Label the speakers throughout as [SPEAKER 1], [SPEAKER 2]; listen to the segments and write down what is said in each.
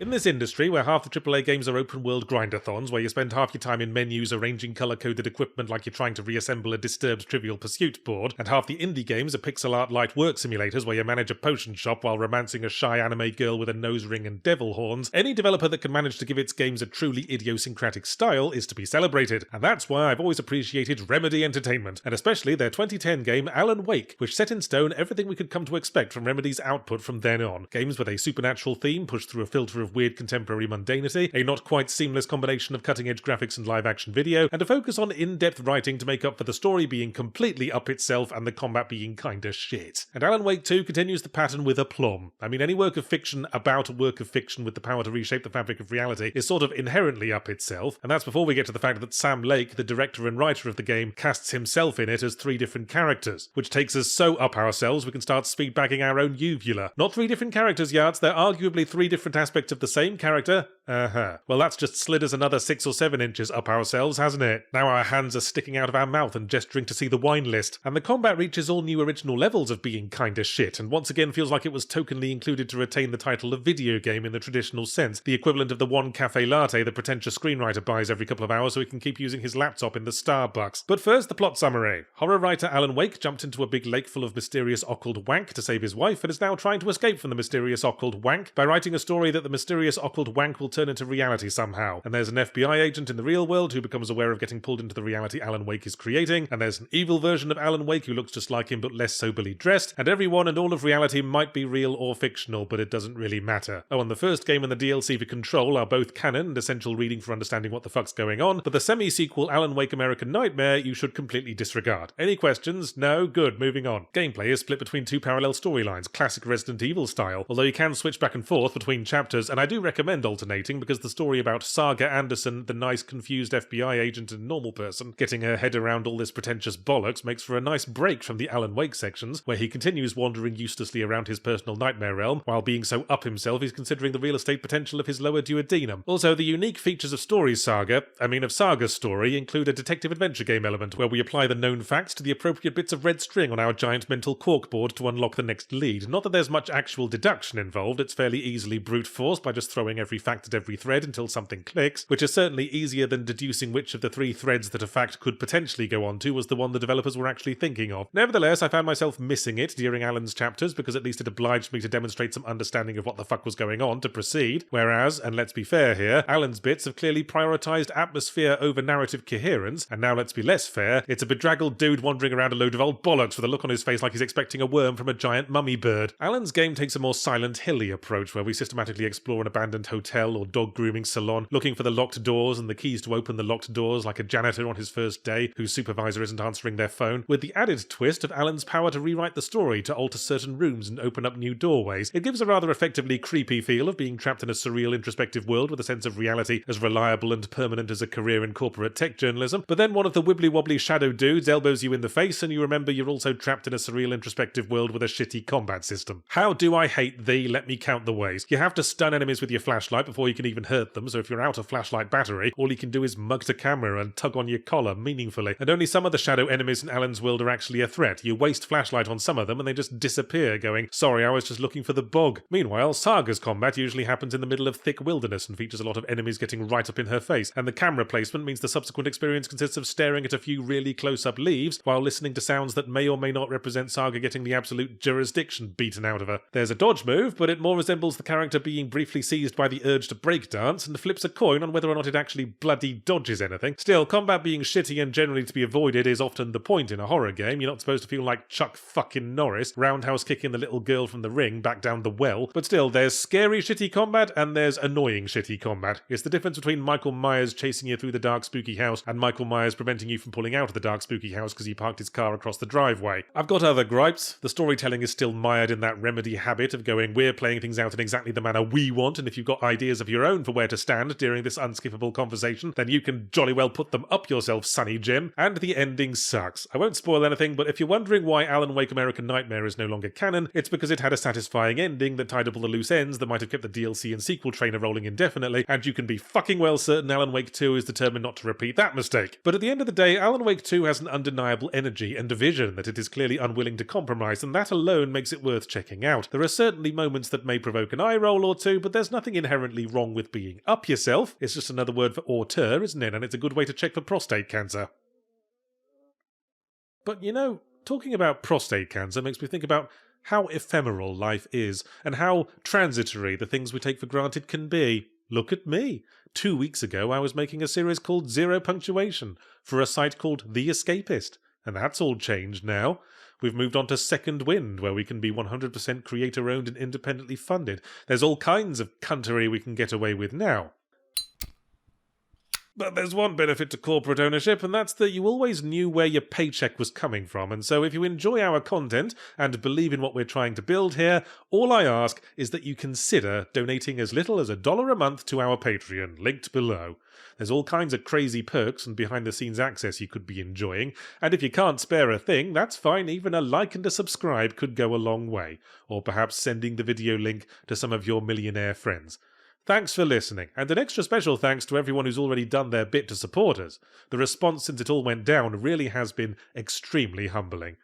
[SPEAKER 1] In this industry, where half the AAA games are open-world grindathons, where you spend half your time in menus arranging colour-coded equipment like you're trying to reassemble a disturbed Trivial Pursuit board, and half the indie games are pixel art light work simulators where you manage a potion shop while romancing a shy anime girl with a nose ring and devil horns, any developer that can manage to give its games a truly idiosyncratic style is to be celebrated, and that's why I've always appreciated Remedy Entertainment, and especially their 2010 game Alan Wake, which set in stone everything we could come to expect from Remedy's output from then on. Games with a supernatural theme pushed through a filter of weird contemporary mundanity, a not quite seamless combination of cutting-edge graphics and live-action video, and a focus on in-depth writing to make up for the story being completely up itself and the combat being kinda shit. And Alan Wake 2 continues the pattern with aplomb. I mean, any work of fiction about a work of fiction with the power to reshape the fabric of reality is sort of inherently up itself, and that's before we get to the fact that Sam Lake, the director and writer of the game, casts himself in it as 3 different characters, which takes us so up ourselves we can start speedbagging our own uvula. Not 3 different characters, yards, they're arguably 3 different aspects of the same character. Well, that's just slid us another 6 or 7 inches up ourselves, hasn't it? Now our hands are sticking out of our mouth and gesturing to see the wine list, and the combat reaches all new original levels of being kinda shit, and once again feels like it was tokenly included to retain the title of video game in the traditional sense, the equivalent of the one cafe latte the pretentious screenwriter buys every couple of hours so he can keep using his laptop in the Starbucks. But first, the plot summary. Horror writer Alan Wake jumped into a big lake full of mysterious occult wank to save his wife, and is now trying to escape from the mysterious occult wank by writing a story that the mysterious occult wank will turn into reality somehow. And there's an FBI agent in the real world who becomes aware of getting pulled into the reality Alan Wake is creating, and there's an evil version of Alan Wake who looks just like him but less soberly dressed, and everyone and all of reality might be real or fictional, but it doesn't really matter. Oh, and the first game and the DLC for Control are both canon and essential reading for understanding what the fuck's going on, but the semi-sequel Alan Wake American Nightmare you should completely disregard. Any questions? No? Good, moving on. Gameplay is split between 2 parallel storylines, classic Resident Evil style, although you can switch back and forth between chapters, and I do recommend alternating because the story about Saga Anderson, the nice confused FBI agent and normal person, getting her head around all this pretentious bollocks makes for a nice break from the Alan Wake sections, where he continues wandering uselessly around his personal nightmare realm, while being so up himself he's considering the real estate potential of his lower duodenum. Also, the unique features of Saga's story, include a detective adventure game element, where we apply the known facts to the appropriate bits of red string on our giant mental corkboard to unlock the next lead. Not that there's much actual deduction involved, it's fairly easily brute force by just throwing every fact at every thread until something clicks, which is certainly easier than deducing which of the 3 threads that a fact could potentially go on to was the one the developers were actually thinking of. Nevertheless, I found myself missing it during Alan's chapters because at least it obliged me to demonstrate some understanding of what the fuck was going on to proceed, whereas, and let's be fair here, Alan's bits have clearly prioritised atmosphere over narrative coherence, and now let's be less fair, it's a bedraggled dude wandering around a load of old bollocks with a look on his face like he's expecting a worm from a giant mummy bird. Alan's game takes a more Silent Hilly approach where we systematically explore an abandoned hotel or dog grooming salon, looking for the locked doors and the keys to open the locked doors like a janitor on his first day whose supervisor isn't answering their phone, with the added twist of Alan's power to rewrite the story to alter certain rooms and open up new doorways. It gives a rather effectively creepy feel of being trapped in a surreal introspective world with a sense of reality as reliable and permanent as a career in corporate tech journalism, but then one of the wibbly-wobbly shadow dudes elbows you in the face and you remember you're also trapped in a surreal introspective world with a shitty combat system. How do I hate thee? Let me count the ways. You have to stun enemies with your flashlight before you can even hurt them, so if you're out of flashlight battery, all you can do is mug to camera and tug on your collar meaningfully, and only some of the shadow enemies in Alan's world are actually a threat. You waste flashlight on some of them and they just disappear, going, sorry, I was just looking for the bog. Meanwhile, Saga's combat usually happens in the middle of thick wilderness and features a lot of enemies getting right up in her face, and the camera placement means the subsequent experience consists of staring at a few really close-up leaves while listening to sounds that may or may not represent Saga getting the absolute jurisdiction beaten out of her. There's a dodge move, but it more resembles the character being briefly seized by the urge to breakdance and flips a coin on whether or not it actually bloody dodges anything. Still, combat being shitty and generally to be avoided is often the point in a horror game. You're not supposed to feel like Chuck fucking Norris, roundhouse kicking the little girl from the ring back down the well, but still, there's scary shitty combat and there's annoying shitty combat. It's the difference between Michael Myers chasing you through the dark spooky house and Michael Myers preventing you from pulling out of the dark spooky house because he parked his car across the driveway. I've got other gripes. The storytelling is still mired in that Remedy habit of going, we're playing things out in exactly the manner we want, and if you've got ideas of your own for where to stand during this unskippable conversation, then you can jolly well put them up yourself, Sonny Jim. And the ending sucks. I won't spoil anything, but if you're wondering why Alan Wake American Nightmare is no longer canon, it's because it had a satisfying ending that tied up all the loose ends that might have kept the DLC and sequel trainer rolling indefinitely, and you can be fucking well certain Alan Wake 2 is determined not to repeat that mistake. But at the end of the day, Alan Wake 2 has an undeniable energy and a vision that it is clearly unwilling to compromise, and that alone makes it worth checking out. There are certainly moments that may provoke an eye roll or two, but there's nothing inherently wrong with being up yourself. It's just another word for auteur, isn't it? And it's a good way to check for prostate cancer. But you know, talking about prostate cancer makes me think about how ephemeral life is, and how transitory the things we take for granted can be. Look at me. 2 weeks ago I was making a series called Zero Punctuation for a site called The Escapist, and that's all changed now. We've moved on to Second Wind, where we can be 100% creator-owned and independently funded. There's all kinds of cuntery we can get away with now. But there's one benefit to corporate ownership, and that's that you always knew where your paycheck was coming from, and so if you enjoy our content and believe in what we're trying to build here, all I ask is that you consider donating as little as $1 a month to our Patreon, linked below. There's all kinds of crazy perks and behind-the-scenes access you could be enjoying, and if you can't spare a thing, that's fine, even a like and a subscribe could go a long way, or perhaps sending the video link to some of your millionaire friends. Thanks for listening, and an extra special thanks to everyone who's already done their bit to support us. The response since it all went down really has been extremely humbling.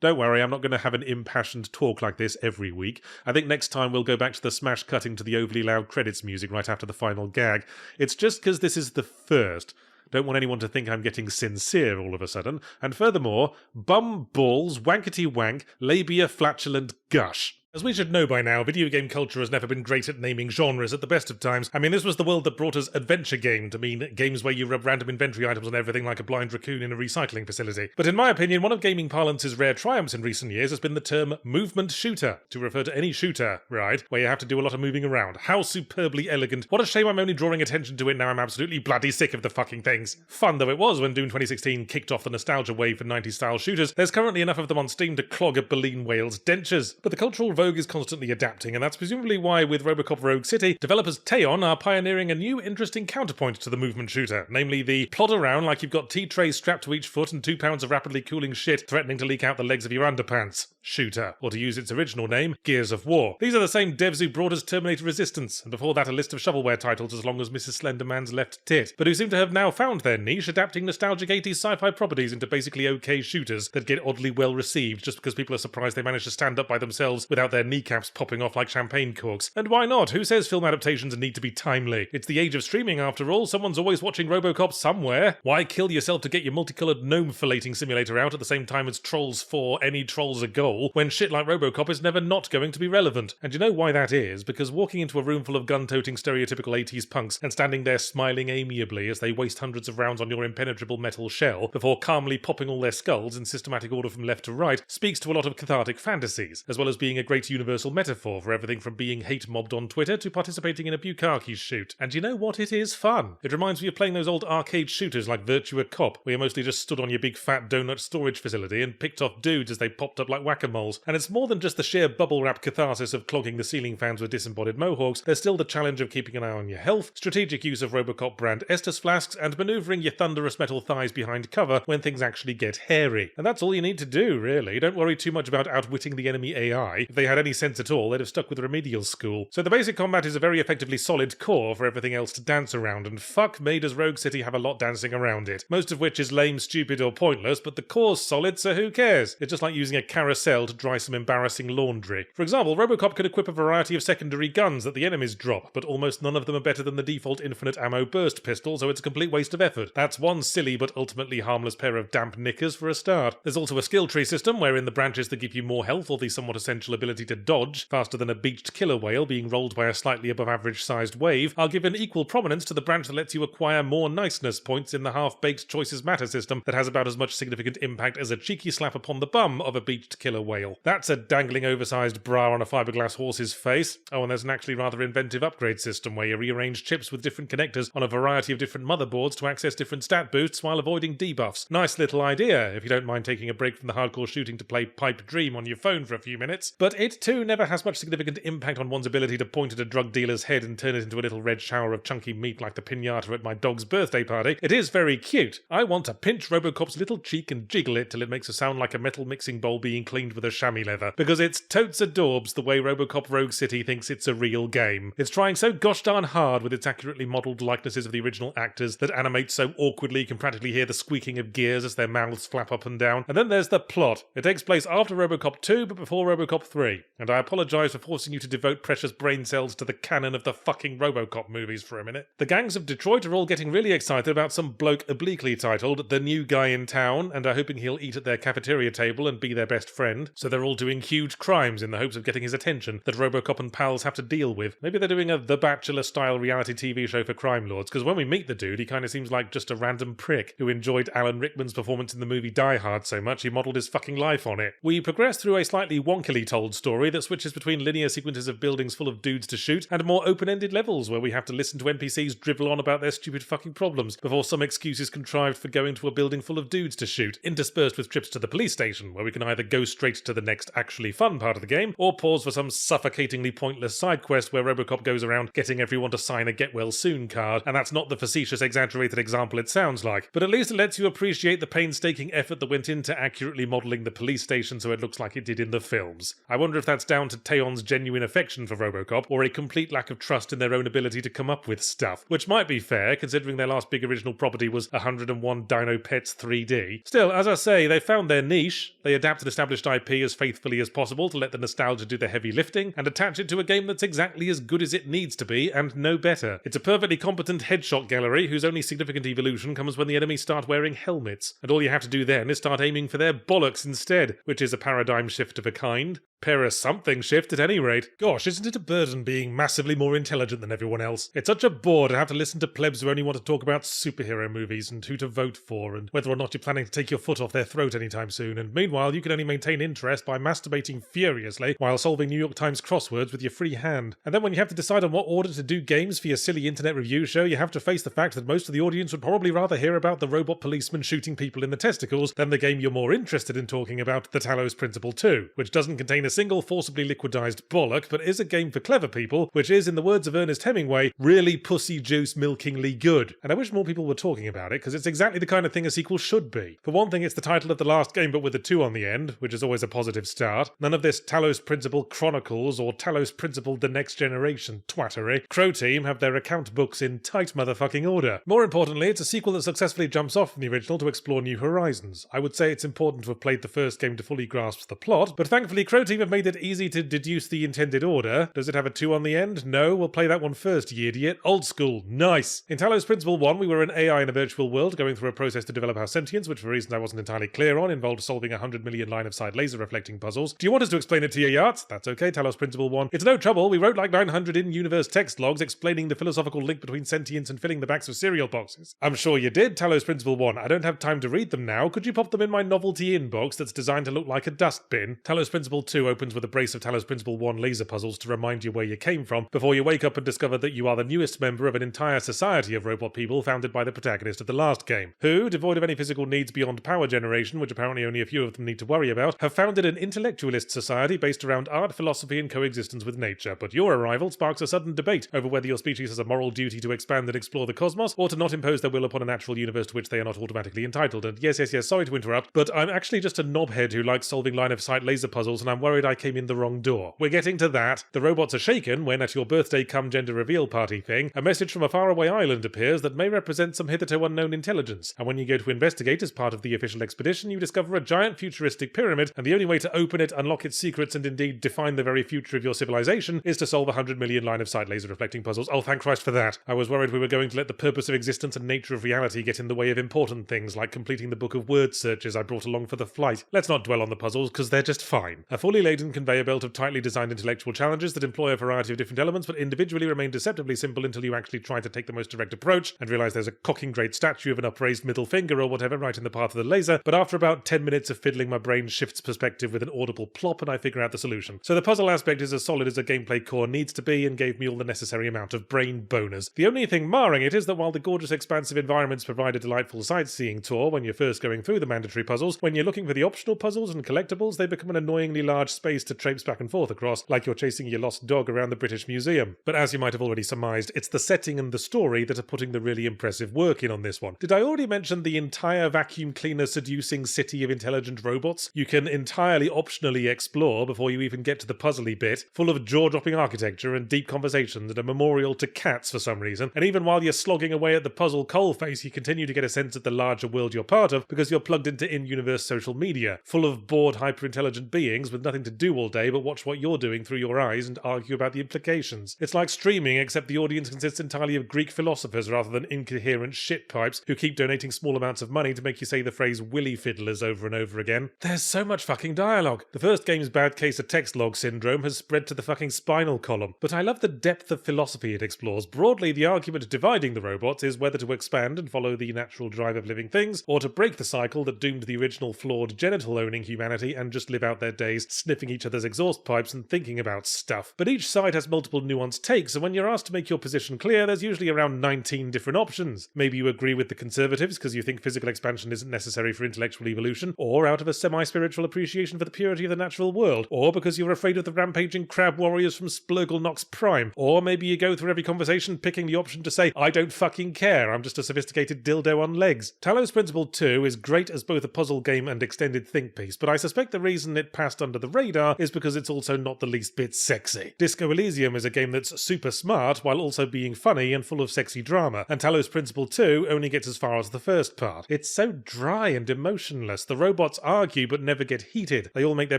[SPEAKER 1] Don't worry, I'm not going to have an impassioned talk like this every week. I think next time we'll go back to the smash cutting to the overly loud credits music right after the final gag. It's just because this is the first. Don't want anyone to think I'm getting sincere all of a sudden. And furthermore, bum, balls, wankety wank, labia flatulent gush. As we should know by now, video game culture has never been great at naming genres at the best of times. I mean, this was the world that brought us adventure game to mean games where you rub random inventory items on everything like a blind raccoon in a recycling facility. But in my opinion, one of gaming parlance's rare triumphs in recent years has been the term movement shooter, to refer to any shooter, right, where you have to do a lot of moving around. How superbly elegant. What a shame I'm only drawing attention to it now. I'm absolutely bloody sick of the fucking things. Fun though it was when Doom 2016 kicked off the nostalgia wave for 90s style shooters, there's currently enough of them on Steam to clog a baleen whale's dentures. But the cultural vogue is constantly adapting, and that's presumably why with Robocop Rogue City, developers Teon are pioneering a new interesting counterpoint to the movement shooter, namely the plod around like you've got T-trays strapped to each foot and 2 pounds of rapidly cooling shit threatening to leak out the legs of your underpants shooter, or to use its original name, Gears of War. These are the same devs who brought us Terminator Resistance, and before that a list of shovelware titles as long as Mrs. Slenderman's left tit, but who seem to have now found their niche adapting nostalgic 80s sci-fi properties into basically okay shooters that get oddly well received just because people are surprised they managed to stand up by themselves without their kneecaps popping off like champagne corks. And why not? Who says film adaptations need to be timely? It's the age of streaming after all. Someone's always watching Robocop somewhere. Why kill yourself to get your multicoloured gnome filleting simulator out at the same time as Trolls 4 Any Troll's a Goal, when shit like Robocop is never not going to be relevant? And you know why that is? Because walking into a room full of gun-toting stereotypical 80s punks and standing there smiling amiably as they waste hundreds of rounds on your impenetrable metal shell before calmly popping all their skulls in systematic order from left to right speaks to a lot of cathartic fantasies, as well as being a great universal metaphor for everything from being hate-mobbed on Twitter to participating in a Bukkake shoot. And you know what? It is fun. It reminds me of playing those old arcade shooters like Virtua Cop, where you mostly just stood on your big fat donut storage facility and picked off dudes as they popped up like whack-a-moles. And it's more than just the sheer bubble-wrap catharsis of clogging the ceiling fans with disembodied mohawks. There's still the challenge of keeping an eye on your health, strategic use of Robocop brand Estus flasks, and manoeuvring your thunderous metal thighs behind cover when things actually get hairy. And that's all you need to do, really. Don't worry too much about outwitting the enemy AI. If they had any sense at all, they'd have stuck with remedial school. So the basic combat is a very effectively solid core for everything else to dance around, and fuck me does Rogue City have a lot dancing around it. Most of which is lame, stupid or pointless, but the core's solid, so who cares? It's just like using a carousel to dry some embarrassing laundry. For example, Robocop could equip a variety of secondary guns that the enemies drop, but almost none of them are better than the default infinite ammo burst pistol, so it's a complete waste of effort. That's one silly but ultimately harmless pair of damp knickers for a start. There's also a skill tree system wherein the branches that give you more health or the somewhat essential ability to dodge faster than a beached killer whale being rolled by a slightly above average sized wave are given equal prominence to the branch that lets you acquire more niceness points in the half-baked choices matter system that has about as much significant impact as a cheeky slap upon the bum of a beached killer whale. That's a dangling oversized bra on a fiberglass horse's face. Oh, and there's an actually rather inventive upgrade system where you rearrange chips with different connectors on a variety of different motherboards to access different stat boosts while avoiding debuffs. Nice little idea, if you don't mind taking a break from the hardcore shooting to play Pipe Dream on your phone for a few minutes. But it too never has much significant impact on one's ability to point at a drug dealer's head and turn it into a little red shower of chunky meat like the piñata at my dog's birthday party. It is very cute. I want to pinch Robocop's little cheek and jiggle it till it makes a sound like a metal mixing bowl being cleaned framed with a chamois leather, because it's totes adorbs the way Robocop Rogue City thinks it's a real game. It's trying so gosh darn hard with its accurately modelled likenesses of the original actors that animate so awkwardly you can practically hear the squeaking of gears as their mouths flap up and down. And then there's the plot. It takes place after Robocop 2 but before Robocop 3, and I apologise for forcing you to devote precious brain cells to the canon of the fucking Robocop movies for a minute. The gangs of Detroit are all getting really excited about some bloke obliquely titled The New Guy in Town, and are hoping he'll eat at their cafeteria table and be their best friend, so they're all doing huge crimes in the hopes of getting his attention that Robocop and pals have to deal with. Maybe they're doing a The Bachelor-style reality TV show for crime lords, because when we meet the dude, he kind of seems like just a random prick who enjoyed Alan Rickman's performance in the movie Die Hard so much he modelled his fucking life on it. We progress through a slightly wonkily told story that switches between linear sequences of buildings full of dudes to shoot and more open-ended levels where we have to listen to NPCs drivel on about their stupid fucking problems before some excuse is contrived for going to a building full of dudes to shoot, interspersed with trips to the police station where we can either go straight to the next actually fun part of the game or pause for some suffocatingly pointless side quest where Robocop goes around getting everyone to sign a get well soon card, and that's not the facetious exaggerated example it sounds like, but at least it lets you appreciate the painstaking effort that went into accurately modelling the police station so it looks like it did in the films. I wonder if that's down to Teon's genuine affection for Robocop or a complete lack of trust in their own ability to come up with stuff, which might be fair considering their last big original property was 101 Dino Pets 3D. Still, as I say, they found their niche. They adapted established IP as faithfully as possible to let the nostalgia do the heavy lifting and attach it to a game that's exactly as good as it needs to be and no better. It's a perfectly competent headshot gallery whose only significant evolution comes when the enemies start wearing helmets, and all you have to do then is start aiming for their bollocks instead, which is a paradigm shift of a kind. Para something shift at any rate. Gosh, isn't it a burden being massively more intelligent than everyone else? It's such a bore to have to listen to plebs who only want to talk about superhero movies and who to vote for and whether or not you're planning to take your foot off their throat anytime soon, and meanwhile you can only maintain interest by masturbating furiously while solving New York Times crosswords with your free hand. And then when you have to decide on what order to do games for your silly internet review show, you have to face the fact that most of the audience would probably rather hear about the robot policeman shooting people in the testicles than the game you're more interested in talking about, the Talos Principle 2, which doesn't contain a single forcibly liquidized bollock, but is a game for clever people, which is, in the words of Ernest Hemingway, really pussy juice milkingly good. And I wish more people were talking about it, because it's exactly the kind of thing a sequel should be. For one thing, it's the title of the last game but with a 2 on the end, which is always a positive start. None of this Talos Principle Chronicles or Talos Principle The Next Generation twattery. Crow Team have their account books in tight motherfucking order. More importantly, it's a sequel that successfully jumps off from the original to explore new horizons. I would say it's important to have played the first game to fully grasp the plot, but thankfully Crow Team have made it easy to deduce the intended order. Does it have a 2 on the end? No, we'll play that one first, you idiot. Old school. Nice. In Talos Principle 1, we were an AI in a virtual world going through a process to develop our sentience, which for reasons I wasn't entirely clear on, involved solving 100 million line-of-sight laser-reflecting puzzles. Do you want us to explain it to your yachts? That's okay, Talos Principle 1. It's no trouble. We wrote like 900 in-universe text logs explaining the philosophical link between sentience and filling the backs of cereal boxes. I'm sure you did, Talos Principle 1. I don't have time to read them now. Could you pop them in my novelty inbox that's designed to look like a dustbin? Talos Principle 2 opens with a brace of Talos Principle 1 laser puzzles to remind you where you came from, before you wake up and discover that you are the newest member of an entire society of robot people founded by the protagonist of the last game, who, devoid of any physical needs beyond power generation, which apparently only a few of them need to worry about, have founded an intellectualist society based around art, philosophy, and coexistence with nature. But your arrival sparks a sudden debate over whether your species has a moral duty to expand and explore the cosmos, or to not impose their will upon a natural universe to which they are not automatically entitled. And yes, sorry to interrupt, but I'm actually just a knobhead who likes solving line-of-sight laser puzzles, and I'm worried I came in the wrong door. We're getting to that. The robots are shaken when, at your birthday come gender reveal party thing, a message from a faraway island appears that may represent some hitherto unknown intelligence, and when you go to investigate as part of the official expedition, you discover a giant futuristic pyramid, and the only way to open it, unlock its secrets, and indeed define the very future of your civilization is to solve 100 million line-of-sight laser-reflecting puzzles. Oh, thank Christ for that. I was worried we were going to let the purpose of existence and nature of reality get in the way of important things, like completing the book of word searches I brought along for the flight. Let's not dwell on the puzzles, because they're just fine. A fully laden conveyor belt of tightly designed intellectual challenges that employ a variety of different elements, but individually remain deceptively simple until you actually try to take the most direct approach and realize there's a cocking great statue of an upraised middle finger or whatever right in the path of the laser, but after about 10 minutes of fiddling, my brain shifts perspective with an audible plop and I figure out the solution. So the puzzle aspect is as solid as a gameplay core needs to be and gave me all the necessary amount of brain boners. The only thing marring it is that while the gorgeous expansive environments provide a delightful sightseeing tour when you're first going through the mandatory puzzles, when you're looking for the optional puzzles and collectibles, they become an annoyingly large space to traipse back and forth across, like you're chasing your lost dog around the British Museum. But as you might have already surmised, it's the setting and the story that are putting the really impressive work in on this one. Did I already mention the entire vacuum cleaner seducing city of intelligent robots you can entirely optionally explore before you even get to the puzzly bit, full of jaw-dropping architecture and deep conversations and a memorial to cats for some reason, and even while you're slogging away at the puzzle coalface, you continue to get a sense of the larger world you're part of because you're plugged into in-universe social media, full of bored hyper-intelligent beings with nothing to do all day but watch what you're doing through your eyes and argue about the implications. It's like streaming, except the audience consists entirely of Greek philosophers rather than incoherent shitpipes who keep donating small amounts of money to make you say the phrase willy fiddlers over and over again. There's so much fucking dialogue. The first game's bad case of text log syndrome has spread to the fucking spinal column, but I love the depth of philosophy it explores. Broadly, the argument dividing the robots is whether to expand and follow the natural drive of living things, or to break the cycle that doomed the original flawed genital-owning humanity and just live out their days sniffing each other's exhaust pipes and thinking about stuff. But each side has multiple nuanced takes, and when you're asked to make your position clear, there's usually around 19 different options. Maybe you agree with the conservatives because you think physical expansion isn't necessary for intellectual evolution, or out of a semi-spiritual appreciation for the purity of the natural world, or because you're afraid of the rampaging crab warriors from Splurgle Prime, or maybe you go through every conversation picking the option to say, I don't fucking care, I'm just a sophisticated dildo on legs. Talos Principle 2 is great as both a puzzle game and extended think piece, but I suspect the reason it passed under the radar is because it's also not the least bit sexy. Disco Elysium is a game that's super smart while also being funny and full of sexy drama, and Talos Principle 2 only gets as far as the first part. It's so dry and emotionless. The robots argue but never get heated. They all make their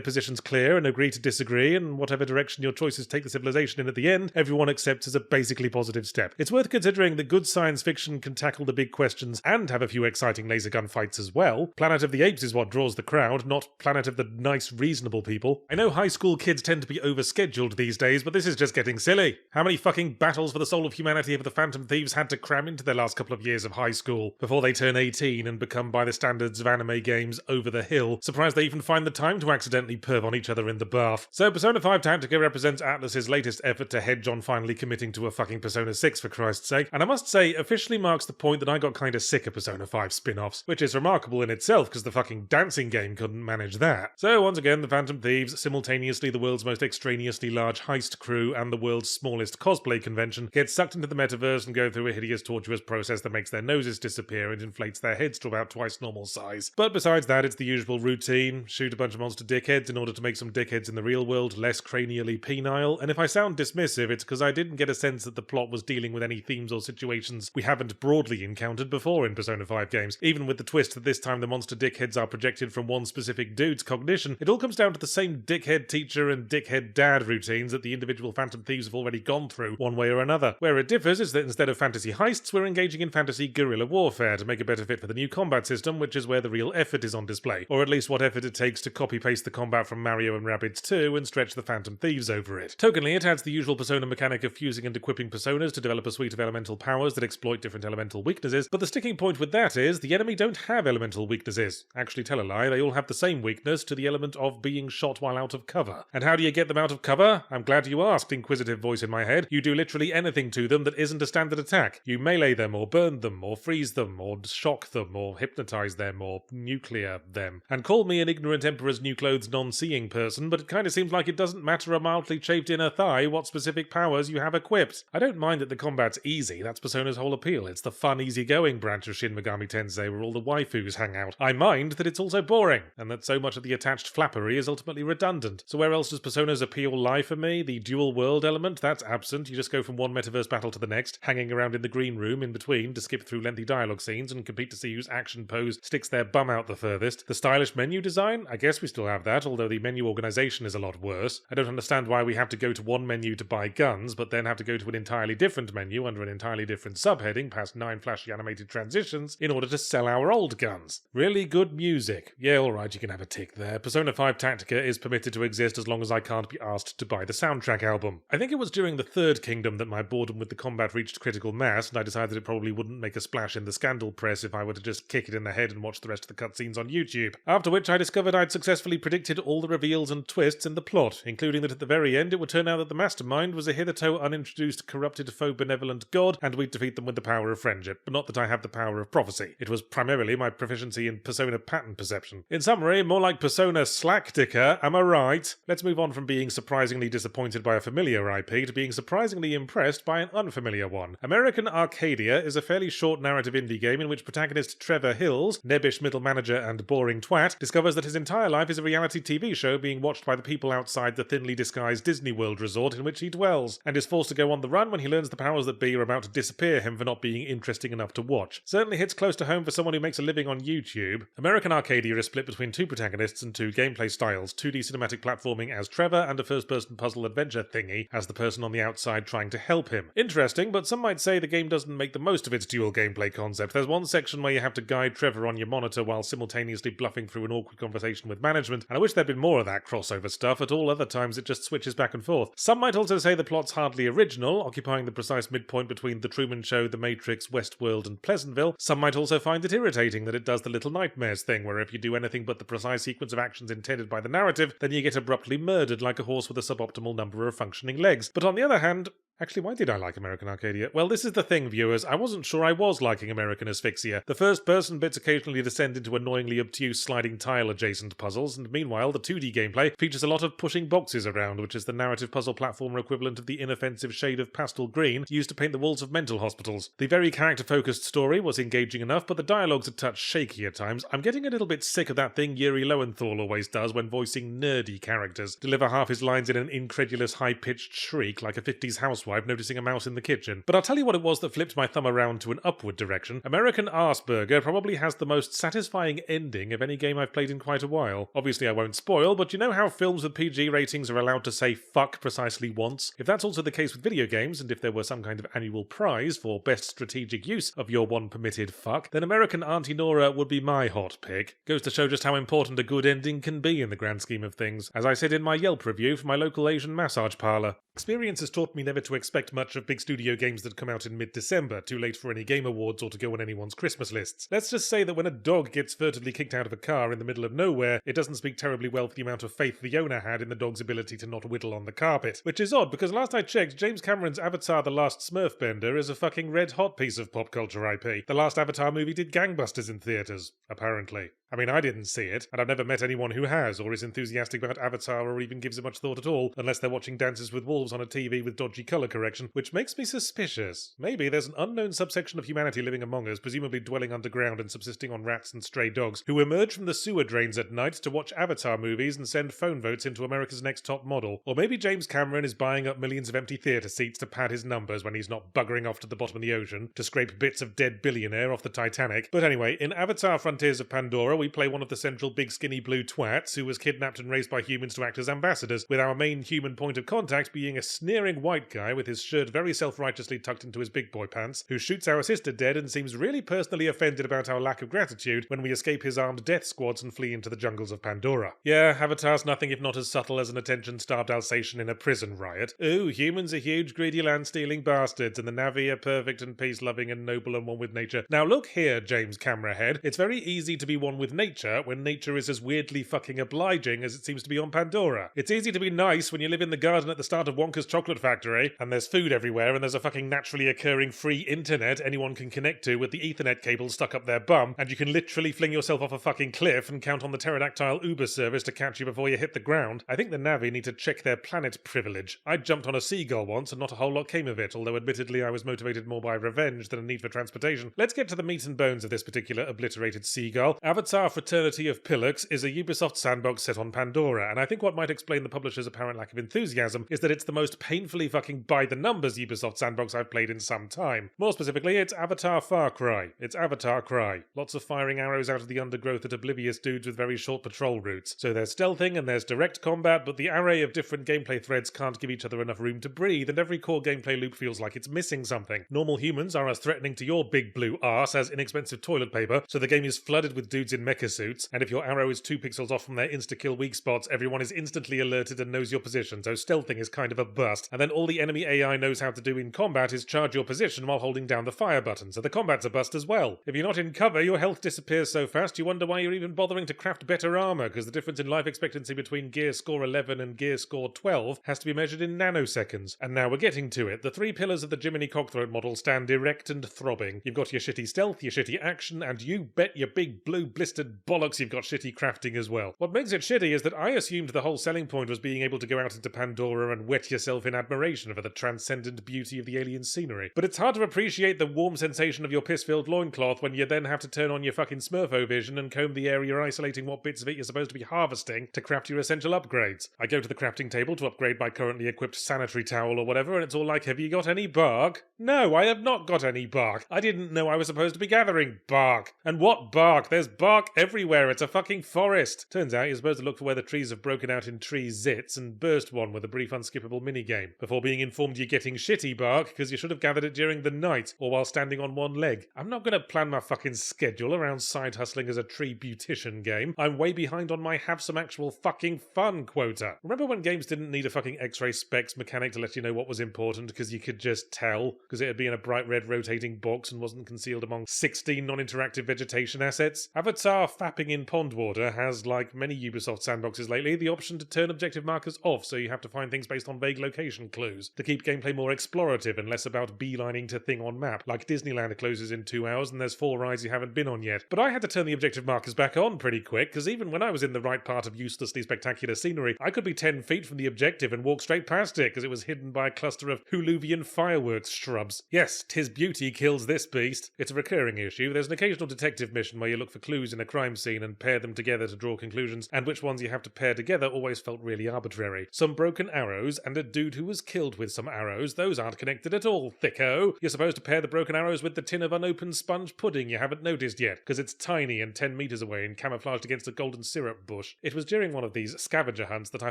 [SPEAKER 1] positions clear and agree to disagree, and whatever direction your choices take the civilization in at the end, everyone accepts as a basically positive step. It's worth considering that good science fiction can tackle the big questions and have a few exciting laser gun fights as well. Planet of the Apes is what draws the crowd, not Planet of the nice, reasonable people. I know high school kids tend to be overscheduled these days, but this is just getting silly. How many fucking battles for the soul of humanity have the Phantom Thieves had to cram into their last couple of years of high school before they turn 18 and become, by the standards of anime games, over the hill? Surprised they even find the time to accidentally perv on each other in the bath. So Persona 5 Tactica represents Atlus's latest effort to hedge on finally committing to a fucking Persona 6 for Christ's sake, and I must say officially marks the point that I got kinda sick of Persona 5 spin-offs, which is remarkable in itself because the fucking dancing game couldn't manage that. So once again, the Phantom Thieves, simultaneously the world's most extraneously large heist crew and the world's smallest cosplay convention, get sucked into the metaverse and go through a hideous tortuous process that makes their noses disappear and inflates their heads to about twice normal size. But besides that, it's the usual routine: shoot a bunch of monster dickheads in order to make some dickheads in the real world less cranially penile, and if I sound dismissive, it's because I didn't get a sense that the plot was dealing with any themes or situations we haven't broadly encountered before in Persona 5 games. Even with the twist that this time the monster dickheads are projected from one specific dude's cognition, it all comes down to the same dickhead teacher and dickhead dad routines that the individual Phantom Thieves have already gone through, one way or another. Where it differs is that instead of fantasy heists, we're engaging in fantasy guerrilla warfare to make a better fit for the new combat system, which is where the real effort is on display, or at least what effort it takes to copy-paste the combat from Mario and Rabbids 2 and stretch the Phantom Thieves over it. Tokenly, it adds the usual Persona mechanic of fusing and equipping personas to develop a suite of elemental powers that exploit different elemental weaknesses, but the sticking point with that is the enemy don't have elemental weaknesses. Actually, tell a lie, they all have the same weakness to the element of being shot while out of cover. And how do you get them out of cover? I'm glad you asked, inquisitive voice in my head. You do literally anything to them that isn't a standard attack. You melee them, or burn them, or freeze them, or shock them, or hypnotize them, or nuclear them. And call me an ignorant Emperor's New Clothes non-seeing person, but it kinda seems like it doesn't matter a mildly chafed inner thigh what specific powers you have equipped. I don't mind that the combat's easy, that's Persona's whole appeal. It's the fun, easygoing branch of Shin Megami Tensei where all the waifus hang out. I mind that it's also boring, and that so much of the attached flappery is ultimately redundant. So where else does Persona's appeal lie for me? The dual world element? That's absent. You just go from one metaverse battle to the next, hanging around in the green room in between to skip through lengthy dialogue scenes and compete to see whose action pose sticks their bum out the furthest. The stylish menu design? I guess we still have that, although the menu organization is a lot worse. I don't understand why we have to go to one menu to buy guns, but then have to go to an entirely different menu under an entirely different subheading past 9 flashy animated transitions in order to sell our old guns. Really good music. Yeah, alright, you can have a tick there. Persona 5 Tactica is permitted to exist as long as I can't be asked to buy the soundtrack album. I think it was during the Third Kingdom that my boredom with the combat reached critical mass, and I decided it probably wouldn't make a splash in the scandal press if I were to just kick it in the head and watch the rest of the cutscenes on YouTube. After which I discovered I'd successfully predicted all the reveals and twists in the plot, including that at the very end it would turn out that the mastermind was a hitherto unintroduced corrupted faux benevolent god, and we'd defeat them with the power of friendship, but not that I have the power of prophecy. It was primarily my proficiency in Persona pattern perception. In summary, more like Persona Slacktica am I right? Let's move on from being surprisingly disappointed by a familiar IP to being surprisingly impressed by an unfamiliar one. American Arcadia is a fairly short narrative indie game in which protagonist Trevor Hills, nebbish middle manager and boring twat, discovers that his entire life is a reality TV show being watched by the people outside the thinly disguised Disney World resort in which he dwells, and is forced to go on the run when he learns the powers that be are about to disappear him for not being interesting enough to watch. Certainly hits close to home for someone who makes a living on YouTube. American Arcadia is split between two protagonists and two gameplay styles, 2D cinematic platforming as Trevor and a first-person puzzle adventure thingy as the person on the outside trying to help him. Interesting, but some might say the game doesn't make the most of its dual gameplay concept. There's one section where you have to guide Trevor on your monitor while simultaneously bluffing through an awkward conversation with management, and I wish there'd been more of that crossover stuff. At all other times it just switches back and forth. Some might also say the plot's hardly original, occupying the precise midpoint between The Truman Show, The Matrix, Westworld and Pleasantville. Some might also find it irritating that it does the Little Nightmares thing, where if you do anything but the precise sequence of actions intended by the narrative, then you get abruptly murdered like a horse with a suboptimal number of functioning legs. But on the other hand, actually, why did I like American Arcadia? Well, this is the thing, viewers. I wasn't sure I was liking American Asphyxia. The first-person bits occasionally descend into annoyingly obtuse sliding tile-adjacent puzzles, and meanwhile, the 2D gameplay features a lot of pushing boxes around, which is the narrative puzzle platformer equivalent of the inoffensive shade of pastel green used to paint the walls of mental hospitals. The very character-focused story was engaging enough, but the dialogue's a touch shaky at times. I'm getting a little bit sick of that thing Yuri Lowenthal always does when voicing nerdy characters. Deliver half his lines in an incredulous high-pitched shriek like a 50s housewife noticing a mouse in the kitchen. But I'll tell you what it was that flipped my thumb around to an upward direction. American Arsburger probably has the most satisfying ending of any game I've played in quite a while. Obviously I won't spoil, but you know how films with PG ratings are allowed to say fuck precisely once? If that's also the case with video games, and if there were some kind of annual prize for best strategic use of your one permitted fuck, then American Auntie Nora would be my hot pick. Goes to show just how important a good ending can be in the grand scheme of things, as I said in my Yelp review for my local Asian massage parlour. Experience has taught me never to expect much of big studio games that come out in mid-December, too late for any game awards or to go on anyone's Christmas lists. Let's just say that when a dog gets furtively kicked out of a car in the middle of nowhere, it doesn't speak terribly well for the amount of faith the owner had in the dog's ability to not whittle on the carpet. Which is odd, because last I checked, James Cameron's Avatar The Last Smurfbender is a fucking red-hot piece of pop culture IP. The last Avatar movie did gangbusters in theatres, apparently. I mean, I didn't see it, and I've never met anyone who has, or is enthusiastic about Avatar, or even gives it much thought at all, unless they're watching Dances with Wolves on a TV with dodgy colour correction, which makes me suspicious. Maybe there's an unknown subsection of humanity living among us, presumably dwelling underground and subsisting on rats and stray dogs, who emerge from the sewer drains at night to watch Avatar movies and send phone votes into America's Next Top Model. Or maybe James Cameron is buying up millions of empty theatre seats to pad his numbers when he's not buggering off to the bottom of the ocean to scrape bits of dead billionaire off the Titanic. But anyway, in Avatar Frontiers of Pandora, we play one of the central big skinny blue twats who was kidnapped and raised by humans to act as ambassadors, with our main human point of contact being a sneering white guy with his shirt very self-righteously tucked into his big boy pants, who shoots our sister dead and seems really personally offended about our lack of gratitude when we escape his armed death squads and flee into the jungles of Pandora. Yeah, Avatar's nothing if not as subtle as an attention-starved Alsatian in a prison riot. Ooh, humans are huge, greedy, land-stealing bastards, and the Na'vi are perfect and peace-loving and noble and one with nature. Now look here, James Camera Head, it's very easy to be one with nature when nature is as weirdly fucking obliging as it seems to be on Pandora. It's easy to be nice when you live in the garden at the start of Wonka's Chocolate Factory, and there's food everywhere, and there's a fucking naturally occurring free internet anyone can connect to with the Ethernet cable stuck up their bum, and you can literally fling yourself off a fucking cliff and count on the pterodactyl Uber service to catch you before you hit the ground. I think the Na'vi need to check their planet privilege. I jumped on a seagull once and not a whole lot came of it, although admittedly I was motivated more by revenge than a need for transportation. Let's get to the meat and bones of this particular obliterated seagull. Avatar Fraternity of Pillux is a Ubisoft sandbox set on Pandora, and I think what might explain the publisher's apparent lack of enthusiasm is that it's the most painfully fucking by-the-numbers Ubisoft sandbox I've played in some time. More specifically, it's Avatar Far Cry. It's Avatar Cry. Lots of firing arrows out of the undergrowth at oblivious dudes with very short patrol routes. So there's stealthing and there's direct combat, but the array of different gameplay threads can't give each other enough room to breathe, and every core gameplay loop feels like it's missing something. Normal humans are as threatening to your big blue arse as inexpensive toilet paper, so the game is flooded with dudes in mecha suits, and if your arrow is 2 pixels off from their insta-kill weak spots, everyone is instantly alerted and knows your position, so stealthing is kind of a bust, and then all the enemy the AI knows how to do in combat is charge your position while holding down the fire button, so the combat's a bust as well. If you're not in cover, your health disappears so fast you wonder why you're even bothering to craft better armor, because the difference in life expectancy between gear score 11 and gear score 12 has to be measured in nanoseconds. And now we're getting to it. The three pillars of the Jiminy Cockthroat model stand erect and throbbing. You've got your shitty stealth, your shitty action, and you bet your big blue blistered bollocks you've got shitty crafting as well. What makes it shitty is that I assumed the whole selling point was being able to go out into Pandora and wet yourself in admiration for the transcendent beauty of the alien scenery. But it's hard to appreciate the warm sensation of your piss-filled loincloth when you then have to turn on your fucking Smurfo vision and comb the area isolating what bits of it you're supposed to be harvesting to craft your essential upgrades. I go to the crafting table to upgrade my currently equipped sanitary towel or whatever, and it's all like, have you got any bark? No, I have not got any bark. I didn't know I was supposed to be gathering bark. And what bark? There's bark everywhere. It's a fucking forest. Turns out you're supposed to look for where the trees have broken out in tree zits and burst one with a brief unskippable minigame, before being informed you're getting shitty bark because you should have gathered it during the night or while standing on one leg. I'm not going to plan my fucking schedule around side hustling as a tree beautician game. I'm way behind on my have some actual fucking fun quota. Remember when games didn't need a fucking X-ray specs mechanic to let you know what was important because you could just tell, because it had been in a bright red rotating box and wasn't concealed among 16 non-interactive vegetation assets? Avatar fapping in pond water has, like many Ubisoft sandboxes lately, the option to turn objective markers off, so you have to find things based on vague location clues, to keep gameplay more explorative and less about beelining to thing on map, like Disneyland closes in 2 hours and there's 4 rides you haven't been on yet. But I had to turn the objective markers back on pretty quick, because even when I was in the right part of uselessly spectacular scenery, I could be 10 feet from the objective and walk straight past it, because it was hidden by a cluster of Huluvian fireworks shrubs. Yes, 'tis beauty kills this beast. It's a recurring issue. There's an occasional detective mission where you look for clues in a crime scene and pair them together to draw conclusions, and which ones you have to pair together always felt really arbitrary. Some broken arrows, and a dude who was killed with some arrows. Those aren't connected at all, thicko. You're supposed to pair the broken arrows with the tin of unopened sponge pudding you haven't noticed yet, because it's tiny and 10 meters away and camouflaged against a golden syrup bush. It was during one of these scavenger hunts that I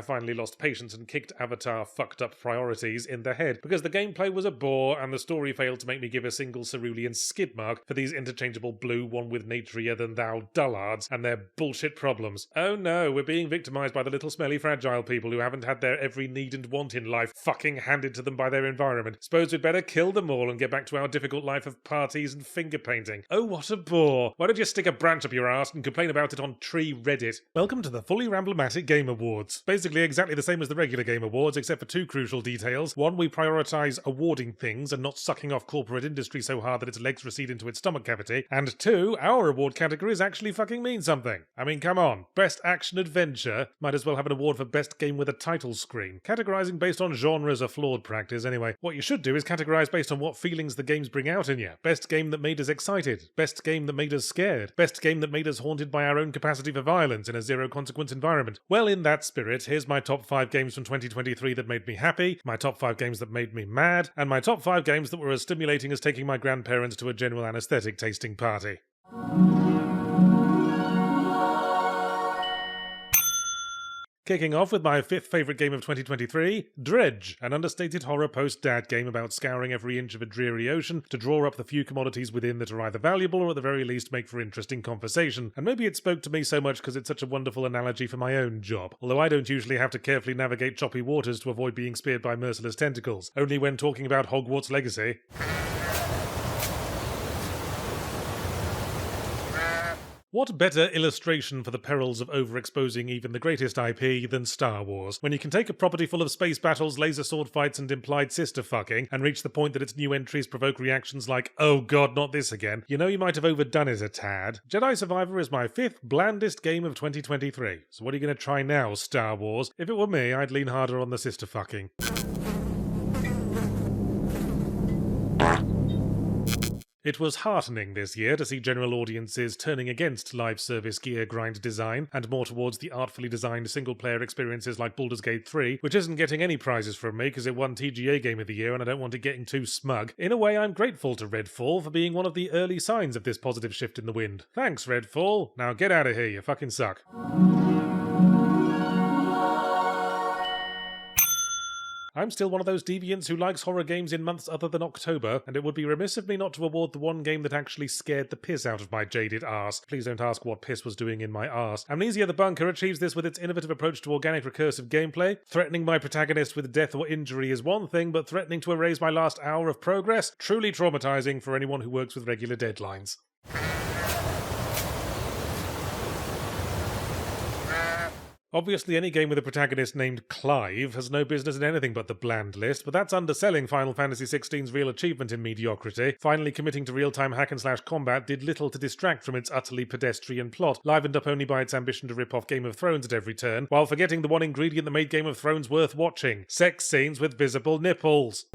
[SPEAKER 1] finally lost patience and kicked Avatar fucked up priorities in the head, because the gameplay was a bore and the story failed to make me give a single cerulean skid mark for these interchangeable blue one with naturier than thou dullards and their bullshit problems. Oh no, we're being victimized by the little smelly fragile people who haven't had their every need and want in life fucking handed to them by their environment. Suppose we'd better kill them all and get back to our difficult life of parties and finger painting. Oh, what a bore. Why don't you stick a branch up your arse and complain about it on Tree Reddit? Welcome to the fully Ramblomatic Game Awards. Basically exactly the same as the regular Game Awards, except for 2 crucial details. 1, we prioritise awarding things and not sucking off corporate industry so hard that its legs recede into its stomach cavity. And 2, our award categories actually fucking mean something. I mean, come on. Best Action Adventure might as well have an award for Best Game with a Title Screen. Categorising based on genre is a flawed practice anyway. What you should do is categorise based on what feelings the games bring out in you. Best game that made us excited. Best game that made us scared. Best game that made us haunted by our own capacity for violence in a zero-consequence environment. Well, in that spirit, here's my top 5 games from 2023 that made me happy, my top 5 games that made me mad, and my top 5 games that were as stimulating as taking my grandparents to a general anaesthetic tasting party. Kicking off with my 5th favourite game of 2023, Dredge, an understated horror post-dad game about scouring every inch of a dreary ocean to draw up the few commodities within that are either valuable or at the very least make for interesting conversation. And maybe it spoke to me so much because it's such a wonderful analogy for my own job, although I don't usually have to carefully navigate choppy waters to avoid being speared by merciless tentacles, only when talking about Hogwarts Legacy. What better illustration for the perils of overexposing even the greatest IP than Star Wars, when you can take a property full of space battles, laser sword fights and implied sister fucking, and reach the point that its new entries provoke reactions like, oh god, not this again. You know you might have overdone it a tad. Jedi Survivor is my 5th blandest game of 2023. So what are you going to try now, Star Wars? If it were me, I'd lean harder on the sister fucking. It was heartening this year to see general audiences turning against live service gear grind design and more towards the artfully designed single-player experiences like Baldur's Gate 3, which isn't getting any prizes from me because it won TGA Game of the Year and I don't want it getting too smug. In a way, I'm grateful to Redfall for being one of the early signs of this positive shift in the wind. Thanks, Redfall. Now get out of here, you fucking suck. I'm still one of those deviants who likes horror games in months other than October, and it would be remiss of me not to award the one game that actually scared the piss out of my jaded arse. Please don't ask what piss was doing in my arse. Amnesia the Bunker achieves this with its innovative approach to organic recursive gameplay. Threatening my protagonist with death or injury is one thing, but threatening to erase my last hour of progress? Truly traumatizing for anyone who works with regular deadlines. Obviously, any game with a protagonist named Clive has no business in anything but the bland list, but that's underselling Final Fantasy XVI's real achievement in mediocrity. Finally committing to real-time hack-and-slash combat did little to distract from its utterly pedestrian plot, livened up only by its ambition to rip off Game of Thrones at every turn, while forgetting the one ingredient that made Game of Thrones worth watching: sex scenes with visible nipples.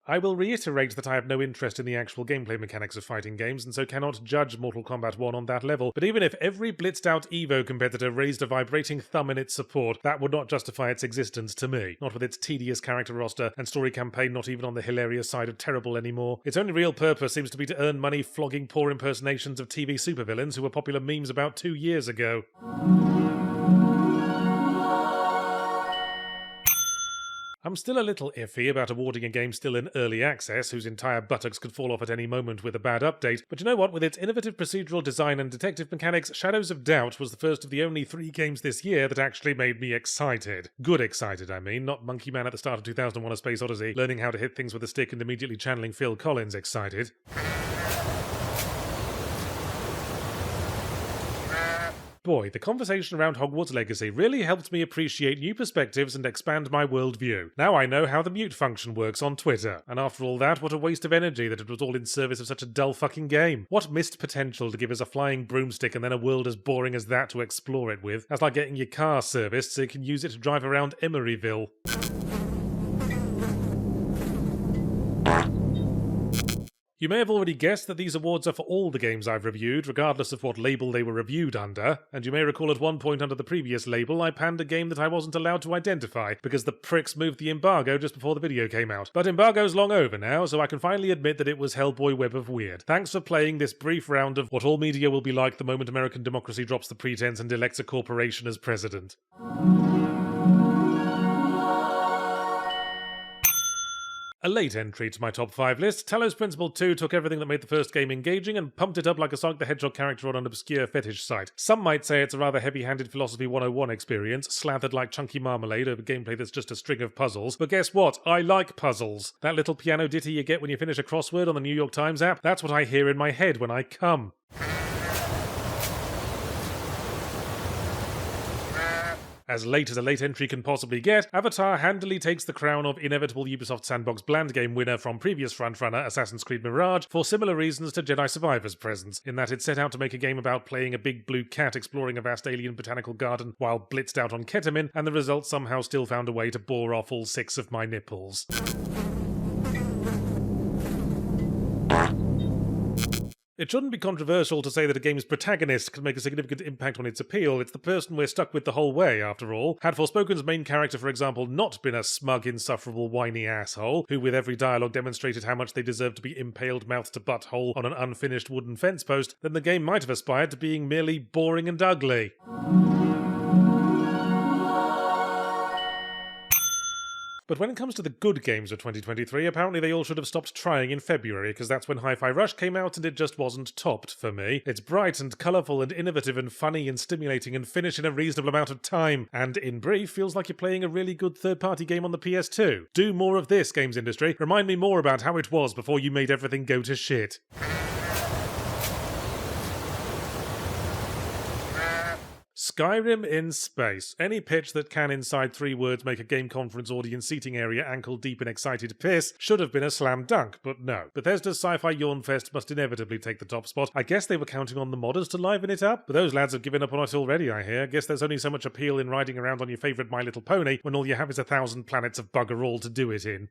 [SPEAKER 1] I will reiterate that I have no interest in the actual gameplay mechanics of fighting games, and so cannot judge Mortal Kombat 1 on that level, but even if every blitzed out EVO competitor raised a vibrating thumb in its support, that would not justify its existence to me. Not with its tedious character roster and story campaign not even on the hilarious side of terrible anymore. Its only real purpose seems to be to earn money flogging poor impersonations of TV supervillains who were popular memes about 2 years ago. I'm still a little iffy about awarding a game still in early access, whose entire buttocks could fall off at any moment with a bad update, but you know what, with its innovative procedural design and detective mechanics, Shadows of Doubt was the first of the only 3 games this year that actually made me excited. Good excited, I mean, not Monkey Man at the start of 2001: A Space Odyssey, learning how to hit things with a stick and immediately channeling Phil Collins excited. Boy, the conversation around Hogwarts Legacy really helped me appreciate new perspectives and expand my worldview. Now I know how the mute function works on Twitter. And after all that, what a waste of energy that it was all in service of such a dull fucking game. What missed potential to give us a flying broomstick and then a world as boring as that to explore it with. That's like getting your car serviced so you can use it to drive around Emeryville. You may have already guessed that these awards are for all the games I've reviewed, regardless of what label they were reviewed under, and you may recall at one point under the previous label I panned a game that I wasn't allowed to identify, because the pricks moved the embargo just before the video came out. But embargo's long over now, so I can finally admit that it was Hellboy Web of Weird. Thanks for playing this brief round of what all media will be like the moment American democracy drops the pretense and elects a corporation as president. A late entry to my top 5 list, Talos Principle 2 took everything that made the first game engaging and pumped it up like a Sonic the Hedgehog character on an obscure fetish site. Some might say it's a rather heavy-handed Philosophy 101 experience, slathered like chunky marmalade over gameplay that's just a string of puzzles. But guess what? I like puzzles. That little piano ditty you get when you finish a crossword on the New York Times app, that's what I hear in my head when I come. As late as a late entry can possibly get, Avatar handily takes the crown of inevitable Ubisoft Sandbox bland game winner from previous frontrunner Assassin's Creed Mirage for similar reasons to Jedi Survivor's presence, in that it set out to make a game about playing a big blue cat exploring a vast alien botanical garden while blitzed out on ketamine, and the result somehow still found a way to bore off all 6 of my nipples. It shouldn't be controversial to say that a game's protagonist can make a significant impact on its appeal. It's the person we're stuck with the whole way, after all. Had Forspoken's main character, for example, not been a smug, insufferable, whiny asshole, who with every dialogue demonstrated how much they deserved to be impaled mouth to butthole on an unfinished wooden fence post, then the game might have aspired to being merely boring and ugly. But when it comes to the good games of 2023, apparently they all should have stopped trying in February, because that's when Hi-Fi Rush came out and it just wasn't topped for me. It's bright and colourful and innovative and funny and stimulating and finished in a reasonable amount of time, and in brief, feels like you're playing a really good third-party game on the PS2. Do more of this, games industry. Remind me more about how it was before you made everything go to shit. Skyrim in space. Any pitch that can, inside 3 words, make a game conference audience seating area ankle deep in excited piss should have been a slam dunk, but no. Bethesda's Sci-Fi Yawn Fest must inevitably take the top spot. I guess they were counting on the modders to liven it up, but those lads have given up on it already, I hear. Guess there's only so much appeal in riding around on your favourite My Little Pony when all you have is 1,000 planets of bugger all to do it in.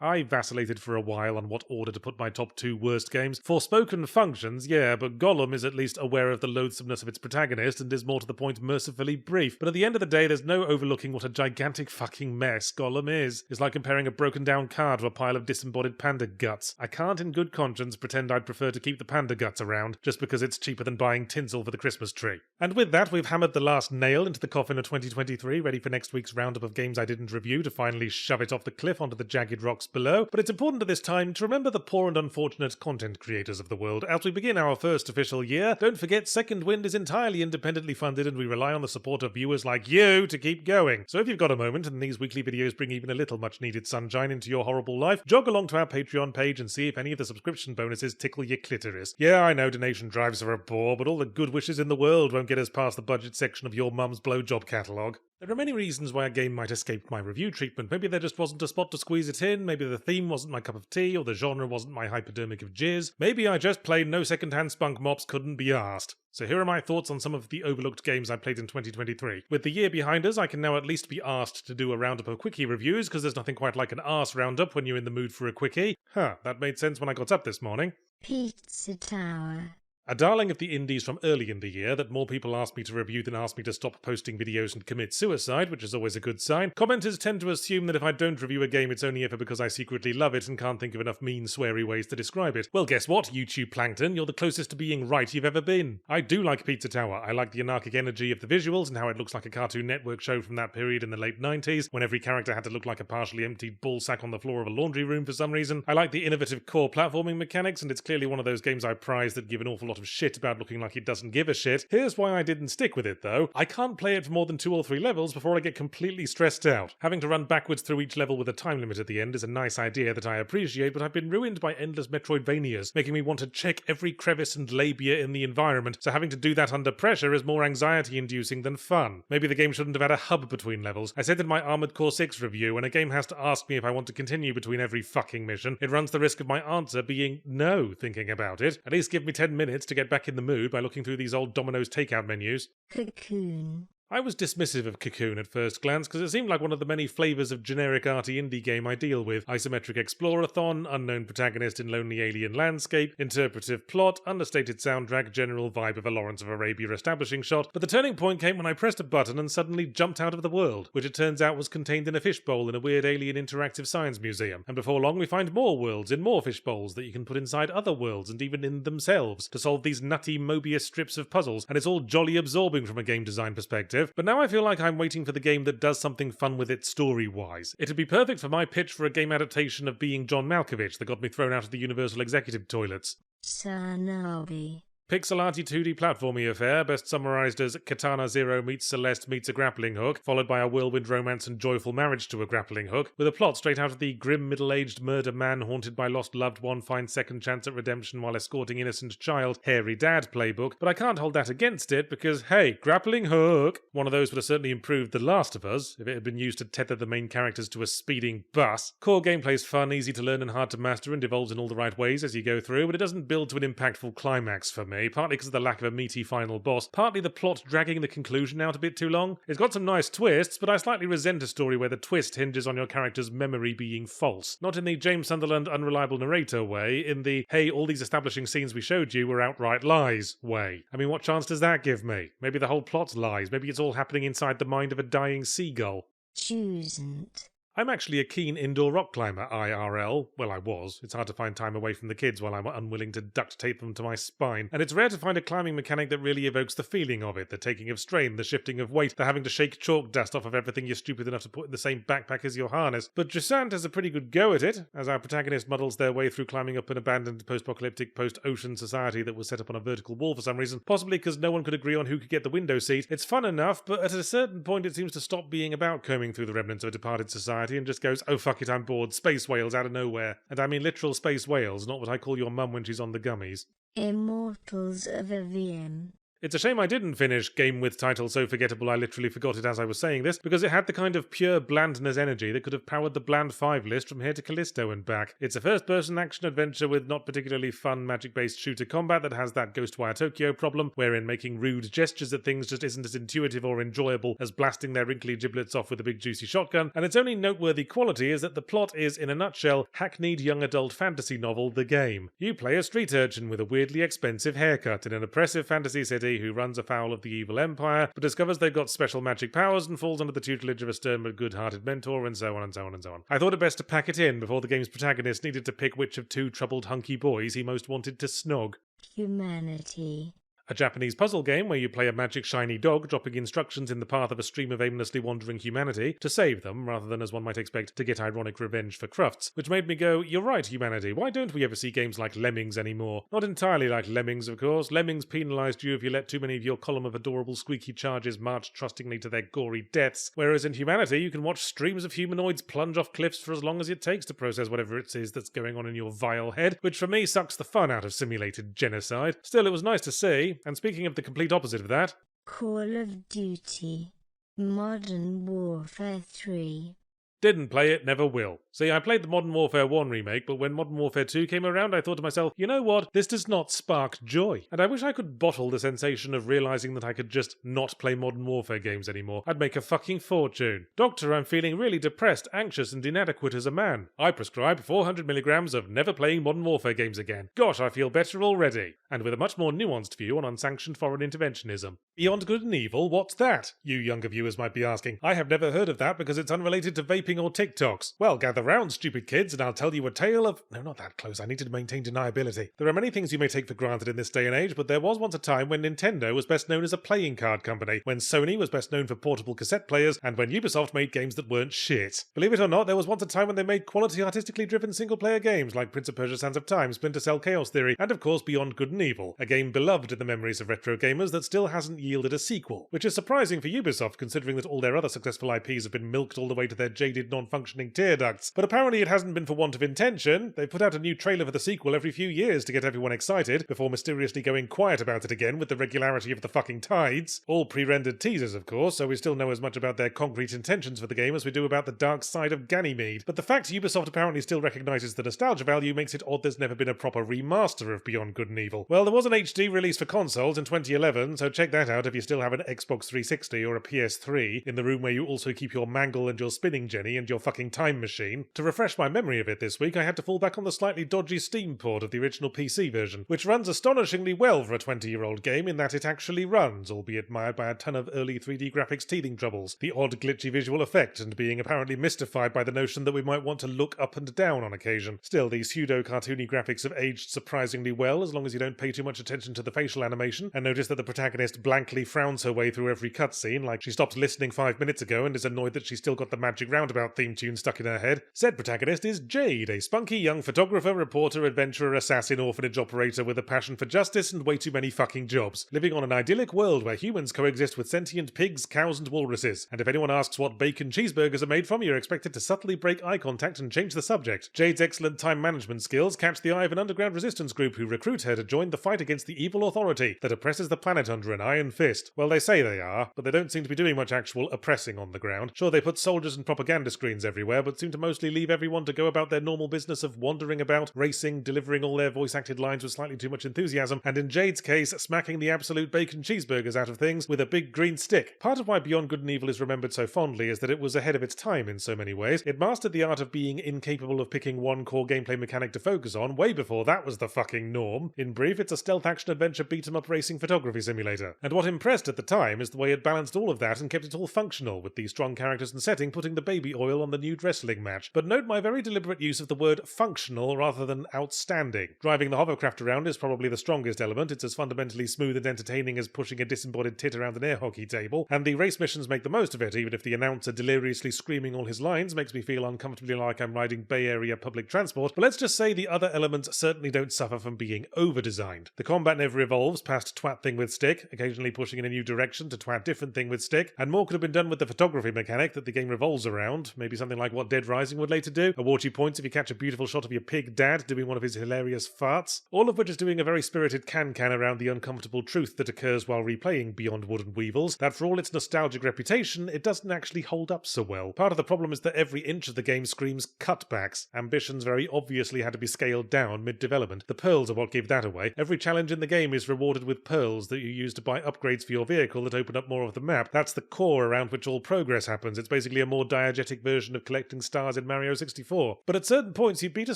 [SPEAKER 1] I vacillated for a while on what order to put my top 2 worst games. Forspoken functions, yeah, but Gollum is at least aware of the loathsomeness of its protagonist and is more to the point mercifully brief. But at the end of the day, there's no overlooking what a gigantic fucking mess Gollum is. It's like comparing a broken down car to a pile of disembodied panda guts. I can't in good conscience pretend I'd prefer to keep the panda guts around just because it's cheaper than buying tinsel for the Christmas tree. And with that, we've hammered the last nail into the coffin of 2023, ready for next week's roundup of games I didn't review to finally shove it off the cliff onto the jagged rocks below. But it's important at this time to remember the poor and unfortunate content creators of the world. As we begin our first official year, don't forget Second Wind is entirely independently funded and we rely on the support of viewers like you to keep going. So if you've got a moment and these weekly videos bring even a little much needed sunshine into your horrible life, jog along to our Patreon page and see if any of the subscription bonuses tickle your clitoris. Yeah, I know donation drives are a bore, but all the good wishes in the world won't get us past the budget section of your mum's blowjob catalogue. There are many reasons why a game might escape my review treatment. Maybe there just wasn't a spot to squeeze it in, maybe the theme wasn't my cup of tea, or the genre wasn't my hypodermic of jizz. Maybe I just plain no second-hand spunk mops couldn't be arsed. So here are my thoughts on some of the overlooked games I played in 2023. With the year behind us, I can now at least be asked to do a roundup of quickie reviews, because there's nothing quite like an arse roundup when you're in the mood for a quickie. That made sense when I got up this morning.
[SPEAKER 2] Pizza Tower.
[SPEAKER 1] A darling of the indies from early in the year that more people asked me to review than asked me to stop posting videos and commit suicide, which is always a good sign. Commenters tend to assume that if I don't review a game it's only ever because I secretly love it and can't think of enough mean, sweary ways to describe it. Well, guess what, YouTube Plankton? You're the closest to being right you've ever been. I do like Pizza Tower. I like the anarchic energy of the visuals and how it looks like a Cartoon Network show from that period in the late 90s, when every character had to look like a partially emptied ballsack on the floor of a laundry room for some reason. I like the innovative core platforming mechanics, and it's clearly one of those games I prize that give an awful lot of shit about looking like it doesn't give a shit. Here's why I didn't stick with it though. I can't play it for more than 2 or 3 levels before I get completely stressed out. Having to run backwards through each level with a time limit at the end is a nice idea that I appreciate, but I've been ruined by endless Metroidvanias, making me want to check every crevice and labia in the environment, so having to do that under pressure is more anxiety-inducing than fun. Maybe the game shouldn't have had a hub between levels. I said in my Armored Core 6 review, when a game has to ask me if I want to continue between every fucking mission, it runs the risk of my answer being no, thinking about it. At least give me 10 minutes to get back in the mood by looking through these old Domino's takeout menus.
[SPEAKER 2] Cocoon.
[SPEAKER 1] I was dismissive of Cocoon at first glance because it seemed like one of the many flavours of generic arty indie game I deal with. Isometric explorathon, unknown protagonist in lonely alien landscape, interpretive plot, understated soundtrack, general vibe of a Lawrence of Arabia establishing shot. But the turning point came when I pressed a button and suddenly jumped out of the world, which it turns out was contained in a fishbowl in a weird alien interactive science museum. And before long we find more worlds in more fishbowls that you can put inside other worlds and even in themselves to solve these nutty Mobius strips of puzzles, and it's all jolly absorbing from a game design perspective. But now I feel like I'm waiting for the game that does something fun with it story-wise. It'd be perfect for my pitch for a game adaptation of Being John Malkovich that got me thrown out of the Universal Executive toilets.
[SPEAKER 2] Sanobi.
[SPEAKER 1] Pixel-arty 2D platformy affair, best summarised as Katana Zero meets Celeste meets a grappling hook, followed by a whirlwind romance and joyful marriage to a grappling hook, with a plot straight out of the grim middle-aged murder man haunted by lost loved one finds second chance at redemption while escorting innocent child, hairy dad playbook, but I can't hold that against it because, hey, grappling hook! One of those would have certainly improved The Last of Us if it had been used to tether the main characters to a speeding bus. Core gameplay's fun, easy to learn and hard to master, and evolves in all the right ways as you go through, but it doesn't build to an impactful climax for me. Partly because of the lack of a meaty final boss, partly the plot dragging the conclusion out a bit too long. It's got some nice twists, but I slightly resent a story where the twist hinges on your character's memory being false. Not in the James Sunderland unreliable narrator way, in the, hey, all these establishing scenes we showed you were outright lies way. I mean, what chance does that give me? Maybe the whole plot's lies, maybe it's all happening inside the mind of a dying seagull.
[SPEAKER 2] Choosn't.
[SPEAKER 1] I'm actually a keen indoor rock climber, IRL. Well, I was. It's hard to find time away from the kids while I'm unwilling to duct tape them to my spine. And it's rare to find a climbing mechanic that really evokes the feeling of it. The taking of strain, the shifting of weight, the having to shake chalk dust off of everything you're stupid enough to put in the same backpack as your harness. But Jusant has a pretty good go at it, as our protagonist muddles their way through climbing up an abandoned post-apocalyptic, post-ocean society that was set up on a vertical wall for some reason, possibly because no one could agree on who could get the window seat. It's fun enough, but at a certain point it seems to stop being about combing through the remnants of a departed society and just goes, oh fuck it, I'm bored, space whales out of nowhere. And I mean literal space whales, not what I call your mum when she's on the gummies.
[SPEAKER 2] Immortals of Avium.
[SPEAKER 1] It's a shame I didn't finish game with title so forgettable I literally forgot it as I was saying this, because it had the kind of pure blandness energy that could have powered the Bland 5 list from here to Callisto and back. It's a first-person action-adventure with not particularly fun magic-based shooter combat that has that Ghostwire Tokyo problem, wherein making rude gestures at things just isn't as intuitive or enjoyable as blasting their wrinkly giblets off with a big juicy shotgun, and its only noteworthy quality is that the plot is, in a nutshell, hackneyed young adult fantasy novel The Game. You play a street urchin with a weirdly expensive haircut in an oppressive fantasy city who runs afoul of the evil empire, but discovers they've got special magic powers and falls under the tutelage of a stern but good-hearted mentor, and so on and so on and so on. I thought it best to pack it in before the game's protagonist needed to pick which of two troubled hunky boys he most wanted to snog.
[SPEAKER 2] Humanity.
[SPEAKER 1] A Japanese puzzle game where you play a magic shiny dog dropping instructions in the path of a stream of aimlessly wandering humanity to save them, rather than, as one might expect, to get ironic revenge for Crufts. Which made me go, you're right, humanity, why don't we ever see games like Lemmings anymore? Not entirely like Lemmings, of course. Lemmings penalised you if you let too many of your column of adorable squeaky charges march trustingly to their gory deaths, whereas in Humanity you can watch streams of humanoids plunge off cliffs for as long as it takes to process whatever it is that's going on in your vile head, which for me sucks the fun out of simulated genocide. Still, it was nice to see, and speaking of the complete opposite of that,
[SPEAKER 2] Call of Duty. Modern Warfare 3.
[SPEAKER 1] didn't play it, never will. See, I played the Modern Warfare 1 remake, but when Modern Warfare 2 came around, I thought to myself, you know what, this does not spark joy. And I wish I could bottle the sensation of realising that I could just not play Modern Warfare games anymore. I'd make a fucking fortune. Doctor, I'm feeling really depressed, anxious, and inadequate as a man. I prescribe 400 milligrams of never playing Modern Warfare games again. Gosh, I feel better already. And with a much more nuanced view on unsanctioned foreign interventionism. Beyond Good and Evil, what's that? You younger viewers might be asking. I have never heard of that because it's unrelated to vaping or TikToks. Well, gather round, stupid kids, and I'll tell you a tale of... No, not that close. I need to maintain deniability. There are many things you may take for granted in this day and age, but there was once a time when Nintendo was best known as a playing card company, when Sony was best known for portable cassette players, and when Ubisoft made games that weren't shit. Believe it or not, there was once a time when they made quality, artistically driven single-player games like Prince of Persia: Sands of Time, Splinter Cell: Chaos Theory, and of course Beyond Good and Evil, a game beloved in the memories of retro gamers that still hasn't yielded a sequel, which is surprising for Ubisoft considering that all their other successful IPs have been milked all the way to their jaded, non-functioning tear ducts. But apparently it hasn't been for want of intention. They put out a new trailer for the sequel every few years to get everyone excited, before mysteriously going quiet about it again with the regularity of the fucking tides. All pre-rendered teasers, of course, so we still know as much about their concrete intentions for the game as we do about the dark side of Ganymede. But the fact Ubisoft apparently still recognises the nostalgia value makes it odd there's never been a proper remaster of Beyond Good and Evil. Well, there was an HD release for consoles in 2011, so check that out if you still have an Xbox 360 or a PS3 in the room where you also keep your mangle and your spinning jenny and your fucking time machine. To refresh my memory of it this week, I had to fall back on the slightly dodgy Steam port of the original PC version, which runs astonishingly well for a 20-year-old game in that it actually runs, albeit mired by a ton of early 3D graphics teething troubles, the odd glitchy visual effect, and being apparently mystified by the notion that we might want to look up and down on occasion. Still, these pseudo-cartoony graphics have aged surprisingly well as long as you don't pay too much attention to the facial animation, and notice that the protagonist blankly frowns her way through every cutscene like she stopped listening 5 minutes ago and is annoyed that she's still got the Magic Roundabout theme tune stuck in her head. Said protagonist is Jade, a spunky young photographer, reporter, adventurer, assassin, orphanage operator with a passion for justice and way too many fucking jobs, living on an idyllic world where humans coexist with sentient pigs, cows, and walruses. And if anyone asks what bacon cheeseburgers are made from, you're expected to subtly break eye contact and change the subject. Jade's excellent time management skills catch the eye of an underground resistance group who recruit her to join the fight against the evil authority that oppresses the planet under an iron fist. Well, they say they are, but they don't seem to be doing much actual oppressing on the ground. Sure, they put soldiers and propaganda screens everywhere, but seem to mostly leave everyone to go about their normal business of wandering about, racing, delivering all their voice-acted lines with slightly too much enthusiasm, and in Jade's case, smacking the absolute bacon cheeseburgers out of things with a big green stick. Part of why Beyond Good and Evil is remembered so fondly is that it was ahead of its time in so many ways. It mastered the art of being incapable of picking one core gameplay mechanic to focus on way before that was the fucking norm. In brief, it's a stealth action-adventure beat-em-up racing photography simulator. And what impressed at the time is the way it balanced all of that and kept it all functional, with the strong characters and setting putting the baby oil on the nude wrestling match. But note my very deliberate use of the word functional rather than outstanding. Driving the hovercraft around is probably the strongest element. It's as fundamentally smooth and entertaining as pushing a disembodied tit around an air hockey table, and the race missions make the most of it, even if the announcer deliriously screaming all his lines makes me feel uncomfortably like I'm riding Bay Area public transport. But let's just say the other elements certainly don't suffer from being over-designed. The combat never evolves past twat thing with stick, occasionally definitely pushing in a new direction to twat different thing with stick, and more could have been done with the photography mechanic that the game revolves around, maybe something like what Dead Rising would later do, award you points if you catch a beautiful shot of your pig dad doing one of his hilarious farts, all of which is doing a very spirited can-can around the uncomfortable truth that occurs while replaying Beyond Wood and Weevils, that for all its nostalgic reputation, it doesn't actually hold up so well. Part of the problem is that every inch of the game screams cutbacks. Ambitions very obviously had to be scaled down mid-development. The pearls are what give that away. Every challenge in the game is rewarded with pearls that you use to buy upgrades for your vehicle that open up more of the map. That's the core around which all progress happens. It's basically a more diegetic version of collecting stars in Mario 64. But at certain points you beat a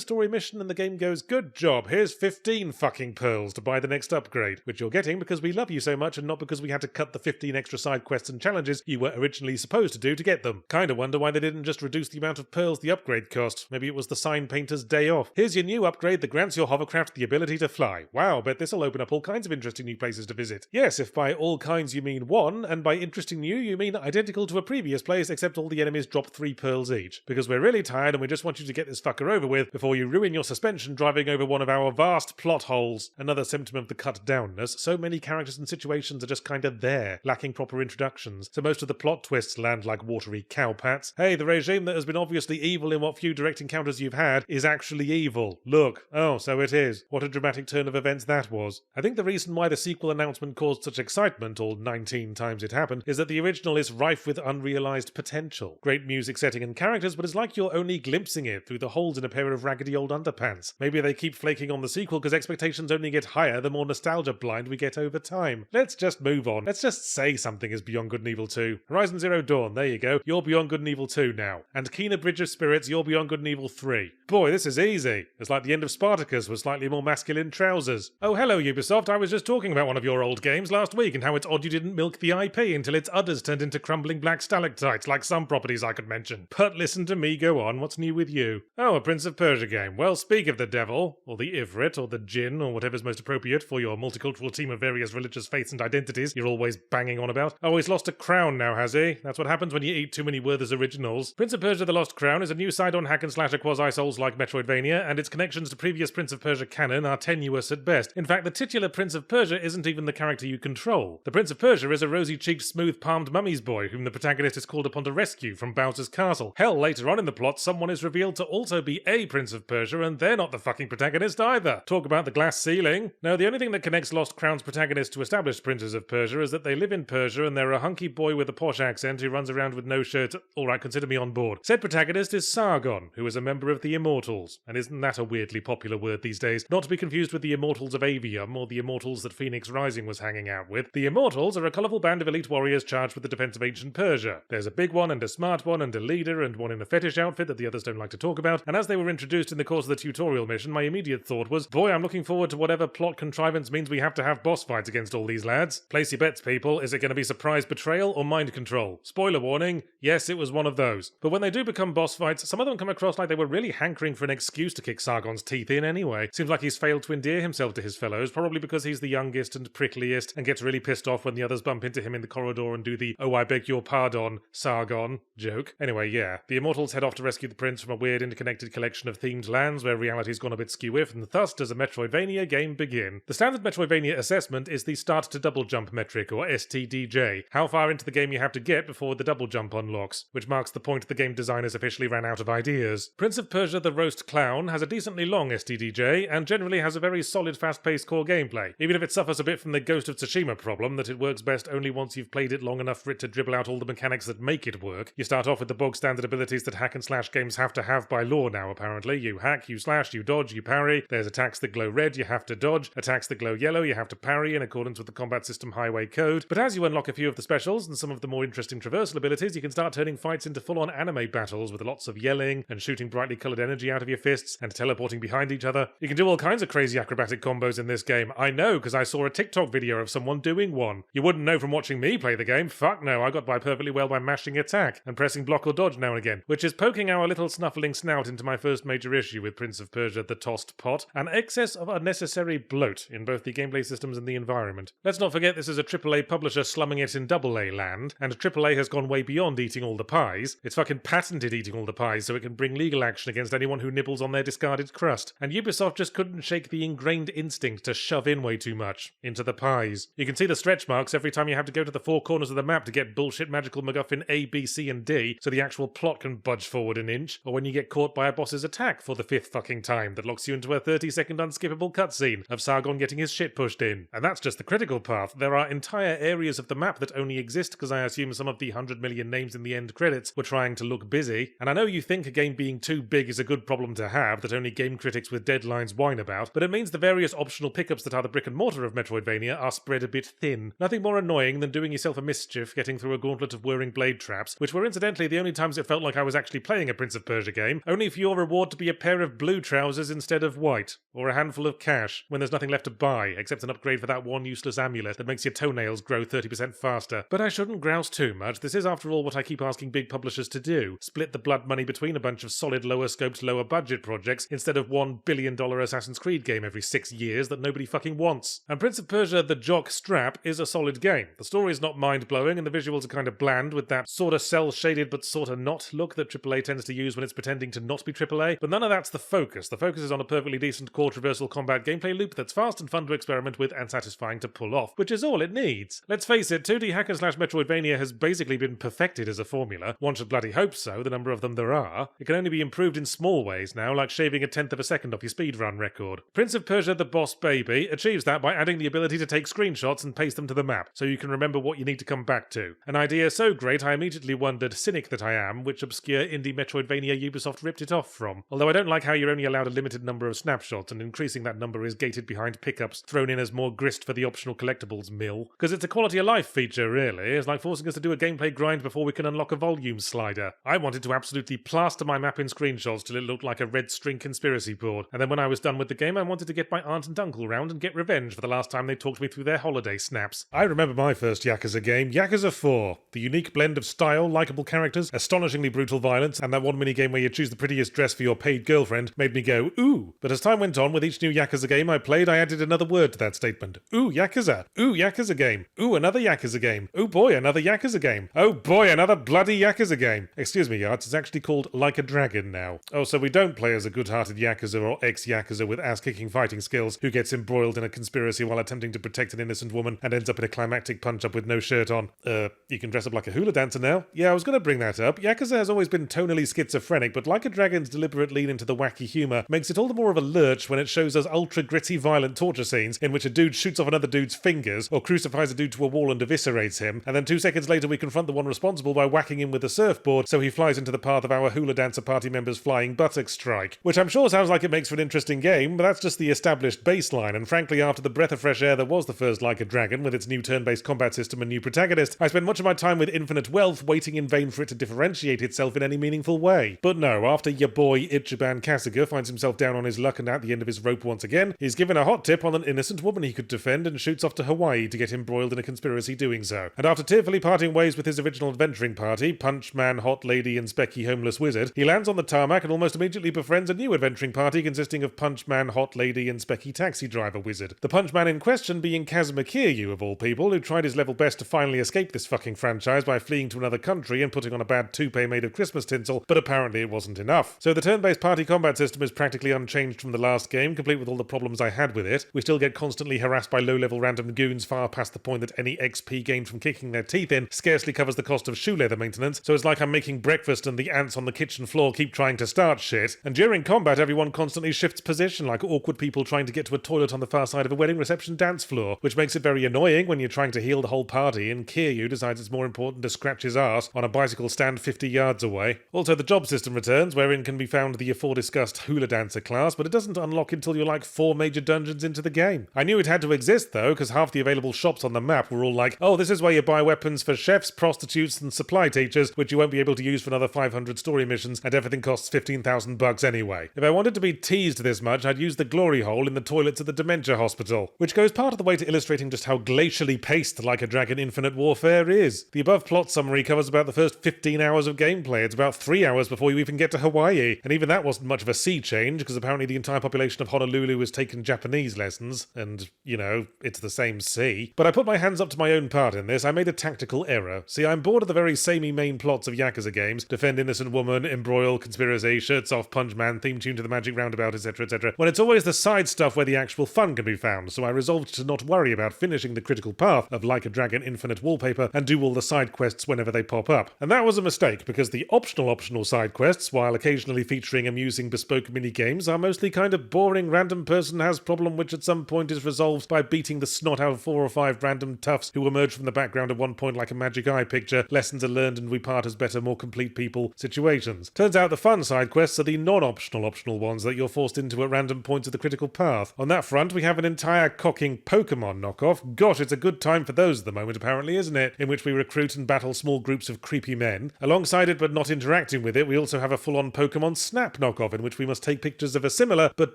[SPEAKER 1] story mission and the game goes, good job, here's 15 fucking pearls to buy the next upgrade, which you're getting because we love you so much and not because we had to cut the 15 extra side quests and challenges you were originally supposed to do to get them. Kinda wonder why they didn't just reduce the amount of pearls the upgrade cost. Maybe it was the sign painter's day off. Here's your new upgrade that grants your hovercraft the ability to fly. Wow, bet this'll open up all kinds of interesting new places to visit. Yes, if by all kinds you mean one, and by interesting new you mean identical to a previous place except all the enemies drop 3 pearls each. Because we're really tired and we just want you to get this fucker over with before you ruin your suspension driving over one of our vast plot holes. Another symptom of the cut downness, so many characters and situations are just kinda there, lacking proper introductions, so most of the plot twists land like watery cowpats. Hey, the regime that has been obviously evil in what few direct encounters you've had is actually evil. Look. Oh, so it is. What a dramatic turn of events that was. I think the reason why the sequel announcement caused such excitement, all 19 times it happened, is that the original is rife with unrealized potential. Great music, setting and characters, but it's like you're only glimpsing it through the holes in a pair of raggedy old underpants. Maybe they keep flaking on the sequel because expectations only get higher the more nostalgia blind we get over time. Let's just move on. Let's just say something is Beyond Good and Evil 2. Horizon Zero Dawn, there you go. You're Beyond Good and Evil 2 now. And Kena Bridge of Spirits, you're Beyond Good and Evil 3. Boy, this is easy. It's like the end of Spartacus with slightly more masculine trousers. Oh, hello Ubisoft, I was just talking about one of your old games last week and how it's odd you didn't milk the IP until its udders turned into crumbling black stalactites like some properties I could mention. But listen to me go on, what's new with you? Oh, a Prince of Persia game. Well, speak of the devil, or the Ivrit, or the Jinn, or whatever's most appropriate for your multicultural team of various religious faiths and identities you're always banging on about. Oh, he's lost a crown now, has he? That's what happens when you eat too many Werther's originals. Prince of Persia The Lost Crown is a new side-on hack-and-slasher quasi-Souls-like Metroidvania, and its connections to previous Prince of Persia canon are tenuous at best. In fact, the titular Prince of Persia isn't even the character you control. The Prince of Persia is a rosy-cheeked, smooth-palmed mummy's boy whom the protagonist is called upon to rescue from Bowser's castle. Hell, later on in the plot, someone is revealed to also be a Prince of Persia, and they're not the fucking protagonist either. Talk about the glass ceiling. No, the only thing that connects Lost Crown's protagonist to established princes of Persia is that they live in Persia and they're a hunky boy with a posh accent who runs around with no shirt. Alright, consider me on board. Said protagonist is Sargon, who is a member of the Immortals. And isn't that a weirdly popular word these days? Not to be confused with the Immortals of Avium or the Immortals that Phoenix Rising was hanging out with. The Immortals are a colourful band of elite warriors charged with the defence of ancient Persia. There's a big one and a smart one and a leader and one in a fetish outfit that the others don't like to talk about, and as they were introduced in the course of the tutorial mission, my immediate thought was, boy, I'm looking forward to whatever plot contrivance means we have to have boss fights against all these lads. Place your bets, people. Is it going to be surprise betrayal or mind control? Spoiler warning, yes, it was one of those. But when they do become boss fights, some of them come across like they were really hankering for an excuse to kick Sargon's teeth in anyway. Seems like he's failed to endear himself to his fellows, probably because he's the youngest and prickliest, and gets really pissed off when the others bump into him in the corridor and do the "oh, I beg your pardon, Sargon" joke. Anyway, yeah, the Immortals head off to rescue the prince from a weird interconnected collection of themed lands where reality's gone a bit skew-if, and thus does a Metroidvania game begin. The standard Metroidvania assessment is the start to double jump metric, or STDJ, how far into the game you have to get before the double jump unlocks, which marks the point the game designers officially ran out of ideas. Prince of Persia The Roast Clown has a decently long STDJ, and generally has a very solid fast-paced core gameplay, even if it suffers a bit from the Ghost of Tsushima problem that it works best only once you've played it long enough for it to dribble out all the mechanics that make it work. You start off with the bog standard abilities that hack and slash games have to have by law now, apparently. You hack, you slash, you dodge, you parry. There's attacks that glow red, you have to dodge. Attacks that glow yellow, you have to parry in accordance with the combat system highway code. But as you unlock a few of the specials and some of the more interesting traversal abilities, you can start turning fights into full-on anime battles with lots of yelling and shooting brightly coloured energy out of your fists and teleporting behind each other. You can do all kinds of crazy acrobatic combos in this game. I know, because I saw a TikTok video of someone doing one. You wouldn't know from watching me play the game. Fuck no, I got by perfectly well by mashing attack and pressing block or dodge now and again, which is poking our little snuffling snout into my first major issue with Prince of Persia The Tossed Pot, an excess of unnecessary bloat in both the gameplay systems and the environment. Let's not forget this is a AAA publisher slumming it in AA land, and AAA has gone way beyond eating all the pies. It's fucking patented eating all the pies so it can bring legal action against anyone who nibbles on their discarded crust, and Ubisoft just couldn't shake the ingrained instinct to shove in way too much into the pies. You can see see the stretch marks every time you have to go to the 4 corners of the map to get bullshit magical MacGuffin A, B, C, and D, so the actual plot can budge forward an inch, or when you get caught by a boss's attack for the 5th fucking time that locks you into a 30-second unskippable cutscene of Sargon getting his shit pushed in. And that's just the critical path. There are entire areas of the map that only exist because I assume some of the 100 million names in the end credits were trying to look busy. And I know you think a game being too big is a good problem to have that only game critics with deadlines whine about, but it means the various optional pickups that are the brick and mortar of Metroidvania are spread a bit thin. Nothing more annoying than doing yourself a mischief getting through a gauntlet of whirring blade traps, which were incidentally the only times it felt like I was actually playing a Prince of Persia game, only for your reward to be a pair of blue trousers instead of white, or a handful of cash, when there's nothing left to buy, except an upgrade for that one useless amulet that makes your toenails grow 30% faster. But I shouldn't grouse too much. This is after all what I keep asking big publishers to do: split the blood money between a bunch of solid lower scoped, lower budget projects instead of $1 billion Assassin's Creed game every 6 years that nobody fucking wants. And Prince of Persia The Jock Strap is a solid game. The story's not mind-blowing and the visuals are kind of bland with that sorta cel-shaded but sorta not look that AAA tends to use when it's pretending to not be AAA, but none of that's the focus. The focus is on a perfectly decent core traversal combat gameplay loop that's fast and fun to experiment with and satisfying to pull off, which is all it needs. Let's face it, 2D hack-and-slash Metroidvania has basically been perfected as a formula. One should bloody hope so, the number of them there are. It can only be improved in small ways now, like shaving a 1/10 of a second off your speedrun record. Prince of Persia The Boss Baby achieves that by adding the ability to take screenshots and paste them to the map, so you can remember what you need to come back to. An idea so great I immediately wondered, cynic that I am, which obscure indie Metroidvania Ubisoft ripped it off from. Although I don't like how you're only allowed a limited number of snapshots, and increasing that number is gated behind pickups thrown in as more grist for the optional collectibles mill. Because it's a quality of life feature, really. It's like forcing us to do a gameplay grind before we can unlock a volume slider. I wanted to absolutely plaster my map in screenshots till it looked like a red string conspiracy board, and then when I was done with the game I wanted to get my aunt and uncle round and get revenge for the last time they talked me through their holiday snaps. I remember my first Yakuza game, Yakuza 4. The unique blend of style, likeable characters, astonishingly brutal violence, and that one minigame where you choose the prettiest dress for your paid girlfriend made me go, ooh. But as time went on, with each new Yakuza game I played, I added another word to that statement. Ooh, Yakuza. Ooh, Yakuza game. Ooh, another Yakuza game. Oh boy, another Yakuza game. Oh boy, another bloody Yakuza game. Excuse me, Yards, it's actually called Like a Dragon now. Oh, so we don't play as a good-hearted Yakuza or ex-Yakuza with ass-kicking fighting skills who gets embroiled in a conspiracy while attempting to protect an innocent woman and ends up in a climactic punch-up with no shirt on. You can dress up like a hula dancer now. Yeah, I was going to bring that up. Yakuza has always been tonally schizophrenic, but Like a Dragon's deliberate lean into the wacky humour makes it all the more of a lurch when it shows us ultra-gritty violent torture scenes in which a dude shoots off another dude's fingers or crucifies a dude to a wall and eviscerates him, and then 2 seconds later we confront the one responsible by whacking him with a surfboard so he flies into the path of our hula dancer party member's flying buttock strike. Which I'm sure sounds like it makes for an interesting game, but that's just the established baseline, and frankly after the breath of fresh air that was the first Like a Dragon with its new turn-based combat system and new protagonist, I spent much of my time with Infinite Wealth waiting in vain for it to differentiate itself in any meaningful way. But no, after your boy Ichiban Kasuga finds himself down on his luck and at the end of his rope once again, he's given a hot tip on an innocent woman he could defend and shoots off to Hawaii to get embroiled in a conspiracy doing so. And after tearfully parting ways with his original adventuring party, Punch Man, Hot Lady and Specky Homeless Wizard, he lands on the tarmac and almost immediately befriends a new adventuring party consisting of Punch Man, Hot Lady and Specky Taxi Driver Wizard. The Punch Man in question being Kazuma Kiryu of all people, who tried his level best to finally escape this fucking franchise by fleeing to another country and putting on a bad toupee made of Christmas tinsel, but apparently it wasn't enough. So the turn-based party combat system is practically unchanged from the last game, complete with all the problems I had with it. We still get constantly harassed by low-level random goons far past the point that any XP gained from kicking their teeth in scarcely covers the cost of shoe leather maintenance, so it's like I'm making breakfast and the ants on the kitchen floor keep trying to start shit. And during combat everyone constantly shifts position like awkward people trying to get to a toilet on the far side of a wedding reception dance floor, which makes it very annoying when you're trying to heal the whole party and Kiryu decides it's more important to scratch his ass on a bicycle stand 50 yards away. Also the job system returns, wherein can be found the aforediscussed hula dancer class, but it doesn't unlock until you're like 4 major dungeons into the game. I knew it had to exist though, because half the available shops on the map were all like, oh, this is where you buy weapons for chefs, prostitutes and supply teachers, which you won't be able to use for another 500 story missions, and everything costs $15,000 anyway. If I wanted to be teased this much, I'd use the glory hole in the toilets at the dementia hospital, which goes part of the way to illustrating just how glacially paced Like a Dragon Infinite Warfare is. The above plot summary covers about the first 15 hours of gameplay. It's about 3 hours before you even get to Hawaii, and even that wasn't much of a sea change, because apparently the entire population of Honolulu has taken Japanese lessons, and, you know, it's the same sea. But I put my hands up to my own part in this. I made a tactical error. See, I'm bored of the very samey main plots of Yakuza games, defend innocent woman, embroil, conspiracy, shirts off, punch man, theme tune to the magic roundabout, etc., etc., when it's always the side stuff where the actual fun can be found, so I resolved to not worry about finishing finishing the critical path of Like a Dragon Infinite Wallpaper and do all the side quests whenever they pop up. And that was a mistake, because the optional side quests, while occasionally featuring amusing bespoke mini-games, are mostly kind of boring random person has problem which at some point is resolved by beating the snot out of 4 or 5 random toughs who emerge from the background at one point like a magic eye picture, lessons are learned and we part as better, more complete people situations. Turns out the fun side quests are the non-optional ones that you're forced into at random points of the critical path. On that front, we have an entire cocking Pokemon knockoff. Gosh, it's a good time for those at the moment apparently, isn't it? In which we recruit and battle small groups of creepy men. Alongside it, but not interacting with it, we also have a full-on Pokemon Snap knockoff in which we must take pictures of a similar but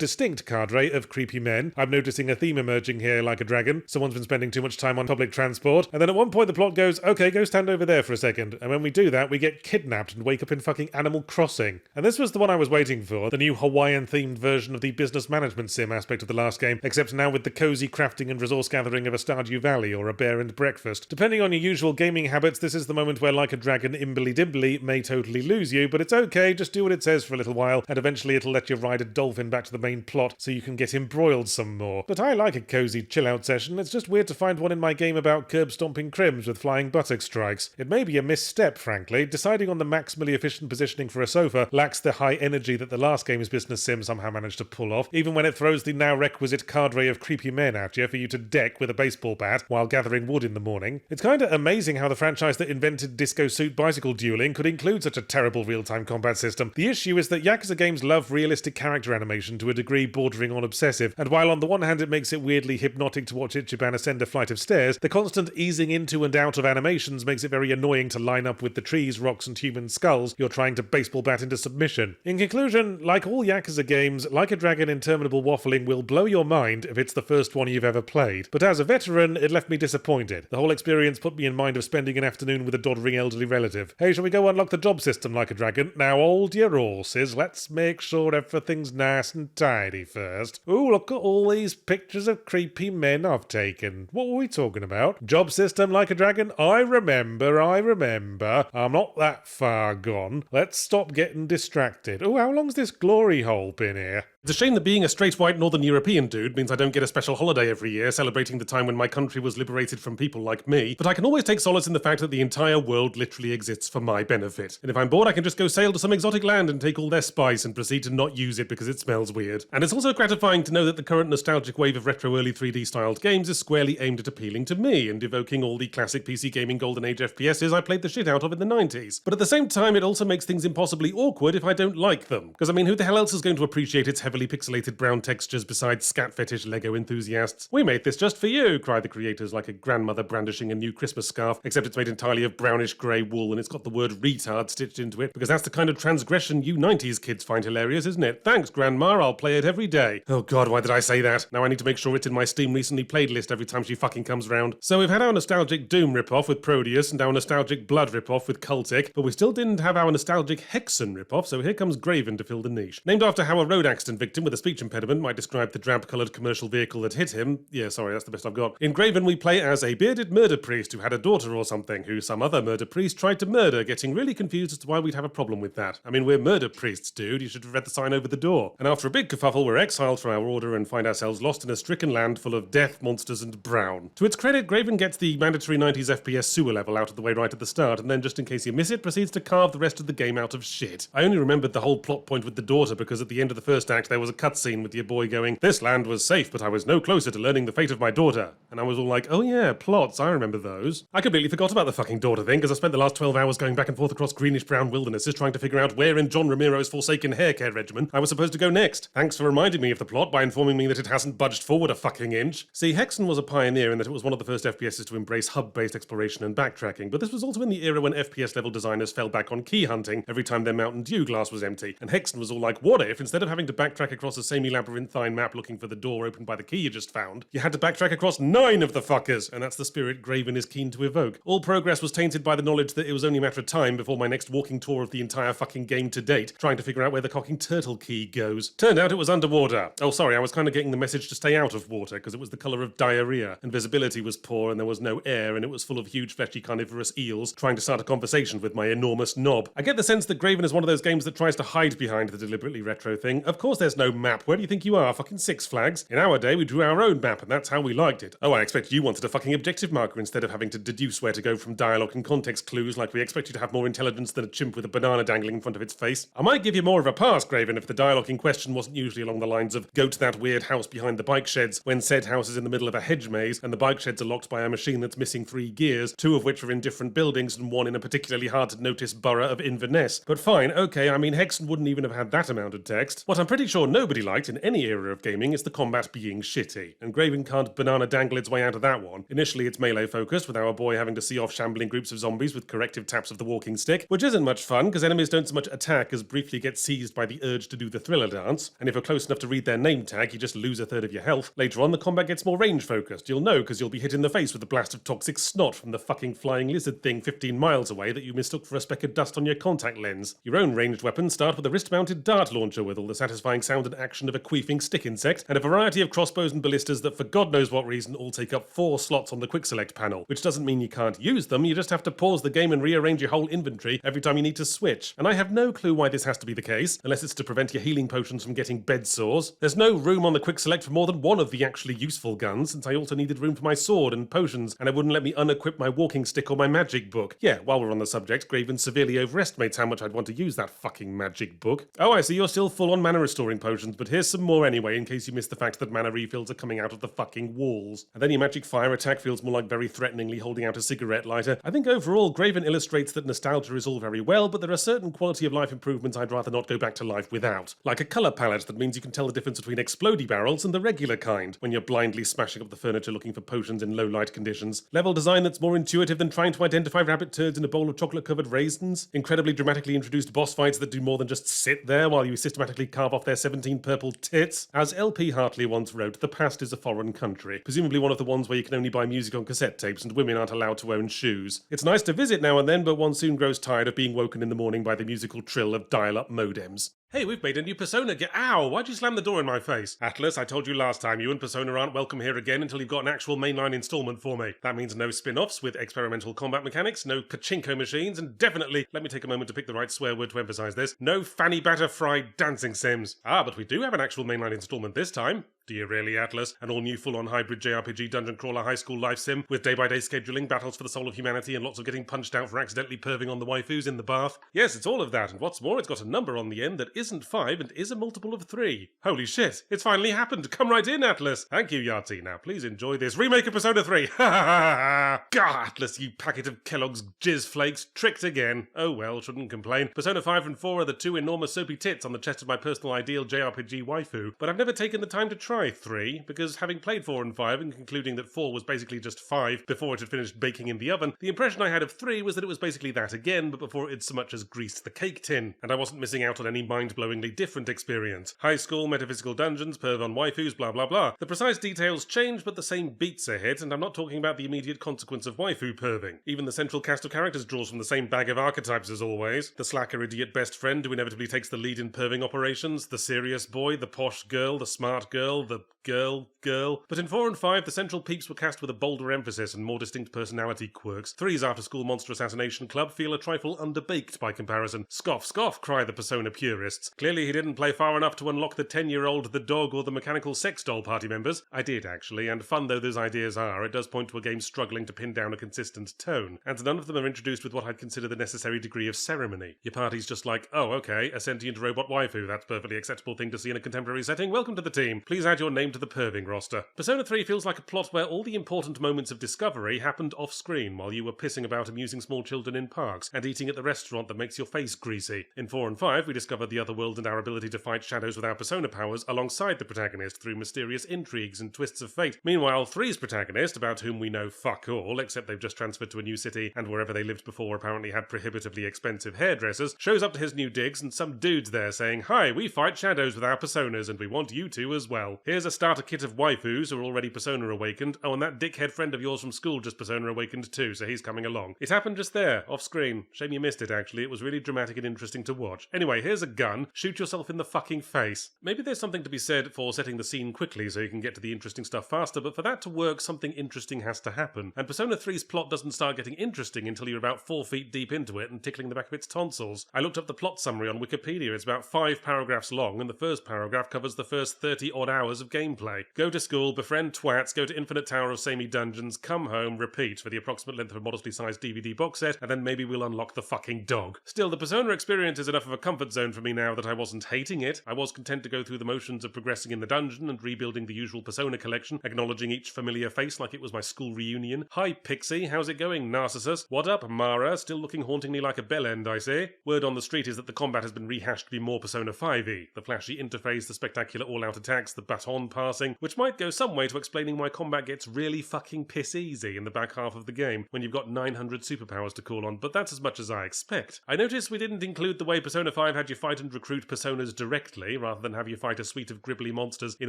[SPEAKER 1] distinct cadre of creepy men. I'm noticing a theme emerging here like a dragon. Someone's been spending too much time on public transport. And then at one point the plot goes, okay, go stand over there for a second. And when we do that, we get kidnapped and wake up in fucking Animal Crossing. And this was the one I was waiting for, the new Hawaiian-themed version of the business management sim aspect of the last game, except now with the cozy crafting and resource gathering of a Stardew Valley or a Bear and Breakfast. Depending on your usual gaming habits, this is the moment where Like a Dragon Imbly Dimbly may totally lose you, but it's okay, just do what it says for a little while, and eventually it'll let you ride a dolphin back to the main plot so you can get embroiled some more. But I like a cozy chill-out session. It's just weird to find one in my game about curb-stomping crims with flying buttock strikes. It may be a misstep, frankly. Deciding on the maximally efficient positioning for a sofa lacks the high energy that the last game's business sim somehow managed to pull off, even when it throws the now requisite cadre of creepy men at you for you to deck with a baseball bat while gathering wood in the morning. It's kinda amazing how the franchise that invented disco suit bicycle dueling could include such a terrible real-time combat system. The issue is that Yakuza games love realistic character animation to a degree bordering on obsessive, and while on the one hand it makes it weirdly hypnotic to watch Ichiban ascend a flight of stairs, the constant easing into and out of animations makes it very annoying to line up with the trees, rocks and human skulls you're trying to baseball bat into submission. In conclusion, like all Yakuza games, Like a Dragon Interminable Waffling will blow your mind if it's the first one you've ever played. But as a veteran, it left me disappointed. The whole experience put me in mind of spending an afternoon with a doddering elderly relative. Hey, shall we go unlock the job system, Like a Dragon? Now hold your horses, let's make sure everything's nice and tidy first. Ooh, look at all these pictures of creepy men I've taken. What were we talking about? Job system, Like a Dragon? I remember. I'm not that far gone. Let's stop getting distracted. Ooh, how long's this glory hole been here?
[SPEAKER 3] It's a shame that being a straight white Northern European dude means I don't get a special holiday every year celebrating the time when my country was liberated from people like me, but I can always take solace in the fact that the entire world literally exists for my benefit. And if I'm bored, I can just go sail to some exotic land and take all their spice and proceed to not use it because it smells weird. And it's also gratifying to know that the current nostalgic wave of retro early 3D styled games is squarely aimed at appealing to me and evoking all the classic PC gaming golden age FPSs I played the shit out of in the 90s. But at the same time, it also makes things impossibly awkward if I don't like them. Because I mean, who the hell else is going to appreciate its heavily pixelated brown textures besides scat fetish Lego enthusiasts? We made this just for you, cried the creators like a grandmother brandishing a new Christmas scarf, except it's made entirely of brownish grey wool and it's got the word retard stitched into it, because that's the kind of transgression you 90s kids find hilarious, isn't it? Thanks, Grandma, I'll play it every day. Oh god, why did I say that? Now I need to make sure it's in my Steam recently played list every time she fucking comes round. So we've had our nostalgic Doom ripoff with Proteus and our nostalgic Blood ripoff with Cultic, but we still didn't have our nostalgic Hexen ripoff, so here comes Graven to fill the niche. Named after how a road accident victim with a speech impediment might describe the drab-coloured commercial vehicle that hit him. Yeah, sorry, that's the best I've got. In Graven, we play as a bearded murder priest who had a daughter or something, who some other murder priest tried to murder, getting really confused as to why we'd have a problem with that. I mean, we're murder priests, dude. You should have read the sign over the door. And after a big kerfuffle, we're exiled from our order and find ourselves lost in a stricken land full of death, monsters, and brown. To its credit, Graven gets the mandatory 90s FPS sewer level out of the way right at the start, and then just in case you miss it, proceeds to carve the rest of the game out of shit. I only remembered the whole plot point with the daughter because at the end of the first act there was a cutscene with your boy going, "This land was safe, but I was no closer to learning the fate of my daughter." And I was all like, oh yeah, plots, I remember those. I completely forgot about the fucking daughter thing because I spent the last 12 hours going back and forth across greenish-brown wildernesses trying to figure out where in John Romero's Forsaken hair care regimen I was supposed to go next. Thanks for reminding me of the plot by informing me that it hasn't budged forward a fucking inch. See, Hexen was a pioneer in that it was one of the first FPSs to embrace hub-based exploration and backtracking, but this was also in the era when FPS-level designers fell back on key hunting every time their Mountain Dew glass was empty, and Hexen was all like, what if, instead of having to backtrack across a semi-labyrinthine map looking for the door opened by the key you just found, you had to backtrack across 9 of the fuckers, and that's the spirit Graven is keen to evoke. All progress was tainted by the knowledge that it was only a matter of time before my next walking tour of the entire fucking game to date, trying to figure out where the cocking turtle key goes. Turned out it was underwater. Oh, sorry, I was kind of getting the message to stay out of water, because it was the colour of diarrhea, and visibility was poor, and there was no air, and it was full of huge fleshy carnivorous eels trying to start a conversation with my enormous knob. I get the sense that Graven is one of those games that tries to hide behind the deliberately retro thing. Of course there's there's no map. Where do you think you are? Fucking Six Flags? In our day, we drew our own map, and that's how we liked it. Oh, I expect you wanted a fucking objective marker instead of having to deduce where to go from dialogue and context clues like we expect you to have more intelligence than a chimp with a banana dangling in front of its face. I might give you more of a pass, Graven, if the dialogue in question wasn't usually along the lines of go to that weird house behind the bike sheds when said house is in the middle of a hedge maze and the bike sheds are locked by a machine that's missing 3 gears, 2 of which are in different buildings and 1 in a particularly hard to notice borough of Inverness. But fine, okay, I mean Hexen wouldn't even have had that amount of text. What I'm pretty sure nobody liked in any era of gaming is the combat being shitty, and Graven can't banana dangle its way out of that one. Initially it's melee focused, with our boy having to see off shambling groups of zombies with corrective taps of the walking stick, which isn't much fun because enemies don't so much attack as briefly get seized by the urge to do the thriller dance, and if you're close enough to read their name tag you just lose a third of your health. Later on the combat gets more range focused. You'll know because you'll be hit in the face with a blast of toxic snot from the fucking flying lizard thing 15 miles away that you mistook for a speck of dust on your contact lens. Your own ranged weapons start with a wrist-mounted dart launcher with all the satisfying sound and action of a queefing stick insect, and a variety of crossbows and ballistas that for God knows what reason all take up 4 slots on the quick select panel, which doesn't mean you can't use them, you just have to pause the game and rearrange your whole inventory every time you need to switch. And I have no clue why this has to be the case, unless it's to prevent your healing potions from getting bed sores. There's no room on the quick select for more than 1 of the actually useful guns, since I also needed room for my sword and potions, and I wouldn't let me unequip my walking stick or my magic book. Yeah, while we're on the subject, Graven severely overestimates how much I'd want to use that fucking magic book. Oh, I see you're still full on mana restoring potions, but here's some more anyway in case you missed the fact that mana refills are coming out of the fucking walls. And then your magic fire attack feels more like very threateningly holding out a cigarette lighter. I think overall Graven illustrates that nostalgia is all very well, but there are certain quality of life improvements I'd rather not go back to life without. Like a colour palette that means you can tell the difference between explodey barrels and the regular kind, when you're blindly smashing up the furniture looking for potions in low light conditions. Level design that's more intuitive than trying to identify rabbit turds in a bowl of chocolate-covered raisins. Incredibly dramatically introduced boss fights that do more than just sit there while you systematically carve off their 17 purple tits. As LP Hartley once wrote, the past is a foreign country, presumably one of the ones where you can only buy music on cassette tapes and women aren't allowed to own shoes. It's nice to visit now and then, but one soon grows tired of being woken in the morning by the musical trill of dial-up modems.
[SPEAKER 1] Hey, we've made a new Persona Ow! Why'd you slam the door in my face? Atlas, I told you last time, you and Persona aren't welcome here again until you've got an actual mainline installment for me. That means no spin-offs with experimental combat mechanics, no pachinko machines, and definitely, let me take a moment to pick the right swear word to emphasize this, no fanny batter fried dancing sims. Ah, but we do have an actual mainline installment this time. Do you really, Atlas? An all-new full-on hybrid JRPG dungeon crawler high school life sim with day-by-day scheduling, battles for the soul of humanity, and lots of getting punched out for accidentally perving on the waifus in the bath? Yes, it's all of that, and what's more, it's got a number on the end that isn't 5 and is a multiple of 3. Holy shit, it's finally happened! Come right in, Atlas! Thank you, Yahtzee. Now, please enjoy this remake of Persona 3! Ha ha ha ha! Gah, Atlas, you packet of Kellogg's jizz flakes, tricked again. Oh well, shouldn't complain. Persona 5 and 4 are the 2 enormous soapy tits on the chest of my personal ideal JRPG waifu, but I've never taken the time to try 3, because having played 4 and 5 and concluding that 4 was basically just 5 before it had finished baking in the oven, the impression I had of 3 was that it was basically that again, but before it had so much as greased the cake tin, and I wasn't missing out on any mind-blowingly different experience. High school, metaphysical dungeons, perv on waifus, blah blah blah. The precise details change, but the same beats are hit, and I'm not talking about the immediate consequence of waifu perving. Even the central cast of characters draws from the same bag of archetypes as always. The slacker idiot best friend who inevitably takes the lead in perving operations, the serious boy, the posh girl, the smart girl, the girl. But in 4 and 5, the central peeps were cast with a bolder emphasis and more distinct personality quirks. 3's after-school monster assassination club feel a trifle underbaked by comparison. Scoff, scoff, cry the Persona purists. Clearly he didn't play far enough to unlock the 10-year-old, the dog, or the mechanical sex doll party members. I did, actually, and fun though those ideas are, it does point to a game struggling to pin down a consistent tone, and none of them are introduced with what I'd consider the necessary degree of ceremony. Your party's just like, oh, okay, a sentient robot waifu, that's a perfectly acceptable thing to see in a contemporary setting, welcome to the team. Please add your name to the perving roster. Persona 3 feels like a plot where all the important moments of discovery happened off-screen while you were pissing about amusing small children in parks and eating at the restaurant that makes your face greasy. In 4 and 5, we discovered the other world and our ability to fight shadows with our persona powers alongside the protagonist through mysterious intrigues and twists of fate. Meanwhile, 3's protagonist, about whom we know fuck all, except they've just transferred to a new city and wherever they lived before apparently had prohibitively expensive hairdressers, shows up to his new digs and some dude's there saying, "Hi, we fight shadows with our personas and we want you to as well." Here's a starter kit of waifus who are already Persona awakened. Oh, and that dickhead friend of yours from school just Persona awakened too, so he's coming along. It happened just there, off screen. Shame you missed it, actually. It was really dramatic and interesting to watch. Anyway, here's a gun. Shoot yourself in the fucking face. Maybe there's something to be said for setting the scene quickly so you can get to the interesting stuff faster, but for that to work, something interesting has to happen. And Persona 3's plot doesn't start getting interesting until you're about 4 feet deep into it and tickling the back of its tonsils. I looked up the plot summary on Wikipedia. It's about 5 paragraphs long, and the first paragraph covers the first 30-odd hours of gameplay. Go to school, befriend twats, go to Infinite Tower of Samey Dungeons, come home, repeat for the approximate length of a modestly sized DVD box set, and then maybe we'll unlock the fucking dog. Still, the Persona experience is enough of a comfort zone for me now that I wasn't hating it. I was content to go through the motions of progressing in the dungeon and rebuilding the usual Persona collection, acknowledging each familiar face like it was my school reunion. Hi Pixie, how's it going, Narcissus? What up, Mara? Still looking hauntingly like a bellend, I say. Word on the street is that the combat has been rehashed to be more Persona 5-y. The flashy interface, the spectacular all-out attacks, the baton passing, which might go some way to explaining why combat gets really fucking piss easy in the back half of the game when you've got 900 superpowers to call on, but that's as much as I expect. I noticed we didn't include the way Persona 5 had you fight and recruit Personas directly, rather than have you fight a suite of gribbly monsters in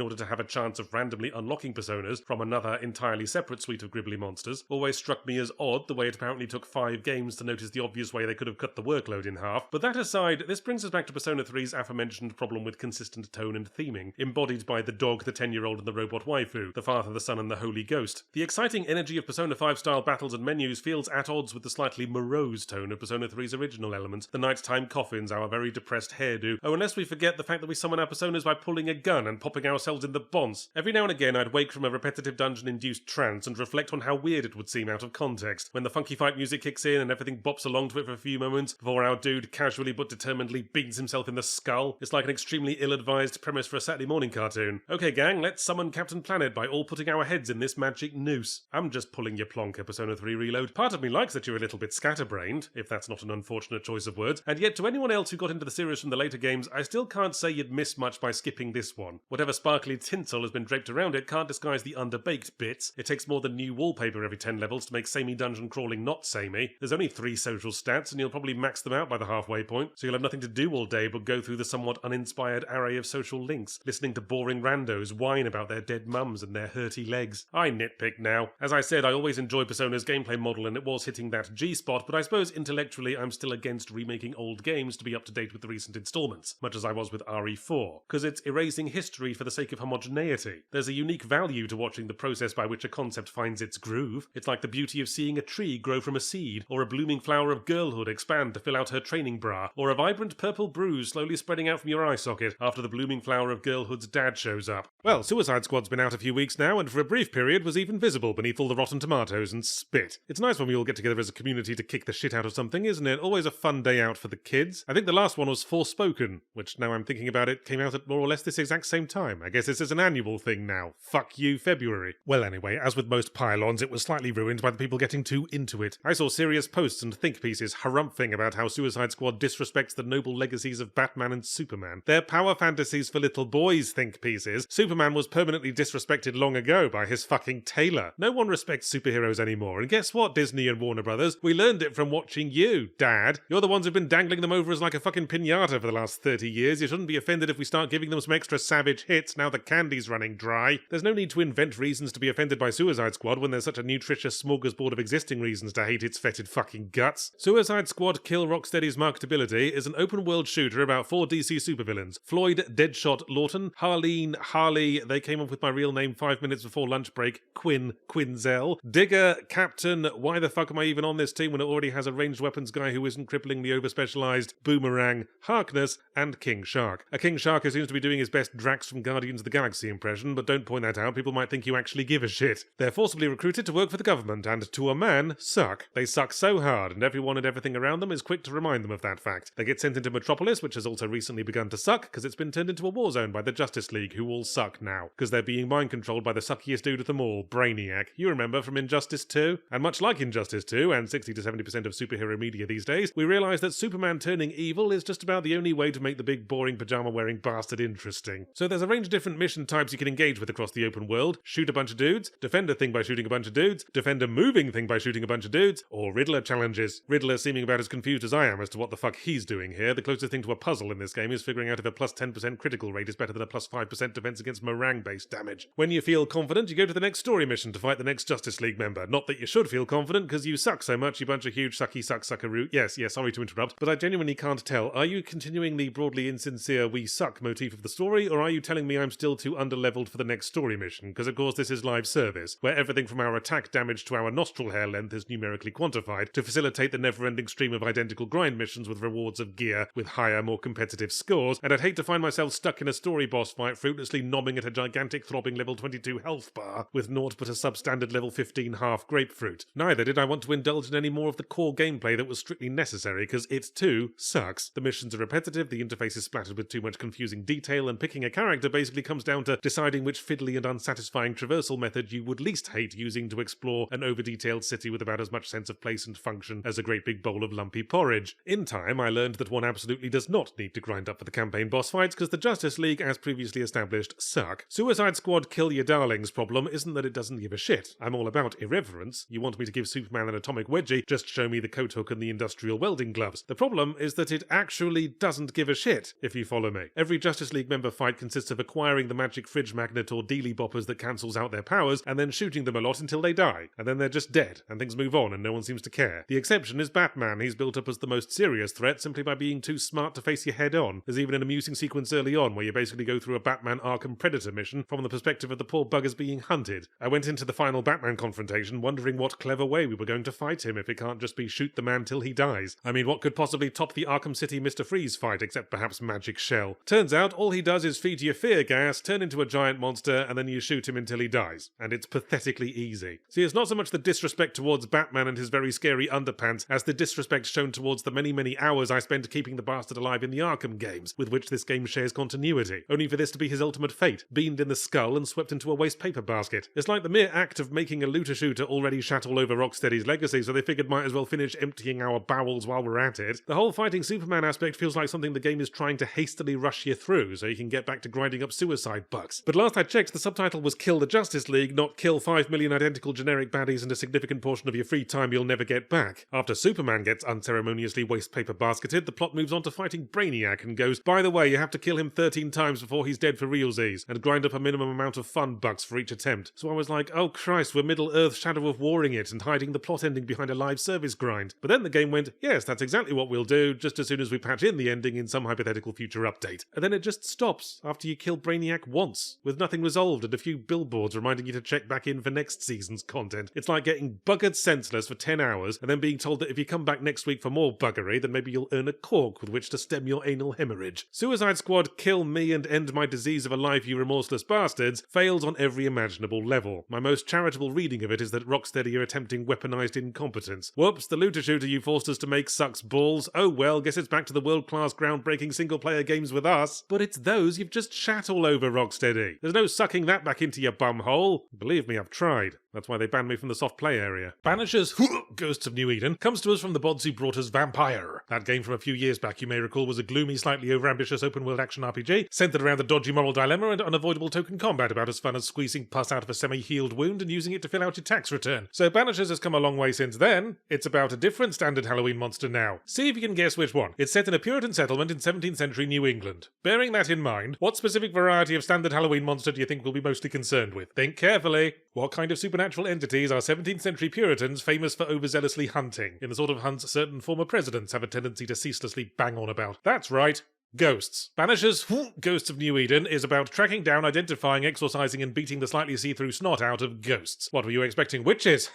[SPEAKER 1] order to have a chance of randomly unlocking Personas from another entirely separate suite of gribbly monsters. Always struck me as odd the way it apparently took 5 games to notice the obvious way they could have cut the workload in half. But that aside, this brings us back to Persona 3's aforementioned problem with consistent tone and theming, embodied by the dog, the 10-year-old and the robot waifu, the Father, the Son and the Holy Ghost. The exciting energy of Persona 5-style battles and menus feels at odds with the slightly morose tone of Persona 3's original elements, the nighttime coffins, our very depressed hairdo. Oh, unless we forget the fact that we summon our Personas by pulling a gun and popping ourselves in the bonce. Every now and again I'd wake from a repetitive dungeon-induced trance and reflect on how weird it would seem out of context, when the funky fight music kicks in and everything bops along to it for a few moments before our dude casually but determinedly beats himself in the skull. It's like an extremely ill-advised premise for a Saturday morning cartoon. Okay gang, let's summon Captain Planet by all putting our heads in this magic noose. I'm just pulling your plonker, Persona 3 Reload. Part of me likes that you're a little bit scatterbrained, if that's not an unfortunate choice of words, and yet to anyone else who got into the series from the later games, I still can't say you'd miss much by skipping this one. Whatever sparkly tinsel has been draped around it can't disguise the underbaked bits. It takes more than new wallpaper every 10 levels to make samey dungeon crawling not samey. There's only 3 social stats and you'll probably max them out by the halfway point, so you'll have nothing to do all day but go through the somewhat uninspired array of social links, listening to boring randos whine about their dead mums and their hurty legs. I nitpick now. As I said, I always enjoy Persona's gameplay model and it was hitting that G-spot, but I suppose intellectually I'm still against remaking old games to be up to date with the recent installments, much as I was with RE4, because it's erasing history for the sake of homogeneity. There's a unique value to watching the process by which a concept finds its groove. It's like the beauty of seeing a tree grow from a seed, or a blooming flower of girlhood expand to fill out her training bra, or a vibrant purple bruise slowly spreading out from your eye socket after the blooming flower of girlhood's dad shows up. Well, Suicide Squad's been out a few weeks now, and for a brief period was even visible beneath all the rotten tomatoes and spit. It's nice when we all get together as a community to kick the shit out of something, isn't it? Always a fun day out for the kids. I think the last one was Forspoken, which now I'm thinking about it came out at more or less this exact same time. I guess this is an annual thing now. Fuck you, February. Well anyway, as with most pylons, it was slightly ruined by the people getting too into it. I saw serious posts and think pieces harumphing about how Suicide Squad disrespects the noble legacies of Batman and Superman. They're power fantasies for little boys, think pieces. Superman was permanently disrespected long ago by his fucking tailor. No one respects superheroes anymore, and guess what, Disney and Warner Brothers? We learned it from watching you, Dad. You're the ones who've been dangling them over us like a fucking piñata for the last 30 years. You shouldn't be offended if we start giving them some extra savage hits now the candy's running dry. There's no need to invent reasons to be offended by Suicide Squad when there's such a nutritious smorgasbord of existing reasons to hate its fetid fucking guts. Suicide Squad Kill Rocksteady's Marketability is an open-world shooter about 4 DC supervillains. Floyd Deadshot Lawton, Harleen Harley, they came up with my real name 5 minutes before lunch break, Quinn Quinzel, Digger, Captain, why the fuck am I even on this team when it already has a ranged weapons guy who isn't cripplingly overspecialized, Boomerang, Harkness, and King Shark. A King Shark who seems to be doing his best Drax from Guardians of the Galaxy impression, but don't point that out, people might think you actually give a shit. They're forcibly recruited to work for the government, and to a man, suck. They suck so hard, and everyone and everything around them is quick to remind them of that fact. They get sent into Metropolis, which has also recently begun to suck, because it's been turned into a war zone by the Justice League, who all suck now, because they're being mind-controlled by the suckiest dude of them all, Brainiac. You remember from Injustice 2? And much like Injustice 2, and 60 to 70% of superhero media these days, we realise that Superman turning evil is just about the only way to make the big boring pyjama-wearing bastard interesting. So there's a range of different mission types you can engage with across the open world. Shoot a bunch of dudes, defend a thing by shooting a bunch of dudes, defend a moving thing by shooting a bunch of dudes, or Riddler challenges. Riddler seeming about as confused as I am as to what the fuck he's doing here. The closest thing to a puzzle in this game is figuring out if a plus 10% critical rate is better than a plus 5% defense against meringue-based damage. When you feel confident, you go to the next story mission to fight the next Justice League member. Not that you should feel confident, because you suck so much, you bunch of huge sucky suckaroo. Yes, sorry to interrupt, but I genuinely can't tell. Are you continuing the broadly insincere we suck motif of the story, or are you telling me I'm still too underleveled for the next story mission? Because of course this is live service, where everything from our attack damage to our nostril hair length is numerically quantified to facilitate the never-ending stream of identical grind missions with rewards of gear with higher, more competitive scores, and I'd hate to find myself stuck in a story boss fight fruitlessly nomming at a gigantic throbbing level 22 health bar with naught but a substandard level 15 half grapefruit. Neither did I want to indulge in any more of the core gameplay that was strictly necessary, because it too sucks. The missions are repetitive, the interface is splattered with too much confusing detail, and picking a character basically comes down to deciding which fiddly and unsatisfying traversal method you would least hate using to explore an over-detailed city with about as much sense of place and function as a great big bowl of lumpy porridge. In time, I learned that one absolutely does not need to grind up for the campaign boss fights, because the Justice League, as previously established, suck. Suicide Squad kill your darlings problem isn't that it doesn't give a shit. I'm all about irreverence. You want me to give Superman an atomic wedgie, just show me the coat hook and the industrial welding gloves. The problem is that it actually doesn't give a shit, if you follow me. Every Justice League member fight consists of acquiring the magic fridge magnet or dealy boppers that cancels out their powers, and then shooting them a lot until they die. And then they're just dead, and things move on and no one seems to care. The exception is Batman. He's built up as the most serious threat simply by being too smart to face you head on. There's even an amusing sequence early on where you basically go through a Batman Arkham Predator mission from the perspective of the poor buggers being hunted. I went into the final Batman confrontation wondering what clever way we were going to fight him if it can't just be shoot the man till he dies. I mean, what could possibly top the Arkham City Mr. Freeze fight except perhaps Magic Shell? Turns out all he does is feed you fear gas, turn into a giant monster, and then you shoot him until he dies. And it's pathetically easy. See, it's not so much the disrespect towards Batman and his very scary underpants as the disrespect shown towards the many hours I spent keeping the bastard alive in the Arkham games, with which this game shares continuity, only for this to be his ultimate fate, beamed in the skull and swept into a waste paper basket. It's like the mere act of making a looter-shooter already shat all over Rocksteady's legacy, so they figured might as well finish emptying our bowels while we're at it. The whole fighting Superman aspect feels like something the game is trying to hastily rush you through, so you can get back to grinding up suicide bucks. But last I checked, the subtitle was Kill the Justice League, not Kill 5 million identical generic baddies and a significant portion of your free time you'll never get back. After Superman gets unceremoniously waste paper basketed, the plot moves on to fighting Brainiac and goes, by the way, you have to kill him 13 times before he's dead for realsies, and grind up a minimum amount of fun bucks for each attempt. So I was like, oh Christ, we're Middle-earth Shadow of Warring it and hiding the plot ending behind a live service grind. But then the game went, yes, that's exactly what we'll do, just as soon as we patch in the ending in some hypothetical future update. And then it just stops after you kill Brainiac once, with nothing resolved and a few billboards reminding you to check back in for next season's content. It's like getting buggered senseless for 10 hours and then being told that if you come back next week for more buggery, then maybe you'll earn a cork with which to stem your anal hemorrhage. Suicide Squad Kill Me and End My Disease of a Life, You Remorseless Bastards fails on every imaginable level. My most charitable reading of it is that Rocksteady are attempting weaponized incompetence. Whoops, the looter shooter you forced us to make sucks balls. Oh well, guess it's back to the world-class groundbreaking single-player games with us. But it's those you've just shat all over, Rocksteady. There's no sucking that back into your bum hole. Believe me, I've tried. That's why they banned me from the soft play area. Banishers, Ghosts of New Eden, comes to us from the bods who brought us Vampire. That game from a few years back, you may recall, was a gloomy, slightly overambitious open-world action RPG centered around the dodgy moral dilemma and unavoidable token combat, about as fun as squeezing pus out of a semi-healed wound and using it to fill out your tax return. So Banishers has come a long way since then. It's about a different standard Halloween monster now. See if you can guess which one. It's set in a Puritan settlement in 17th century New England. Bearing that in mind, what specific variety of standard Halloween monster do you think we'll be mostly concerned with? Think carefully. What kind of supernatural entities are 17th century Puritans famous for overzealously hunting, in the sort of hunts certain former presidents have a tendency to ceaselessly bang on about? That's right. Ghosts. Banishers, Ghosts of New Eden, is about tracking down, identifying, exorcising, and beating the slightly see-through snot out of ghosts. What were you expecting? Witches?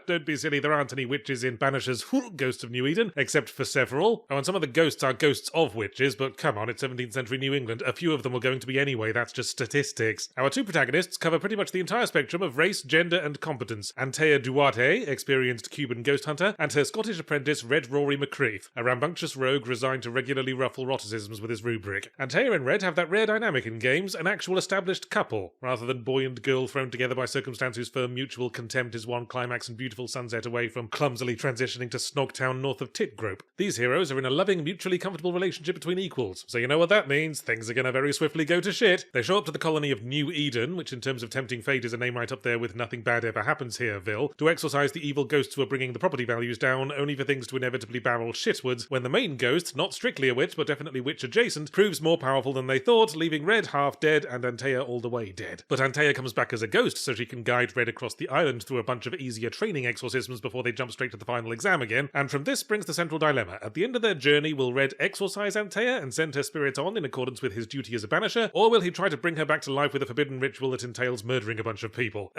[SPEAKER 1] Don't be silly, there aren't any witches in Banishers, Ghosts of New Eden, except for several. Oh, and some of the ghosts are ghosts of witches, but come on, it's 17th century New England. A few of them were going to be anyway, that's just statistics. Our two protagonists cover pretty much the entire spectrum of race, gender, and competence. Antea Duarte, experienced Cuban ghost hunter, and her Scottish apprentice, Red Rory McCreef, a rambunctious rogue resigned to regularly ruffle roticisms with his rubric. Antea and Red have that rare dynamic in games, an actual established couple, rather than boy and girl thrown together by circumstance whose firm mutual contempt is one climax and beautiful sunset away from clumsily transitioning to Snogtown north of Titgrope. These heroes are in a loving, mutually comfortable relationship between equals, so you know what that means. Things are gonna very swiftly go to shit. They show up to the colony of New Eden, which in terms of tempting fate is a name right up there with Nothing Bad Ever Happens Hereville, to exorcise the evil ghosts who are bringing the property values down, only for things to inevitably barrel shitwards when the main ghost, not strictly a witch but definitely witch adjacent, proves more powerful than they thought, leaving Red half dead and Antea all the way dead. But Antea comes back as a ghost so she can guide Red across the island through a bunch of easier training exorcisms before they jump straight to the final exam again, and from this springs the central dilemma. At the end of their journey, will Red exorcise Antea and send her spirit on in accordance with his duty as a banisher, or will he try to bring her back to life with a forbidden ritual that entails murdering a bunch of people?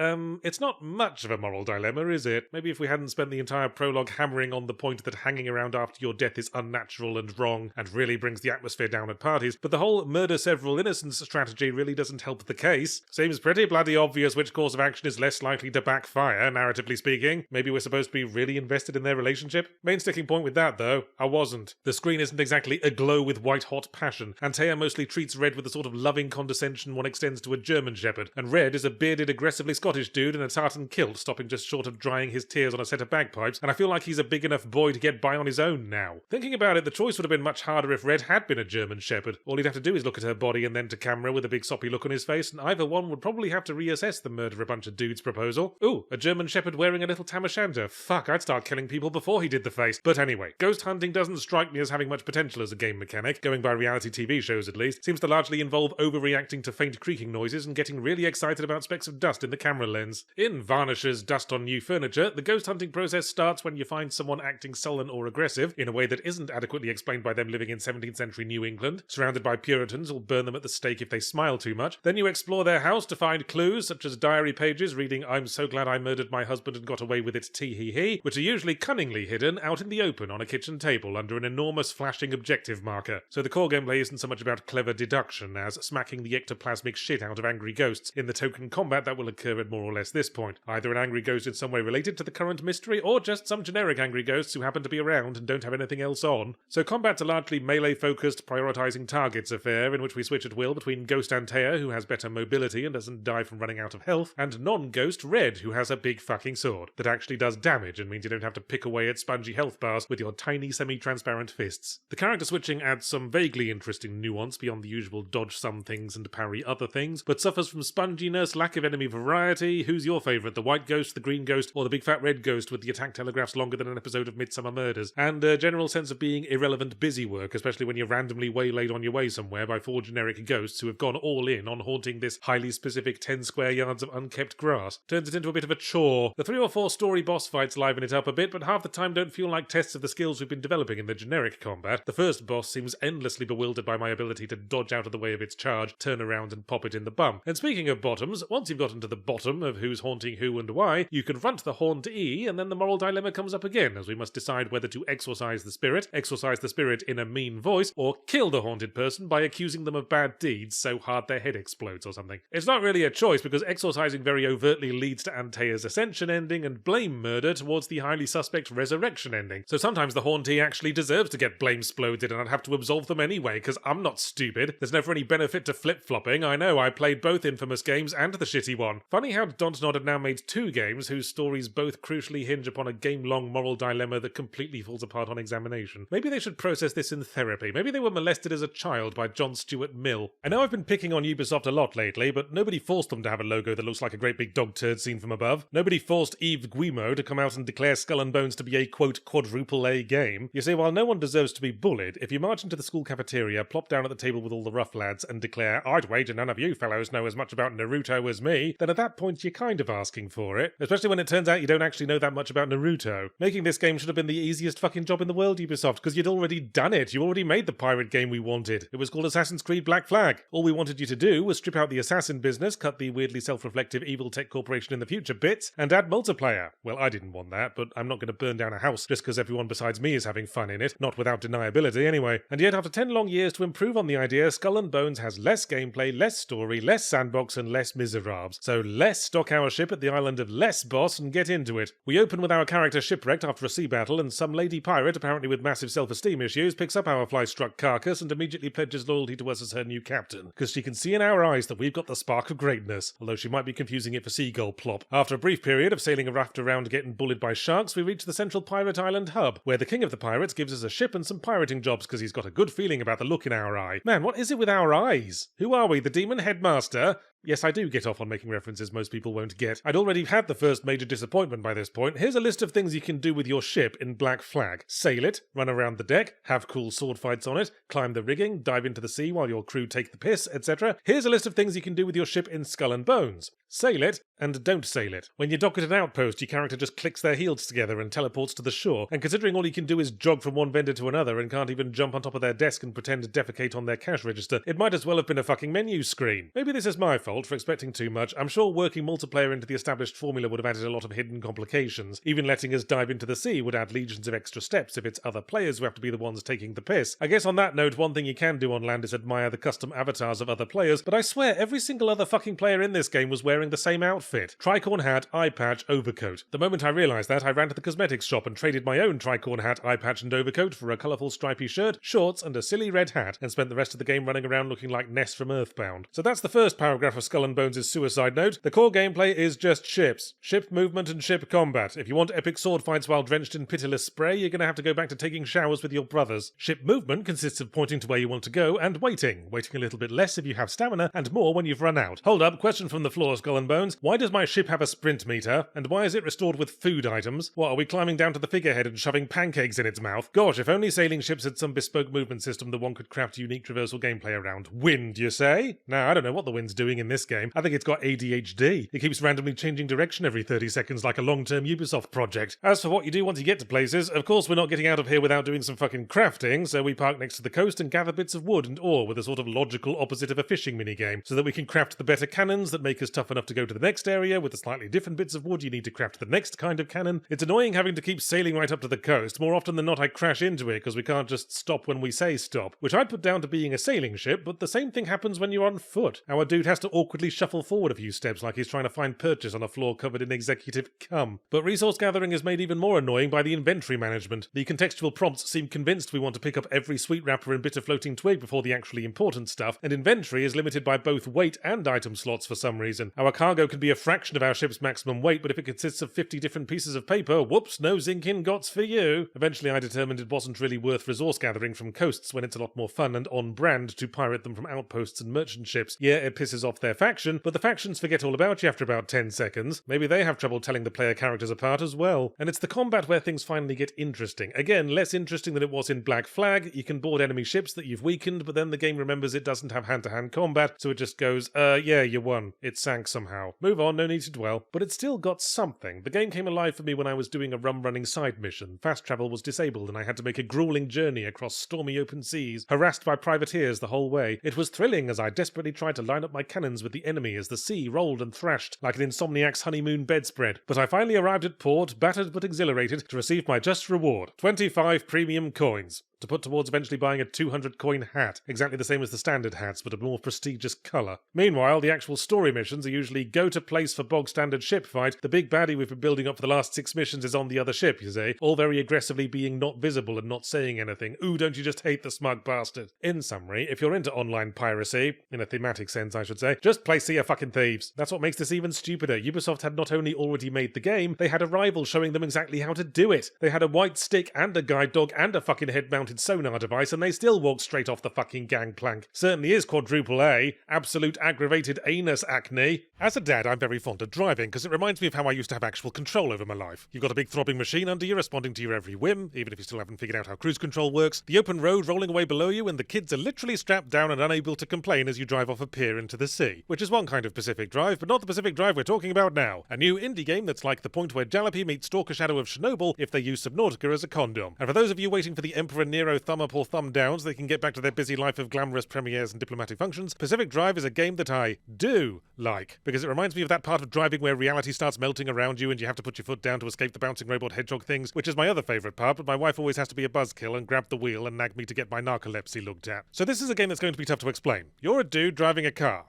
[SPEAKER 1] It's not much of a moral dilemma, is it? Maybe if we hadn't spent the entire prologue hammering on the point that hanging around after your death is unnatural and wrong and really brings the atmosphere down at parties, but the whole murder several innocents strategy really doesn't help the case. Seems pretty bloody obvious which course of action is less likely to backfire, narratively speaking. Maybe we're supposed to be really invested in their relationship? Main sticking point with that, though, I wasn't. The screen isn't exactly aglow with white-hot passion. Antea mostly treats Red with the sort of loving condescension one extends to a German shepherd, and Red is a bearded, aggressively Scottish dude in a tartan kilt, stopping just short of drying his tears on a set of bagpipes, and I feel like he's a big enough boy to get by on his own now. Thinking about it, the choice would have been much harder if Red had been a German shepherd. All he'd have to do is look at her body and then to camera with a big soppy look on his face, and either one would probably have to reassess the murder a bunch of dudes proposal. Ooh, a German shepherd wearing a little tam o'shanter. Fuck, I'd start killing people before he did the face. But anyway, ghost hunting doesn't strike me as having much potential as a game mechanic, going by reality TV shows at least. Seems to largely involve overreacting to faint creaking noises and getting really excited about specks of dust in the camera lens. In Varnisher's Dust on New Furniture, the ghost hunting process starts when you find someone acting sullen or aggressive in a way that isn't adequately explained by them living in 17th century New England, surrounded by Puritans who'll burn them at the stake if they smile too much. Then you explore their house to find clues such as diary pages reading "I'm so glad I murdered my husband and got away with it, tee-hee-hee," which are usually cunningly hidden out in the open on a kitchen table under an enormous flashing objective marker. So the core gameplay isn't so much about clever deduction as smacking the ectoplasmic shit out of angry ghosts in the token combat that will occur at more or less this point. Either an angry ghost in some way related to the current mystery, or just some generic angry ghosts who happen to be around and don't have anything else on. So combat's a largely melee-focused, prioritizing targets affair in which we switch at will between Ghost Antea, who has better mobility and doesn't die from running out of health, and non-ghost Red, who has a big fucking sword that actually does damage and means you don't have to pick away at spongy health bars with your tiny semi-transparent fists. The character switching adds some vaguely interesting nuance beyond the usual dodge some things and parry other things, but suffers from sponginess, lack of enemy variety. Who's your favourite, the white ghost, the green ghost, or the big fat red ghost with the attack telegraphs longer than an episode of Midsummer Murders? And a general sense of being irrelevant busy work, especially when you're randomly waylaid on your way somewhere by 4 generic ghosts who have gone all in on haunting this highly specific 10 square yards of unkept grass. Turns it into a bit of a chore. The 3 or 4 story boss fights liven it up a bit, but half the time don't feel like tests of the skills we've been developing in the generic combat. The first boss seems endlessly bewildered by my ability to dodge out of the way of its charge, turn around and pop it in the bum. And speaking of bottoms, once you've gotten to the bottom of who's haunting who and why, you confront the hauntee, and then the moral dilemma comes up again, as we must decide whether to exorcise the spirit in a mean voice, or kill the haunted person by accusing them of bad deeds so hard their head explodes or something. It's not really a choice, because exorcising very overtly leads to Antea's ascension ending and blame murder towards the highly suspect resurrection ending. So sometimes the hauntee actually deserves to get blame-sploded and I'd have to absolve them anyway, because I'm not stupid. There's never any benefit to flip-flopping. I know, I played both Infamous games and the shitty one. Funny how Dontnod had now made 2 games whose stories both crucially hinge upon a game-long moral dilemma that completely falls apart on examination. Maybe they should process this in therapy. Maybe they were molested as a child by John Stuart Mill. I know I've been picking on Ubisoft a lot lately, but nobody forced them to have a logo that looks like a great big dog turd seen from above. Nobody forced Yves Guillemot to come out and declare Skull and Bones to be a, quote, quadruple A game. You see, while no one deserves to be bullied, if you march into the school cafeteria, plop down at the table with all the rough lads, and declare, "I'd wager none of you fellows know as much about Naruto as me," then at that point you're kind of asking for it. Especially when it turns out you don't actually know that much about Naruto. Making this game should have been the easiest fucking job in the world, Ubisoft, because you'd already done it. You already made the pirate game we wanted. It was called Assassin's Creed Black Flag. All we wanted you to do was strip out the assassin business, cut the weirdly self-reflective evil tech corporation in the future bits, and add multiplayer. Well, I didn't want that, but I'm not going to burn down a house just because everyone besides me is having fun in it, not without deniability anyway. And yet, after 10 long years to improve on the idea, Skull and Bones has less gameplay, less story, less sandbox, and less miserables. So let's stock our ship at the island of Less Boss and get into it. We open with our character shipwrecked after a sea battle, and some lady pirate, apparently with massive self-esteem issues, picks up our fly-struck carcass and immediately pledges loyalty to us as her new captain, because she can see in our eyes that we've got the spark of greatness, although she might be confusing it for seagull plop. After a brief period of sailing a raft around getting bullied by sharks, we reach the central pirate island hub, where the king of the pirates gives us a ship and some pirating jobs because he's got a good feeling about the look in our eye. Man, what is it with our eyes? Who are we, the demon headmaster? Yes, I do get off on making references most people won't get. I'd already had the first major disappointment by this point. Here's a list of things you can do with your ship in Black Flag. Sail it, run around the deck, have cool sword fights on it, climb the rigging, dive into the sea while your crew take the piss, etc. Here's a list of things you can do with your ship in Skull and Bones. Sail it, and don't sail it. When you dock at an outpost, your character just clicks their heels together and teleports to the shore, and considering all you can do is jog from one vendor to another and can't even jump on top of their desk and pretend to defecate on their cash register, it might as well have been a fucking menu screen. Maybe this is my fault for expecting too much. I'm sure working multiplayer into the established formula would have added a lot of hidden complications. Even letting us dive into the sea would add legions of extra steps if it's other players who have to be the ones taking the piss. I guess on that note, one thing you can do on land is admire the custom avatars of other players, but I swear every single other fucking player in this game was wearing the same outfit. Tricorn hat, eye patch, overcoat. The moment I realised that, I ran to the cosmetics shop and traded my own tricorn hat, eye patch and overcoat for a colourful stripy shirt, shorts and a silly red hat, and spent the rest of the game running around looking like Ness from Earthbound. So that's the first paragraph of Skull and Bones' suicide note. The core gameplay is just ships. Ship movement and ship combat. If you want epic sword fights while drenched in pitiless spray, you're gonna have to go back to taking showers with your brothers. Ship movement consists of pointing to where you want to go and waiting. Waiting a little bit less if you have stamina, and more when you've run out. Hold up, question from the floor, Skull and Bones. Why does my ship have a sprint meter? And why is it restored with food items? What, are we climbing down to the figurehead and shoving pancakes in its mouth? Gosh, if only sailing ships had some bespoke movement system that one could craft unique traversal gameplay around. Wind, you say? Nah, I don't know what the wind's doing in this game. I think it's got ADHD. It keeps randomly changing direction every 30 seconds like a long-term Ubisoft project. As for what you do once you get to places, of course we're not getting out of here without doing some fucking crafting, so we park next to the coast and gather bits of wood and ore with a sort of logical opposite of a fishing minigame, so that we can craft the better cannons that make us tough enough to go to the next area with the slightly different bits of wood you need to craft the next kind of cannon. It's annoying having to keep sailing right up to the coast. More often than not I crash into it because we can't just stop when we say stop, which I'd put down to being a sailing ship, but the same thing happens when you're on foot. Our dude has to awkwardly shuffle forward a few steps like he's trying to find purchase on a floor covered in executive cum. But resource gathering is made even more annoying by the inventory management. The contextual prompts seem convinced we want to pick up every sweet wrapper and bit of floating twig before the actually important stuff, and inventory is limited by both weight and item slots for some reason. Our cargo can be a fraction of our ship's maximum weight, but if it consists of 50 different pieces of paper, whoops, no zinc ingots for you. Eventually I determined it wasn't really worth resource gathering from coasts when it's a lot more fun and on brand to pirate them from outposts and merchant ships. Yeah, it pisses off their faction, but the factions forget all about you after about 10 seconds. Maybe they have trouble telling the player characters apart as well. And it's the combat where things finally get interesting. Again, less interesting than it was in Black Flag. You can board enemy ships that you've weakened, but then the game remembers it doesn't have hand-to-hand combat, so it just goes, yeah, you won. It sank somehow. Move on, no need to dwell. But it still got something. The game came alive for me when I was doing a rum-running side mission. Fast travel was disabled and I had to make a grueling journey across stormy open seas, harassed by privateers the whole way. It was thrilling as I desperately tried to line up my cannons with the enemy as the sea rolled and thrashed like an insomniac's honeymoon bedspread. But I finally arrived at port, battered but exhilarated, to receive my just reward, 25 premium coins, to put towards eventually buying a 200 coin hat, exactly the same as the standard hats, but a more prestigious colour. Meanwhile, the actual story missions are usually go to place for bog standard ship fight. The big baddie we've been building up for the last 6 missions is on the other ship, you say, all very aggressively being not visible and not saying anything. Ooh, don't you just hate the smug bastard? In summary, if you're into online piracy, in a thematic sense I should say, just play Sea of Fucking Thieves. That's what makes this even stupider. Ubisoft had not only already made the game, they had a rival showing them exactly how to do it. They had a white stick and a guide dog and a fucking head-mounted sonar device, and they still walked straight off the fucking gangplank. Certainly is quadruple A. Absolute aggravated anus acne. As a dad, I'm very fond of driving, because it reminds me of how I used to have actual control over my life. You've got a big throbbing machine under you, responding to your every whim, even if you still haven't figured out how cruise control works, the open road rolling away below you, and the kids are literally strapped down and unable to complain as you drive off a pier into the sea. Which is one kind of Pacific Drive, but not the Pacific Drive we're talking about now. A new indie game that's like the point where Jalopy meets Stalker Shadow of Chernobyl if they use Subnautica as a condom. And for those of you waiting for the Emperor Nero thumb up or thumb down so they can get back to their busy life of glamorous premieres and diplomatic functions, Pacific Drive is a game that I do like, because it reminds me of that part of driving where reality starts melting around you and you have to put your foot down to escape the bouncing robot hedgehog things, which is my other favourite part, but my wife always has to be a buzzkill and grab the wheel and nag me to get my narcolepsy looked at. So this is a game that's going to be tough to explain. You're a dude driving a car.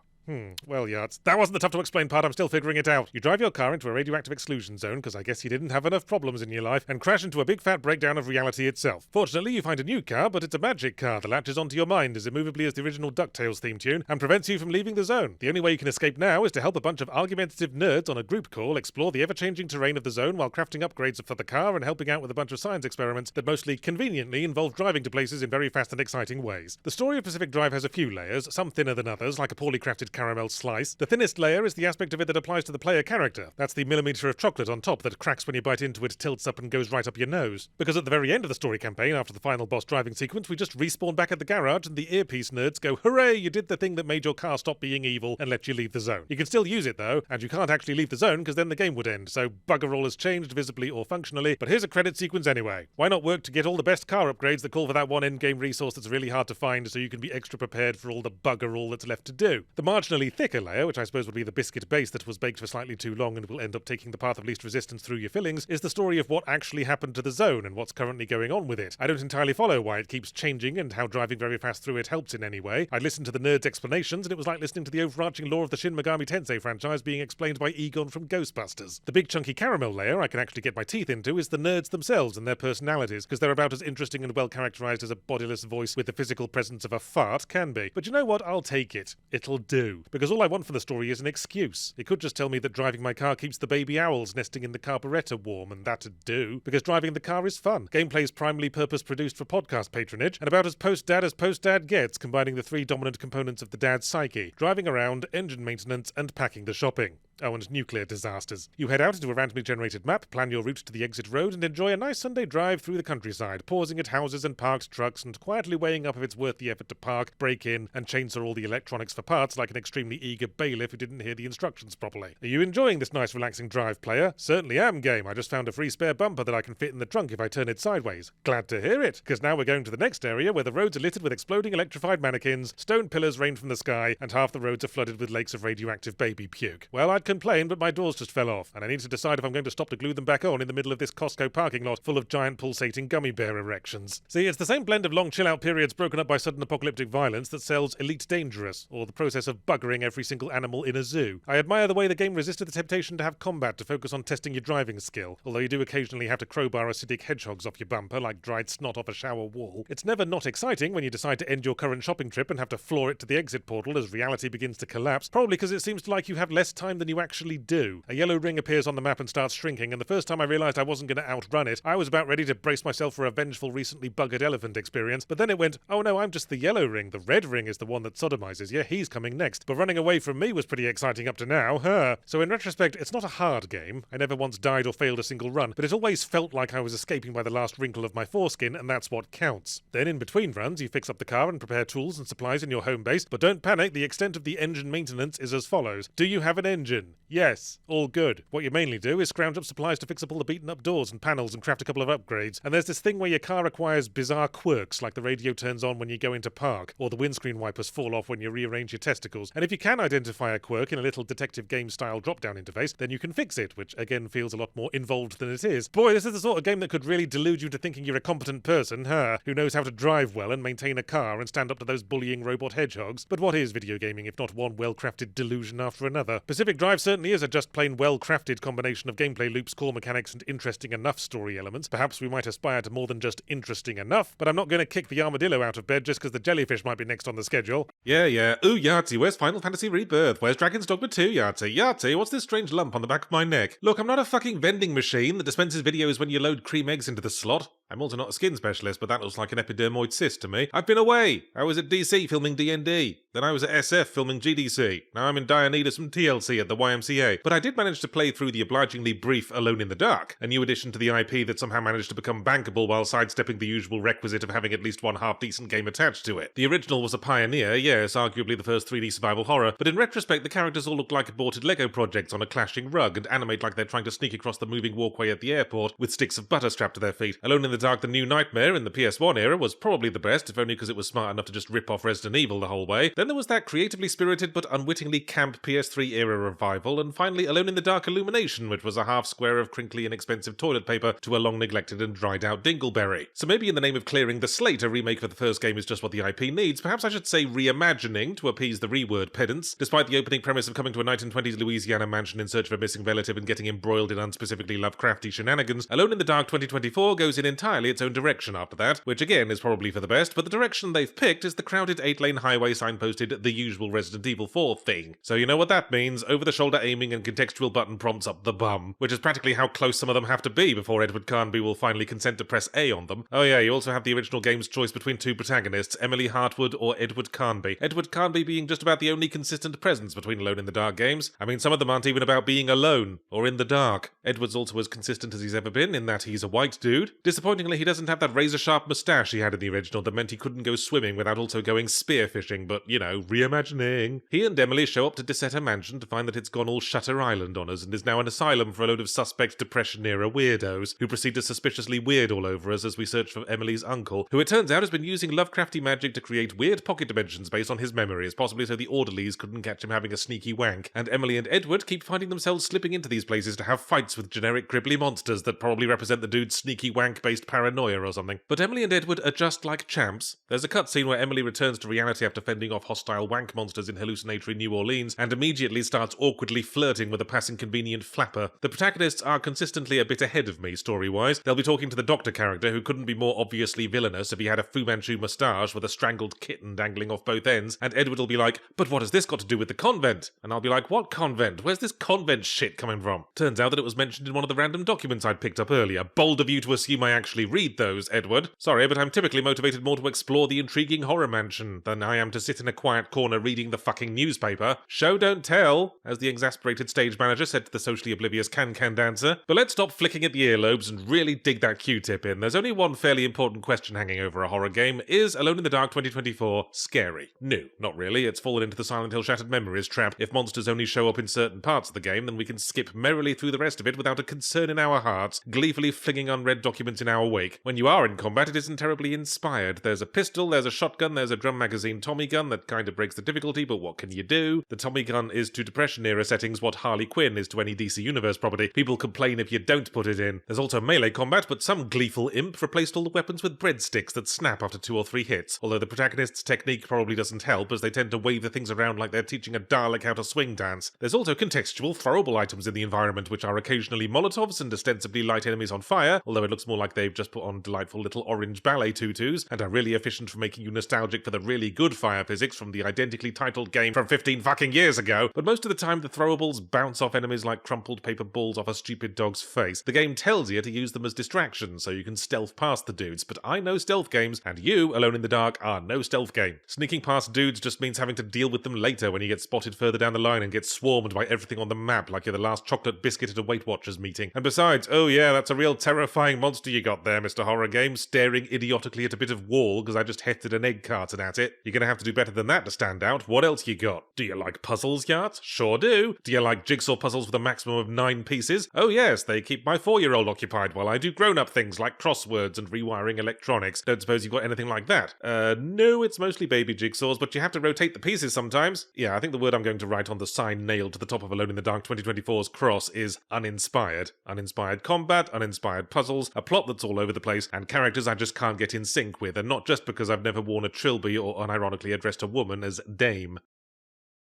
[SPEAKER 1] Well, yards. That wasn't the tough to explain part, I'm still figuring it out. You drive your car into a radioactive exclusion zone, because I guess you didn't have enough problems in your life, and crash into a big fat breakdown of reality itself. Fortunately, you find a new car, but it's a magic car that latches onto your mind as immovably as the original DuckTales theme tune, and prevents you from leaving the zone. The only way you can escape now is to help a bunch of argumentative nerds on a group call explore the ever-changing terrain of the zone while crafting upgrades for the car and helping out with a bunch of science experiments that mostly conveniently involve driving to places in very fast and exciting ways. The story of Pacific Drive has a few layers, some thinner than others, like a poorly crafted caramel slice. The thinnest layer is the aspect of it that applies to the player character. That's the millimetre of chocolate on top that cracks when you bite into it, tilts up and goes right up your nose. Because at the very end of the story campaign, after the final boss driving sequence, we just respawn back at the garage and the earpiece nerds go, hooray, you did the thing that made your car stop being evil and let you leave the zone. You can still use it though, and you can't actually leave the zone because then the game would end, so bugger all has changed visibly or functionally, but here's a credit sequence anyway. Why not work to get all the best car upgrades that call for that one endgame resource that's really hard to find so you can be extra prepared for all the bugger all that's left to do? The marginally thicker layer, which I suppose would be the biscuit base that was baked for slightly too long and will end up taking the path of least resistance through your fillings, is the story of what actually happened to the zone and what's currently going on with it. I don't entirely follow why it keeps changing and how driving very fast through it helps in any way. I listened to the nerds' explanations and it was like listening to the overarching lore of the Shin Megami Tensei franchise being explained by Egon from Ghostbusters. The big chunky caramel layer I can actually get my teeth into is the nerds themselves and their personalities, because they're about as interesting and well characterized as a bodiless voice with the physical presence of a fart can be. But you know what? I'll take it. It'll do. Because all I want from the story is an excuse. It could just tell me that driving my car keeps the baby owls nesting in the carburettor warm, and that'd do. Because driving the car is fun. Gameplay is primarily purpose-produced for podcast patronage, and about as post-dad gets, combining the three dominant components of the dad's psyche: driving around, engine maintenance, and packing the shopping. Oh, and nuclear disasters. You head out into a randomly generated map, plan your route to the exit road, and enjoy a nice Sunday drive through the countryside, pausing at houses and parked trucks and quietly weighing up if it's worth the effort to park, break in, and chainsaw all the electronics for parts like an extremely eager bailiff who didn't hear the instructions properly. Are you enjoying this nice relaxing drive, player? Certainly am, game. I just found a free spare bumper that I can fit in the trunk if I turn it sideways. Glad to hear it, because now we're going to the next area where the roads are littered with exploding electrified mannequins, stone pillars rain from the sky, and half the roads are flooded with lakes of radioactive baby puke. Well, I'd complain, but my doors just fell off, and I need to decide if I'm going to stop to glue them back on in the middle of this Costco parking lot full of giant pulsating gummy bear erections. See, it's the same blend of long chill-out periods broken up by sudden apocalyptic violence that sells Elite Dangerous, or the process of buggering every single animal in a zoo. I admire the way the game resisted the temptation to have combat to focus on testing your driving skill, although you do occasionally have to crowbar acidic hedgehogs off your bumper like dried snot off a shower wall. It's never not exciting when you decide to end your current shopping trip and have to floor it to the exit portal as reality begins to collapse, probably because it seems like you have less time than you actually do. A yellow ring appears on the map and starts shrinking, and the first time I realised I wasn't going to outrun it, I was about ready to brace myself for a vengeful recently buggered elephant experience, but then it went, oh no, I'm just the yellow ring, the red ring is the one that sodomizes, yeah, he's coming next, but running away from me was pretty exciting up to now, huh? So in retrospect, it's not a hard game. I never once died or failed a single run, but it always felt like I was escaping by the last wrinkle of my foreskin, and that's what counts. Then in between runs, you fix up the car and prepare tools and supplies in your home base, but don't panic, the extent of the engine maintenance is as follows. Do you have an engine? Yes. All good. What you mainly do is scrounge up supplies to fix up all the beaten up doors and panels and craft a couple of upgrades, and there's this thing where your car acquires bizarre quirks, like the radio turns on when you go into park, or the windscreen wipers fall off when you rearrange your testicles, and if you can identify a quirk in a little detective game style drop-down interface, then you can fix it, which again feels a lot more involved than it is. Boy, this is the sort of game that could really delude you to thinking you're a competent person, huh, who knows how to drive well and maintain a car and stand up to those bullying robot hedgehogs. But what is video gaming if not one well-crafted delusion after another? Pacific Drive certainly is a just plain well-crafted combination of gameplay loops, core mechanics, and interesting enough story elements. Perhaps we might aspire to more than just interesting enough, but I'm not going to kick the armadillo out of bed just because the jellyfish might be next on the schedule. Yeah. Ooh, Yahtzee, where's Final Fantasy Rebirth? Where's Dragon's Dogma 2, Yahtzee? Yahtzee, what's this strange lump on the back of my neck? Look, I'm not a fucking vending machine that dispenses videos when you load cream eggs into the slot. I'm also not a skin specialist, but that looks like an epidermoid cyst to me. I've been away. I was at DC filming D&D. Then I was at SF filming GDC. Now I'm in dire need of some TLC at the YMCA. But I did manage to play through the obligingly brief Alone in the Dark, a new addition to the IP that somehow managed to become bankable while sidestepping the usual requisite of having at least one half-decent game attached to it. The original was a pioneer, yes, arguably the first 3D survival horror, but in retrospect the characters all look like aborted Lego projects on a clashing rug and animate like they're trying to sneak across the moving walkway at the airport with sticks of butter strapped to their feet. Alone in the Dark, the New Nightmare in the PS1 era was probably the best, if only because it was smart enough to just rip off Resident Evil the whole way. Then there was that creatively spirited but unwittingly camp PS3 era revival, and finally Alone in the Dark Illumination, which was a half square of crinkly and expensive toilet paper to a long neglected and dried out dingleberry. So maybe in the name of clearing the slate, a remake for the first game is just what the IP needs. Perhaps I should say reimagining to appease the reword pedants. Despite the opening premise of coming to a 1920s Louisiana mansion in search of a missing relative and getting embroiled in unspecifically Lovecrafty shenanigans, Alone in the Dark 2024 goes in entirely entirely its own direction after that, which again is probably for the best, but the direction they've picked is the crowded 8-lane highway signposted the usual Resident Evil 4 thing. So you know what that means, over-the-shoulder aiming and contextual button prompts up the bum, which is practically how close some of them have to be before Edward Carnby will finally consent to press A on them. Oh yeah, you also have the original game's choice between two protagonists, Emily Hartwood or Edward Carnby. Edward Carnby being just about the only consistent presence between Alone in the Dark games. I mean, some of them aren't even about being alone, or in the dark. Edward's also as consistent as he's ever been, in that he's a white dude. Disappointingly, he doesn't have that razor-sharp moustache he had in the original that meant he couldn't go swimming without also going spearfishing, but, you know, reimagining. He and Emily show up to Dissetter Mansion to find that it's gone all Shutter Island on us and is now an asylum for a load of suspect Depression-era weirdos, who proceed to suspiciously weird all over us as we search for Emily's uncle, who it turns out has been using Lovecrafty magic to create weird pocket dimensions based on his memories, possibly so the orderlies couldn't catch him having a sneaky wank, and Emily and Edward keep finding themselves slipping into these places to have fights with generic cribbly monsters that probably represent the dude's sneaky wank-based paranoia or something. But Emily and Edward are just like champs. There's a cutscene where Emily returns to reality after fending off hostile wank monsters in hallucinatory New Orleans, and immediately starts awkwardly flirting with a passing convenient flapper. The protagonists are consistently a bit ahead of me, story-wise. They'll be talking to the Doctor character, who couldn't be more obviously villainous if he had a Fu Manchu moustache with a strangled kitten dangling off both ends, and Edward will be like, "But what has this got to do with the convent?" And I'll be like, "What convent? Where's this convent shit coming from?" Turns out that it was mentioned in one of the random documents I'd picked up earlier. Bold of you to assume I actually read those, Edward. Sorry, but I'm typically motivated more to explore the intriguing horror mansion than I am to sit in a quiet corner reading the fucking newspaper. Show don't tell, as the exasperated stage manager said to the socially oblivious can-can dancer. But let's stop flicking at the earlobes and really dig that Q-tip in. There's only one fairly important question hanging over a horror game. Is Alone in the Dark 2024 scary? No, not really. It's fallen into the Silent Hill Shattered Memories trap. If monsters only show up in certain parts of the game, then we can skip merrily through the rest of it without a concern in our hearts, gleefully flinging unread documents in our wake. When you are in combat, it isn't terribly inspired. There's a pistol, there's a shotgun, there's a drum magazine Tommy gun that kind of breaks the difficulty, but what can you do? The Tommy gun is to Depression-era settings what Harley Quinn is to any DC Universe property. People complain if you don't put it in. There's also melee combat, but some gleeful imp replaced all the weapons with breadsticks that snap after 2 or 3 hits, although the protagonist's technique probably doesn't help, as they tend to wave the things around like they're teaching a Dalek how to swing dance. There's also contextual, throwable items in the environment, which are occasionally Molotovs and ostensibly light enemies on fire, although it looks more like they've just put on delightful little orange ballet tutus, and are really efficient for making you nostalgic for the really good fire physics from the identically titled game from 15 fucking years ago. But most of the time, the throwables bounce off enemies like crumpled paper balls off a stupid dog's face. The game tells you to use them as distractions, so you can stealth past the dudes, but I know stealth games, and you, Alone in the Dark, are no stealth game. Sneaking past dudes just means having to deal with them later when you get spotted further down the line and get swarmed by everything on the map like you're the last chocolate biscuit at a Weight Watchers meeting. And besides, oh yeah, that's a real terrifying monster you got there, Mr. Horror Game, staring idiotically at a bit of wall because I just hefted an egg carton at it. You're gonna have to do better than that to stand out. What else you got? Do you like puzzles, Yart? Sure do. Do you like jigsaw puzzles with a maximum of 9 pieces? Oh yes, they keep my 4-year-old occupied while I do grown-up things like crosswords and rewiring electronics. Don't suppose you've got anything like that? No, it's mostly baby jigsaws, but you have to rotate the pieces sometimes. Yeah, I think the word I'm going to write on the sign nailed to the top of Alone in the Dark 2024's cross is uninspired. Uninspired combat, uninspired puzzles, a plot that's all over the place, and characters I just can't get in sync with, and not just because I've never worn a trilby or unironically addressed a woman as Dame.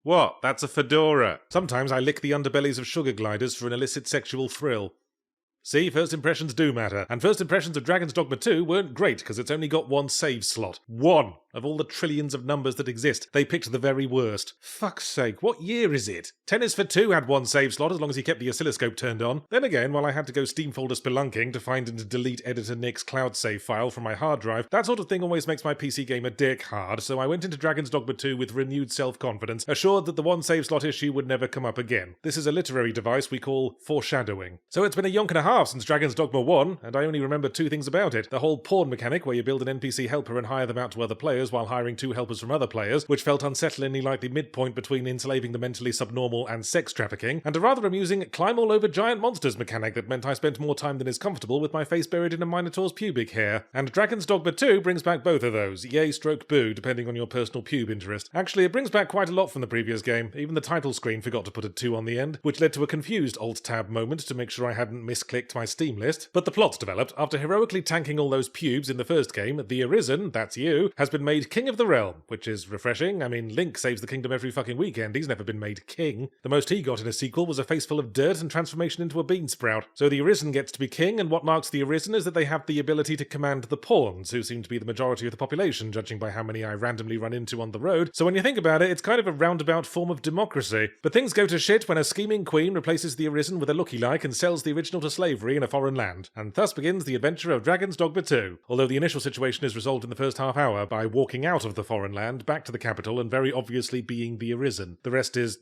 [SPEAKER 1] What? That's a fedora. Sometimes I lick the underbellies of sugar gliders for an illicit sexual thrill. See, first impressions do matter. And first impressions of Dragon's Dogma 2 weren't great, because it's only got 1 save slot. 1! Of all the trillions of numbers that exist, they picked the very worst. Fuck's sake, what year is it? Tennis for 2 had 1 save slot as long as you kept the oscilloscope turned on. Then again, while I had to go Steam folder spelunking to find and delete editor Nick's cloud save file from my hard drive, that sort of thing always makes my PC game a dick hard, so I went into Dragon's Dogma 2 with renewed self-confidence, assured that the 1 save slot issue would never come up again. This is a literary device we call foreshadowing. So it's been a yonk and a half since Dragon's Dogma 1, and I only remember 2 things about it. The whole pawn mechanic, where you build an NPC helper and hire them out to other players while hiring 2 helpers from other players, which felt unsettlingly like the midpoint between enslaving the mentally subnormal and sex trafficking, and a rather amusing climb all over giant monsters mechanic that meant I spent more time than is comfortable with my face buried in a Minotaur's pubic hair. And Dragon's Dogma 2 brings back both of those, yay stroke boo, depending on your personal pube interest. Actually, it brings back quite a lot from the previous game. Even the title screen forgot to put a 2 on the end, which led to a confused Alt-Tab moment to make sure I hadn't misclicked my Steam list. But the plot's developed. After heroically tanking all those pubes in the first game, the Arisen, that's you, has been made King of the Realm, which is refreshing. I mean, Link saves the kingdom every fucking weekend. He's never been made king. The most he got in a sequel was a face full of dirt and transformation into a bean sprout. So the Arisen gets to be king, and what marks the Arisen is that they have the ability to command the pawns, who seem to be the majority of the population, judging by how many I randomly run into on the road. So when you think about it, it's kind of a roundabout form of democracy. But things go to shit when a scheming queen replaces the Arisen with a looky-like and sells the original to slavery in a foreign land. And thus begins the adventure of Dragon's Dogma 2. Although the initial situation is resolved in the first half hour by walking out of the foreign land, back to the capital, and very obviously being the Arisen. The rest is,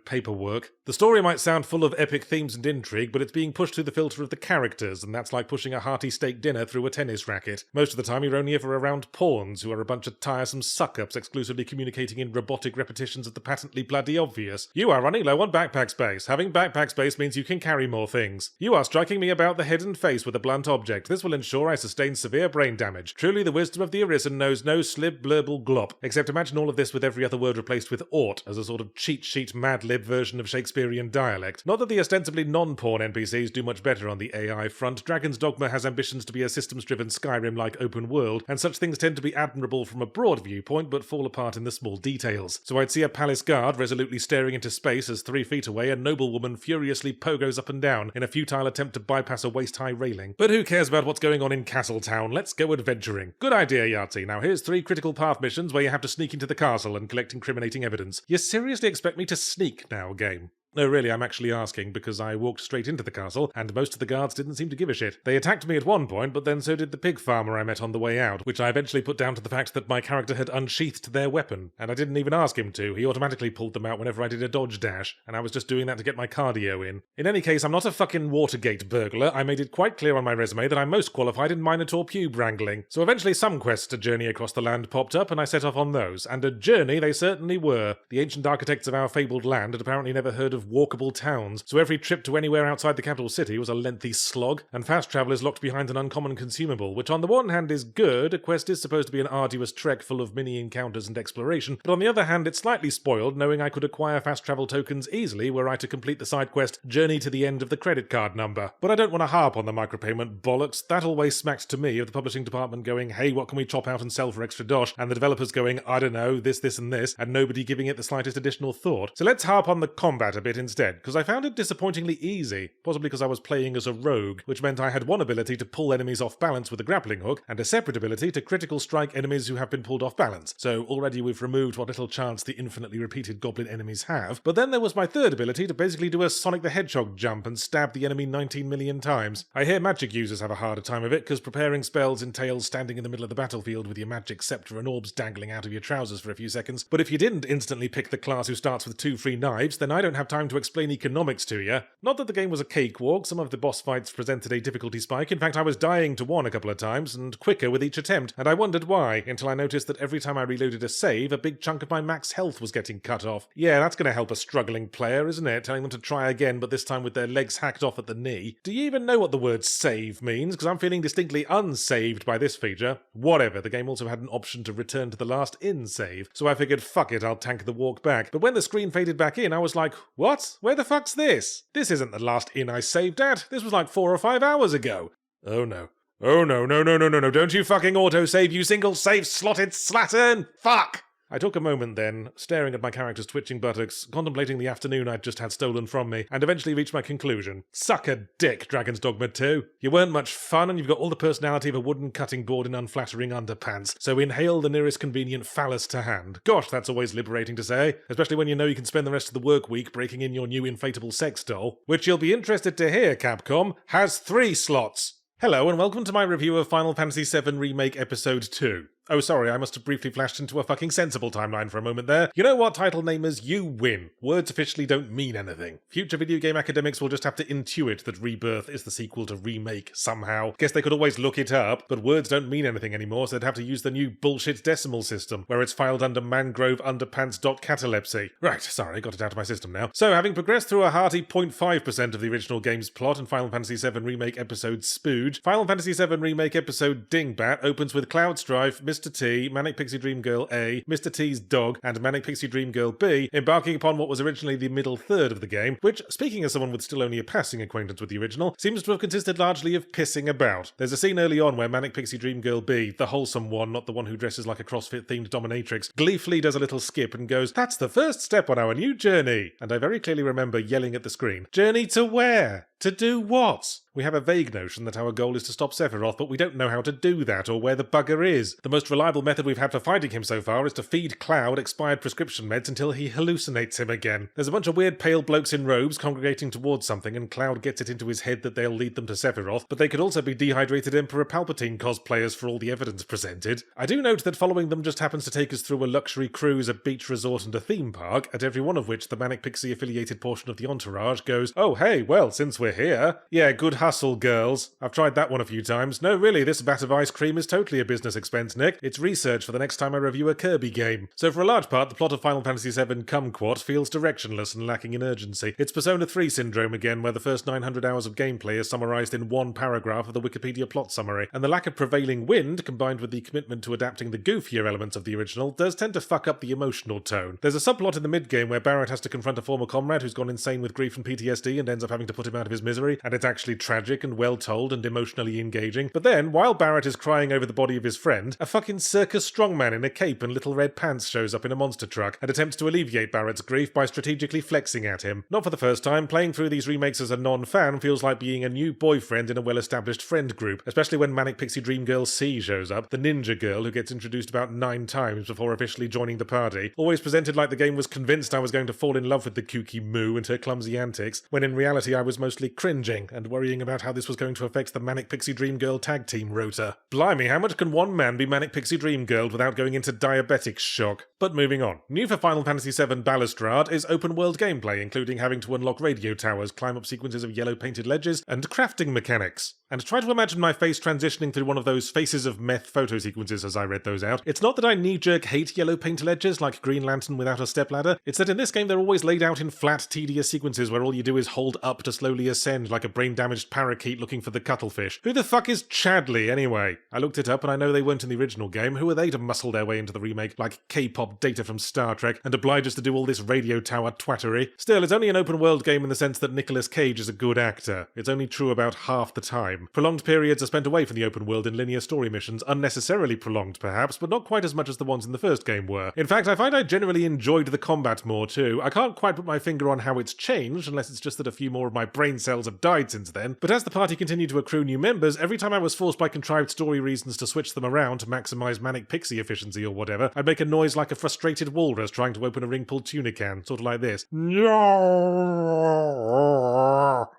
[SPEAKER 1] paperwork. The story might sound full of epic themes and intrigue, but it's being pushed through the filter of the characters, and that's like pushing a hearty steak dinner through a tennis racket. Most of the time you're only ever around pawns, who are a bunch of tiresome suck-ups exclusively communicating in robotic repetitions of the patently bloody obvious. You are running low on backpack space. Having backpack space means you can carry more things. You are striking me about the head and face with a blunt object. This will ensure I sustain severe brain damage. Truly the wisdom of the Arisen knows no slib blurble glop. Except imagine all of this with every other word replaced with ought as a sort of cheat sheet Mad Lib version of Shakespearean dialect. Not that the ostensibly non-porn NPCs do much better on the AI front. Dragon's Dogma has ambitions to be a systems-driven Skyrim-like open world, and such things tend to be admirable from a broad viewpoint but fall apart in the small details. So I'd see a palace guard resolutely staring into space as 3 feet away a noblewoman furiously pogos up and down in a futile attempt to bypass a waist-high railing. But who cares about what's going on in Castletown? Let's go adventuring. Good idea, Yahtzee. Now here's 3 critical path missions where you have to sneak into the castle and collect incriminating evidence. You seriously expect me to sneak now, game? No, really, I'm actually asking, because I walked straight into the castle, and most of the guards didn't seem to give a shit. They attacked me at one point, but then so did the pig farmer I met on the way out, which I eventually put down to the fact that my character had unsheathed their weapon, and I didn't even ask him to. He automatically pulled them out whenever I did a dodge dash, and I was just doing that to get my cardio in. In any case, I'm not a fucking Watergate burglar. I made it quite clear on my resume that I'm most qualified in Minotaur pube wrangling. So eventually some quests to journey across the land popped up, and I set off on those, and a journey they certainly were. The ancient architects of our fabled land had apparently never heard of walkable towns, so every trip to anywhere outside the capital city was a lengthy slog, and fast travel is locked behind an uncommon consumable, which on the one hand is good. A quest is supposed to be an arduous trek full of mini encounters and exploration, but on the other hand it's slightly spoiled knowing I could acquire fast travel tokens easily were I to complete the side quest Journey to the End of the Credit Card Number. But I don't want to harp on the micropayment bollocks. That always smacked to me of the publishing department going, hey, what can we chop out and sell for extra dosh, and the developers going, I don't know, this and this, and nobody giving it the slightest additional thought. So let's harp on the combat a bit instead, because I found it disappointingly easy, possibly because I was playing as a rogue, which meant I had one ability to pull enemies off balance with a grappling hook, and a separate ability to critical strike enemies who have been pulled off balance. So already we've removed what little chance the infinitely repeated goblin enemies have. But then there was my third ability to basically do a Sonic the Hedgehog jump and stab the enemy 19 million times. I hear magic users have a harder time of it, because preparing spells entails standing in the middle of the battlefield with your magic scepter and orbs dangling out of your trousers for a few seconds. But if you didn't instantly pick the class who starts with 2 free knives, then I don't have time to explain economics to you. Not that the game was a cakewalk, some of the boss fights presented a difficulty spike. In fact, I was dying to one a couple of times, and quicker with each attempt, and I wondered why, until I noticed that every time I reloaded a save, a big chunk of my max health was getting cut off. Yeah, that's going to help a struggling player, isn't it? Telling them to try again, but this time with their legs hacked off at the knee. Do you even know what the word save means? Because I'm feeling distinctly unsaved by this feature. Whatever, the game also had an option to return to the last in save, so I figured fuck it, I'll tank the walk back. But when the screen faded back in, I was like, what? Where the fuck's this? This isn't the last in I saved at. This was like 4 or 5 hours ago. Oh no. Oh no, no, don't you fucking autosave, you single save slotted slattern! Fuck! I took a moment then, staring at my character's twitching buttocks, contemplating the afternoon I'd just had stolen from me, and eventually reached my conclusion. Suck a dick, Dragon's Dogma 2. You weren't much fun, and you've got all the personality of a wooden cutting board in unflattering underpants, so inhale the nearest convenient phallus to hand. Gosh, that's always liberating to say, especially when you know you can spend the rest of the work week breaking in your new inflatable sex doll, which you'll be interested to hear, Capcom, has 3 slots. Hello and welcome to my review of Final Fantasy VII Remake Episode 2. Oh, sorry, I must have briefly flashed into a fucking sensible timeline for a moment there. You know what, title namers? You win. Words officially don't mean anything. Future video game academics will just have to intuit that Rebirth is the sequel to Remake somehow. Guess they could always look it up, but words don't mean anything anymore, so they'd have to use the new bullshit decimal system, where it's filed under mangrove underpants.catalepsy. Right, sorry, got it out of my system now. So, having progressed through a hearty 0.5% of the original game's plot and Final Fantasy VII Remake Episode Spooge, Final Fantasy VII Remake Episode Dingbat opens with Cloud Strife, Mr. T, Manic Pixie Dream Girl A, Mr. T's dog, and Manic Pixie Dream Girl B, embarking upon what was originally the middle third of the game, which, speaking as someone with still only a passing acquaintance with the original, seems to have consisted largely of pissing about. There's a scene early on where Manic Pixie Dream Girl B, the wholesome one, not the one who dresses like a CrossFit-themed dominatrix, gleefully does a little skip and goes, "That's the first step on our new journey." And I very clearly remember yelling at the screen, "Journey to where? To do what?" We have a vague notion that our goal is to stop Sephiroth, but we don't know how to do that or where the bugger is. The most reliable method we've had for fighting him so far is to feed Cloud expired prescription meds until he hallucinates him again. There's a bunch of weird pale blokes in robes congregating towards something, and Cloud gets it into his head that they'll lead them to Sephiroth, but they could also be dehydrated Emperor Palpatine cosplayers for all the evidence presented. I do note that following them just happens to take us through a luxury cruise, a beach resort and a theme park, at every one of which the Manic Pixie affiliated portion of the entourage goes, "Oh hey, well, since we're here, yeah, good hustle, girls. I've tried that one a few times. No, really, this vat of ice cream is totally a business expense, Nick. It's research for the next time I review a Kirby game." So for a large part, the plot of Final Fantasy VII Kumquat feels directionless and lacking in urgency. It's Persona 3 syndrome again, where the first 900 hours of gameplay is summarised in one paragraph of the Wikipedia plot summary, and the lack of prevailing wind, combined with the commitment to adapting the goofier elements of the original, does tend to fuck up the emotional tone. There's a subplot in the mid-game where Barrett has to confront a former comrade who's gone insane with grief and PTSD and ends up having to put him out of his misery, and it's actually tragic and well told and emotionally engaging. But then, while Barrett is crying over the body of his friend, a fucking circus strongman in a cape and little red pants shows up in a monster truck and attempts to alleviate Barrett's grief by strategically flexing at him. Not for the first time, playing through these remakes as a non-fan feels like being a new boyfriend in a well-established friend group, especially when Manic Pixie Dream Girl C shows up, the ninja girl who gets introduced about 9 times before officially joining the party, always presented like the game was convinced I was going to fall in love with the kooky Moo and her clumsy antics, when in reality I was mostly cringing and worrying about how this was going to affect the Manic Pixie Dream Girl tag team rota. Blimey, how much can one man be Manic Pixie Dream Girl without going into diabetic shock? But moving on. New for Final Fantasy VII Balustrade is open world gameplay, including having to unlock radio towers, climb up sequences of yellow painted ledges, and crafting mechanics. And try to imagine my face transitioning through one of those faces of meth photo sequences as I read those out. It's not that I knee-jerk hate yellow paint ledges like Green Lantern without a stepladder, it's that in this game they're always laid out in flat, tedious sequences where all you do is hold up to slowly ascend like a brain-damaged parakeet looking for the cuttlefish. Who the fuck is Chadley, anyway? I looked it up and I know they weren't in the original game. Who are they to muscle their way into the remake like K-pop Data from Star Trek and oblige us to do all this radio tower twattery? Still, it's only an open world game in the sense that Nicolas Cage is a good actor. It's only true about half the time. Prolonged periods are spent away from the open world in linear story missions, unnecessarily prolonged perhaps, but not quite as much as the ones in the first game were. In fact, I find I generally enjoyed the combat more too. I can't quite put my finger on how it's changed, unless it's just that a few more of my brain cells have died since then, but as the party continued to accrue new members, every time I was forced by contrived story reasons to switch them around to maximise Manic Pixie efficiency or whatever, I'd make a noise like a frustrated walrus trying to open a ring-pulled tuna can, sort of like this.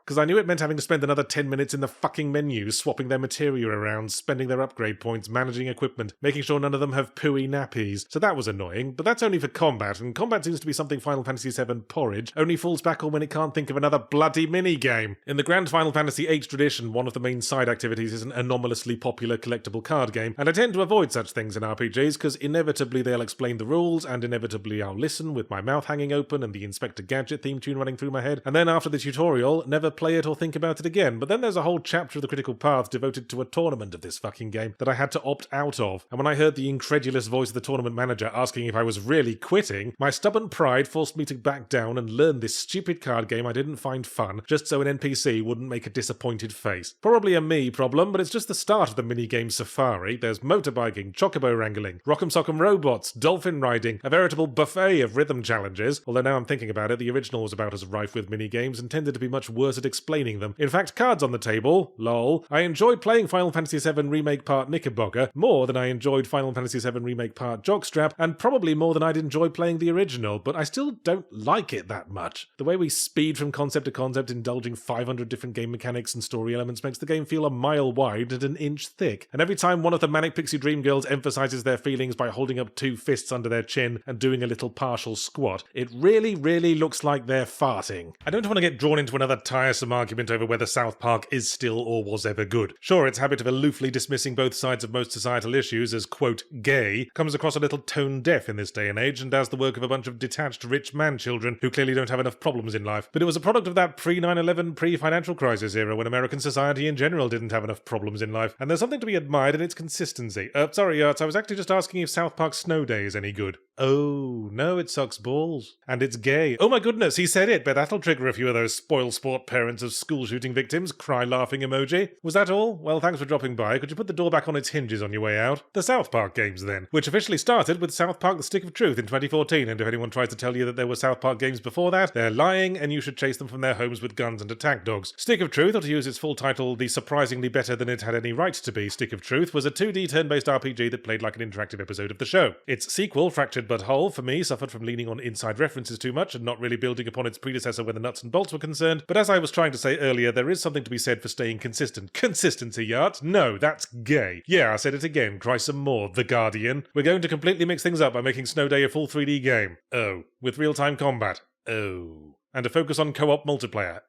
[SPEAKER 1] Because I knew it meant having to spend another 10 minutes in the fucking menus, swapping their materia around, spending their upgrade points, managing equipment, making sure none of them have pooey nappies. So that was annoying, but that's only for combat, and combat seems to be something Final Fantasy VII porridge only falls back on when it can't think of another bloody minigame. In the Grand Final Fantasy VIII tradition, one of the main side activities is an anomalously popular collectible card game, and I tend to avoid such things in RPGs because inevitably they'll explain the rules, and inevitably I'll listen with my mouth hanging open and the Inspector Gadget theme tune running through my head, and then after the tutorial, never play it or think about it again. But then there's a whole chapter of the Critical Path devoted to a tournament of this fucking game that I had to opt out of, and when I heard the incredulous voice of the tournament manager asking if I was really quitting, my stubborn pride forced me to back down and learn this stupid card game I didn't find fun, just so an NPC wouldn't make a disappointed face. Probably a me problem, but it's just the start of the minigame safari. There's motorbiking, chocobo wrangling, rock'em sock'em robots, dolphin riding, a veritable buffet of rhythm challenges, although now I'm thinking about it, the original was about as rife with minigames and tended to be much worse at explaining them. In fact, cards on the table, lol. I enjoyed playing Final Fantasy VII Remake Part Knickerbocker more than I enjoyed Final Fantasy VII Remake Part Jockstrap, and probably more than I'd enjoy playing the original, but I still don't like it that much. The way we speed from concept to concept, indulging 500 different game mechanics and story elements, makes the game feel a mile wide and an inch thick. And every time one of the Manic Pixie Dream Girls emphasises their feelings by holding up 2 fists under their chin and doing a little partial squat, it really looks like they're farting. I don't want to get drawn into another tiresome some argument over whether South Park is still or was ever good. Sure, its habit of aloofly dismissing both sides of most societal issues as, quote, gay, comes across a little tone-deaf in this day and age and as the work of a bunch of detached rich man-children who clearly don't have enough problems in life. But it was a product of that pre-9/11, pre-financial crisis era when American society in general didn't have enough problems in life, and there's something to be admired in its consistency. Sorry, Yarts, I was actually just asking if South Park Snow Day is any good. Oh, no, it sucks balls. And it's gay. Oh my goodness, he said it, but that'll trigger a few of those spoil-sport parents of school shooting victims. Cry-laughing emoji. Was that all? Well, thanks for dropping by. Could you put the door back on its hinges on your way out? The South Park games, then, which officially started with South Park The Stick of Truth in 2014, and if anyone tries to tell you that there were South Park games before that, they're lying, and you should chase them from their homes with guns and attack dogs. Stick of Truth, or to use its full title, the surprisingly better than it had any right to be Stick of Truth, was a 2D turn-based RPG that played like an interactive episode of the show. Its sequel, Fractured But Whole, for me, suffered from leaning on inside references too much and not really building upon its predecessor where the nuts and bolts were concerned, but as I was trying to say earlier, there is something to be said for staying consistent. Consistency, Yart? No, that's gay. Yeah, I said it again, cry some more, The Guardian. We're going to completely mix things up by making Snow Day a full 3D game. Oh. With real-time combat. Oh. And a focus on co-op multiplayer.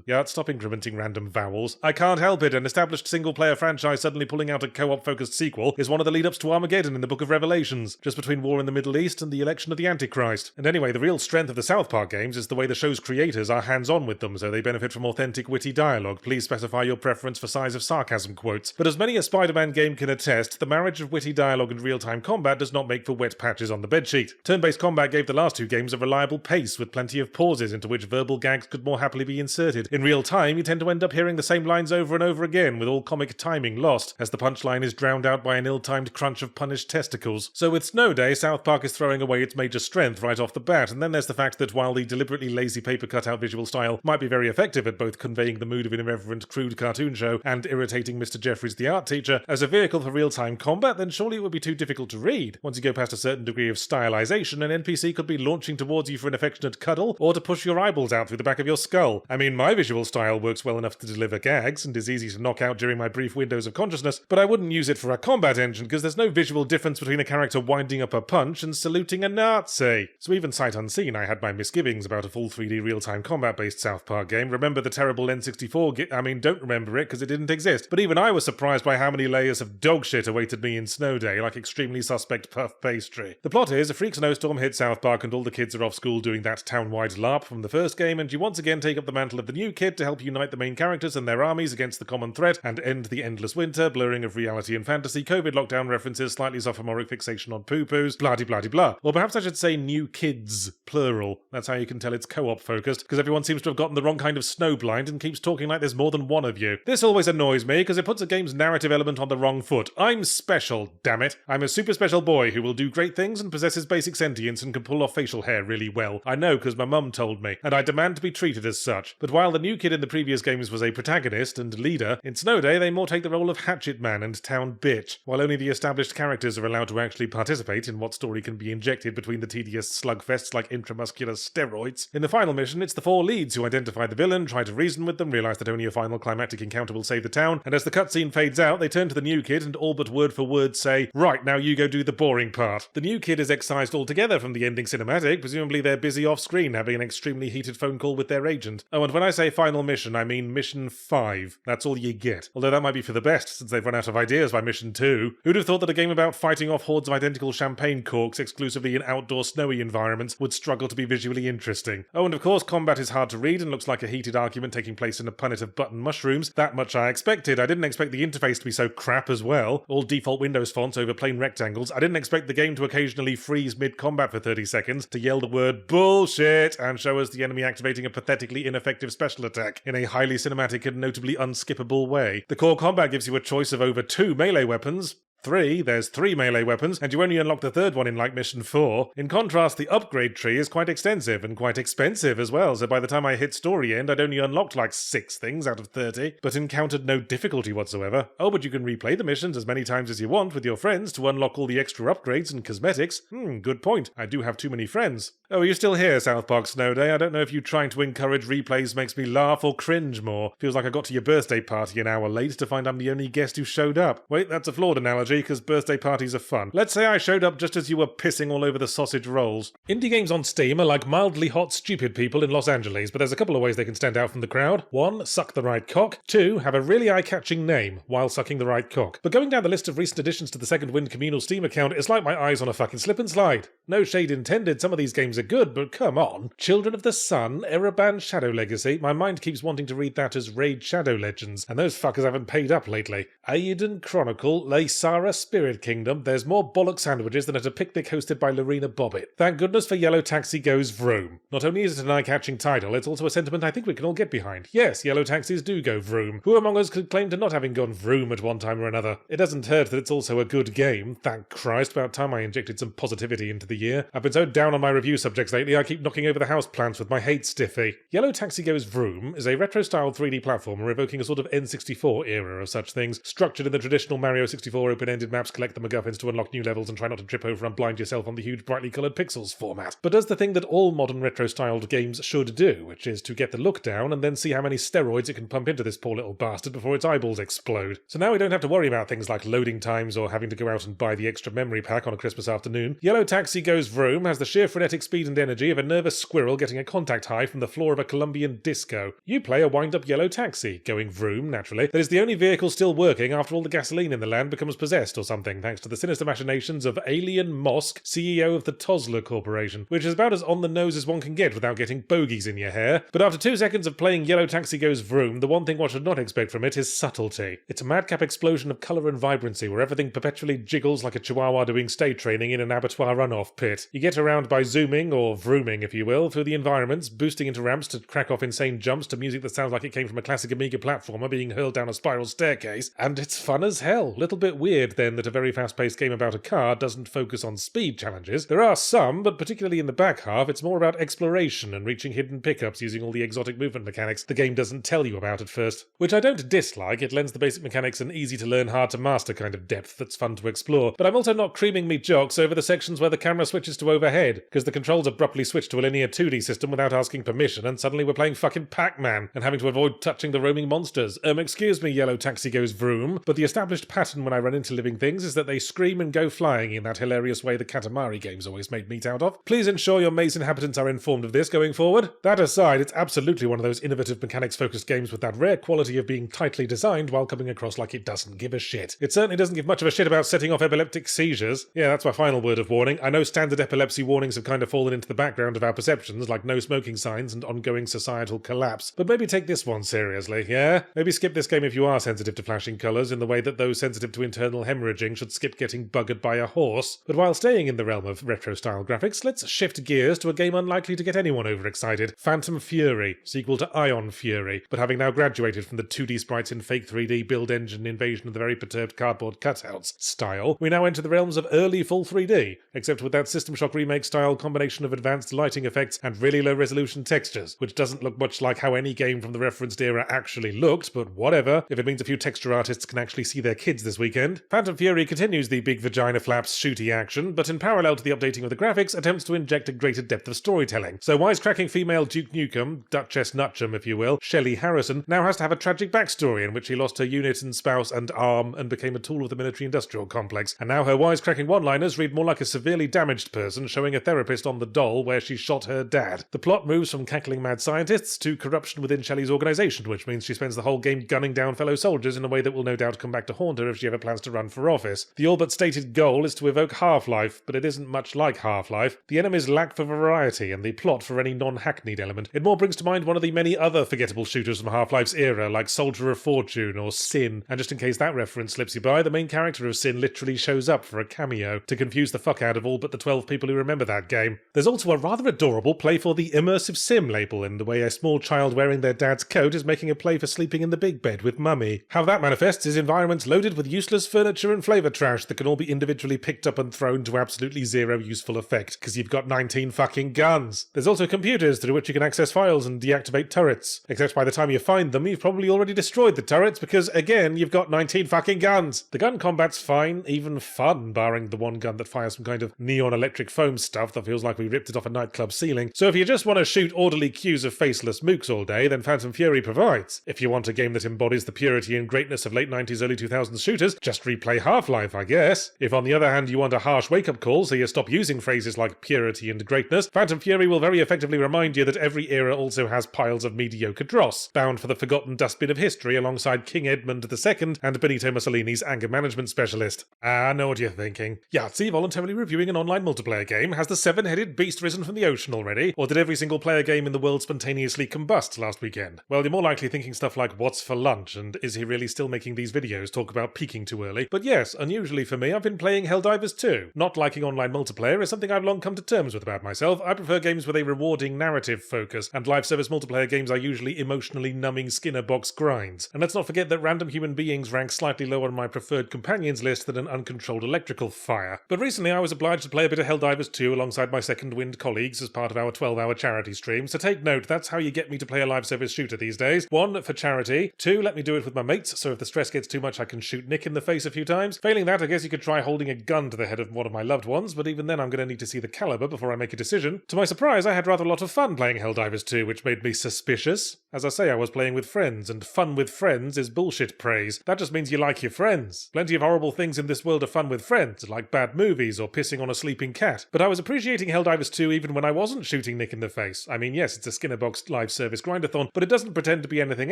[SPEAKER 1] Yart, stop incrementing random vowels. I can't help it, an established single-player franchise suddenly pulling out a co-op-focused sequel is one of the lead-ups to Armageddon in the Book of Revelations, just between war in the Middle East and the election of the Antichrist. And anyway, the real strength of the South Park games is the way the show's creators are hands-on with them, so they benefit from authentic, witty dialogue. Please specify your preference for size of sarcasm quotes. But as many a Spider-Man game can attest, the marriage of witty dialogue and real-time combat does not make for wet patches on the bedsheet. Turn-based combat gave the last two games a reliable pace, with plenty of pauses into which verbal gags could more happily be inserted. In real time, you tend to end up hearing the same lines over and over again, with all comic timing lost, as the punchline is drowned out by an ill-timed crunch of punished testicles. So with Snow Day, South Park is throwing away its major strength right off the bat, and then there's the fact that while the deliberately lazy paper cutout visual style might be very effective at both conveying the mood of an irreverent, crude cartoon show and irritating Mr. Jeffries the art teacher, as a vehicle for real-time combat, then surely it would be too difficult to read. Once you go past a certain degree of stylization, an NPC could be launching towards you for an affectionate cuddle, or to push your eyeballs out through the back of your skull. I mean, my visual style works well enough to deliver gags, and is easy to knock out during my brief windows of consciousness, but I wouldn't use it for a combat engine, because there's no visual difference between a character winding up a punch and saluting a Nazi. So even sight unseen, I had my misgivings about a full 3D real-time combat-based South Park game. Remember the terrible N64 don't remember it, because it didn't exist. But even I was surprised by how many layers of dog shit awaited me in Snow Day, like extremely suspect puff pastry. The plot is, a freak snowstorm hits South Park and all the kids are off school doing that town-wide LARP from the first game, and you once again take up the mantle of the new kid to help unite the main characters and their armies against the common threat and end the endless winter, blurring of reality and fantasy, COVID lockdown references, slightly sophomoric fixation on poo-poos, blah-de-blah-de-blah. Or perhaps I should say new kids, plural. That's how you can tell it's co-op focused, because everyone seems to have gotten the wrong kind of snowblind and keeps talking like there's more than one of you. This always annoys me, because it puts a game's narrative element on the wrong foot. I'm special, damn it. I'm a super special boy who will do great things and possesses basic sentience and can pull off facial hair really well. I know, because my mum told me, and I demand to be treated as such. But while the new kid in the previous games was a protagonist and leader, in Snow Day they more take the role of hatchet man and town bitch, while only the established characters are allowed to actually participate in what story can be injected between the tedious slugfests like intramuscular steroids. In the final mission, it's the four leads who identify the villain, try to reason with them, realise that only a final climactic encounter will save the town, and as the cutscene fades out, they turn to the new kid and all but word for word say, "Right, now you go do the boring part." The new kid is excised altogether from the ending cinematic, presumably they're busy off-screen having an extremely heated phone call with their agent. Oh, and when I say final mission, I mean mission 5. That's all you get. Although that might be for the best, since they've run out of ideas by mission 2. Who'd have thought that a game about fighting off hordes of identical champagne corks exclusively in outdoor snowy environments would struggle to be visually interesting? Oh, and of course combat is hard to read and looks like a heated argument taking place in a punnet of button mushrooms. That much I expected. I didn't expect the interface to be so crap as well. All default Windows fonts over plain rectangles. I didn't expect the game to occasionally freeze mid-combat for 30 seconds, to yell the word bullshit and show us the enemy activating a pathetically ineffective special attack in a highly cinematic and notably unskippable way. The core combat gives you a choice of over 2 melee weapons. 3, there's 3 melee weapons, and you only unlock the third one in like mission 4. In contrast, the upgrade tree is quite extensive and quite expensive as well, so by the time I hit story end, I'd only unlocked like 6 things out of 30, but encountered no difficulty whatsoever. Oh, but you can replay the missions as many times as you want with your friends to unlock all the extra upgrades and cosmetics. Good point. I do have too many friends. Oh, are you still here, South Park Snow Day? I don't know if you trying to encourage replays makes me laugh or cringe more. Feels like I got to your birthday party an hour late to find I'm the only guest who showed up. Wait, that's a flawed analogy. analogy because birthday parties are fun. Let's say I showed up just as you were pissing all over the sausage rolls. Indie games on Steam are like mildly hot, stupid people in Los Angeles, but there's a couple of ways they can stand out from the crowd. 1, suck the right cock. 2, have a really eye-catching name while sucking the right cock. But going down the list of recent additions to the Second Wind communal Steam account, it's like my eyes on a fucking slip and slide. No shade intended, some of these games are good, but come on. Children of the Sun, Ereban Shadow Legacy, my mind keeps wanting to read that as Raid Shadow Legends, and those fuckers haven't paid up lately. Aiden Chronicle, Leysara Spirit Kingdom, there's more bollock sandwiches than at a picnic hosted by Lorena Bobbitt. Thank goodness for Yellow Taxi Goes Vroom. Not only is it an eye-catching title, it's also a sentiment I think we can all get behind. Yes, Yellow Taxis do go vroom. Who among us could claim to not having gone vroom at one time or another? It doesn't hurt that it's also a good game. Thank Christ, about time I injected some positivity into the year. I've been so down on my review subjects lately, I keep knocking over the houseplants with my hate stiffy. Yellow Taxi Goes Vroom is a retro-style 3D platformer evoking a sort of N64 era of such things, structured in the traditional Mario 64 open-ended maps, collect the MacGuffins to unlock new levels and try not to trip over and blind yourself on the huge brightly coloured pixels format. But does the thing that all modern retro-styled games should do, which is to get the look down and then see how many steroids it can pump into this poor little bastard before its eyeballs explode. So now we don't have to worry about things like loading times or having to go out and buy the extra memory pack on a Christmas afternoon. Yellow Taxi Goes Vroom has the sheer frenetic speed and energy of a nervous squirrel getting a contact high from the floor of a Colombian disco. You play a wind-up yellow taxi, going vroom, naturally, that is the only vehicle still working after all the gasoline in the land becomes possessed or something, thanks to the sinister machinations of Alien Mosk, CEO of the Tosler Corporation, which is about as on the nose as one can get without getting bogies in your hair. But after 2 seconds of playing Yellow Taxi Goes Vroom, the one thing one should not expect from it is subtlety. It's a madcap explosion of colour and vibrancy where everything perpetually jiggles like a chihuahua doing stage training in an abattoir runoff pit. You get around by zooming, or vrooming if you will, through the environments, boosting into ramps to crack off insane jumps to music that sounds like it came from a classic Amiga platformer being hurled down a spiral staircase, and it's fun as hell. Little bit weird then that a very fast-paced game about a car doesn't focus on speed challenges. There are some, but particularly in the back half, it's more about exploration and reaching hidden pickups using all the exotic movement mechanics the game doesn't tell you about at first. Which I don't dislike, it lends the basic mechanics an easy-to-learn, hard-to-master kind of depth that's fun to explore, but I'm also not creaming me jocks over the sections where the camera switches to overhead, because the controls abruptly switch to a linear 2D system without asking permission, and suddenly we're playing fucking Pac-Man, and having to avoid touching the roaming monsters. Excuse me, Yellow Taxi Goes Vroom, but the established pattern when I run into living things is that they scream and go flying in that hilarious way the Katamari games always made meat out of. Please ensure your maze inhabitants are informed of this going forward. That aside, it's absolutely one of those innovative mechanics-focused games with that rare quality of being tightly designed while coming across like it doesn't give a shit. It certainly doesn't give much of a shit about setting off epileptic seizures. Yeah, that's my final word of warning. I know standard epilepsy warnings have kind of fallen into the background of our perceptions, like no smoking signs and ongoing societal collapse, but maybe take this one seriously, yeah? Maybe skip this game if you are sensitive to flashing colours in the way that those sensitive to internal hemorrhaging should skip getting buggered by a horse. But while staying in the realm of retro-style graphics, let's shift gears to a game unlikely to get anyone overexcited. Phantom Fury, sequel to Ion Fury, but having now graduated from the 2D sprites in fake 3D build engine invasion of the very perturbed cardboard cutouts style, we now enter the realms of early full 3D, except with that System Shock remake style combination of advanced lighting effects and really low resolution textures, which doesn't look much like how any game from the referenced era actually looked, but whatever, if it means a few texture artists can actually see their kids this weekend. Phantom Fury continues the big vagina flaps shooty action, but in parallel to the updating of the graphics, attempts to inject a greater depth of storytelling. So wisecracking female Duke Nukem, Duchess Nutcham if you will, Shelley Harrison, now has to have a tragic backstory in which she lost her unit and spouse and arm and became a tool of the military-industrial complex, and now her wisecracking one-liners read more like a severely damaged person showing a therapist on the doll where she shot her dad. The plot moves from cackling mad scientists to corruption within Shelley's organisation, which means she spends the whole game gunning down fellow soldiers in a way that will no doubt come back to haunt her if she ever plans to run for office. The all but stated goal is to evoke Half-Life, but it isn't much like Half-Life. The enemies lack for variety, and the plot for any non-hackneyed element. It more brings to mind one of the many other forgettable shooters from Half-Life's era, like Soldier of Fortune or Sin, and just in case that reference slips you by, the main character of Sin literally shows up for a cameo to confuse the fuck out of all but the 12 people who remember that game. There's also a rather adorable play for the immersive sim label in the way a small child wearing their dad's coat is making a play for sleeping in the big bed with mummy. How that manifests is environments loaded with useless furniture and flavour trash that can all be individually picked up and thrown to absolutely zero useful effect, because you've got 19 fucking guns. There's also computers through which you can access files and deactivate turrets, except by the time you find them, you've probably already destroyed the turrets because, again, you've got 19 fucking guns. The gun combat's fine, even fun, barring the one gun that fires some kind of neon electric foam stuff that feels like we ripped it off a nightclub ceiling. So if you just want to shoot orderly queues of faceless mooks all day, then Phantom Fury provides. If you want a game that embodies the purity and greatness of late 90s, early 2000s shooters, just replay play Half-Life, I guess. If on the other hand you want a harsh wake-up call so you stop using phrases like purity and greatness, Phantom Fury will very effectively remind you that every era also has piles of mediocre dross, bound for the forgotten dustbin of history alongside King Edmund II and Benito Mussolini's anger management specialist. I know what you're thinking. Yahtzee voluntarily reviewing an online multiplayer game? Has the seven-headed beast risen from the ocean already? Or did every single player game in the world spontaneously combust last weekend? Well, you're more likely thinking stuff like what's for lunch and is he really still making these videos talk about peaking too early? But yes, unusually for me, I've been playing Helldivers 2. Not liking online multiplayer is something I've long come to terms with about myself. I prefer games with a rewarding narrative focus, and live service multiplayer games are usually emotionally numbing Skinner box grinds. And let's not forget that random human beings rank slightly lower on my preferred companions list than an uncontrolled electrical fire. But recently I was obliged to play a bit of Helldivers 2 alongside my Second Wind colleagues as part of our 12-hour charity stream, so take note, that's how you get me to play a live service shooter these days. 1, for charity. 2, let me do it with my mates, so if the stress gets too much I can shoot Nick in the face a few times. Failing that, I guess you could try holding a gun to the head of one of my loved ones, but even then I'm going to need to see the caliber before I make a decision. To my surprise, I had rather a lot of fun playing Helldivers 2, which made me suspicious. As I say, I was playing with friends, and fun with friends is bullshit praise. That just means you like your friends. Plenty of horrible things in this world are fun with friends, like bad movies or pissing on a sleeping cat. But I was appreciating Helldivers 2 even when I wasn't shooting Nick in the face. I mean, yes, it's a Skinnerbox live service grindathon, but it doesn't pretend to be anything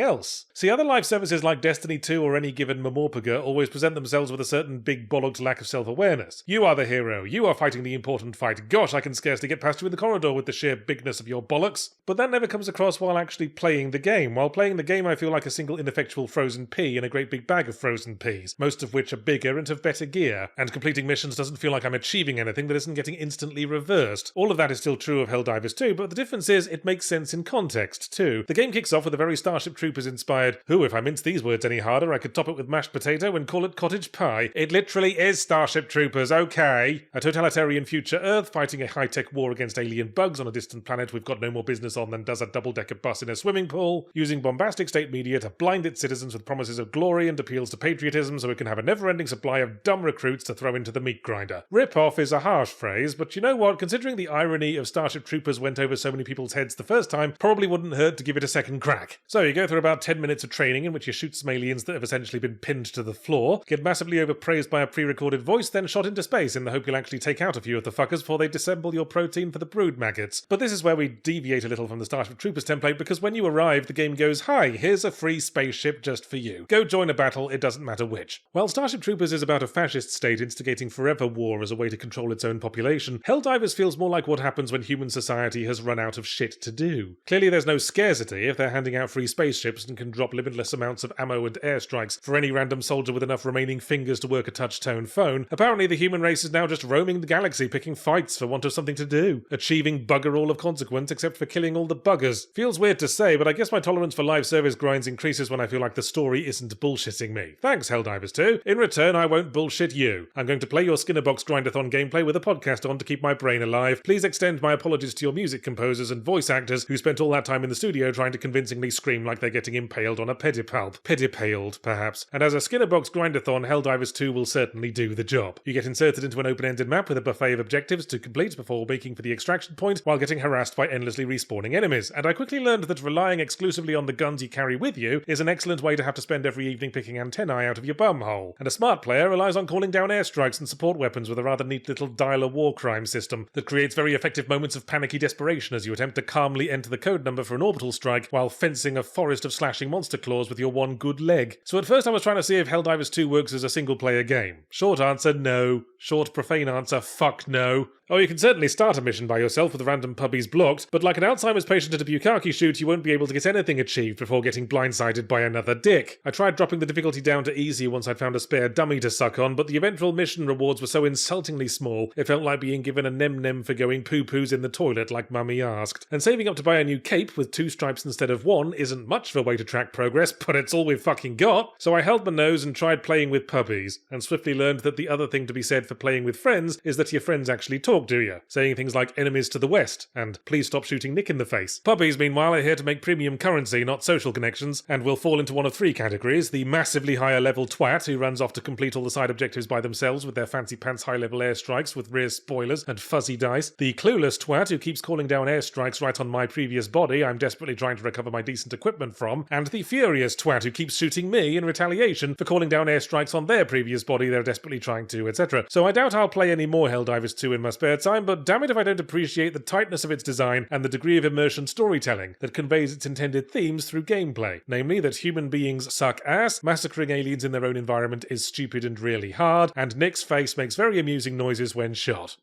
[SPEAKER 1] else. See, other live services like Destiny 2 or any given Mamorpaga always present themselves with a certain big bollocks lack of self-awareness. You are the hero. You are fighting the important fight. Gosh, I can scarcely get past you in the corridor with the sheer bigness of your bollocks. But that never comes across while actually playing the game. While playing the game, I feel like a single ineffectual frozen pea in a great big bag of frozen peas, most of which are bigger and have better gear. And completing missions doesn't feel like I'm achieving anything that isn't getting instantly reversed. All of that is still true of Helldivers 2, but the difference is it makes sense in context too. The game kicks off with a very Starship Troopers inspired, if I mince these words any harder, I could top it with mashed potato and call it cottage pie. It literally is Starship Troopers, okay? A totalitarian future Earth fighting a high-tech war against alien bugs on a distant planet we've got no more business on than does a double-decker bus in a swimming pool, using bombastic state media to blind its citizens with promises of glory and appeals to patriotism so it can have a never-ending supply of dumb recruits to throw into the meat grinder. Rip-off is a harsh phrase, but you know what? Considering the irony of Starship Troopers went over so many people's heads the first time, probably wouldn't hurt to give it a second crack. So you go through about 10 minutes of training in which you shoot some aliens that have essentially been pinned to the floor, get massively overpraised by a pre-recorded voice, then shot into space in the hope you'll actually take out a few of the fuckers before they disassemble your protein for the brood maggots. But this is where we deviate a little from the Starship Troopers template, because when you arrive, the game goes, "Hi, here's a free spaceship just for you. Go join a battle, it doesn't matter which." While Starship Troopers is about a fascist state instigating forever war as a way to control its own population, Helldivers feels more like what happens when human society has run out of shit to do. Clearly there's no scarcity if they're handing out free spaceships and can drop limitless amounts of ammo and airstrikes for any random soldier with enough remaining fingers to work a touch-tone phone. Apparently the human race is now just roaming the galaxy picking fights for want of something to do, achieving bugger all of consequence except for killing all the buggers. Feels weird to say, but I guess my tolerance for live service grinds increases when I feel like the story isn't bullshitting me. Thanks, Helldivers 2. In return, I won't bullshit you. I'm going to play your Skinnerbox Grindathon gameplay with a podcast on to keep my brain alive. Please extend my apologies to your music composers and voice actors who spent all that time in the studio trying to convincingly scream like they're getting impaled on a pedipalp. Pedipaled, perhaps. And as a Skinnerbox Grindathon, Helldivers 2 will certainly do the job. You get inserted into an open-ended map with a buffet of objectives to complete before making for the extraction point while getting harassed by endlessly respawning enemies. And I quickly learned that relying exclusively on the guns you carry with you is an excellent way to have to spend every evening picking antennae out of your bumhole. And a smart player relies on calling down airstrikes and support weapons with a rather neat little dialer war crime system that creates very effective moments of panicky desperation as you attempt to calmly enter the code number for an orbital strike while fencing a forest of slashing monster claws with your one good leg. So at first I was trying to see if Helldivers 2 works as a single-player game. Short answer, no. Short, profane answer, fuck no. Oh, you can certainly start a mission by yourself with random puppies blocked, but like an Alzheimer's patient at a bukkake shoot, you won't be able to get anything achieved before getting blindsided by another dick. I tried dropping the difficulty down to easy once I'd found a spare dummy to suck on, but the eventual mission rewards were so insultingly small, it felt like being given a nem-nem for going poo-poos in the toilet like Mummy asked. And saving up to buy a new cape with 2 stripes instead of 1 isn't much of a way to track progress, but it's all we've fucking got. So I held my nose and tried playing with puppies, and swiftly learned that the other thing to be said for playing with friends is that your friends actually talk to you, saying things like enemies to the west, and please stop shooting Nick in the face. Puppies, meanwhile, are here to make premium premium currency, not social connections, and will fall into one of three categories: the massively higher level twat who runs off to complete all the side objectives by themselves with their fancy pants high level airstrikes with rear spoilers and fuzzy dice; the clueless twat who keeps calling down airstrikes right on my previous body I'm desperately trying to recover my decent equipment from; and the furious twat who keeps shooting me in retaliation for calling down airstrikes on their previous body they're desperately trying to, etc. So I doubt I'll play any more Helldivers 2 in my spare time, but damn it if I don't appreciate the tightness of its design and the degree of immersion storytelling that conveys its intended themes through gameplay. Namely, that human beings suck ass, massacring aliens in their own environment is stupid and really hard, and Nick's face makes very amusing noises when shot.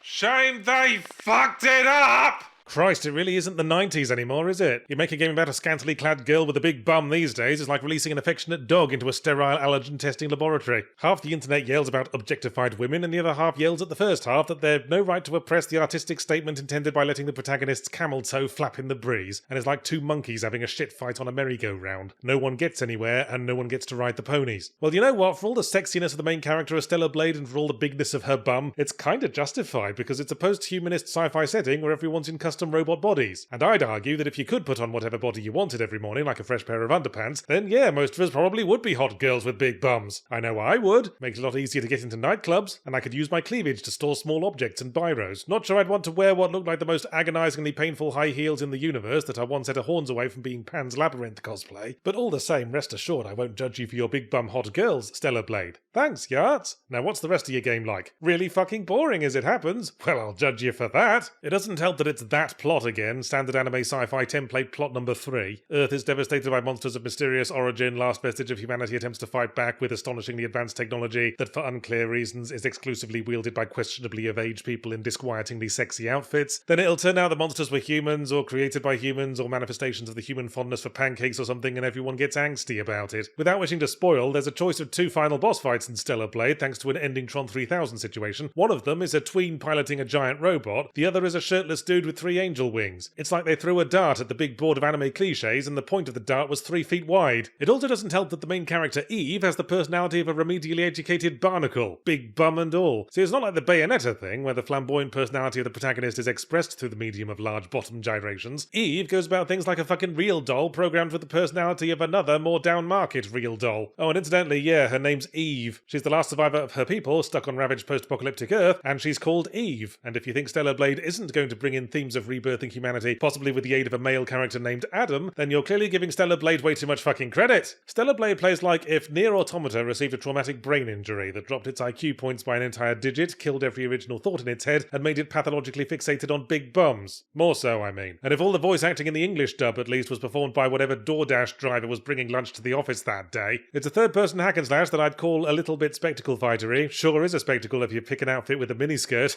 [SPEAKER 1] Shame they fucked it up! Christ, it really isn't the 90s anymore, is it? You make a game about a scantily clad girl with a big bum these days is like releasing an affectionate dog into a sterile allergen testing laboratory. Half the internet yells about objectified women, and the other half yells at the first half that they've no right to oppress the artistic statement intended by letting the protagonist's camel toe flap in the breeze, and it's like two monkeys having a shit fight on a merry-go-round. No one gets anywhere, and no one gets to ride the ponies. Well, you know what? For all the sexiness of the main character of Stellar Blade and for all the bigness of her bum, it's kinda justified because it's a post-humanist sci-fi setting where everyone's in custom robot bodies. And I'd argue that if you could put on whatever body you wanted every morning, like a fresh pair of underpants, then yeah, most of us probably would be hot girls with big bums. I know I would. Makes it a lot easier to get into nightclubs, and I could use my cleavage to store small objects and biros. Not sure I'd want to wear what looked like the most agonizingly painful high heels in the universe that are one set of horns away from being Pan's Labyrinth cosplay. But all the same, rest assured I won't judge you for your big bum hot girls, Stellar Blade. Thanks, Yarts. Now what's the rest of your game like? Really fucking boring as it happens? Well, I'll judge you for that. It doesn't help that it's that plot again, standard anime sci-fi template plot number 3. Earth is devastated by monsters of mysterious origin, last vestige of humanity attempts to fight back with astonishingly advanced technology that for unclear reasons is exclusively wielded by questionably of age people in disquietingly sexy outfits. Then it'll turn out the monsters were humans, or created by humans, or manifestations of the human fondness for pancakes or something, and everyone gets angsty about it. Without wishing to spoil, there's a choice of 2 final boss fights in Stellar Blade thanks to an ending Tron 3000 situation. One of them is a tween piloting a giant robot, the other is a shirtless dude with 3 angel wings. It's like they threw a dart at the big board of anime cliches and the point of the dart was 3 feet wide. It also doesn't help that the main character Eve has the personality of a remedially educated barnacle, big bum and all. See, it's not like the Bayonetta thing where the flamboyant personality of the protagonist is expressed through the medium of large bottom gyrations. Eve goes about things like a fucking real doll programmed with the personality of another more down-market real doll. Oh, and incidentally, yeah, her name's Eve. She's the last survivor of her people stuck on ravaged post-apocalyptic Earth, and she's called Eve. And if you think Stellar Blade isn't going to bring in themes of rebirthing humanity, possibly with the aid of a male character named Adam, then you're clearly giving Stellar Blade way too much fucking credit. Stellar Blade plays like if Nier Automata received a traumatic brain injury that dropped its IQ points by an entire digit, killed every original thought in its head, and made it pathologically fixated on big bums. More so, I mean. And if all the voice acting in the English dub, at least, was performed by whatever DoorDash driver was bringing lunch to the office that day. It's a third-person hack and slash that I'd call a little bit spectacle fightery. Sure is a spectacle if you pick an outfit with a miniskirt.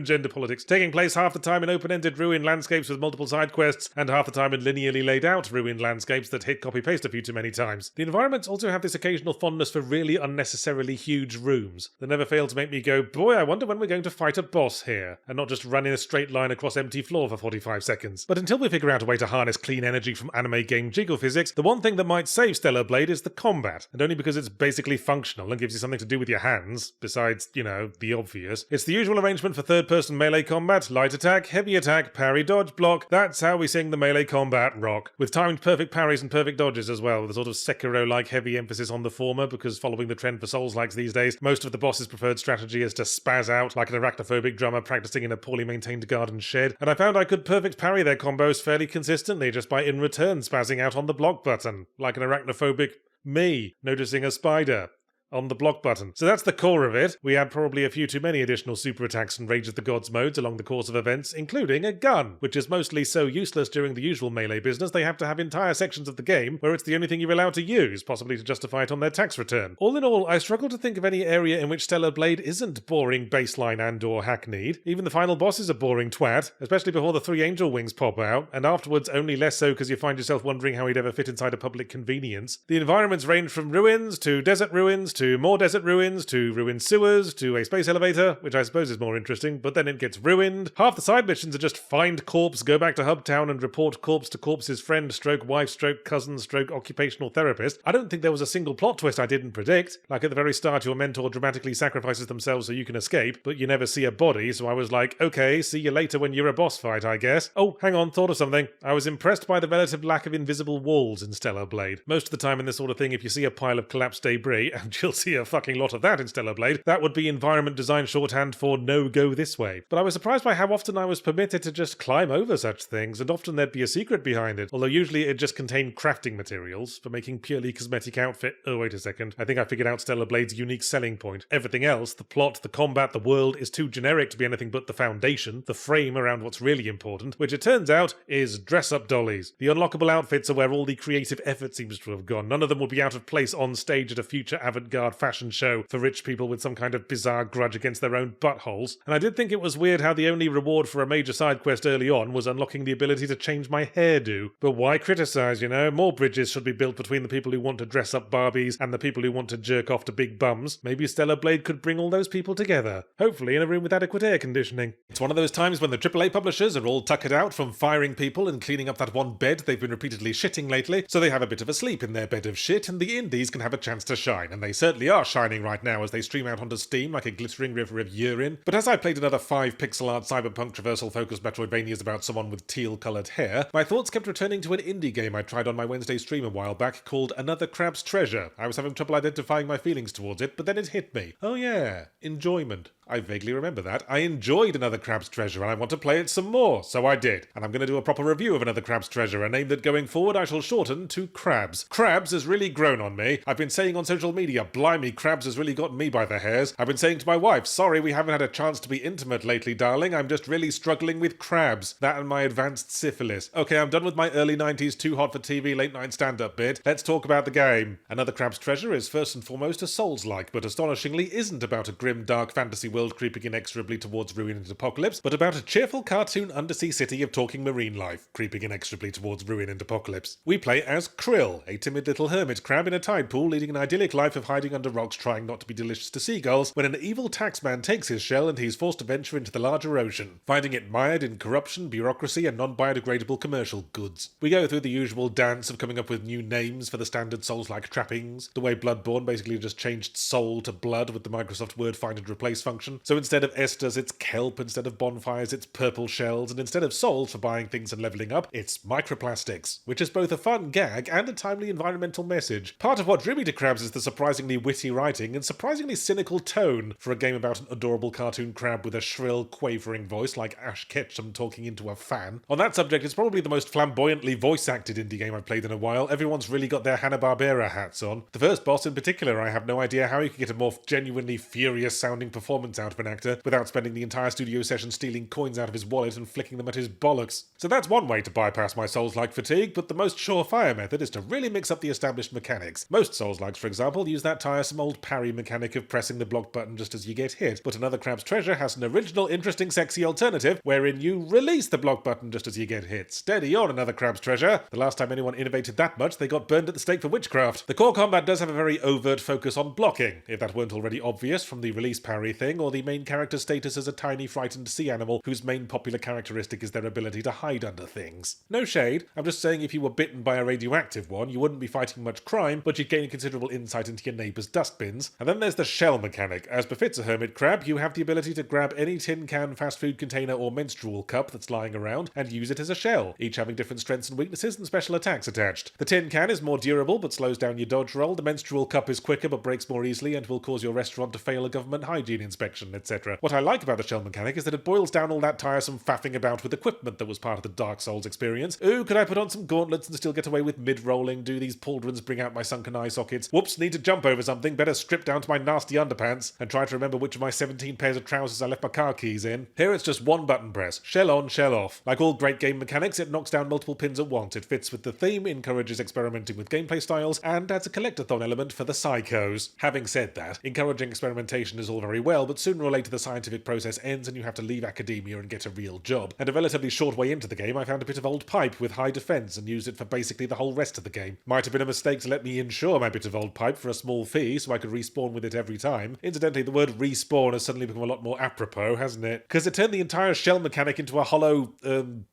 [SPEAKER 1] Gender politics. Taking place half the time in open-ended ruined landscapes with multiple side quests, and half the time in linearly laid out ruined landscapes that hit copy-paste a few too many times. The environments also have this occasional fondness for really unnecessarily huge rooms that never fail to make me go, boy, I wonder when we're going to fight a boss here, and not just run in a straight line across empty floor for 45 seconds. But until we figure out a way to harness clean energy from anime game jiggle physics, the one thing that might save Stellar Blade is the combat, and only because it's basically functional and gives you something to do with your hands, besides, you know, the obvious. It's the usual arrangement for third-person melee combat: light attack, heavy attack, parry, dodge, block. That's how we sing the melee combat rock, with timed perfect parries and perfect dodges as well, with a sort of Sekiro-like heavy emphasis on the former, because following the trend for Souls-likes these days, most of the boss's preferred strategy is to spaz out like an arachnophobic drummer practicing in a poorly maintained garden shed, and I found I could perfect parry their combos fairly consistently just by in return spazzing out on the block button, like an arachnophobic me noticing a spider on the block button. So that's the core of it. We had probably a few too many additional super attacks and Rage of the Gods modes along the course of events, including a gun, which is mostly so useless during the usual melee business they have to have entire sections of the game where it's the only thing you're allowed to use, possibly to justify it on their tax return. All in all, I struggle to think of any area in which Stellar Blade isn't boring baseline and or hackneyed. Even the final boss is a boring twat, especially before the 3 angel wings pop out, and afterwards only less so because you find yourself wondering how he'd ever fit inside a public convenience. The environments range from ruins to desert ruins to more desert ruins, to ruined sewers, to a space elevator, which I suppose is more interesting, but then it gets ruined. Half the side missions are just find corpse, go back to Hubtown and report corpse to corpse's friend, stroke wife, stroke cousin, stroke occupational therapist. I don't think there was a single plot twist I didn't predict. Like at the very start, your mentor dramatically sacrifices themselves so you can escape, but you never see a body, so I was like, okay, see you later when you're a boss fight, I guess. Oh, hang on, thought of something. I was impressed by the relative lack of invisible walls in Stellar Blade. Most of the time in this sort of thing, if you see a pile of collapsed debris, and you'll see a fucking lot of that in Stellar Blade, that would be environment design shorthand for no go this way. But I was surprised by how often I was permitted to just climb over such things, and often there'd be a secret behind it, although usually it just contained crafting materials for making purely cosmetic outfit. Oh, wait a second. I think I figured out Stellar Blade's unique selling point. Everything else, the plot, the combat, the world, is too generic to be anything but the foundation, the frame around what's really important, which it turns out is dress-up dollies. The unlockable outfits are where all the creative effort seems to have gone. None of them would be out of place on stage at a future avant-garde fashion show for rich people with some kind of bizarre grudge against their own buttholes. And I did think it was weird how the only reward for a major side quest early on was unlocking the ability to change my hairdo. But why criticize, you know? More bridges should be built between the people who want to dress up Barbies and the people who want to jerk off to big bums. Maybe Stellar Blade could bring all those people together. Hopefully in a room with adequate air conditioning. It's one of those times when the AAA publishers are all tuckered out from firing people and cleaning up that one bed they've been repeatedly shitting lately, so they have a bit of a sleep in their bed of shit, and the indies can have a chance to shine, and they certainly are shining right now as they stream out onto Steam like a glittering river of urine. But as I played another 5 pixel art cyberpunk traversal-focused Metroidvanias about someone with teal-coloured hair, my thoughts kept returning to an indie game I tried on my Wednesday stream a while back called Another Crab's Treasure. I was having trouble identifying my feelings towards it, but then it hit me. Oh yeah, enjoyment. I vaguely remember that. I enjoyed Another Crab's Treasure and I want to play it some more, so I did. And I'm going to do a proper review of Another Crab's Treasure, a name that going forward I shall shorten to Crabs. Crabs has really grown on me. I've been saying on social media, blimey, Crabs has really got me by the hairs. I've been saying to my wife, sorry we haven't had a chance to be intimate lately, darling. I'm just really struggling with Crabs. That and my advanced syphilis. Okay, I'm done with my early 90s too hot for TV late night stand-up bit. Let's talk about the game. Another Crab's Treasure is first and foremost a Souls-like, but astonishingly isn't about a grim, dark fantasy world creeping inexorably towards ruin and apocalypse, but about a cheerful cartoon undersea city of talking marine life, creeping inexorably towards ruin and apocalypse. We play as Krill, a timid little hermit crab in a tide pool leading an idyllic life of hiding under rocks trying not to be delicious to seagulls, when an evil taxman takes his shell and he's forced to venture into the larger ocean, finding it mired in corruption, bureaucracy, and non-biodegradable commercial goods. We go through the usual dance of coming up with new names for the standard Souls-like trappings, the way Bloodborne basically just changed soul to blood with the Microsoft Word Find and Replace function, so instead of esters it's kelp, instead of bonfires it's purple shells, and instead of souls for buying things and leveling up, it's microplastics, which is both a fun gag and a timely environmental message. Part of what drew me to Crabs is the surprisingly witty writing and surprisingly cynical tone for a game about an adorable cartoon crab with a shrill, quavering voice like Ash Ketchum talking into a fan. On that subject, it's probably the most flamboyantly voice-acted indie game I've played in a while. Everyone's really got their Hanna-Barbera hats on. The first boss in particular, I have no idea how you could get a more genuinely furious-sounding performance out of an actor without spending the entire studio session stealing coins out of his wallet and flicking them at his bollocks. So that's one way to bypass my Souls-like fatigue, but the most surefire method is to really mix up the established mechanics. Most Souls-likes, for example, use that tiresome old parry mechanic of pressing the block button just as you get hit, but Another Crab's Treasure has an original, interesting, sexy alternative wherein you release the block button just as you get hit. Steady on, Another Crab's Treasure. The last time anyone innovated that much, they got burned at the stake for witchcraft. The core combat does have a very overt focus on blocking, if that weren't already obvious from the release parry thing, or the main character's status as a tiny frightened sea animal whose main popular characteristic is their ability to hide under things. No shade, I'm just saying if you were bitten by a radioactive one, you wouldn't be fighting much crime, but you'd gain considerable insight into your neighbour's dustbins. And then there's the shell mechanic. As befits a hermit crab, you have the ability to grab any tin can, fast food container, or menstrual cup that's lying around and use it as a shell, each having different strengths and weaknesses and special attacks attached. The tin can is more durable but slows down your dodge roll, the menstrual cup is quicker but breaks more easily and will cause your restaurant to fail a government hygiene inspection, etc. What I like about the shell mechanic is that it boils down all that tiresome faffing about with equipment that was part of the Dark Souls experience. Ooh, could I put on some gauntlets and still get away with mid-rolling? Do these pauldrons bring out my sunken eye sockets? Whoops, need to jump over something, better strip down to my nasty underpants and try to remember which of my 17 pairs of trousers I left my car keys in. Here it's just one button press. Shell on, shell off. Like all great game mechanics, it knocks down multiple pins at once. It fits with the theme, encourages experimenting with gameplay styles, and adds a collectathon element for the psychos. Having said that, encouraging experimentation is all very well, but sooner or later the scientific process ends and you have to leave academia and get a real job. And a relatively short way into the game, I found a bit of old pipe with high defense and used it for basically the whole rest of the game. Might have been a mistake to let me insure my bit of old pipe for a small fee so I could respawn with it every time. Incidentally, the word respawn has suddenly become a lot more apropos, hasn't it? Because it turned the entire shell mechanic into a hollow,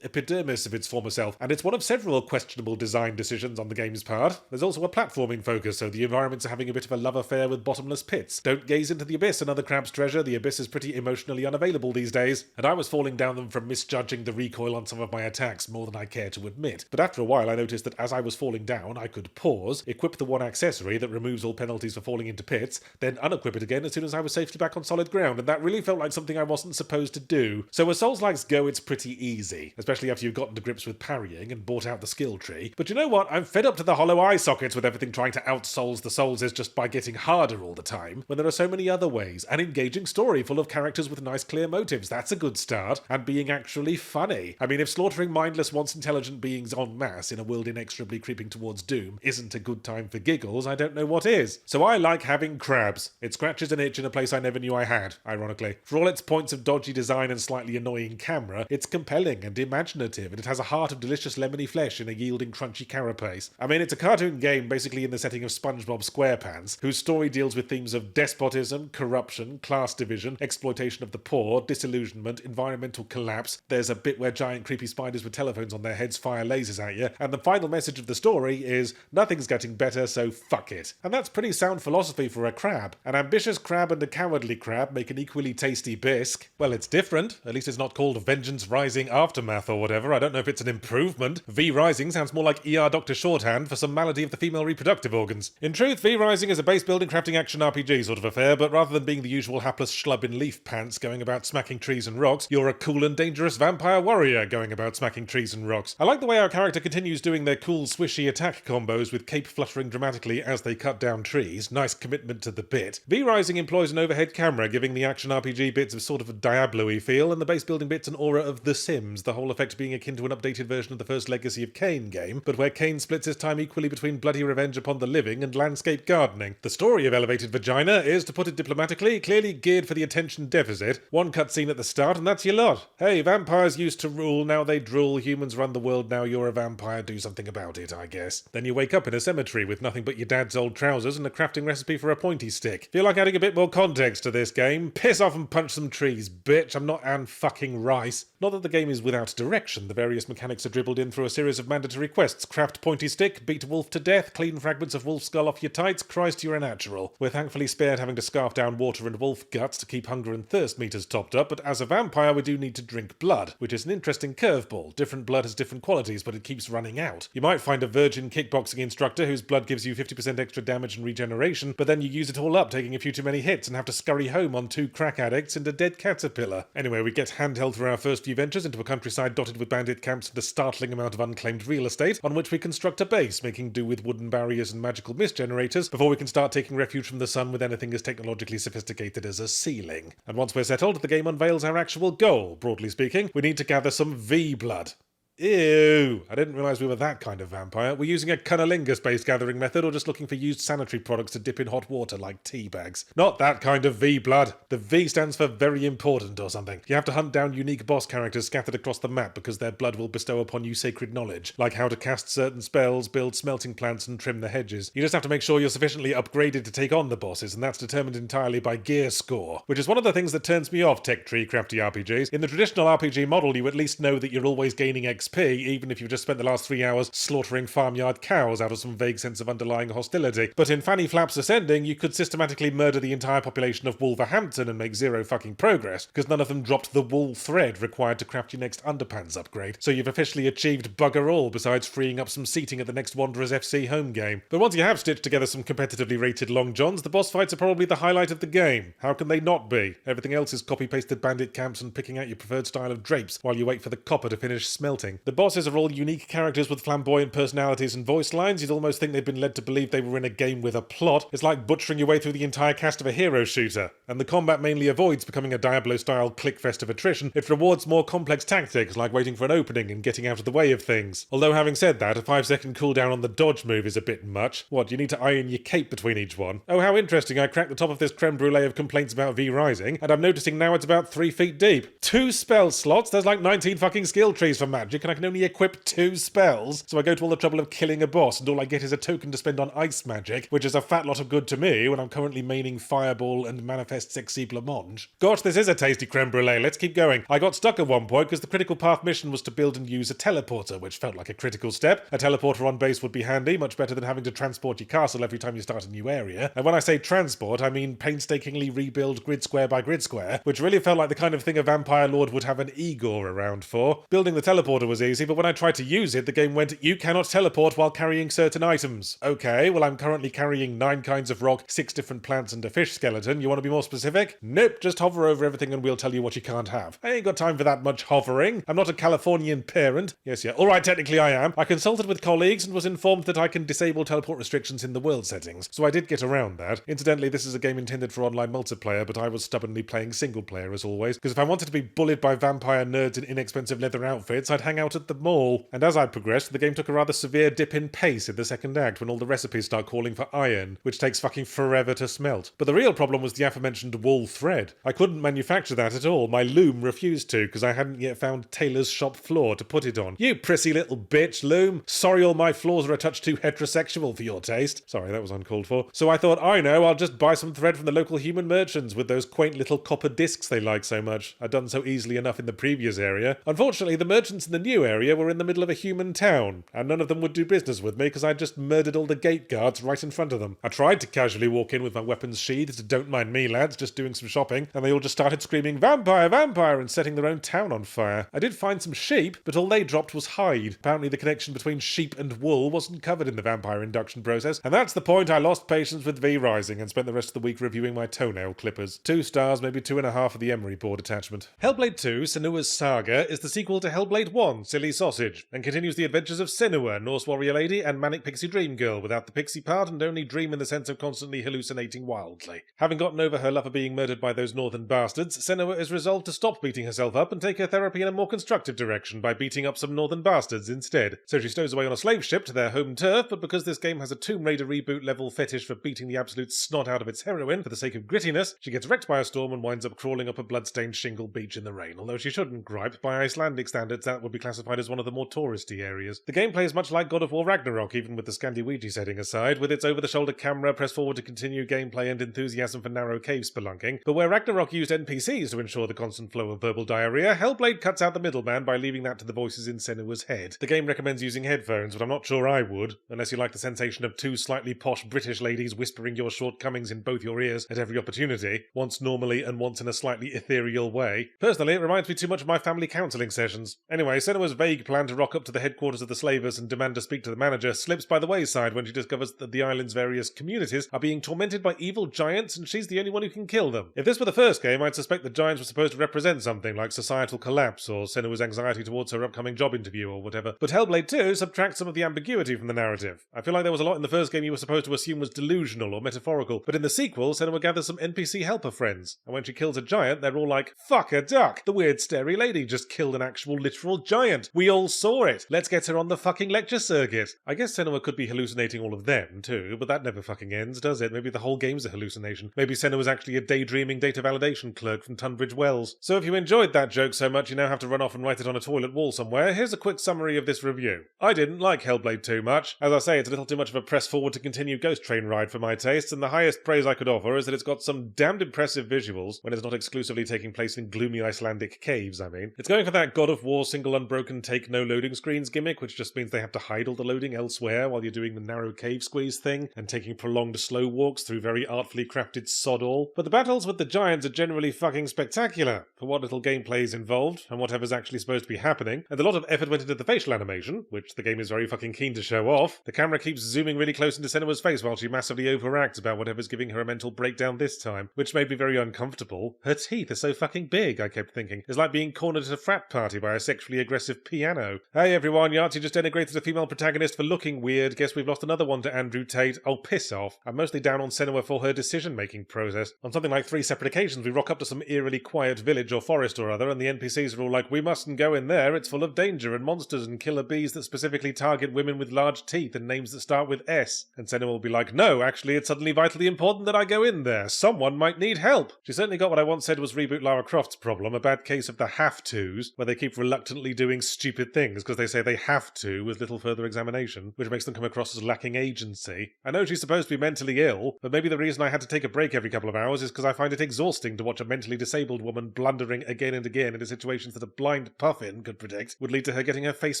[SPEAKER 1] epidermis of its former self, and it's one of several questionable design decisions on the game's part. There's also a platforming focus, so the environments are having a bit of a love affair with bottomless pits. Don't gaze into the abyss, another crab's treasure. The abyss is pretty emotionally unavailable these days, and I was falling down them from misjudging the recoil on some of my attacks more than I care to admit. But after a while I noticed that as I was falling down, I could pause, equip the one accessory that removes all penalties for falling into pits, then unequip it again as soon as I was safely back on solid ground, and that really felt like something I wasn't supposed to do. So as Souls-likes go, it's pretty easy, especially after you've gotten to grips with parrying and bought out the skill tree. But you know what? I'm fed up to the hollow eye sockets with everything trying to out-Souls the Souls just by getting harder all the time, when there are so many other ways. An engaging story full of characters with nice clear motives, that's a good start, and being actually funny. I mean, if slaughtering mindless, once intelligent beings en masse in a world inexorably creeping towards doom isn't a good time for giggles, I don't know what is. So I like having crabs. It scratches an itch in a place I never knew I had, ironically. For all its points of dodgy design and slightly annoying camera, it's compelling and imaginative, and it has a heart of delicious lemony flesh in a yielding crunchy carapace. I mean, it's a cartoon game basically in the setting of SpongeBob SquarePants, whose story deals with themes of despotism, corruption, class division, exploitation of the poor, disillusionment, environmental collapse. There's a bit where giant creepy spiders with telephones on their heads fire lasers at you, and the final message of the story is, nothing's getting better, so fuck it. And that's pretty sound philosophy for a crab. An ambitious crab and a cowardly crab make an equally tasty bisque. Well, it's different. At least it's not called Vengeance Rising Aftermath or whatever. I don't know if it's an improvement. V Rising sounds more like ER Doctor shorthand for some malady of the female reproductive organs. In truth, V Rising is a base building crafting action RPG sort of affair, but rather than being the usual hapless schlub in leaf pants going about smacking trees and rocks, you're a cool and dangerous vampire warrior going about smacking trees and rocks. I like the way our character continues doing their cool swishy attack combos with cape fluttering dramatically as they cut down trees. Nice commitment to the bit. V Rising employs an overhead camera, giving the action RPG bits of sort of a Diablo-y feel, and the base building bits an aura of The Sims, the whole effect being akin to an updated version of the first Legacy of Kain game, but where Kain splits his time equally between bloody revenge upon the living and landscape gardening. The story of Elevated Vagina is, to put it diplomatically, clearly geared for the attention deficit. One cutscene at the start and that's your lot. Hey, vampires used to rule, now they drool, humans run the world, now you're a vampire, do something about it, I guess. Then you wake up in a cemetery with nothing but your dad's old trousers and a crafting recipe for a pointy stick. Feel like adding a bit more context to this game? Piss off and punch some trees, bitch. I'm not Anne fucking Rice. Not that the game is without direction. The various mechanics are dribbled in through a series of mandatory quests. Craft pointy stick, beat a wolf to death, clean fragments of wolf skull off your tights. Christ, you're a natural. We're thankfully spared having to scarf down water and wolf guts to keep hunger and thirst meters topped up, but as a vampire we do need to drink blood, which is an interesting curveball. Different blood has different qualities, but it keeps running out. You might find a virgin kickboxing instructor whose blood gives you 50% extra damage and regeneration, but then you use it all up, taking a few too many hits and have to scurry home on 2 crack addicts and a dead caterpillar. Anyway, we get handheld through our first few ventures into a countryside dotted with bandit camps and a startling amount of unclaimed real estate, on which we construct a base, making do with wooden barriers and magical mist generators, before we can start taking refuge from the sun with anything as technologically sophisticated as a ceiling. And once we're settled, the game unveils our actual goal. Broadly speaking, we need to gather some V-blood. Ew, I didn't realise we were that kind of vampire. We're using a cunnilingus-based gathering method or just looking for used sanitary products to dip in hot water like tea bags. Not that kind of V-blood. The V stands for very important or something. You have to hunt down unique boss characters scattered across the map because their blood will bestow upon you sacred knowledge, like how to cast certain spells, build smelting plants and trim the hedges. You just have to make sure you're sufficiently upgraded to take on the bosses, and that's determined entirely by gear score, which is one of the things that turns me off tech tree crafty RPGs. In the traditional RPG model, you at least know that you're always gaining XP, even if you've just spent the last 3 hours slaughtering farmyard cows out of some vague sense of underlying hostility. But in Fanny Flaps Ascending, you could systematically murder the entire population of Wolverhampton and make zero fucking progress, because none of them dropped the wool thread required to craft your next underpants upgrade. So you've officially achieved bugger all, besides freeing up some seating at the next Wanderers FC home game. But once you have stitched together some competitively rated long johns, the boss fights are probably the highlight of the game. How can they not be? Everything else is copy-pasted bandit camps and picking out your preferred style of drapes while you wait for the copper to finish smelting. interesting. The bosses are all unique characters with flamboyant personalities and voice lines. You'd almost think they'd been led to believe they were in a game with a plot. It's like butchering your way through the entire cast of a hero shooter. And the combat mainly avoids becoming a Diablo-style clickfest of attrition. It rewards more complex tactics, like waiting for an opening and getting out of the way of things. Although having said that, a 5-second cooldown on the dodge move is a bit much. What, you need to iron your cape between each one? Oh, how interesting, I cracked the top of this creme brulee of complaints about V-Rising, and I'm noticing now it's about 3 feet deep. 2 spell slots? There's like 19 fucking skill trees for magic, and I can only equip 2 spells? So I go to all the trouble of killing a boss, and all I get is a token to spend on ice magic, which is a fat lot of good to me when I'm currently maining Fireball and Manifest Sexy Blancmange. Gosh, this is a tasty creme brulee, let's keep going. I got stuck at one point because the critical path mission was to build and use a teleporter, which felt like a critical step. A teleporter on base would be handy, much better than having to transport your castle every time you start a new area. And when I say transport, I mean painstakingly rebuild grid square by grid square, which really felt like the kind of thing a vampire lord would have an Igor around for. Building the teleporter was easy, but when I tried to use it, the game went, you cannot teleport while carrying certain items. Okay, well I'm currently carrying 9 kinds of rock, 6 different plants and a fish skeleton. You want to be more specific? Nope, just hover over everything and we'll tell you what you can't have. I ain't got time for that much hovering. I'm not a Californian parent. Yes, yeah. Alright, technically I am. I consulted with colleagues and was informed that I can disable teleport restrictions in the world settings, so I did get around that. Incidentally, this is a game intended for online multiplayer, but I was stubbornly playing single player as always, because if I wanted to be bullied by vampire nerds in inexpensive leather outfits, I'd hang out at the mall. And as I progressed, the game took a rather severe dip in pace in the second act when all the recipes start calling for iron, which takes fucking forever to smelt. But the real problem was the aforementioned wool thread. I couldn't manufacture that at all. My loom refused to, because I hadn't yet found tailor's shop floor to put it on. You prissy little bitch, loom. Sorry all my floors are a touch too heterosexual for your taste. Sorry, that was uncalled for. So I thought, I know, I'll just buy some thread from the local human merchants with those quaint little copper discs they like so much. I'd done so easily enough in the previous area. Unfortunately, the merchants in the new area were in the middle of a human town, and none of them would do business with me because I'd just murdered all the gate guards right in front of them. I tried to casually walk in with my weapons sheathed, don't mind me lads, just doing some shopping, and they all just started screaming, vampire, vampire, and setting their own town on fire. I did find some sheep, but all they dropped was hide. Apparently the connection between sheep and wool wasn't covered in the vampire induction process, and that's the point I lost patience with V-Rising and spent the rest of the week reviewing my toenail clippers. 2 stars, maybe 2.5 of the emery board attachment. Hellblade 2, Senua's Saga, is the sequel to Hellblade 1, Silly Sausage, and continues the adventures of Senua, Norse warrior lady, and manic pixie dream girl, without the pixie part and only dream in the sense of constantly hallucinating wildly. Having gotten over her lover being murdered by those northern bastards, Senua is resolved to stop beating herself up and take her therapy in a more constructive direction by beating up some northern bastards instead. So she stows away on a slave ship to their home turf, but because this game has a Tomb Raider reboot level fetish for beating the absolute snot out of its heroine for the sake of grittiness, she gets wrecked by a storm and winds up crawling up a bloodstained shingle beach in the rain, although she shouldn't gripe. By Icelandic standards, that would be classified as one of the more touristy areas. The gameplay is much like God of War Ragnarok, even with the Scandi-Ouija setting aside, with its over-the-shoulder camera, press forward to continue gameplay and enthusiasm for narrow cave spelunking. But where Ragnarok used NPCs to ensure the constant flow of verbal diarrhea, Hellblade cuts out the middleman by leaving that to the voices in Senua's head. The game recommends using headphones, but I'm not sure I would, unless you like the sensation of 2 slightly posh British ladies whispering your shortcomings in both your ears at every opportunity, once normally and once in a slightly ethereal way. Personally, it reminds me too much of my family counselling sessions. Anyway, Senua's vague plan to rock up to the headquarters of the slavers and demand to speak to the manager slips by the wayside when she discovers that the island's various communities are being tormented by evil giants and she's the only one who can kill them. If this were the first game, I'd suspect the giants were supposed to represent something like societal collapse or Senua's anxiety towards her upcoming job interview or whatever. But Hellblade 2 subtracts some of the ambiguity from the narrative. I feel like there was a lot in the first game you were supposed to assume was delusional or metaphorical, but in the sequel, Senua gathers some NPC helper friends, and when she kills a giant, they're all like, fuck a duck! The weird starey lady just killed an actual literal giant! We all saw it! Let's get her on the fucking lecture circuit! I guess Senua could be hallucinating all of them, too, but that never fucking ends, does it? Maybe the whole game's a hallucination. Maybe Senua's actually a daydreaming data validation clerk from Tunbridge Wells. So if you enjoyed that joke so much you now have to run off and write it on a toilet wall somewhere, here's a quick summary of this review. I didn't like Hellblade too much. As I say, it's a little too much of a press forward to continue ghost train ride for my tastes, and the highest praise I could offer is that it's got some damned impressive visuals when it's not exclusively taking place in gloomy Icelandic caves, I mean. It's going for that God of War single unbroken take no loading screens gimmick, which just means they have to hide all the loading elsewhere while you're doing the narrow cave squeeze thing and taking prolonged slow walks through very artfully crafted sod all. But the battles with the giants are generally fucking spectacular for what little gameplay is involved and whatever's actually supposed to be happening, and a lot of effort went into the facial animation, which the game is very fucking keen to show off. The camera keeps zooming really close into Senua's face while she massively overacts about whatever's giving her a mental breakdown this time, which made me very uncomfortable. Her teeth are so fucking big, I kept thinking. It's like being cornered at a frat party by a sexually aggressive progressive piano. Hey everyone, Yahtzee just denigrated a female protagonist for looking weird. Guess we've lost another one to Andrew Tate. Oh, piss off. I'm mostly down on Senua for her decision-making process. On something like 3 separate occasions, we rock up to some eerily quiet village or forest or other, and the NPCs are all like, we mustn't go in there, it's full of danger and monsters and killer bees that specifically target women with large teeth and names that start with S. And Senua will be like, no, actually it's suddenly vitally important that I go in there. Someone might need help. She certainly got what I once said was Reboot Lara Croft's problem, a bad case of the have-tos, where they keep reluctantly doing stupid things because they say they have to with little further examination, which makes them come across as lacking agency. I know she's supposed to be mentally ill, but maybe the reason I had to take a break every couple of hours is because I find it exhausting to watch a mentally disabled woman blundering again and again into situations that a blind puffin could predict would lead to her getting her face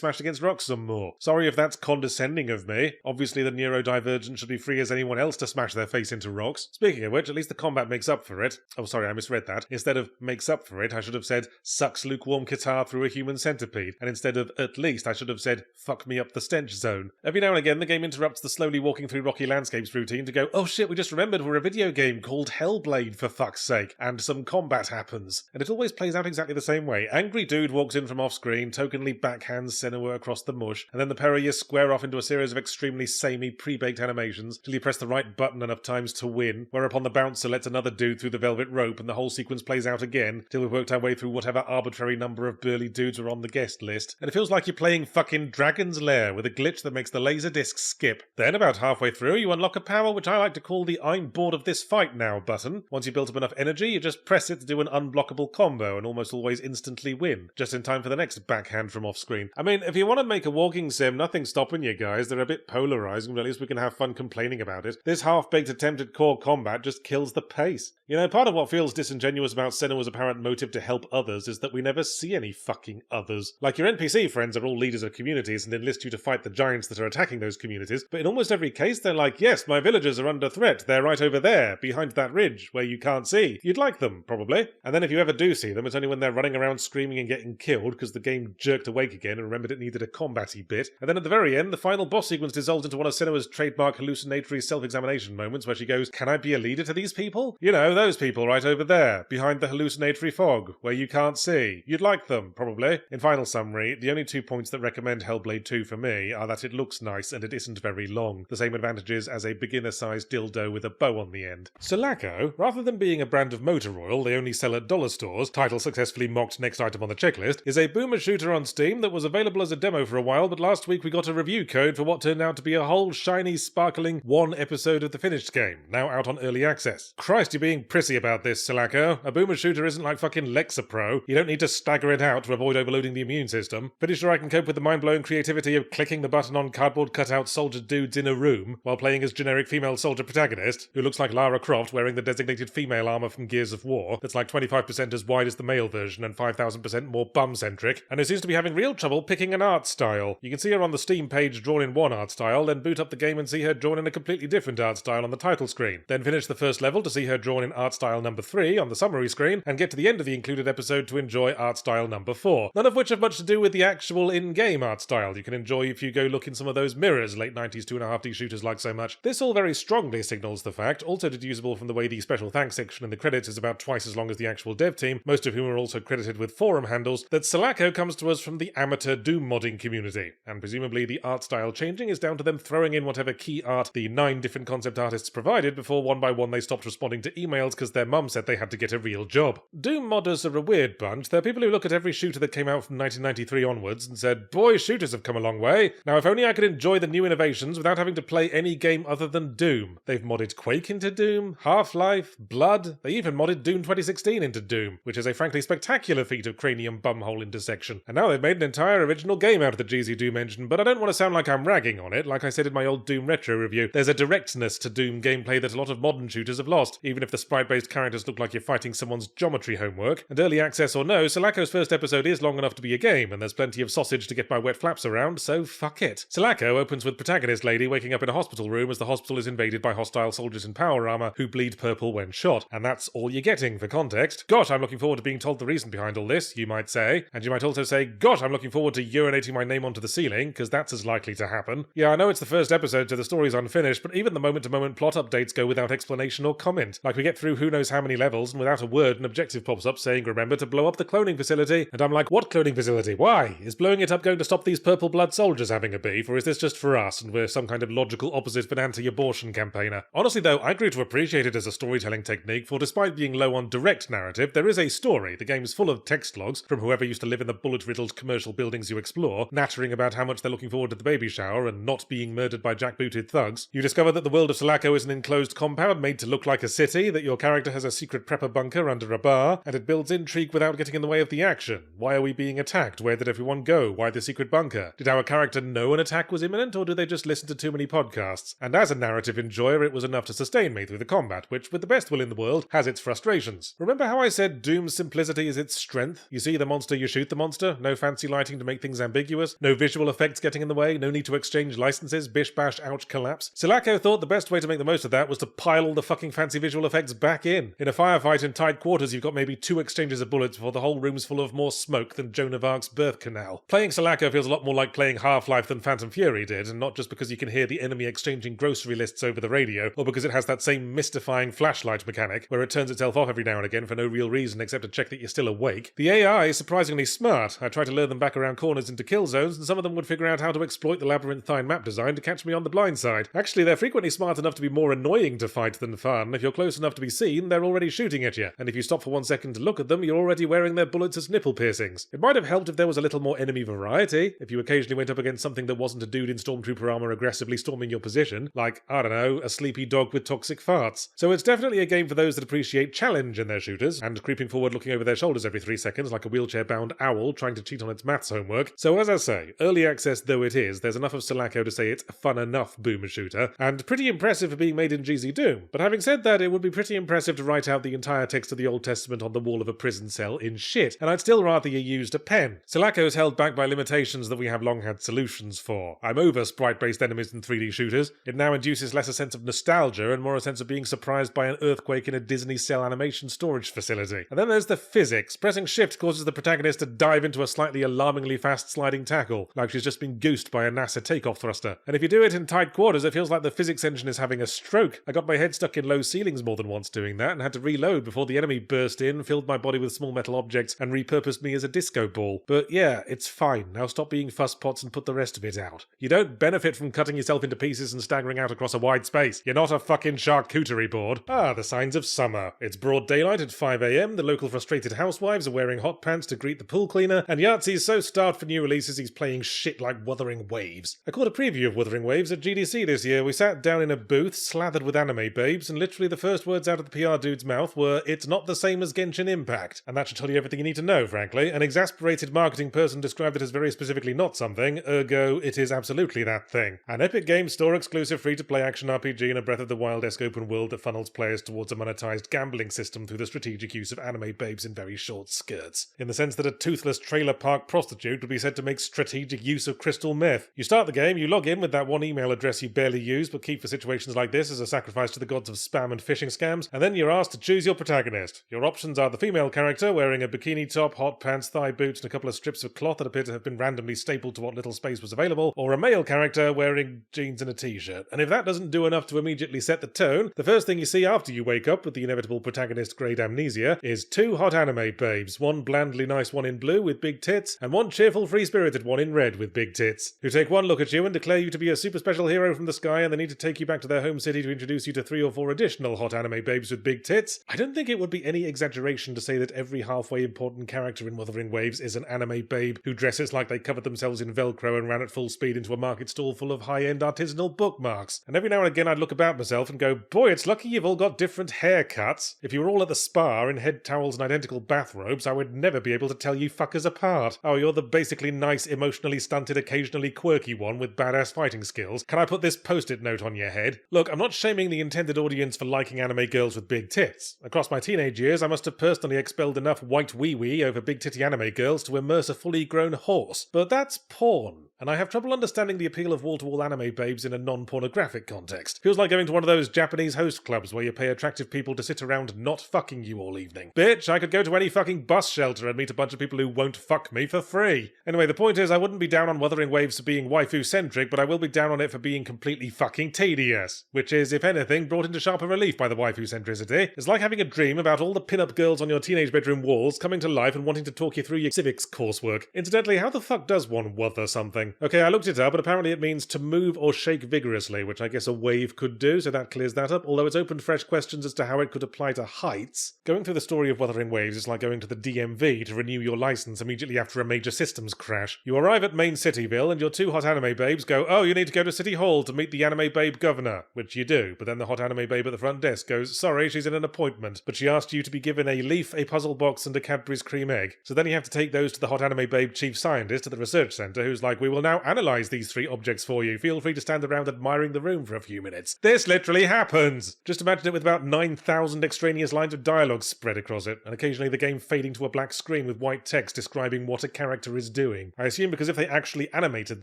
[SPEAKER 1] smashed against rocks some more. Sorry if that's condescending of me. Obviously the neurodivergent should be free as anyone else to smash their face into rocks. Speaking of which, at least the combat makes up for it. Oh, sorry, I misread that. Instead of makes up for it, I should have said sucks lukewarm guitar through a human centipede. And instead of at least, I should have said fuck me up the stench zone. Every now and again, the game interrupts the slowly walking through rocky landscapes routine to go, oh shit, we just remembered we're a video game called Hellblade, for fuck's sake, and some combat happens. And it always plays out exactly the same way. Angry dude walks in from off-screen, tokenly backhands Senua across the mush, and then the pair of you square off into a series of extremely samey, pre-baked animations till you press the right button enough times to win, whereupon the bouncer lets another dude through the velvet rope and the whole sequence plays out again till we've worked our way through whatever arbitrary number of burly dudes are on the guest list. And it feels like you're playing fucking Dragon's Lair with a glitch that makes the laser disc skip. Then, about halfway through, you unlock a power which I like to call the I'm bored of this fight now button. Once you've built up enough energy, you just press it to do an unblockable combo and almost always instantly win, just in time for the next backhand from off-screen. I mean, if you want to make a walking sim, nothing's stopping you guys. They're a bit polarizing, but at least we can have fun complaining about it. This half-baked attempt at core combat just kills the pace. You know, part of what feels disingenuous about Senua's apparent motive to help others is that we never see any fucking others. Like, your NPC friends are all leaders of communities and enlist you to fight the giants that are attacking those communities, but in almost every case they're like, yes, my villagers are under threat, they're right over there, behind that ridge, where you can't see. You'd like them, probably. And then if you ever do see them, it's only when they're running around screaming and getting killed because the game jerked awake again and remembered it needed a combat-y bit. And then at the very end, the final boss sequence dissolves into one of Senua's trademark hallucinatory self-examination moments where she goes, can I be a leader to these people? You know, those people right over there, behind the hallucinatory fog, where you can't see. You'd like them, probably. In final summary, the only 2 points that recommend Hellblade 2 for me are that it looks nice and it isn't very long. The same advantages as a beginner-sized dildo with a bow on the end. Selaco, rather than being a brand of motor oil they only sell at dollar stores, title successfully mocked next item on the checklist, is a boomer shooter on Steam that was available as a demo for a while, but last week we got a review code for what turned out to be a whole shiny, sparkling 1 episode of the finished game, now out on early access. Christ, you're being prissy about this, Selaco. A boomer shooter isn't like fucking Lexapro. You don't need to stagger it out to avoid overloading the immune system. Pretty sure I can cope with the mind-blowing creativity of clicking the button on cardboard cutout soldier dudes in a room while playing as generic female soldier protagonist, who looks like Lara Croft wearing the designated female armor from Gears of War, that's like 25% as wide as the male version and 5,000% more bum-centric, and who seems to be having real trouble picking an art style. You can see her on the Steam page drawn in one art style, then boot up the game and see her drawn in a completely different art style on the title screen. Then finish the first level to see her drawn in art style number 3 on the summary screen, and get to the end of the included episode to enjoy art style number 4. None of which have much to do with the actual in-game art style you can enjoy if you go look in some of those mirrors late 90s 2.5D shooters like so much. This all very strongly signals the fact, also deducible from the way the special thanks section in the credits is about twice as long as the actual dev team, most of whom are also credited with forum handles, that Selaco comes to us from the amateur Doom modding community, and presumably the art style changing is down to them throwing in whatever key art the 9 different concept artists provided before one by one they stopped responding to emails because their mum said they had to get a real job. Doom modders are a weird bunch. They're people who look at every shooter that came out from 1993 onwards and said, boy, shooters have come a long way. Now if only I could enjoy the new innovations without having to play any game other than Doom. They've modded Quake into Doom, Half-Life, Blood, they even modded Doom 2016 into Doom, which is a frankly spectacular feat of cranium bumhole intersection. And now they've made an entire original game out of the GZ Doom engine, but I don't want to sound like I'm ragging on it. Like I said in my old Doom Retro review, there's a directness to Doom gameplay that a lot of modern shooters have lost, even if the sprite-based characters look like you're fighting someone's geometry homework. And early access or no, Selaco's first episode is long enough to be a game, and there's plenty of sausage to get my wet flaps around, so fuck it. Selaco opens with protagonist lady waking up in a hospital room as the hospital is invaded by hostile soldiers in power armor who bleed purple when shot, and that's all you're getting for context. Gosh, I'm looking forward to being told the reason behind all this, you might say. And you might also say, gosh, I'm looking forward to urinating my name onto the ceiling, because that's as likely to happen. Yeah, I know it's the first episode, so the story's unfinished, but even the moment-to-moment plot updates go without explanation or comment. Like, we get through who knows how many levels, and without a word, an objective pops up saying, remember to blow up the cloning facility, and I'm like, what cloning facility? facility? Why? Is blowing it up going to stop these purple blood soldiers having a beef, or is this just for us and we're some kind of logical opposite of an anti-abortion campaigner? Honestly though, I grew to appreciate it as a storytelling technique, for despite being low on direct narrative, there is a story. The game's full of text logs from whoever used to live in the bullet-riddled commercial buildings you explore, nattering about how much they're looking forward to the baby shower and not being murdered by jackbooted thugs. You discover that the world of Selaco is an enclosed compound made to look like a city, that your character has a secret prepper bunker under a bar, and it builds intrigue without getting in the way of the action. Why are we being attacked? Where did everyone go? Why the secret bunker? Did our character know an attack was imminent, or did they just listen to too many podcasts? And as a narrative enjoyer, it was enough to sustain me through the combat, which, with the best will in the world, has its frustrations. Remember how I said Doom's simplicity is its strength? You see the monster, you shoot the monster, no fancy lighting to make things ambiguous, no visual effects getting in the way, no need to exchange licenses, bish bash ouch collapse. Selaco thought the best way to make the most of that was to pile all the fucking fancy visual effects back in. In a firefight in tight quarters, you've got maybe 2 exchanges of bullets before the whole room's full of more smoke than Joan of Arc's birth canal. Playing Selaco feels a lot more like playing Half-Life than Phantom Fury did, and not just because you can hear the enemy exchanging grocery lists over the radio, or because it has that same mystifying flashlight mechanic where it turns itself off every now and again for no real reason except to check that you're still awake. The AI is surprisingly smart. I tried to lure them back around corners into kill zones, and some of them would figure out how to exploit the labyrinthine map design to catch me on the blind side. Actually, they're frequently smart enough to be more annoying to fight than fun. If you're close enough to be seen, they're already shooting at you, and if you stop for 1 second to look at them, you're already wearing their bullets as nipple piercings. It might have helped if there was a little more enemy variety, if you occasionally went up against something that wasn't a dude in stormtrooper armor aggressively storming your position, like, I don't know, a sleepy dog with toxic farts. So it's definitely a game for those that appreciate challenge in their shooters, and creeping forward looking over their shoulders every 3 seconds like a wheelchair-bound owl trying to cheat on its maths homework. So as I say, early access though it is, there's enough of Selaco to say it's a fun enough boomer shooter, and pretty impressive for being made in GZ Doom. But having said that, it would be pretty impressive to write out the entire text of the Old Testament on the wall of a prison cell in shit, and I'd still rather you used a pen. Selaco is held back by limitations that we have long had solutions for. I'm over sprite-based enemies in 3D shooters. It now induces less a sense of nostalgia and more a sense of being surprised by an earthquake in a Disney cell animation storage facility. And then there's the physics. Pressing shift causes the protagonist to dive into a slightly alarmingly fast sliding tackle, like she's just been goosed by a NASA takeoff thruster. And if you do it in tight quarters, it feels like the physics engine is having a stroke. I got my head stuck in low ceilings more than once doing that, and had to reload before the enemy burst in, filled my body with small metal objects, and repurposed me as a disco ball. But yeah, it's fine. Now stop being fusspots and put the rest of it out. You don't benefit from cutting yourself into pieces and staggering out across a wide space. You're not a fucking charcuterie board. Ah, the signs of summer. It's broad daylight at 5 AM, the local frustrated housewives are wearing hot pants to greet the pool cleaner, and Yahtzee's so starved for new releases he's playing shit like Wuthering Waves. I caught a preview of Wuthering Waves at GDC this year. We sat down in a booth, slathered with anime babes, and literally the first words out of the PR dude's mouth were, "It's not the same as Genshin Impact." And that should tell you everything you need to know, frankly. An exasperated marketing person described it as very specifically not something, ergo, it is absolutely that thing. An Epic Games Store exclusive free-to-play action RPG in a Breath of the Wild-esque open world that funnels players towards a monetized gambling system through the strategic use of anime babes in very short skirts. In the sense that a toothless trailer park prostitute would be said to make strategic use of crystal meth. You start the game, you log in with that one email address you barely use but keep for situations like this as a sacrifice to the gods of spam and phishing scams, and then you're asked to choose your protagonist. Your options are the female character wearing a bikini top, hot pants, thigh boots, and a couple of strips of cloth that appear to have been randomly stapled to what little space was available, or a male character wearing jeans and a t-shirt. And if that doesn't do enough to immediately set the tone, the first thing you see after you wake up with the inevitable protagonist-grade amnesia is 2 hot anime babes, one blandly nice one in blue with big tits, and one cheerful free-spirited one in red with big tits, who take one look at you and declare you to be a super special hero from the sky, and they need to take you back to their home city to introduce you to 3 or 4 additional hot anime babes with big tits. I don't think it would be any exaggeration to say that every halfway important character in Wuthering Waves is an anime babe who dresses like they covered themselves in Velcro and ran at full speed into a market stall full of high-end artisanal bookmarks. And every now and again I'd look about myself and go, boy, it's lucky you've all got different haircuts. If you were all at the spa in head towels and identical bathrobes, I would never be able to tell you fuckers apart. Oh, you're the basically nice, emotionally stunted, occasionally quirky one with badass fighting skills. Can I put this post-it note on your head? Look, I'm not shaming the intended audience for liking anime girls with big tits. Across my teenage years, I must have personally expelled enough white wee-wee over big titty anime girls to immerse a fully grown horse. But that's porn. And I have trouble understanding the appeal of wall-to-wall anime babes in a non-pornographic context. Feels like going to one of those Japanese host clubs where you pay attractive people to sit around not fucking you all evening. Bitch, I could go to any fucking bus shelter and meet a bunch of people who won't fuck me for free. Anyway, the point is I wouldn't be down on Wuthering Waves for being waifu-centric, but I will be down on it for being completely fucking tedious. Which is, if anything, brought into sharper relief by the waifu-centricity. It's like having a dream about all the pin-up girls on your teenage bedroom walls coming to life and wanting to talk you through your civic physics coursework. Incidentally, how the fuck does one wuther something? Okay, I looked it up, and apparently it means to move or shake vigorously, which I guess a wave could do, so that clears that up, although it's opened fresh questions as to how it could apply to heights. Going through the story of Wuthering Waves is like going to the DMV to renew your license immediately after a major systems crash. You arrive at Main Cityville, and your two hot anime babes go, "Oh, you need to go to City Hall to meet the anime babe governor," which you do, but then the hot anime babe at the front desk goes, "Sorry, she's in an appointment, but she asked you to be given a leaf, a puzzle box, and a Cadbury's cream egg." So then you have to take those to the hot anime babe chief scientist at the research centre, who's like, "We will now analyse these 3 objects for you. Feel free to stand around admiring the room for a few minutes." This literally happens! Just imagine it with about 9,000 extraneous lines of dialogue spread across it, and occasionally the game fading to a black screen with white text describing what a character is doing. I assume because if they actually animated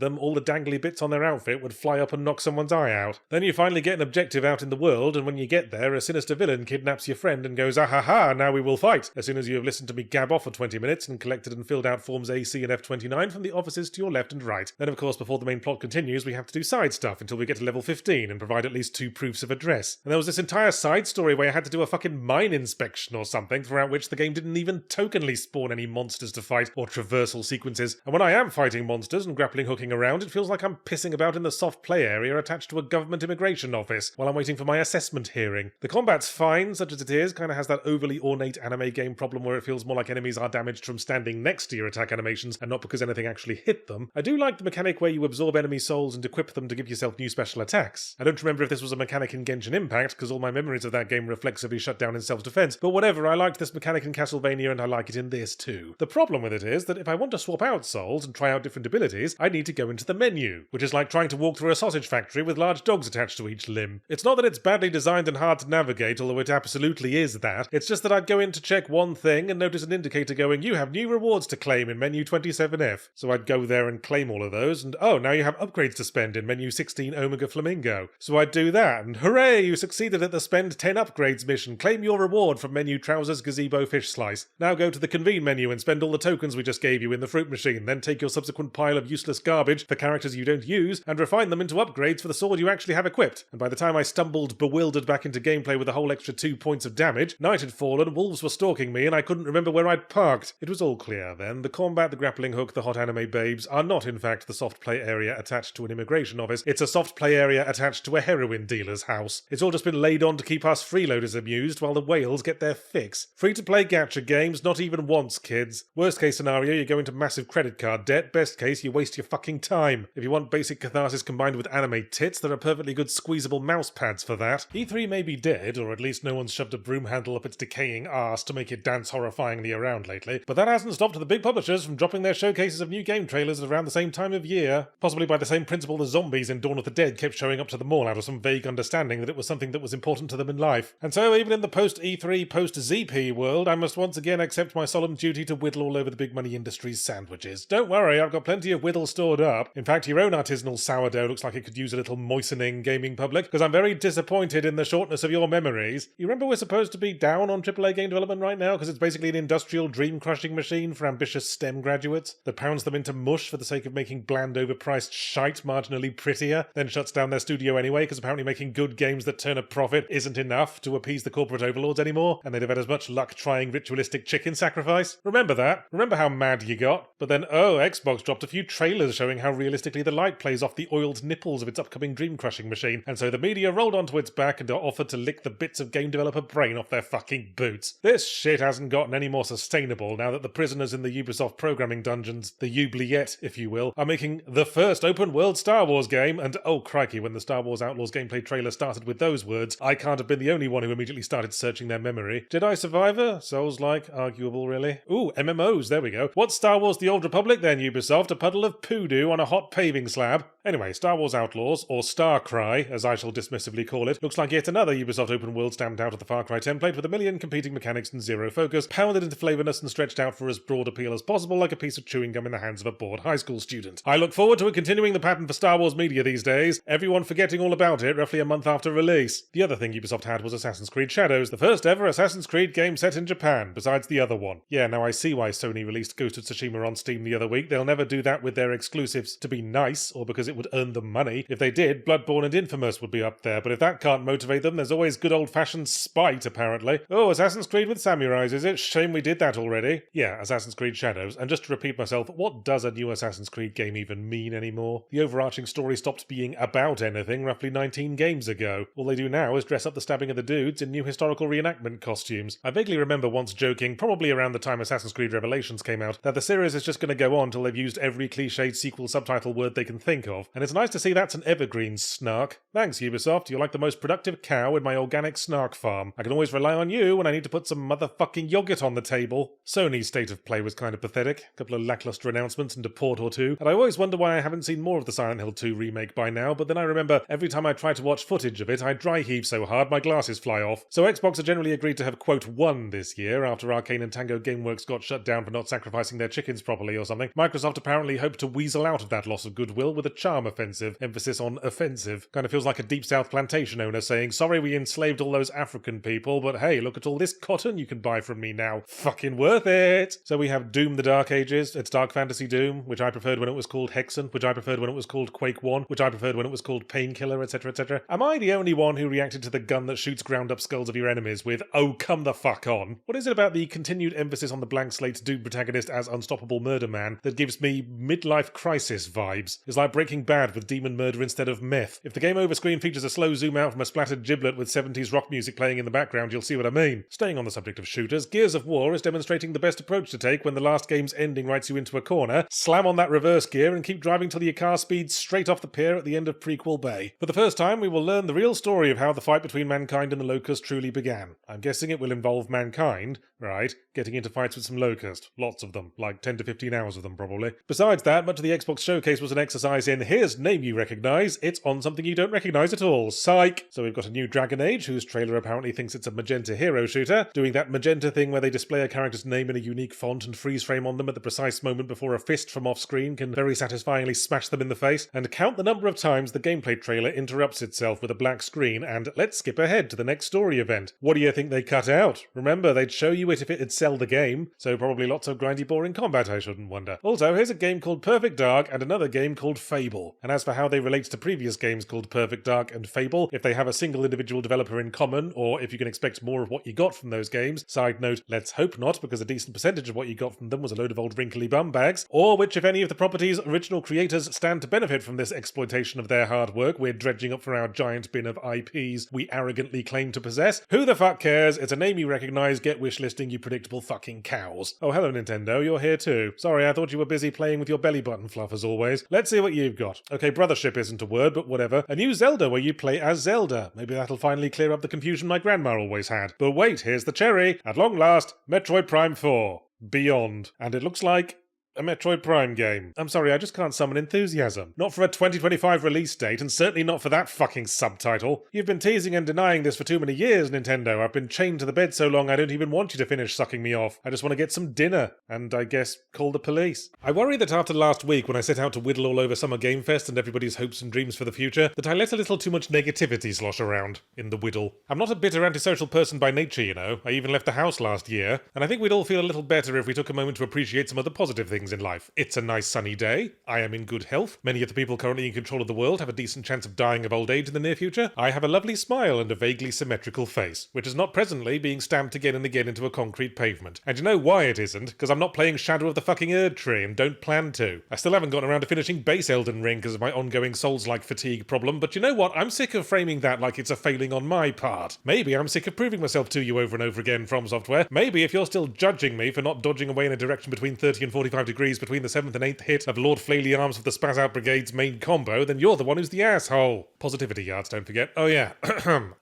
[SPEAKER 1] them, all the dangly bits on their outfit would fly up and knock someone's eye out. Then you finally get an objective out in the world, and when you get there, a sinister villain kidnaps your friend and goes, "Ah ha ha, now we will fight," as soon as you have listened to me gab off for 20 minutes and collected and filled out forms AC and F29 from the offices to your left and right. Then, of course, before the main plot continues, we have to do side stuff until we get to level 15 and provide at least 2 proofs of address. And there was this entire side story where I had to do a fucking mine inspection or something, throughout which the game didn't even tokenly spawn any monsters to fight or traversal sequences. And when I am fighting monsters and grappling hooking around, it feels like I'm pissing about in the soft play area attached to a government immigration office while I'm waiting for my assessment hearing. The combat's fine, such as it is, kind of has that overly ornate anime game problem where it feels more like enemies are damaged from standing next to your attack animations and not because anything actually hit them. I do like the mechanic where you absorb enemy souls and equip them to give yourself new special attacks. I don't remember if this was a mechanic in Genshin Impact, because all my memories of that game reflexively shut down in self-defense, but whatever, I liked this mechanic in Castlevania and I like it in this too. The problem with it is that if I want to swap out souls and try out different abilities, I need to go into the menu, which is like trying to walk through a sausage factory with large dogs attached to each limb. It's not that it's badly designed and hard to navigate, although it absolutely is that. It's just that I'd go in to check one thing and notice an indicator going, "You have new rewards to claim in menu 27F. So I'd go there and claim all of those, and oh, now you have upgrades to spend in menu 16 Omega Flamingo. So I'd do that, and hooray, you succeeded at the spend 10 upgrades mission. Claim your reward from menu Trousers Gazebo Fish Slice. Now go to the convene menu and spend all the tokens we just gave you in the fruit machine, then take your subsequent pile of useless garbage for characters you don't use and refine them into upgrades for the sword you actually have equipped." And by the time I stumbled bewildered back into gameplay with a whole extra 2 points of damage, night had fallen, wolves were stalking me, and I couldn't remember where I'd parked. It was all clear then. The combat, the grappling hook, the hot anime babes are not in fact the soft play area attached to an immigration office. It's a soft play area attached to a heroin dealer's house. It's all just been laid on to keep us freeloaders amused while the whales get their fix. Free-to-play gacha games, not even once, kids. Worst case scenario, you go into massive credit card debt. Best case, you waste your fucking time. If you want basic catharsis combined with anime tits, there are perfectly good squeezable mouse pads for that. E3 may be dead, or at least no one's shoved a broom handle up its decaying arse to make it dance horrifyingly around lately, but that hasn't stopped the big publishers from dropping their showcases of new game trailers around the same time of year, possibly by the same principle the zombies in Dawn of the Dead kept showing up to the mall out of some vague understanding that it was something that was important to them in life. And so even in the post-E3, post-ZP world, I must once again accept my solemn duty to whittle all over the big money industry's sandwiches. Don't worry, I've got plenty of whittle stored up. In fact, your own artisanal sourdough looks like it could use a little moistening, gaming public, because I'm very disappointed in the shortness of your memories. You remember we're supposed to be down on AAA game development right now because it's basically an industrial dream-crushing machine for ambitious STEM graduates that pounds them into mush for the sake of making bland, overpriced shite marginally prettier, then shuts down their studio anyway because apparently making good games that turn a profit isn't enough to appease the corporate overlords anymore, and they'd have had as much luck trying ritualistic chicken sacrifice. Remember that? Remember how mad you got? But then, Xbox dropped a few trailers showing how realistically the light plays off the oiled nipples of its upcoming dream-crushing machine, and so the media rolled onto its back and offered to lick the bits of game developer brain off their fucking boots. This shit hasn't gotten any more sustainable now that the prisoners in the Ubisoft programming dungeons, the Oubliette, if you will, are making the first open-world Star Wars game, and oh crikey, when the Star Wars Outlaws gameplay trailer started with those words, I can't have been the only one who immediately started searching their memory. Jedi Survivor? Souls-like, arguable really. Ooh, MMOs, there we go. What's Star Wars The Old Republic then, Ubisoft? A puddle of poo-doo on a hot paving slab? Anyway, Star Wars Outlaws, or Star Cry, as I shall dismissively call it, looks like yet another Ubisoft open world stamped out of the Far Cry template with a million competing mechanics and zero focus, pounded into flavorness and stretched out for as broad appeal as possible like a piece of chewing gum in the hands of a bored high school student. I look forward to it continuing the pattern for Star Wars media these days, everyone forgetting all about it roughly a month after release. The other thing Ubisoft had was Assassin's Creed Shadows, the first ever Assassin's Creed game set in Japan, besides the other one. Yeah, now I see why Sony released Ghost of Tsushima on Steam the other week. They'll never do that with their exclusives to be nice, or because it would earn them money. If they did, Bloodborne and Infamous would be up there, but if that can't motivate them, there's always good old-fashioned spite, apparently. Oh, Assassin's Creed with samurais, is it? Shame we did that already. Yeah, Assassin's Creed Creed Shadows, and just to repeat myself, what does a new Assassin's Creed game even mean anymore? The overarching story stopped being about anything roughly 19 games ago. All they do now is dress up the stabbing of the dudes in new historical reenactment costumes. I vaguely remember once joking, probably around the time Assassin's Creed Revelations came out, that the series is just going to go on till they've used every cliched sequel subtitle word they can think of, and it's nice to see that's an evergreen snark. Thanks, Ubisoft, you're like the most productive cow in my organic snark farm. I can always rely on you when I need to put some motherfucking yogurt on the table. Sony's state of play was kind of pathetic, a couple of lackluster announcements and a port or two, and I always wonder why I haven't seen more of the Silent Hill 2 remake by now, but then I remember every time I try to watch footage of it, I dry heave so hard my glasses fly off. So Xbox are generally agreed to have, quote, won this year after Arcane and Tango Gameworks got shut down for not sacrificing their chickens properly or something. Microsoft apparently hoped to weasel out of that loss of goodwill with a charm offensive, emphasis on offensive. Kind of feels like a Deep South plantation owner saying, sorry we enslaved all those African people, but hey, look at all this cotton you can buy from me now. Fucking worth it! So we have Doom the Dark Ages, it's Dark Fantasy Doom, which I preferred when it was called Hexen, which I preferred when it was called Quake 1, which I preferred when it was called Painkiller, etc, etc. Am I the only one who reacted to the gun that shoots ground up skulls of your enemies with, oh come the fuck on? What is it about the continued emphasis on the blank slate Doom protagonist as unstoppable murder man that gives me midlife crisis vibes? It's like Breaking Bad with demon murder instead of meth. If the game over screen features a slow zoom out from a splattered giblet with 70s rock music playing in the background, you'll see what I mean. Staying on the subject of shooters, Gears of War is demonstrating the best approach to take when the last game's ending writes you into a corner, slam on that reverse gear and keep driving till your car speeds straight off the pier at the end of Prequel Bay. For the first time, we will learn the real story of how the fight between mankind and the Locust truly began. I'm guessing it will involve mankind, right, getting into fights with some Locust. Lots of them, like 10 to 15 hours of them probably. Besides that, much of the Xbox showcase was an exercise in here's name you recognise, it's on something you don't recognise at all. Psych! So we've got a new Dragon Age, whose trailer apparently thinks it's a magenta hero shooter, doing that magenta thing where they display a character's name in a unique font and freeze frame on them at the precise moment before a fist from off-screen can very satisfyingly smash them in the face, and count the number of times the gameplay trailer interrupts itself with a black screen and let's skip ahead to the next story event. What do you think they cut out? Remember, they'd show you it if it'd sell the game, so probably lots of grindy boring combat, I shouldn't wonder. Also, here's a game called Perfect Dark and another game called Fable. And as for how they relate to previous games called Perfect Dark and Fable, if they have a single individual developer in common, or if you can expect more of what you got from those games, side note, let's hope not, because a decent percentage of what you got from them was a load of old wrinkly bum bags, or which if any of the property's original creators stand to benefit from this exploitation of their hard work we're dredging up for our giant bin of IPs we arrogantly claim to possess, who the fuck cares? It's a name you recognise, get wishlisting, you predictable fucking cows. Oh, hello Nintendo, you're here too. Sorry, I thought you were busy playing with your belly button fluff as always. Let's see what you've got. Okay, brothership isn't a word, but whatever. A new Zelda where you play as Zelda. Maybe that'll finally clear up the confusion my grandma always had. But wait, here's the cherry. At long last, Metroid Prime 4. Beyond. And it looks like a Metroid Prime game. I'm sorry, I just can't summon enthusiasm. Not for a 2025 release date, and certainly not for that fucking subtitle. You've been teasing and denying this for too many years, Nintendo. I've been chained to the bed so long I don't even want you to finish sucking me off. I just want to get some dinner, and I guess call the police. I worry that after last week, when I set out to whittle all over Summer Game Fest and everybody's hopes and dreams for the future, that I let a little too much negativity slosh around in the whittle. I'm not a bitter antisocial person by nature, you know. I even left the house last year, and I think we'd all feel a little better if we took a moment to appreciate some of the positive things in life. It's a nice sunny day. I am in good health. Many of the people currently in control of the world have a decent chance of dying of old age in the near future. I have a lovely smile and a vaguely symmetrical face, which is not presently being stamped again and again into a concrete pavement. And you know why it isn't? Because I'm not playing Shadow of the fucking Erd Tree and don't plan to. I still haven't gotten around to finishing base Elden Ring because of my ongoing Souls-like fatigue problem, but you know what? I'm sick of framing that like it's a failing on my part. Maybe I'm sick of proving myself to you over and over again from Software. Maybe if you're still judging me for not dodging away in a direction between 30 and 45 degrees between the 7th and 8th hit of Lord Flaily Arms of the Spaz Out Brigade's main combo, then you're the one who's the asshole. Positivity yards, don't forget. Oh yeah.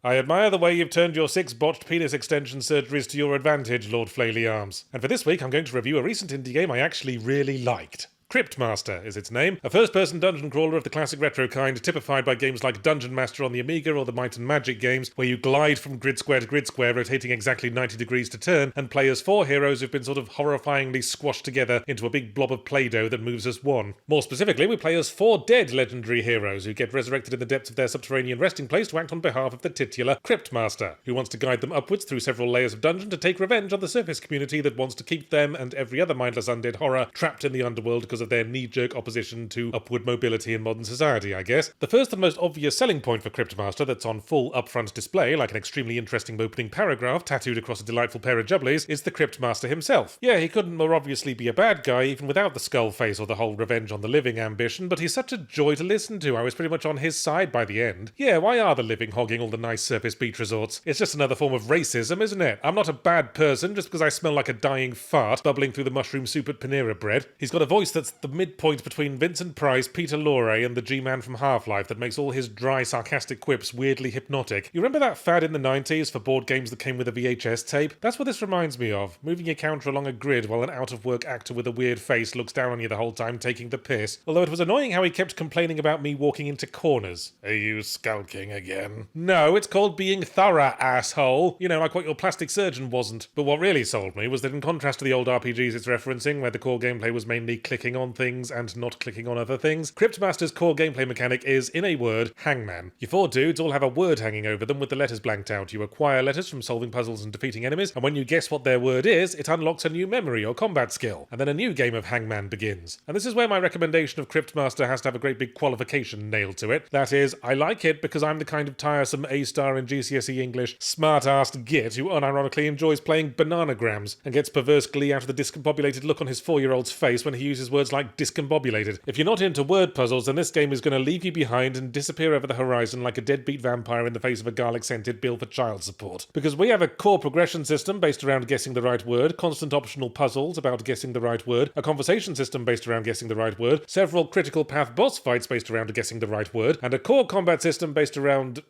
[SPEAKER 1] I admire the way you've turned your 6 botched penis extension surgeries to your advantage, Lord Flaily Arms. And for this week, I'm going to review a recent indie game I actually really liked. Cryptmaster is its name, a first-person dungeon crawler of the classic retro kind, typified by games like Dungeon Master on the Amiga or the Might and Magic games, where you glide from grid square to grid square, rotating exactly 90 degrees to turn, and play as 4 heroes who've been sort of horrifyingly squashed together into a big blob of Play-Doh that moves as one. More specifically, we play as 4 dead legendary heroes who get resurrected in the depths of their subterranean resting place to act on behalf of the titular Cryptmaster, who wants to guide them upwards through several layers of dungeon to take revenge on the surface community that wants to keep them and every other mindless undead horror trapped in the underworld because because of their knee-jerk opposition to upward mobility in modern society, I guess. The first and most obvious selling point for Cryptmaster that's on full upfront display, like an extremely interesting opening paragraph tattooed across a delightful pair of jubblies, is the Cryptmaster himself. Yeah, he couldn't more obviously be a bad guy even without the skull face or the whole revenge on the living ambition, but he's such a joy to listen to. I was pretty much on his side by the end. Yeah, why are the living hogging all the nice surface beach resorts? It's just another form of racism, isn't it? I'm not a bad person just because I smell like a dying fart bubbling through the mushroom soup at Panera Bread. He's got a voice that's the midpoint between Vincent Price, Peter Lorre, and the G-Man from Half-Life that makes all his dry, sarcastic quips weirdly hypnotic. You remember that fad in the 90s for board games that came with a VHS tape? That's what this reminds me of. Moving your counter along a grid while an out-of-work actor with a weird face looks down on you the whole time taking the piss. Although it was annoying how he kept complaining about me walking into corners. Are you skulking again? No, it's called being thorough, asshole. You know, like what your plastic surgeon wasn't. But what really sold me was that in contrast to the old RPGs it's referencing, where the core gameplay was mainly clicking on things and not clicking on other things, Cryptmaster's core gameplay mechanic is, in a word, hangman. Your 4 dudes all have a word hanging over them with the letters blanked out. You acquire letters from solving puzzles and defeating enemies, and when you guess what their word is, it unlocks a new memory or combat skill, and then a new game of hangman begins. And this is where my recommendation of Cryptmaster has to have a great big qualification nailed to it. That is, I like it because I'm the kind of tiresome A-star in GCSE English smart-assed git who unironically enjoys playing bananagrams and gets perverse glee out of the discombobulated look on his 4-year-old's face when he uses words like discombobulated. If you're not into word puzzles, then this game is going to leave you behind and disappear over the horizon like a deadbeat vampire in the face of a garlic-scented bill for child support. Because we have a core progression system based around guessing the right word, constant optional puzzles about guessing the right word, a conversation system based around guessing the right word, several critical path boss fights based around guessing the right word, and a core combat system based around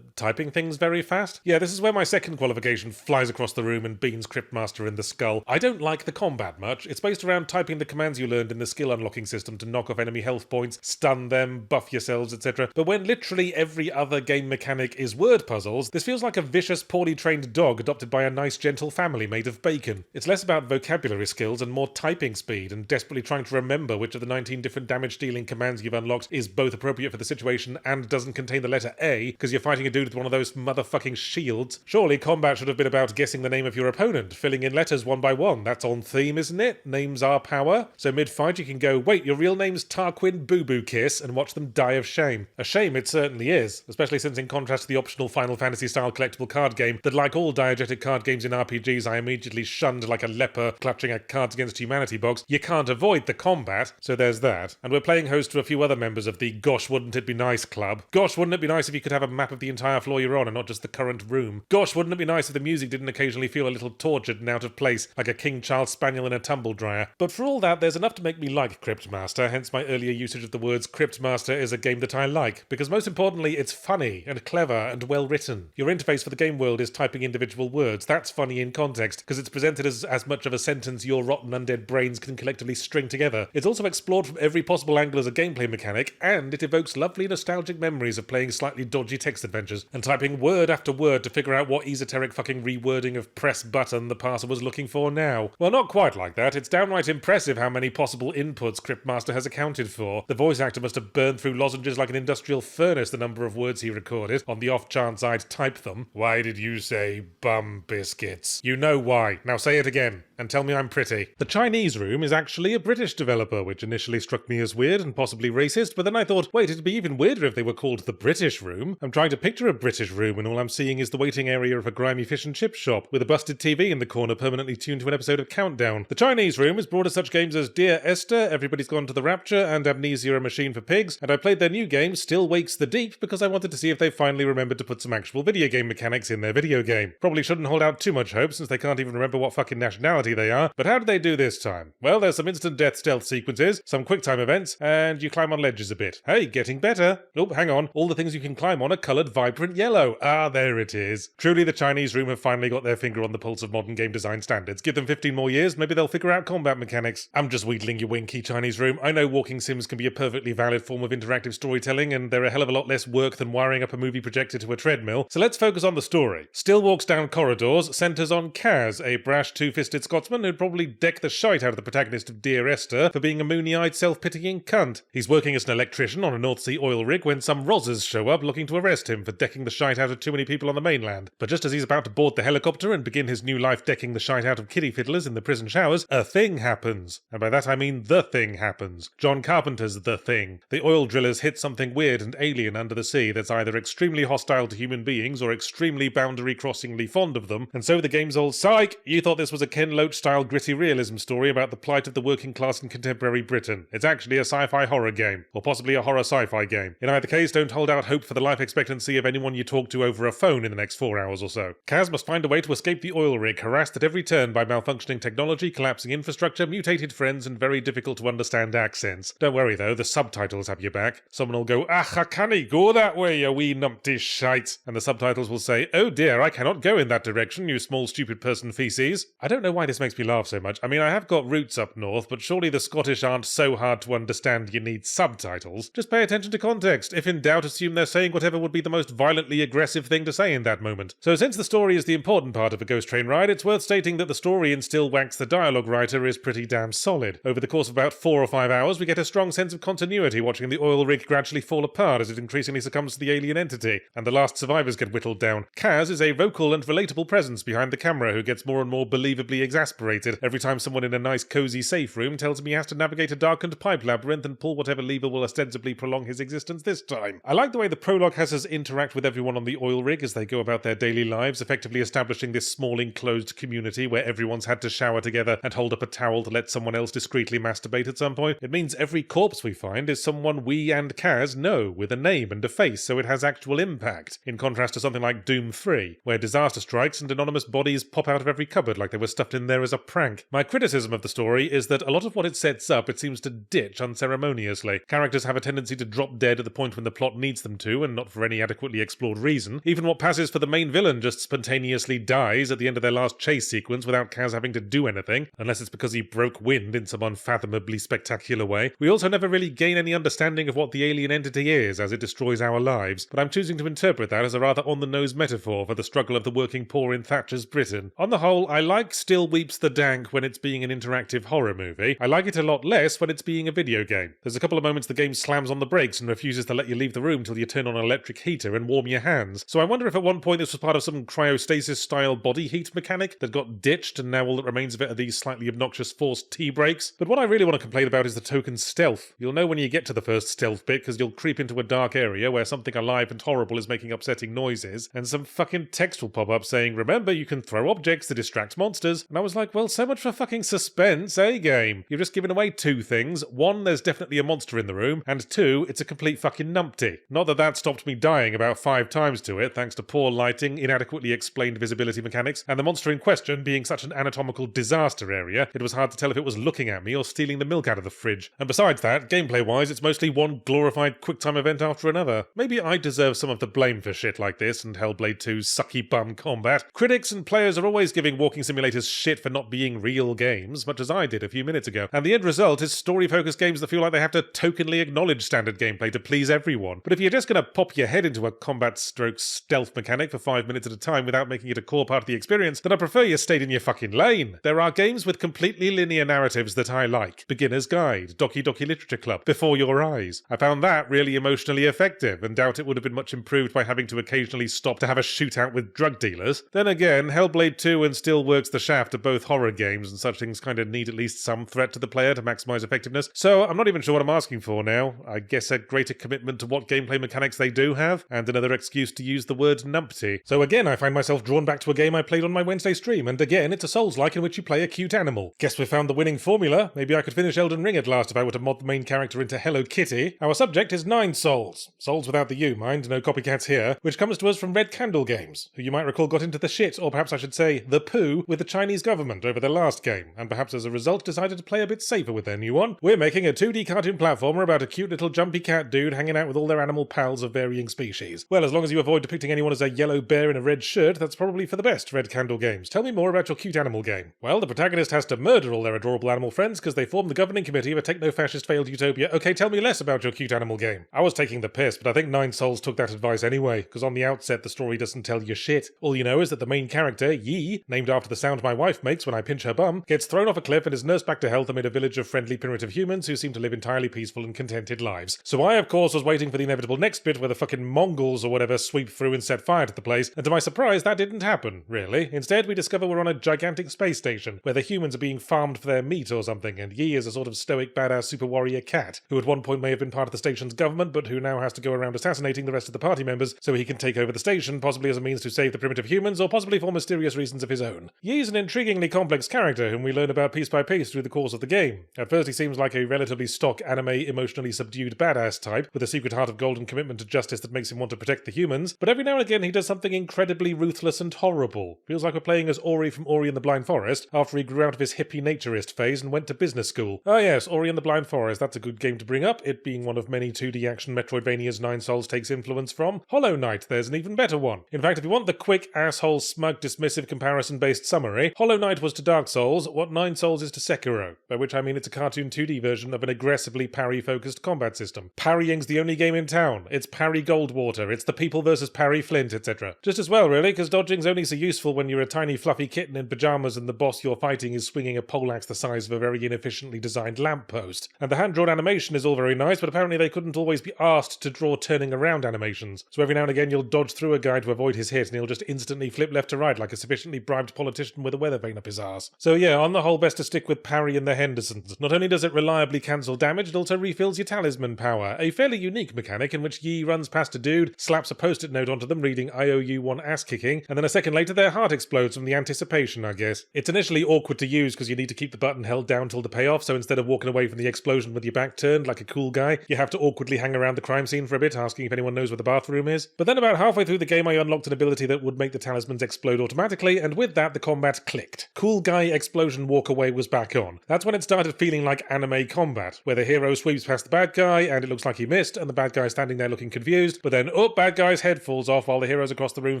[SPEAKER 1] typing things very fast. Yeah, this is where my second qualification flies across the room and beans Cryptmaster in the skull. I don't like the combat much. It's based around typing the commands you learned in the skill unlocking system to knock off enemy health points, stun them, buff yourselves, etc. But when literally every other game mechanic is word puzzles, this feels like a vicious, poorly trained dog adopted by a nice, gentle family made of bacon. It's less about vocabulary skills and more typing speed and desperately trying to remember which of the 19 different damage-dealing commands you've unlocked is both appropriate for the situation and doesn't contain the letter A, because you're fighting a dude with one of those motherfucking shields. Surely combat should have been about guessing the name of your opponent, filling in letters one by one. That's on theme, isn't it? Names are power. So mid-fight you can go, wait, your real name's Tarquin Boo Boo Kiss, and watch them die of shame. A shame it certainly is, especially since in contrast to the optional Final Fantasy-style collectible card game that, like all diegetic card games in RPGs, I immediately shunned like a leper clutching a Cards Against Humanity box, you can't avoid the combat, so there's that. And we're playing host to a few other members of the Gosh Wouldn't It Be Nice club. Gosh, wouldn't it be nice if you could have a map of the entire floor you're on and not just the current room? Gosh, wouldn't it be nice if the music didn't occasionally feel a little tortured and out of place, like a King Charles Spaniel in a tumble dryer? But for all that, there's enough to make me like Cryptmaster, hence my earlier usage of the words Cryptmaster is a game that I like, because most importantly, it's funny and clever and well written. Your interface for the game world is typing individual words. That's funny in context, because it's presented as much of a sentence your rotten undead brains can collectively string together. It's also explored from every possible angle as a gameplay mechanic, and it evokes lovely nostalgic memories of playing slightly dodgy text adventures and typing word after word to figure out what esoteric fucking rewording of press button the parser was looking for now. Well, not quite like that. It's downright impressive how many possible inputs Cryptmaster has accounted for. The voice actor must have burned through lozenges like an industrial furnace the number of words he recorded, on the off chance I'd type them. Why did you say bum biscuits? You know why. Now say it again, and tell me I'm pretty. The Chinese Room is actually a British developer, which initially struck me as weird and possibly racist, but then I thought, wait, it'd be even weirder if they were called the British Room. I'm trying to picture a British room, and all I'm seeing is the waiting area of a grimy fish and chip shop, with a busted TV in the corner permanently tuned to an episode of Countdown. The Chinese Room has brought us such games as Dear Esther, Everybody's Gone to the Rapture, and Amnesia: A Machine for Pigs, and I played their new game, Still Wakes the Deep, because I wanted to see if they finally remembered to put some actual video game mechanics in their video game. Probably shouldn't hold out too much hope, since they can't even remember what fucking nationality they are, but how did they do this time? Well, there's some instant death stealth sequences, some quick-time events, and you climb on ledges a bit. Hey, getting better. Oh, hang on, all the things you can climb on are coloured vibrant yellow. Ah, there it is. Truly, the Chinese Room have finally got their finger on the pulse of modern game design standards. Give them 15 more years, maybe they'll figure out combat mechanics. I'm just wheedling you winky, Chinese Room. I know walking sims can be a perfectly valid form of interactive storytelling, and they're a hell of a lot less work than wiring up a movie projector to a treadmill, so let's focus on the story. Still walks down corridors, centres on Kaz, a brash two-fisted Scotsman who'd probably deck the shite out of the protagonist of Dear Esther for being a moony-eyed, self-pitying cunt. He's working as an electrician on a North Sea oil rig when some rozzers show up looking to arrest him for decking the shite out of too many people on the mainland. But just as he's about to board the helicopter and begin his new life decking the shite out of kiddie fiddlers in the prison showers, a thing happens. And by that I mean mean The Thing happens. John Carpenter's The Thing. The oil drillers hit something weird and alien under the sea that's either extremely hostile to human beings or extremely boundary-crossingly fond of them, and so the game's all, psych! You thought this was a Ken Loach-style gritty realism story about the plight of the working class in contemporary Britain. It's actually a sci-fi horror game, or possibly a horror sci-fi game. In either case, don't hold out hope for the life expectancy of anyone you talk to over a phone in the next 4 hours or so. Kaz must find a way to escape the oil rig, harassed at every turn by malfunctioning technology, collapsing infrastructure, mutated friends, and very difficult to understand accents. Don't worry though, the subtitles have your back. Someone will go, "Ah, can he go that way, you wee numpty shite?" And the subtitles will say, "Oh dear, I cannot go in that direction, you small stupid person feces." I don't know why this makes me laugh so much. I mean, I have got roots up north, but surely the Scottish aren't so hard to understand you need subtitles. Just pay attention to context. If in doubt, assume they're saying whatever would be the most violently aggressive thing to say in that moment. So since the story is the important part of a Ghost Train ride, it's worth stating that the story in Still Wax the Dialogue Writer is pretty damn solid. Over the course of about 4 or 5 hours, we get a strong sense of continuity watching the oil rig gradually fall apart as it increasingly succumbs to the alien entity, and the last survivors get whittled down. Kaz is a vocal and relatable presence behind the camera who gets more and more believably exasperated every time someone in a nice cozy safe room tells him he has to navigate a darkened pipe labyrinth and pull whatever lever will ostensibly prolong his existence this time. I like the way the prologue has us interact with everyone on the oil rig as they go about their daily lives, effectively establishing this small enclosed community where everyone's had to shower together and hold up a towel to let someone else discreetly masturbate at some point. It means every corpse we find is someone we and Kaz know, with a name and a face, so it has actual impact, in contrast to something like Doom 3, where disaster strikes and anonymous bodies pop out of every cupboard like they were stuffed in there as a prank. My criticism of the story is that a lot of what it sets up it seems to ditch unceremoniously. Characters have a tendency to drop dead at the point when the plot needs them to, and not for any adequately explored reason. Even what passes for the main villain just spontaneously dies at the end of their last chase sequence without Kaz having to do anything, unless it's because he broke wind in some unfathomably spectacular way. We also never really gain any understanding of what the alien entity is as it destroys our lives, but I'm choosing to interpret that as a rather on-the-nose metaphor for the struggle of the working poor in Thatcher's Britain. On the whole, I like Still Weeps the Dank when it's being an interactive horror movie. I like it a lot less when it's being a video game. There's a couple of moments the game slams on the brakes and refuses to let you leave the room till you turn on an electric heater and warm your hands. So I wonder if at one point this was part of some cryostasis-style body heat mechanic that got ditched and now all that remains of it are these slightly obnoxious forced tea breaks. But what I really want to complain about is the token stealth. You'll know when you get to the first stealth bit because you'll creep into a dark area where something alive and horrible is making upsetting noises, and some fucking text will pop up saying, "Remember, you can throw objects to distract monsters." And I was like, well, so much for fucking suspense, eh, game? You've just given away 2 things. 1, there's definitely a monster in the room, and 2, it's a complete fucking numpty. Not that that stopped me dying about 5 times to it, thanks to poor lighting, inadequately explained visibility mechanics, and the monster in question being such an anatomical disaster area, it was hard to tell if it was looking at me or stealing the milk out of the fridge. And besides that, gameplay-wise, it's mostly one glorified QuickTime event after another. Maybe I deserve some of the blame for shit like this and Hellblade 2's sucky bum combat. Critics and players are always giving walking simulators shit for not being real games, much as I did a few minutes ago, and the end result is story-focused games that feel like they have to tokenly acknowledge standard gameplay to please everyone. But if you're just going to pop your head into a combat/stealth mechanic for 5 minutes at a time without making it a core part of the experience, then I prefer you stayed in your fucking lane. There are games with completely linear narratives that I like. Beginner's Guide, Doki Doki Literature Club, Before Your Eyes. I found that really emotionally effective, and doubt it would have been much improved by having to occasionally stop to have a shootout with drug dealers. Then again, Hellblade 2 and Still Works the Shaft are both horror games, and such things kind of need at least some threat to the player to maximize effectiveness. So I'm not even sure what I'm asking for now. I guess a greater commitment to what gameplay mechanics they do have, and another excuse to use the word numpty. So again, I find myself drawn back to a game I played on my Wednesday stream, and again, it's a Souls-like in which you play a cute animal. Guess we found the winning formula. Maybe I could finish Elden Ring at last if I were to mod the main character into Hello Kitty. Our subject is 9 Souls. Souls without the U, mind, no copycats here, which comes to us from Red Candle Games, who you might recall got into the shit, or perhaps I should say the poo, with the Chinese government over their last game, and perhaps as a result decided to play a bit safer with their new one. We're making a 2D cartoon platformer about a cute little jumpy cat dude hanging out with all their animal pals of varying species. Well, as long as you avoid depicting anyone as a yellow bear in a red shirt, that's probably for the best, Red Candle Games. Tell me more about your cute animal game. Well, the protagonist has to murder all their adorable animal friends because they form the governing committee of a techno-fascist failed utopia. Okay, tell me less about your cute animal game. I was taking the piss, but I think 9 Souls took that advice anyway, because on the outset the story doesn't tell you shit. All you know is that the main character, Yi, named after the sound my wife makes when I pinch her bum, gets thrown off a cliff and is nursed back to health amid a village of friendly primitive humans who seem to live entirely peaceful and contented lives. So I, of course, was waiting for the inevitable next bit where the fucking Mongols or whatever sweep through and set fire to the place, and to my surprise that didn't happen, really. Instead we discover we're on a gigantic space station, where the humans are being farmed for their meat or something, something, and Yi is a sort of stoic badass super warrior cat, who at one point may have been part of the station's government, but who now has to go around assassinating the rest of the party members so he can take over the station, possibly as a means to save the primitive humans, or possibly for mysterious reasons of his own. Yi is an intriguingly complex character whom we learn about piece by piece through the course of the game. At first he seems like a relatively stock anime emotionally subdued badass type, with a secret heart of gold and commitment to justice that makes him want to protect the humans, but every now and again he does something incredibly ruthless and horrible. Feels like we're playing as Ori from Ori and the Blind Forest, after he grew out of his hippie naturist phase and went to business school. Ah yes, Ori and the Blind Forest, that's a good game to bring up, it being one of many 2D action Metroidvanias Nine Souls takes influence from. Hollow Knight, there's an even better one. In fact, if you want the quick, asshole, smug, dismissive, comparison-based summary, Hollow Knight was to Dark Souls what Nine Souls is to Sekiro, by which I mean it's a cartoon 2D version of an aggressively parry-focused combat system. Parrying's the only game in town. It's parry Goldwater, it's the people versus parry Flint, etc. Just as well, really, because dodging's only so useful when you're a tiny fluffy kitten in pyjamas and the boss you're fighting is swinging a poleaxe the size of a very inefficiently designed lamppost. And the hand-drawn animation is all very nice, but apparently they couldn't always be asked to draw turning around animations. So every now and again you'll dodge through a guy to avoid his hit and he'll just instantly flip left to right like a sufficiently bribed politician with a weather vane up his arse. So yeah, on the whole, best to stick with parry and the Hendersons. Not only does it reliably cancel damage, it also refills your talisman power, a fairly unique mechanic in which Yi runs past a dude, slaps a post-it note onto them reading I owe you one ass kicking, and then a second later their heart explodes from the anticipation, I guess. It's initially awkward to use because you need to keep the button held down till the payoff, so instead of walking away from the explosion with your back turned like a cool guy, you have to awkwardly hang around the crime scene for a bit, asking if anyone knows where the bathroom is. But then about halfway through the game I unlocked an ability that would make the talismans explode automatically, and with that the combat clicked. Cool guy explosion walk away was back on. That's when it started feeling like anime combat, where the hero sweeps past the bad guy and it looks like he missed, and the bad guy's standing there looking confused, but then, oh, bad guy's head falls off while the hero's across the room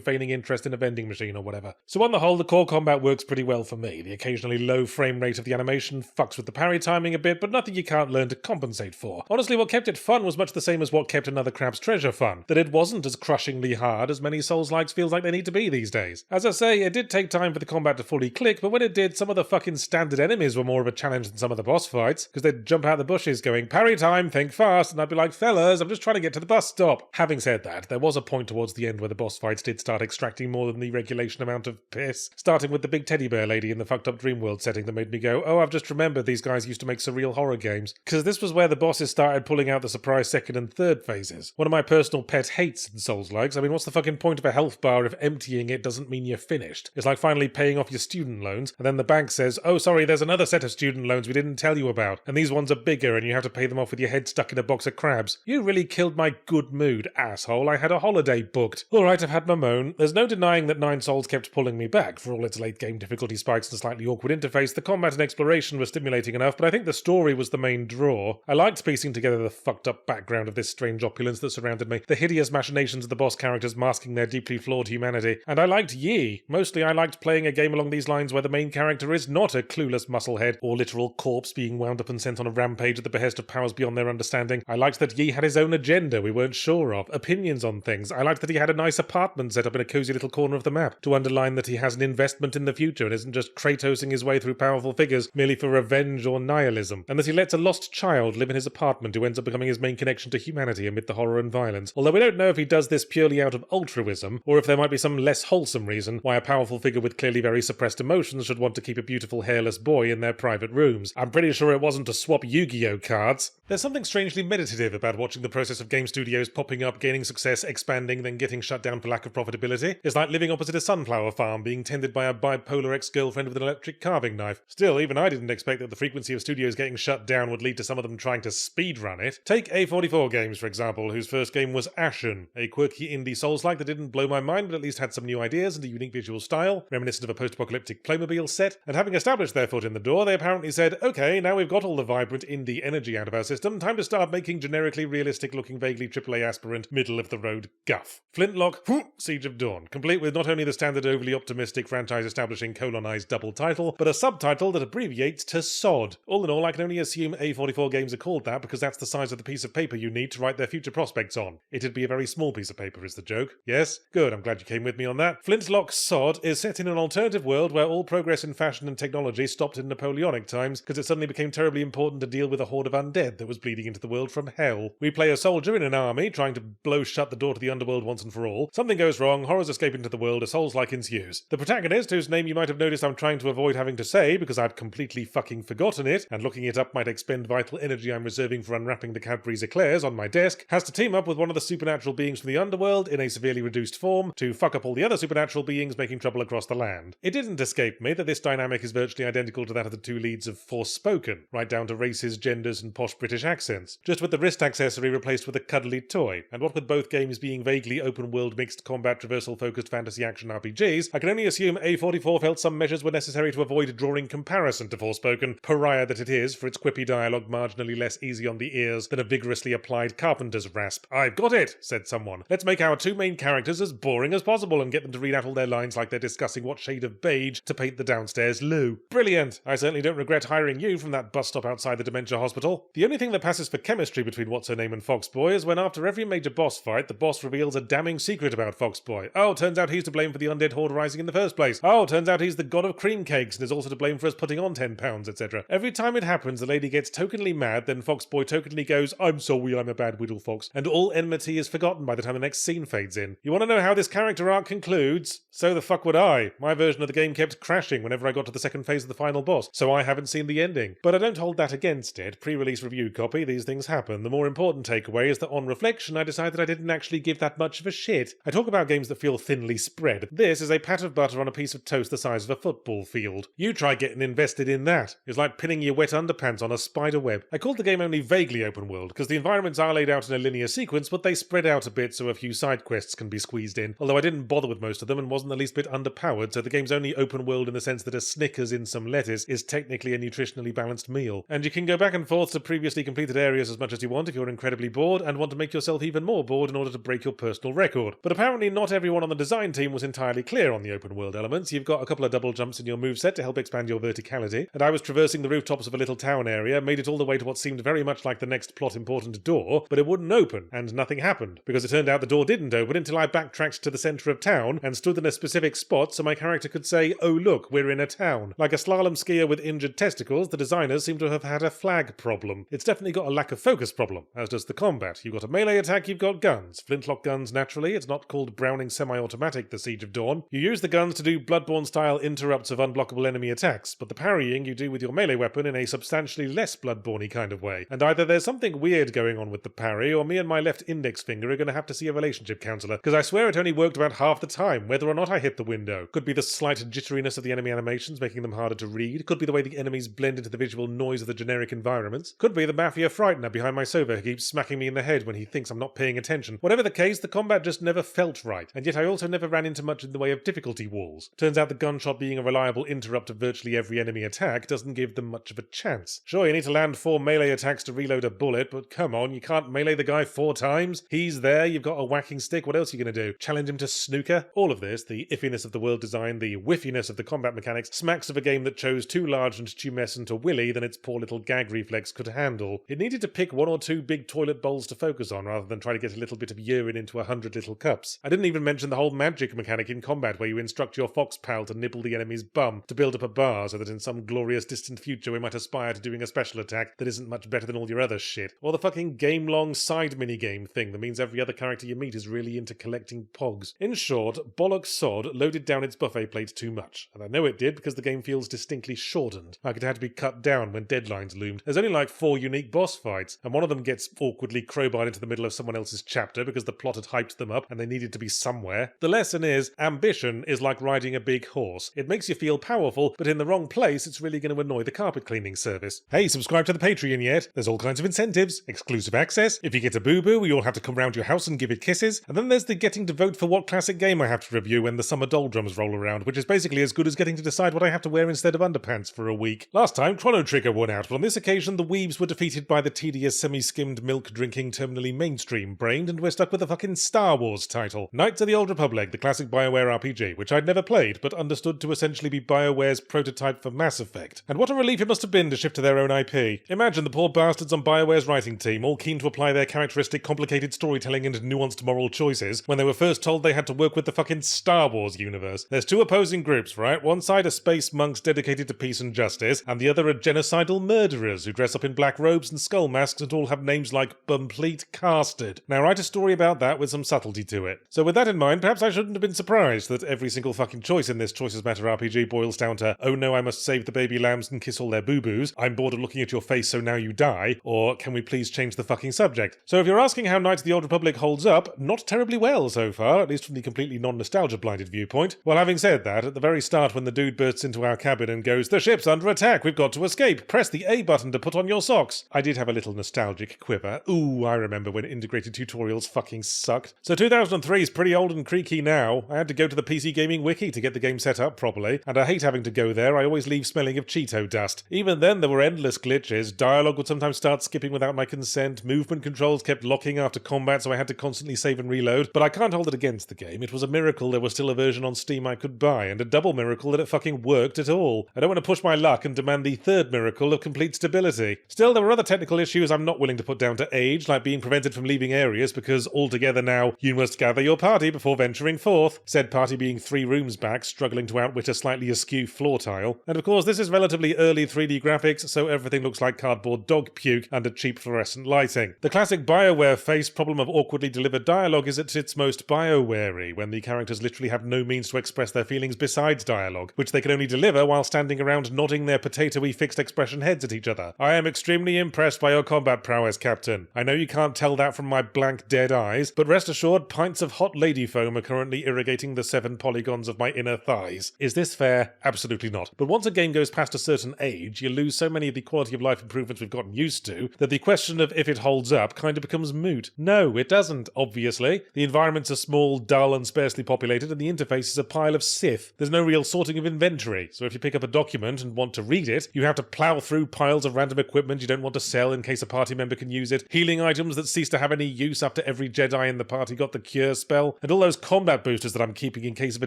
[SPEAKER 1] feigning interest in a vending machine or whatever. So on the whole, the core combat works pretty well for me. The occasionally low frame rate of the animation fucks with the parry timing a bit, but nothing you can't learn to compensate for. Honestly, what kept it fun was much the same as what kept Another Crab's Treasure fun, that it wasn't as crushingly hard as many Souls-likes feels like they need to be these days. As I say, it did take time for the combat to fully click, but when it did, some of the fucking standard enemies were more of a challenge than some of the boss fights, because they'd jump out the bushes going, parry time, think fast, and I'd be like, fellas, I'm just trying to get to the bus stop. Having said that, there was a point towards the end where the boss fights did start extracting more than the regulation amount of piss, starting with the big teddy bear lady in the fucked up dream world setting that made me go, oh, I've just remembered these guys used to make surreal horror games, because this was where the bosses started pulling out the surprise second and third phases. One of my personal pet hates in Souls-likes. I mean, what's the fucking point of a health bar if emptying it doesn't mean you're finished? It's like finally paying off your student loans, and then the bank says, oh, sorry, there's another set of student loans we didn't tell you about, and these ones are bigger and you have to pay them off with your head stuck in a box of crabs. You really killed my good mood, asshole. I had a holiday booked. Alright, I've had my moan. There's no denying that Nine Souls kept pulling me back. For all its late game difficulty spikes and slightly awkward interface, the combat and exploration were stimulating enough, but I think the story was the main draw. I liked piecing together the fucked up background of this strange opulence that surrounded me, the hideous machinations of the boss characters masking their deeply flawed humanity, and I liked Yi. Mostly I liked playing a game along these lines where the main character is not a clueless musclehead or literal corpse being wound up and sent on a rampage at the behest of powers beyond their understanding. I liked that Yi had his own agenda we weren't sure of, opinions on things. I liked that he had a nice apartment set up in a cozy little corner of the map to underline that he has an investment in the future and isn't just Kratosing his way through powerful figures merely for revenge or nihilism, and that he lets a lost child live in his apartment who ends up becoming his main connection to humanity amid the horror and violence. Although we don't know if he does this purely out of altruism, or if there might be some less wholesome reason why a powerful figure with clearly very suppressed emotions should want to keep a beautiful hairless boy in their private rooms. I'm pretty sure it wasn't to swap Yu-Gi-Oh cards. There's something strangely meditative about watching the process of game studios popping up, gaining success, expanding, then getting shut down for lack of profitability. It's like living opposite a sunflower farm being tended by a bipolar ex-girlfriend with an electric carving knife. Still, even I didn't expect that the frequency of studios getting shut down would lead to some of them trying to speedrun it. Take A44 Games, for example, whose first game was Ashen, a quirky indie Souls-like that didn't blow my mind but at least had some new ideas and a unique visual style, reminiscent of a post-apocalyptic Playmobil set, and having established their foot in the door, they apparently said, okay, now we've got all the vibrant indie energy out of our system, time to start making generically realistic-looking, vaguely AAA aspirant, middle-of-the-road guff. Flintlock, Siege of Dawn, complete with not only the standard overly optimistic franchise-establishing colonized double title, but a subtitle that abbreviates to SOD. All in all, I can only assume A44 Games are called that because that's the size of the piece of paper you need to write their future prospects on. It'd be a very small piece of paper is the joke. Yes? Good, I'm glad you came with me on that. Flintlock SOD is set in an alternative world where all progress in fashion and technology stopped in Napoleonic times because it suddenly became terribly important to deal with a horde of undead that was bleeding into the world from hell. We play a soldier in an army trying to blow shut the door to the underworld once and for all. Something goes wrong, horrors escape into the world, a Souls-like ensues. The protagonist, whose name you might have noticed I'm trying to avoid having to say because I've completely fucking forgotten it, and looking it up might expend vital energy I'm reserving for unwrapping the Cadbury's eclairs on my desk, has to team up with one of the supernatural beings from the underworld in a severely reduced form to fuck up all the other supernatural beings making trouble across the land. It didn't escape me that this dynamic is virtually identical to that of the two leads of Forspoken, right down to races, genders, and posh British accents, just with the wrist accessory replaced with a cuddly toy. And what with both games being vaguely open-world mixed combat traversal-focused fantasy action RPGs, I can only assume A44 felt some measures were necessary to avoid drawing comparison to Forspoken, pariah that it is, for its quippy dialogue marginally less easy on the ears than a vigorously applied carpenter's rasp. "I've got it," said someone. "Let's make our two main characters as boring as possible and get them to read out all their lines like they're discussing what shade of beige to paint the downstairs loo." Brilliant! I certainly don't regret hiring you from that bus stop outside the dementia hospital. The only thing that passes for chemistry between What's-Her-Name and Foxboy is when after every major boss fight, the boss reveals a damning secret about Foxboy. Oh, turns out he's to blame for the undead horde rising in the first place. Oh, turns out he's the god of cream cakes and is also to blame for us putting on 10 pounds, etc. Every time it happens, the lady gets tokenly mad, then Foxboy tokenly goes, "I'm sorry, I'm a bad Whittle Fox," and all enmity is forgotten by the time the next scene fades in. You want to know how this character arc concludes? So the fuck would I. My version of the game kept crashing whenever I got to the second phase of the final boss, so I haven't seen the ending. But I don't hold that against it. Pre-release review copy, these things happen. The more important takeaway is that on reflection, I decided I didn't actually give that much of a shit. I talk about games that feel thinly spread. This is a pat of butter on a piece of toast the size of a football field. You try getting invested in that. It's like pinning your wet underpants on a spider web. I called the game only vaguely open world, because the environments are laid out in a linear sequence, but they spread out a bit so a few side quests can be squeezed in, although I didn't bother with most of them and wasn't the least bit underpowered, so the game's only open world in the sense that a Snickers in some lettuce is technically a nutritionally balanced meal. And you can go back and forth to previously completed areas as much as you want if you're incredibly bored and want to make yourself even more bored in order to break your personal record. But apparently not everyone on the design team was entirely clear on the open world elements. You've got a couple of double jumps in your moveset to help expand your verticality, and I was traversing the rooftops of a little town area, made it all the way to what seemed very much like the next plot important door, but it wouldn't open, and nothing happened, because it turned out the door didn't open until I backtracked to the centre of town and stood in a specific spot so my character could say, "Oh look, we're in a town." Like a slalom skier with injured testicles, the designers seem to have had a flag problem. It's definitely got a lack of focus problem, as does the combat. You've got a melee attack, you've got guns. Flintlock guns, naturally. It's not called Browning semi-automatic, the Siege of Dawn. You use the guns to do Bloodborne-style interrupts of unblockable enemy attacks, but the parrying you do with your melee weapon in a substantially less Bloodborne-y kind of way. And either there's something weird going on with the parry, or me and my left index finger are going to have to see a relationship counsellor, because I swear it only worked about half the time, whether or not I hit the window. Could be the slight jitteriness of the enemy animations making them harder to read, could be the way the enemies blend into the visual noise of the generic environments, could be the Mafia Frightener behind my sofa who keeps smacking me in the head when he thinks I'm not paying attention. Whatever the case, the combat just never felt right, and yet I also never ran into much in the way of difficulty walls. Turns out the gunshot being a reliable interrupt of virtually every enemy attack doesn't give them much of a chance. Sure, you need to land 4 melee attacks to reload a bullet, but come on, you can't melee the guy 4 times? He's there, you've got a whacking stick, what else are you going to do? Challenge him to snooker? All of this, the iffiness of the world design, the whiffiness of the combat mechanics, smacks of a game that chose too large and tumescent a willy than its poor little gag reflex could handle. It needed to pick 1 or 2 big toilet bowls to focus on rather than try to get a little bit of urine into 100 little cups. I didn't even mention the whole magic mechanic in combat where you instruct your fox pal to nibble the enemy's bum to build up a bar so that in some glorious distant future we might aspire to doing a special attack that isn't much better than all your other shit. Or the fucking game-long side minigame thing that means every other character you meet is really into collecting pogs. In short, Bollock Sod loaded down its buffet plate too much, and I know it did because the game feels distinctly shortened, like it had to be cut down when deadlines loomed. There's only like 4 unique boss fights, and one of them gets awkwardly crowbarred into the middle of someone else's chapter because the plot had hyped them up and they needed to be somewhere. The lesson is, ambition is like riding a big horse. It makes you feel powerful, but in the wrong place it's really going to annoy the carpet cleaning service. Hey, subscribe to the Patreon yet? There's all kinds of incentives, exclusive access, if you get a boo-boo you'll have to come round your house and give it kisses, and then there's the getting to vote for what classic game I have to review when the summer doldrums roll around, which is basically as good as getting to decide what I have to wear instead of underpants for a week. Last time, Chrono Trigger won out, but on this occasion the weebs were defeated by the tedious semi-skimmed milk-drinking terminally mainstream-brained, and we're stuck with a fucking Star Wars title. Knights of the Old Republic, the classic BioWare RPG, which I'd never played, but understood to essentially be BioWare's prototype for Mass Effect. And what a relief it must have been to shift to their own IP. Imagine the poor bastards on BioWare's writing team, all keen to apply their characteristic complicated storytelling and nuanced moral choices, when they were first told they had to work with the fucking Star Wars universe. There's 2 opposing groups, right? One side are space monks dedicated to peace and justice, and the other are genocidal murderers who dress up in black robes and skull masks and all have names like Bumplete Castard. Now write a story about that with some subtlety to it. So with that in mind, perhaps I shouldn't have been surprised that every single fucking choice in this Choices Matter RPG boils down to, oh no, I must save the baby lamb hands and kiss all their boo-boos, I'm bored of looking at your face so now you die, or can we please change the fucking subject? So if you're asking how Knights of the Old Republic holds up, not terribly well so far, at least from the completely non-nostalgia blinded viewpoint. Well, having said that, at the very start when the dude bursts into our cabin and goes, "The ship's under attack, we've got to escape, press the A button to put on your socks," I did have a little nostalgic quiver. Ooh, I remember when integrated tutorials fucking sucked. So 2003 is pretty old and creaky now. I had to go to the PC Gaming Wiki to get the game set up properly, and I hate having to go there. I always leave smelling of Cheeto dust. Even then there were endless glitches. Dialogue would sometimes start skipping without my consent, movement controls kept locking after combat so I had to constantly save and reload, but I can't hold it against the game. It was a miracle there was still a version on Steam I could buy, and a double miracle that it fucking worked at all. I don't want to push my luck and demand the third miracle of complete stability. Still, there were other technical issues I'm not willing to put down to age, like being prevented from leaving areas because altogether now you must gather your party before venturing forth, said party being 3 rooms back, struggling to outwit a slightly askew floor tile. And of course this is relatively early 3D graphics, so everything looks like cardboard dog puke under cheap fluorescent lighting. The classic BioWare face problem of awkwardly delivered dialogue is at its most BioWare-y, when the characters literally have no means to express their feelings besides dialogue, which they can only deliver while standing around nodding their potato-y fixed expression heads at each other. I am extremely impressed by your combat prowess, Captain. I know you can't tell that from my blank dead eyes, but rest assured pints of hot lady foam are currently irrigating the 7 polygons of my inner thighs. Is this fair? Absolutely not. But once a game goes past a certain age, you lose so many of the quality of life improvements we've gotten used to, that the question of if it holds up kind of becomes moot. No, it doesn't, obviously. The environments are small, dull, and sparsely populated, and the interface is a pile of Sith. There's no real sorting of inventory, so if you pick up a document and want to read it, you have to plow through piles of random equipment you don't want to sell in case a party member can use it, healing items that cease to have any use after every Jedi in the party got the cure spell, and all those combat boosters that I'm keeping in case of a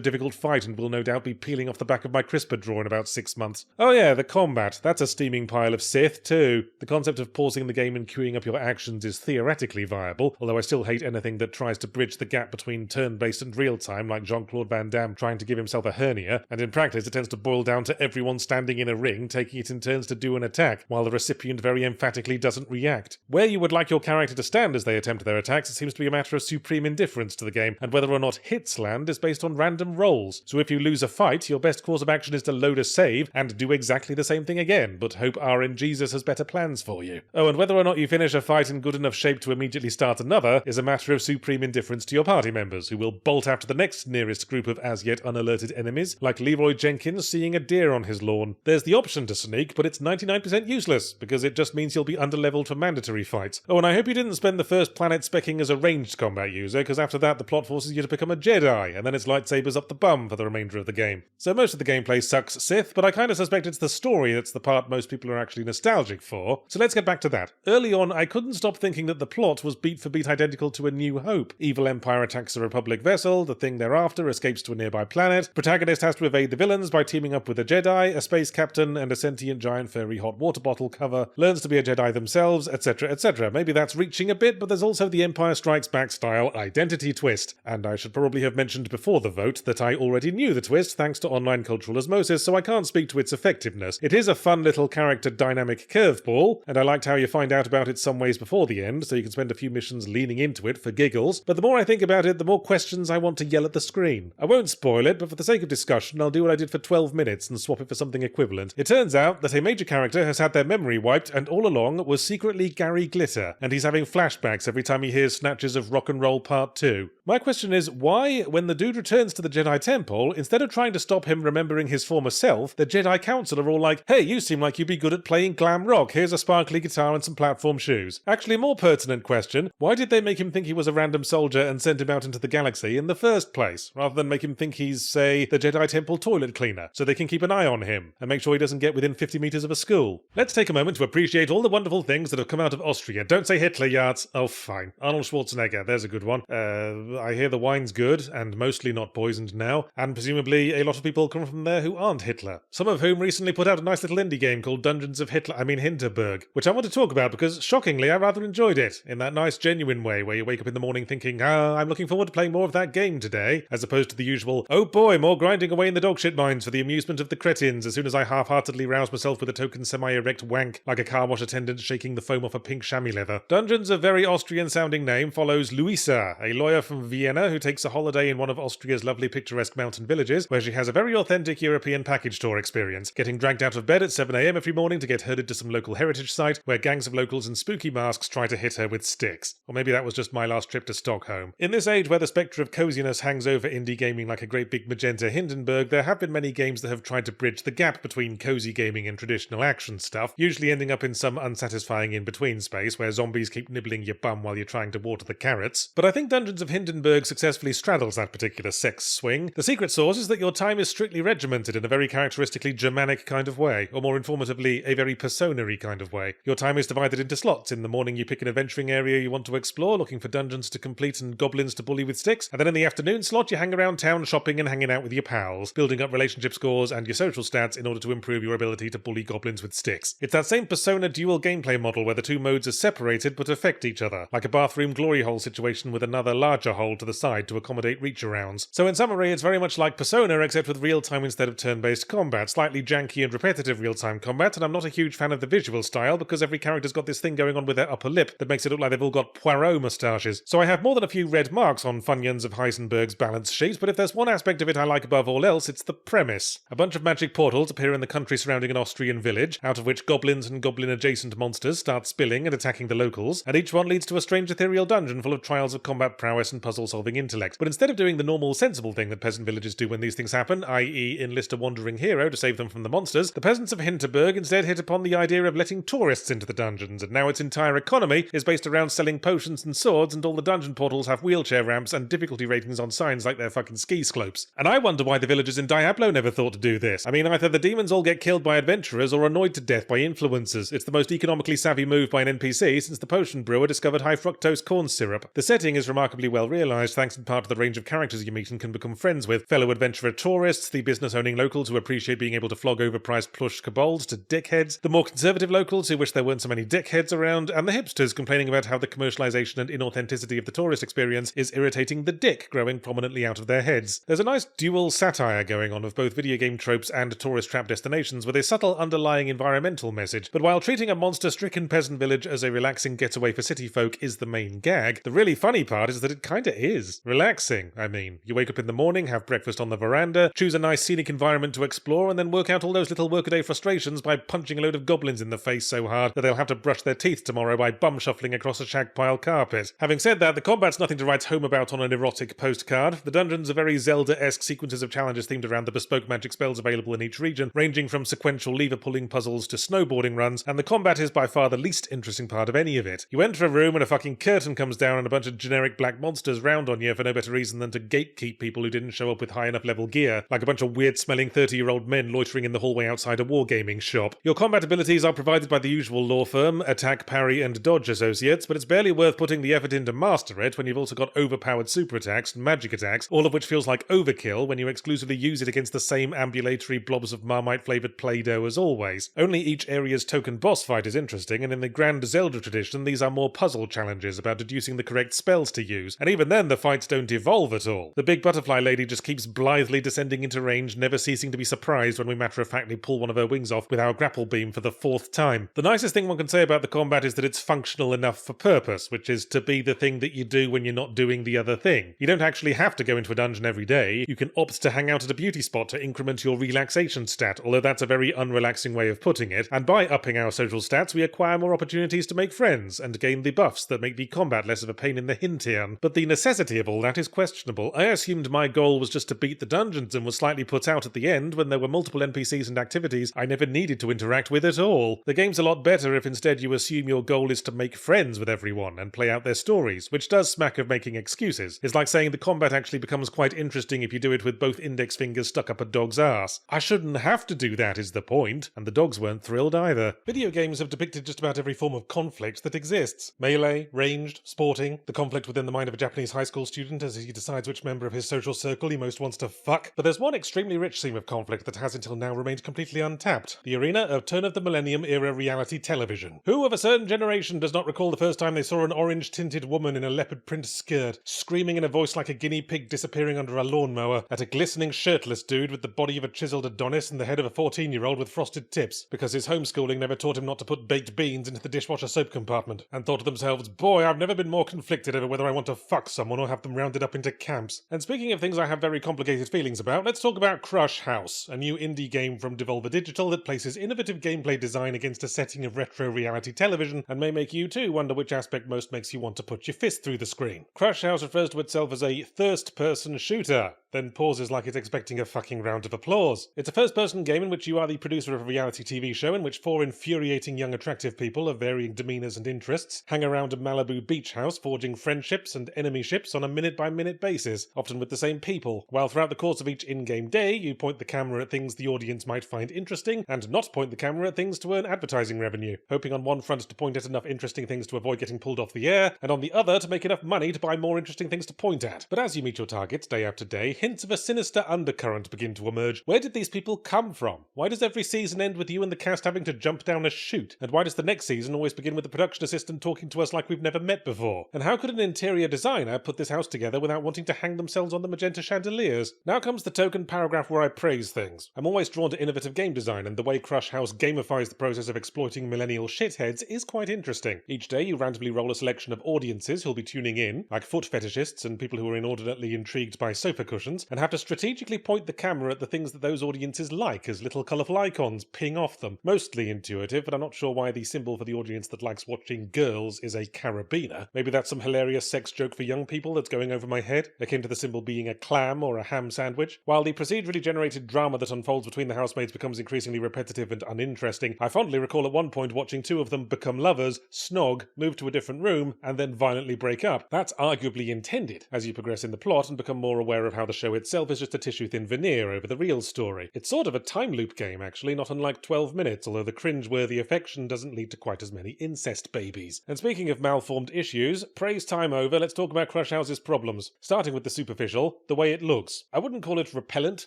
[SPEAKER 1] difficult fight and will no doubt be peeling off the back of my CRISPR drawer in about 6 months. Oh yeah, the combat. That's a steaming pile of Sith too. The concept of pausing the game and queuing up your actions is theoretically viable, although I still hate anything that tries to bridge the gap between turn-based and real-time, like Jean-Claude Van Damme trying to give himself a hernia, and in practice it tends to boil down to everyone standing in a ring taking it in turns to do an attack, while the recipient very emphatically doesn't react. Where you would like your character to stand as they attempt their attacks, it seems to be a matter of supreme indifference to the game, and whether or not hits land is based on random rolls. So if you lose a fight, your best course of action is to load a save and do exactly the same thing again, but hope RNGesus has better plans for you. Oh, and whether or not you finish a fight in good enough shape to immediately start another is a matter of supreme indifference to your party members, who will bolt after the next nearest group of as yet unalerted enemies, like Leroy Jenkins seeing a deer on his lawn. There's the option to sneak, but it's 99% useless, because it just means you'll be underleveled for mandatory fights. Oh, and I hope you didn't spend the first planet specking as a ranged combat user, because after that the plot forces you to become a Jedi, and then it's lightsabers up the bum for the remainder of the game. So most of the gameplay sucks Sith, but I kinda suspect it's the story that's the part most people are actually nostalgic for. So let's get back to that. Early on, I couldn't stop thinking that the plot was beat for beat identical to A New Hope. Evil Empire attacks a Republic vessel, the thing thereafter escapes to a nearby planet, protagonist has to evade the villains by teaming up with a Jedi, a space captain, and a sentient giant furry hot water bottle cover, learns to be a Jedi themselves, etc, etc. Maybe that's reaching a bit, but there's also the Empire Strikes Back style identity twist. And I should probably have mentioned before the vote that I already knew the twist thanks to online cultural osmosis, so I can't speak to its effectiveness. It is a fun little character dynamic curveball, and I liked how you find out about it some ways before the end, so you can spend a few missions leaning into it for giggles, but the more I think about it, the more questions I want to yell at the screen. I won't spoil it, but for the sake of discussion, I'll do what I did for 12 minutes and swap it for something equivalent. It turns out that a major character has had their memory wiped and all along was secretly Gary Glitter, and he's having flashbacks every time he hears snatches of Rock and Roll Part 2. My question is, why, when the dude returns to the Jedi Temple, instead of trying to stop him remembering his former self, the Jedi Council are all like, "Hey, you seem like you'd be good at playing glam rock, here's a sparkly guitar and some platform shoes." Actually, a more pertinent question, why did they make him think he was a random soldier and sent him out into the galaxy in the first place, rather than make him think he's, say, the Jedi Temple toilet cleaner, so they can keep an eye on him, and make sure he doesn't get within 50 metres of a school? Let's take a moment to appreciate all the wonderful things that have come out of Austria. Don't say Hitler, yards. Oh, fine. Arnold Schwarzenegger, there's a good one. I hear the wine's good, and mostly not poisoned now, and presumably a lot of people come from there who aren't Hitler. Some of whom recently put out a nice little indie game called Dungeons of Hinterberg, which I want to talk about because, shockingly, I rather enjoyed it, in that nice genuine way where you wake up in the morning thinking, I'm looking forward to playing more of that game today, as opposed to the usual, oh boy, more grinding away in the dogshit mines for the amusement of the cretins as soon as I half-heartedly rouse myself with a token semi-erect wank like a car wash attendant shaking the foam off a pink chamois leather. Dungeons, a very Austrian-sounding name, follows Luisa, a lawyer from Vienna who takes a holiday in one of Austria's lovely picturesque mountain villages, where she has a very authentic European package tour experience, getting dragged dragged out of bed at 7 AM every morning to get herded to some local heritage site where gangs of locals in spooky masks try to hit her with sticks. Or maybe that was just my last trip to Stockholm. In this age where the spectre of coziness hangs over indie gaming like a great big magenta Hindenburg, there have been many games that have tried to bridge the gap between cozy gaming and traditional action stuff, usually ending up in some unsatisfying in-between space where zombies keep nibbling your bum while you're trying to water the carrots. But I think Dungeons of Hindenburg successfully straddles that particular sex swing. The secret sauce is that your time is strictly regimented in a very characteristically Germanic kind of way, or more informatively, a very persona-y kind of way. Your time is divided into slots. In the morning you pick an adventuring area you want to explore, looking for dungeons to complete and goblins to bully with sticks, and then in the afternoon slot you hang around town shopping and hanging out with your pals, building up relationship scores and your social stats in order to improve your ability to bully goblins with sticks. It's that same persona dual gameplay model where the two modes are separated but affect each other, like a bathroom glory hole situation with another larger hole to the side to accommodate reach-arounds. So in summary, it's very much like Persona except with real-time instead of turn-based combat, slightly janky and repetitive real-time combat, and I'm not a huge fan of the visual style because every character's got this thing going on with their upper lip that makes it look like they've all got Poirot moustaches. So I have more than a few red marks on Funyuns of Heisenberg's balance sheet, but if there's one aspect of it I like above all else, it's the premise. A bunch of magic portals appear in the country surrounding an Austrian village, out of which goblins and goblin-adjacent monsters start spilling and attacking the locals, and each one leads to a strange ethereal dungeon full of trials of combat prowess and puzzle-solving intellect. But instead of doing the normal sensible thing that peasant villages do when these things happen, i.e. enlist a wandering hero to save them from the monsters, the peasants of Hinterberg instead hit upon the idea of letting tourists into the dungeons, and now its entire economy is based around selling potions and swords, and all the dungeon portals have wheelchair ramps and difficulty ratings on signs like they're fucking ski slopes. And I wonder why the villagers in Diablo never thought to do this. I mean, either the demons all get killed by adventurers or annoyed to death by influencers. It's the most economically savvy move by an NPC since the potion brewer discovered high fructose corn syrup. The setting is remarkably well realised thanks in part to the range of characters you meet and can become friends with. Fellow adventurer tourists, the business-owning locals who appreciate being able to flog overpriced plush kobolds to dickheads, the more conservative locals who wish there weren't so many dickheads around, and the hipsters complaining about how the commercialisation and inauthenticity of the tourist experience is irritating the dick growing prominently out of their heads. There's a nice dual satire going on of both video game tropes and tourist trap destinations with a subtle underlying environmental message, but while treating a monster-stricken peasant village as a relaxing getaway for city folk is the main gag, the really funny part is that it kinda is. Relaxing, I mean. You wake up in the morning, have breakfast on the veranda, choose a nice scenic environment to explore, and then work out all those little workaday frustrations by punching a load of goblins in the face so hard that they'll have to brush their teeth tomorrow by bum shuffling across a shag pile carpet. Having said that, the combat's nothing to write home about on an erotic postcard. The dungeons are very Zelda-esque sequences of challenges themed around the bespoke magic spells available in each region, ranging from sequential lever-pulling puzzles to snowboarding runs, and the combat is by far the least interesting part of any of it. You enter a room and a fucking curtain comes down and a bunch of generic black monsters round on you for no better reason than to gatekeep people who didn't show up with high enough level gear, like a bunch of weird-smelling 30-year-old men loitering in the hallway outside a wargaming shop. Your combat abilities are provided by the usual law firm, attack, parry, and dodge associates, but it's barely worth putting the effort in to master it when you've also got overpowered super attacks and magic attacks, all of which feels like overkill when you exclusively use it against the same ambulatory blobs of Marmite-flavoured Play-Doh as always. Only each area's token boss fight is interesting, and in the grand Zelda tradition, these are more puzzle challenges about deducing the correct spells to use, and even then the fights don't evolve at all. The big butterfly lady just keeps blithely descending into range, never ceasing to be surprised when we matter-of-factly pull one of her wings off with our grapple beam for the 4th time. The nicest thing one can say about the combat is that it's functional enough for purpose, which is to be the thing that you do when you're not doing the other thing. You don't actually have to go into a dungeon every day, you can opt to hang out at a beauty spot to increment your relaxation stat, although that's a very unrelaxing way of putting it, and by upping our social stats we acquire more opportunities to make friends, and gain the buffs that make the combat less of a pain in the hintian. But the necessity of all that is questionable. I assumed my goal was just to beat the dungeons and was slightly put out at the end when there were multiple NPCs and activities I never needed to interact with at all. The game's a lot better if instead you assume your goal is to make friends with everyone and play out their stories, which does smack of making excuses. It's like saying the combat actually becomes quite interesting if you do it with both index fingers stuck up a dog's ass. I shouldn't have to do that is the point, and the dogs weren't thrilled either. Video games have depicted just about every form of conflict that exists. Melee, ranged, sporting, the conflict within the mind of a Japanese high school student as he decides which member of his social circle he most wants to fuck. But there's one extremely rich theme of conflict that has until now remained completely untapped. The arena of turn-of-the-millennium era reality television. Who of a certain generation does not recall the first time they saw an orange-tinted woman in a leopard print skirt, screaming in a voice like a guinea pig disappearing under a lawnmower, at a glistening shirtless dude with the body of a chiseled Adonis and the head of a 14-year-old with frosted tips, because his homeschooling never taught him not to put baked beans into the dishwasher soap compartment, and thought to themselves, boy, I've never been more conflicted over whether I want to fuck someone or have them rounded up into camps. And speaking of things I have very complicated feelings about, let's talk about Crush House, a new indie game from Devolver Digital that places innovative gameplay design against a setting of retro reality television and may make you too wonder which aspect most makes you want to put your fist through the screen. Crush House refers to itself as a first-person shooter, then pauses like it's expecting a fucking round of applause. It's a first-person game in which you are the producer of a reality TV show in which 4 infuriating young attractive people of varying demeanours and interests hang around a Malibu beach house forging friendships and enemyships on a minute-by-minute basis, often with the same people, while throughout the course of each in-game day you point the camera at things the audience might find interesting and not point the camera at things to earn advertising revenue, hoping on one front to point at enough interesting things to avoid getting pulled off the air, and on the other to make enough money to buy more interesting things to point at. But as you meet your targets day after day, hints of a sinister undercurrent begin to emerge. Where did these people come from? Why does every season end with you and the cast having to jump down a chute? And why does the next season always begin with the production assistant talking to us like we've never met before? And how could an interior designer put this house together without wanting to hang themselves on the magenta chandeliers? Now comes the token paragraph where I praise things. I'm always drawn to innovative game design, and the way Crush House gamifies the process of exploiting millennial shitheads is quite interesting. Each day you randomly roll a selection of audiences who'll be tuning in, like foot fetishists and people who are inordinately intrigued by sofa cushions, and have to strategically point the camera at the things that those audiences like as little colourful icons ping off them. Mostly intuitive, but I'm not sure why the symbol for the audience that likes watching girls is a carabiner. Maybe that's some hilarious sex joke for young people that's going over my head, akin to the symbol being a clam or a ham sandwich. While the procedurally generated drama that unfolds between the housemates becomes increasingly repetitive and uninteresting, I fondly recall at one point watching 2 of them become lovers, snog, move to a different room, and then violently break up. That's arguably intended, as you progress in the plot and become more aware of how the show itself is just a tissue-thin veneer over the real story. It's sort of a time loop game, actually, not unlike 12 Minutes, although the cringe-worthy affection doesn't lead to quite as many incest babies. And speaking of malformed issues, praise time over, let's talk about Crush House's problems. Starting with the superficial, the way it looks. I wouldn't call it repellent,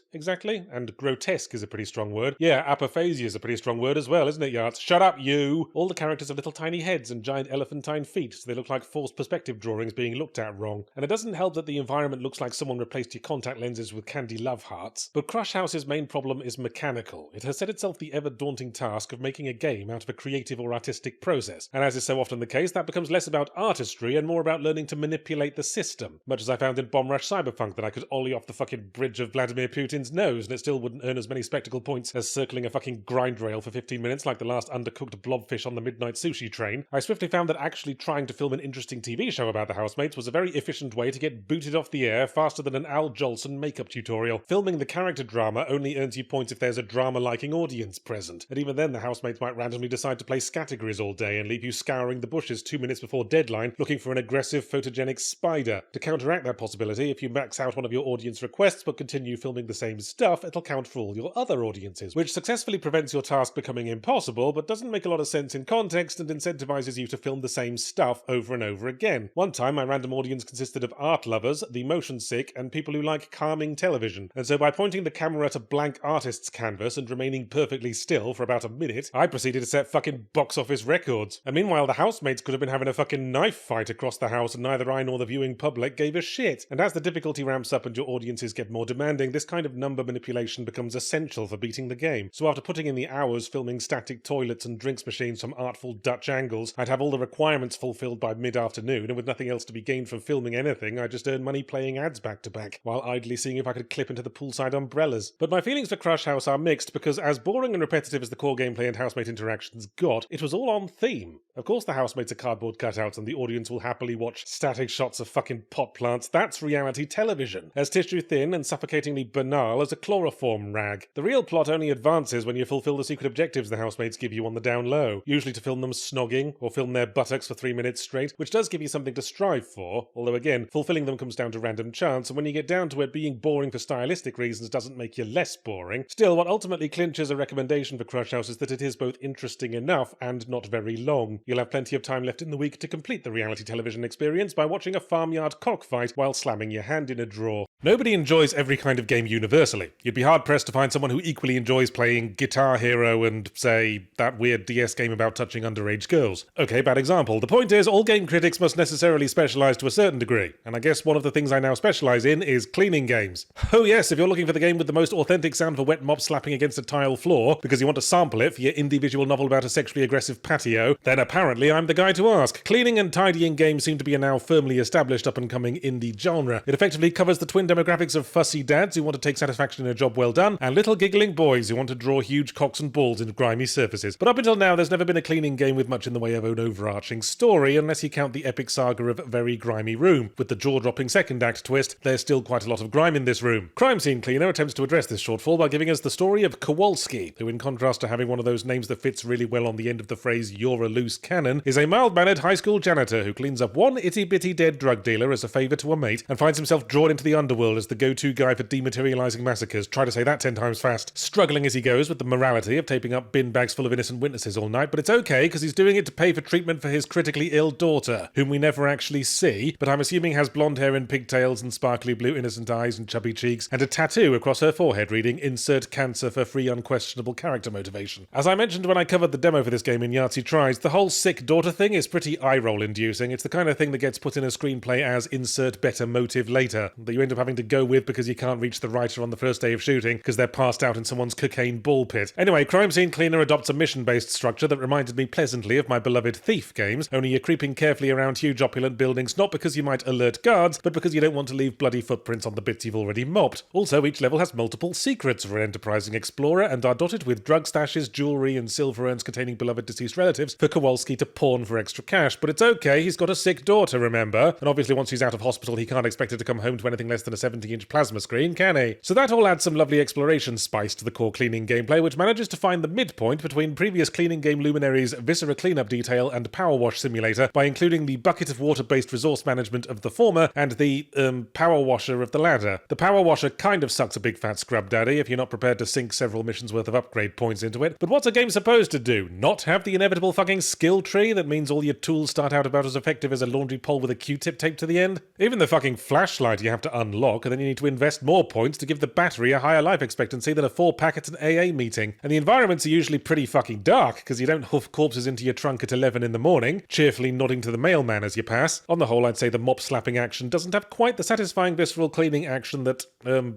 [SPEAKER 1] exactly, and grotesque is a pretty strong word. Yeah, apophasia is a pretty strong word as well, isn't it, Yarts? Shut up, you! All the characters have little tiny heads and giant elephantine feet, so they look like forced perspective drawings being looked at wrong. And it doesn't help that the environment looks like someone replaced your contact lenses with candy love hearts. But Crush House's main problem is mechanical. It has set itself the ever-daunting task of making a game out of a creative or artistic process, and as is so often the case, that becomes less about artistry and more about learning to manipulate the system. Much as I found in Bomb Rush Cyberpunk that I could ollie off the fucking bridge of Vladimir Putin's nose and it still wouldn't earn as many spectacle points as circling a fucking grind rail for 15 minutes like the last undercooked blobfish on the midnight sushi train. I swiftly found that actually trying to film an interesting TV show about the housemates was a very efficient way to get booted off the air faster than an Al Jolson makeup tutorial. Filming the character drama only earns you points if there's a drama-liking audience present, and even then the housemates might randomly decide to play categories all day and leave you scouring the bushes 2 minutes before deadline looking for an aggressive photogenic spider. To counteract that possibility, if you max out one of your audience requests but continue filming the same stuff, it'll count for all your other audiences, which successfully prevents your task becoming impossible but doesn't make a lot of sense in context and incentivizes you to film the same stuff over and over again. One time my random audience consisted of art lovers, the motion sick, and people who like calming television, and so by pointing the camera at a blank artist's canvas and remaining perfectly still for about a minute, I proceeded to set fucking box office records. And meanwhile the housemates could have been having a fucking knife fight across the house and neither I nor the viewing public gave a shit. And as the difficulty ramps up and your audiences get more demanding, this kind of number manipulation becomes essential for beating the game. So after putting in the hours filming static toilets and drinks machines from artful Dutch angles, I'd have all the requirements fulfilled by mid-afternoon, and with nothing else to be gained from filming anything, I just earned money playing ads back to back, while idly seeing if I could clip into the poolside umbrellas. But my feelings for Crush House are mixed, because as boring and repetitive as the core gameplay and housemate interactions got, it was all on theme. Of course the housemates are cardboard cutouts and the audience will happily watch static shots of fucking pot plants. That's reality television. As tissue thin and suffocatingly banal as a chloroform rag. The real plot only advances when you fulfill the secret objectives the housemates give you on the down low, usually to film them snogging or film their buttocks for 3 minutes straight, which does give you something to strive for, although again, fulfilling them comes down to random chance, and when you get down to it, being boring for stylistic reasons doesn't make you less boring. Still, what ultimately clinches a recommendation for Crush House is that it is both interesting enough and not very long. You'll have plenty of time left in the week to complete the reality television experience by watching a farmyard cockfight while slamming your hand in a drawer. Nobody enjoys every kind of game universally. You'd be hard-pressed to find someone who equally enjoys playing Guitar Hero and, say, that weird DS game about touching underage girls. Okay, bad example. The point is, all game critics must necessarily specialise to a certain degree, and I guess one of the things I now specialise in is cleaning games. Oh yes, if you're looking for the game with the most authentic sound of a wet mop slapping against a tile floor because you want to sample it for your indie visual novel about a sexually aggressive patio, then a apparently I'm the guy to ask. Cleaning and tidying games seem to be a now firmly established up-and-coming indie genre. It effectively covers the twin demographics of fussy dads who want to take satisfaction in a job well done, and little giggling boys who want to draw huge cocks and balls into grimy surfaces. But up until now, there's never been a cleaning game with much in the way of an overarching story, unless you count the epic saga of Very Grimy Room. With the jaw-dropping second act twist, there's still quite a lot of grime in this room. Crime Scene Cleaner attempts to address this shortfall by giving us the story of Kowalski, who, in contrast to having one of those names that fits really well on the end of the phrase "you're a loose cannon," is a mild-mannered high school janitor who cleans up one itty-bitty dead drug dealer as a favour to a mate and finds himself drawn into the underworld as the go-to guy for dematerialising massacres. Try to say that 10 times fast. Struggling as he goes with the morality of taping up bin bags full of innocent witnesses all night, but it's okay because he's doing it to pay for treatment for his critically ill daughter, whom we never actually see, but I'm assuming has blonde hair and pigtails and sparkly blue innocent eyes and chubby cheeks, and a tattoo across her forehead reading "Insert cancer for free unquestionable character motivation." As I mentioned when I covered the demo for this game in Yahtzee Tries, the whole sick daughter thing is pretty eye-roll inducing. It's the kind of thing that gets put in a screenplay as "insert better motive later," that you end up having to go with because you can't reach the writer on the first day of shooting because they're passed out in someone's cocaine ball pit. Anyway, Crime Scene Cleaner adopts a mission-based structure that reminded me pleasantly of my beloved Thief games, only you're creeping carefully around huge opulent buildings not because you might alert guards, but because you don't want to leave bloody footprints on the bits you've already mopped. Also, each level has multiple secrets for an enterprising explorer and are dotted with drug stashes, jewellery and silver urns containing beloved deceased relatives for Kowalski to pawn for extra cash. But it's okay, he's got a sick daughter, remember? And obviously once she's out of hospital he can't expect her to come home to anything less than a 70-inch plasma screen, can he? So that all adds some lovely exploration spice to the core cleaning gameplay, which manages to find the midpoint between previous cleaning game luminaries Viscera Cleanup Detail and Power Wash Simulator by including the bucket of water-based resource management of the former and the, power washer of the latter. The power washer kind of sucks a big fat scrub daddy if you're not prepared to sink several missions worth of upgrade points into it. But what's a game supposed to do? Not have the inevitable fucking skill tree that means all your tools start out about as effective as a laundry pole with a Q-tip taped to the end? Even the fucking flashlight you have to unlock, and then you need to invest more points to give the battery a higher life expectancy than a 4-pack at an AA meeting. And the environments are usually pretty fucking dark, because you don't hoof corpses into your trunk at 11 in the morning, cheerfully nodding to the mailman as you pass. On the whole, I'd say the mop-slapping action doesn't have quite the satisfying visceral cleaning action that,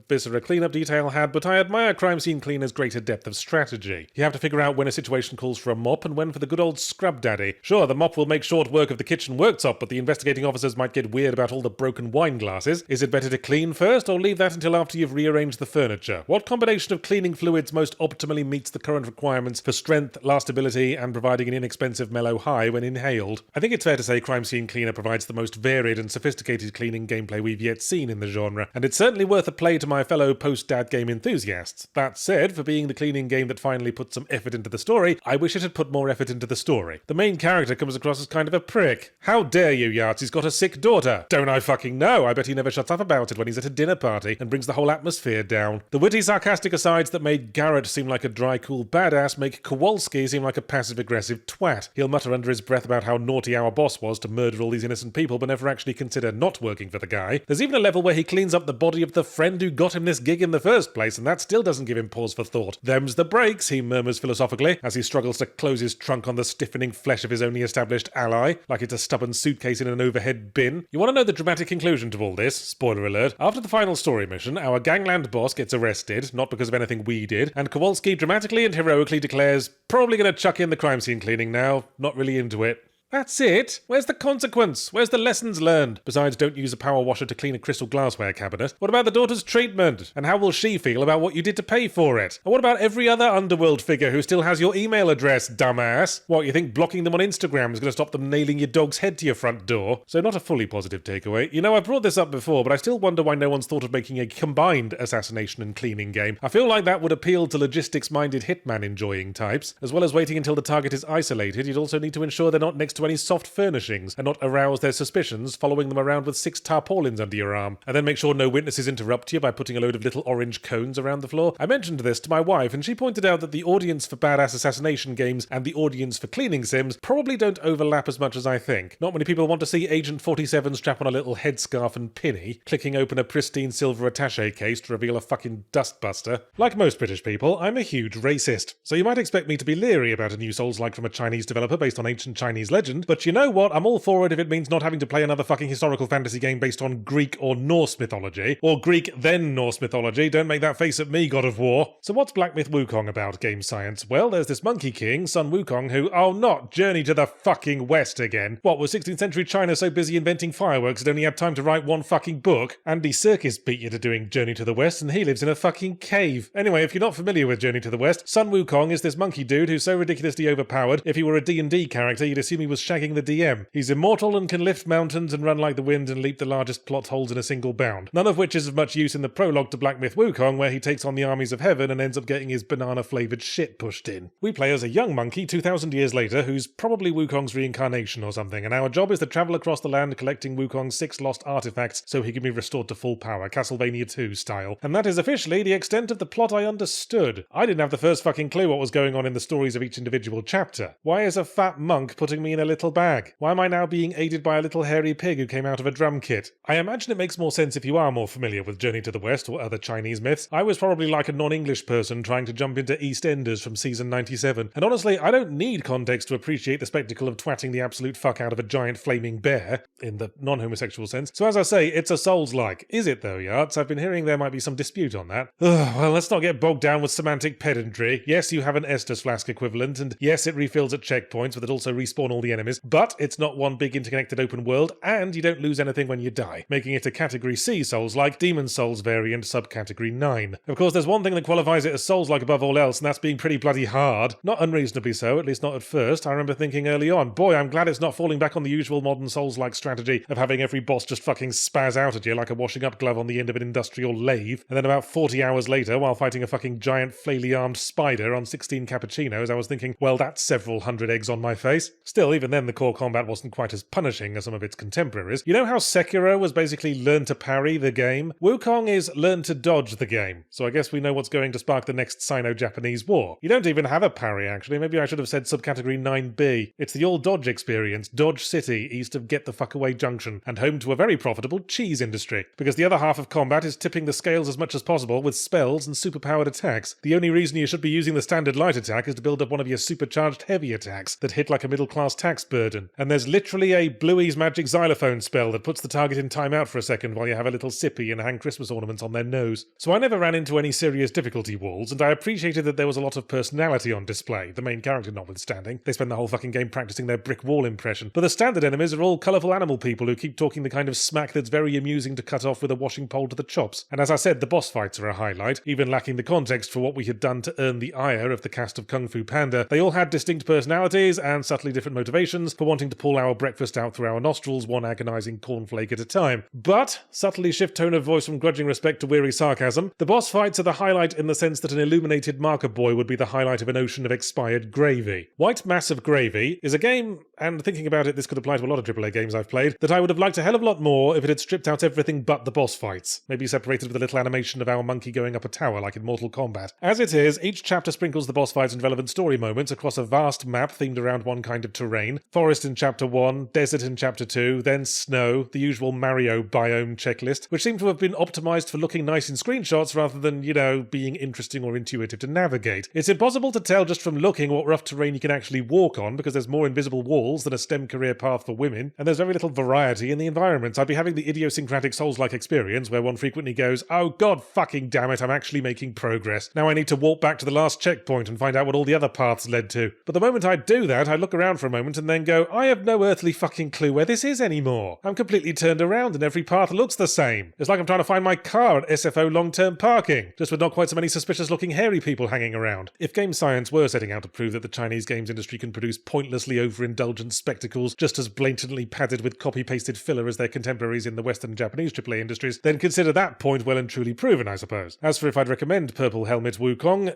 [SPEAKER 1] Viscera Cleanup Detail had, but I admire Crime Scene Cleaner's greater depth of strategy. You have to figure out when a situation calls for a mop and when for the good old scrub daddy. Sure, the mop will make short work of the kitchen worktop, but the investigating officers might get weird about all the broken wine glasses. Is it better to clean first, or leave that until after you've rearranged the furniture? What combination of cleaning fluids most optimally meets the current requirements for strength, lastability, and providing an inexpensive mellow high when inhaled? I think it's fair to say Crime Scene Cleaner provides the most varied and sophisticated cleaning gameplay we've yet seen in the genre, and it's certainly worth a play to my fellow post-dad game enthusiasts. That said, for being the cleaning game that finally put some effort into the story, I wish it had put more effort into the story. The main character comes across as kind of a prick. How dare you, Yards, he's got a sick daughter. Don't I fucking know? I bet he never shuts up about it when he's at a dinner party and brings the whole atmosphere down. The witty, sarcastic asides that made Garrett seem like a dry, cool badass make Kowalski seem like a passive-aggressive twat. He'll mutter under his breath about how naughty our boss was to murder all these innocent people but never actually consider not working for the guy. There's even a level where he cleans up the body of the friend who got him this gig in the first place, and that still doesn't give him pause for thought. Them's the breaks, he murmurs philosophically, as he struggles to close his trunk on the stiffening flesh of his only established ally, like it's a stubborn suitcase in an overhead bin. You want to know the dramatic conclusion to all this? Spoiler alert. After the final story mission, our gangland boss gets arrested, not because of anything we did, and Kowalski dramatically and heroically declares, probably gonna chuck in the crime scene cleaning now, not really into it. That's it? Where's the consequence? Where's the lessons learned? Besides, don't use a power washer to clean a crystal glassware cabinet. What about the daughter's treatment? And how will she feel about what you did to pay for it? And what about every other underworld figure who still has your email address, dumbass? What, you think blocking them on Instagram is going to stop them nailing your dog's head to your front door? So not a fully positive takeaway. You know, I've brought this up before, but I still wonder why no one's thought of making a combined assassination and cleaning game. I feel like that would appeal to logistics-minded hitman-enjoying types. As well as waiting until the target is isolated, you'd also need to ensure they're not next to any soft furnishings and not arouse their suspicions following them around with 6 tarpaulins under your arm, and then make sure no witnesses interrupt you by putting a load of little orange cones around the floor. I mentioned this to my wife and she pointed out that the audience for badass assassination games and the audience for cleaning sims probably don't overlap as much as I think. Not many people want to see Agent 47 strap on a little headscarf and pinny, clicking open a pristine silver attaché case to reveal a fucking dustbuster. Like most British people, I'm a huge racist, so you might expect me to be leery about a new Souls-like from a Chinese developer based on ancient Chinese legends, legend, but you know what? I'm all for it if it means not having to play another fucking historical fantasy game based on Greek or Norse mythology. Or Greek then Norse mythology. Don't make that face at me, God of War. So what's Black Myth Wukong about, game science? Well, there's this monkey king, Sun Wukong, who, oh, not Journey to the fucking West again. What, was 16th century China so busy inventing fireworks it only had time to write one fucking book? Andy Serkis beat you to doing Journey to the West, and he lives in a fucking cave. Anyway, if you're not familiar with Journey to the West, Sun Wukong is this monkey dude who's so ridiculously overpowered, if he were a D&D character, you'd assume he was shagging the DM. He's immortal and can lift mountains and run like the wind and leap the largest plot holes in a single bound. None of which is of much use in the prologue to Black Myth Wukong, where he takes on the armies of heaven and ends up getting his banana-flavoured shit pushed in. We play as a young monkey 2,000 years later who's probably Wukong's reincarnation or something, and our job is to travel across the land collecting Wukong's 6 lost artifacts so he can be restored to full power, Castlevania 2 style. And that is officially the extent of the plot I understood. I didn't have the first fucking clue what was going on in the stories of each individual chapter. Why is a fat monk putting me in a little bag? Why am I now being aided by a little hairy pig who came out of a drum kit? I imagine it makes more sense if you are more familiar with Journey to the West or other Chinese myths. I was probably like a non-English person trying to jump into EastEnders from season 97. And honestly, I don't need context to appreciate the spectacle of twatting the absolute fuck out of a giant flaming bear, in the non-homosexual sense. So as I say, it's a Souls-like. Is it though, Yarts? I've been hearing there might be some dispute on that. Ugh, well, let's not get bogged down with semantic pedantry. Yes, you have an Estus flask equivalent, and yes, it refills at checkpoints, but it also respawn all the enemies, but it's not one big interconnected open world, and you don't lose anything when you die, making it a Category C Souls-like, Demon Souls variant subcategory 9. Of course, there's one thing that qualifies it as Souls-like above all else, and that's being pretty bloody hard. Not unreasonably so, at least not at first. I remember thinking early on, boy, I'm glad it's not falling back on the usual modern Souls-like strategy of having every boss just fucking spaz out at you like a washing up glove on the end of an industrial lathe, and then about 40 hours later, while fighting a fucking giant flaily-armed spider on 16 cappuccinos, I was thinking, well, that's several hundred eggs on my face. Still, even then the core combat wasn't quite as punishing as some of its contemporaries. You know how Sekiro was basically learn to parry the game? Wukong is learn to dodge the game, so I guess we know what's going to spark the next Sino-Japanese war. You don't even have a parry, actually. Maybe I should have said subcategory 9B. It's the old Dodge experience, Dodge City, east of Get the Fuck Away Junction, and home to a very profitable cheese industry, because the other half of combat is tipping the scales as much as possible with spells and superpowered attacks. The only reason you should be using the standard light attack is to build up one of your supercharged heavy attacks that hit like a middle-class tax burden. And there's literally a Bluey's magic xylophone spell that puts the target in timeout for a second while you have a little sippy and hang Christmas ornaments on their nose. So I never ran into any serious difficulty walls, and I appreciated that there was a lot of personality on display, the main character notwithstanding. They spend the whole fucking game practicing their brick wall impression. But the standard enemies are all colourful animal people who keep talking the kind of smack that's very amusing to cut off with a washing pole to the chops. And as I said, the boss fights are a highlight, even lacking the context for what we had done to earn the ire of the cast of Kung Fu Panda. They all had distinct personalities and subtly different motivations for wanting to pull our breakfast out through our nostrils, one agonising cornflake at a time. But, subtly shift tone of voice from grudging respect to weary sarcasm, the boss fights are the highlight in the sense that an illuminated marker boy would be the highlight of an ocean of expired gravy. White Mass of Gravy is a game, and thinking about it, this could apply to a lot of AAA games I've played, that I would have liked a hell of a lot more if it had stripped out everything but the boss fights. Maybe separated with a little animation of our monkey going up a tower like in Mortal Kombat. As it is, each chapter sprinkles the boss fights and relevant story moments across a vast map themed around one kind of terrain. Forest in Chapter 1, desert in Chapter 2, then snow, the usual Mario biome checklist, which seem to have been optimised for looking nice in screenshots rather than, you know, being interesting or intuitive to navigate. It's impossible to tell just from looking what rough terrain you can actually walk on, because there's more invisible walls than a STEM career path for women, and there's very little variety in the environments. I'd be having the idiosyncratic Souls-like experience where one frequently goes, oh god fucking damn it, I'm actually making progress. Now I need to walk back to the last checkpoint and find out what all the other paths led to. But the moment I do that, I look around for a moment and then go, I have no earthly fucking clue where this is anymore. I'm completely turned around and every path looks the same. It's like I'm trying to find my car at SFO long-term parking, just with not quite so many suspicious-looking hairy people hanging around. If game science were setting out to prove that the Chinese games industry can produce pointlessly overindulgent spectacles just as blatantly padded with copy-pasted filler as their contemporaries in the Western and Japanese AAA industries, then consider that point well and truly proven, I suppose. As for if I'd recommend Purple Helmet Wukong,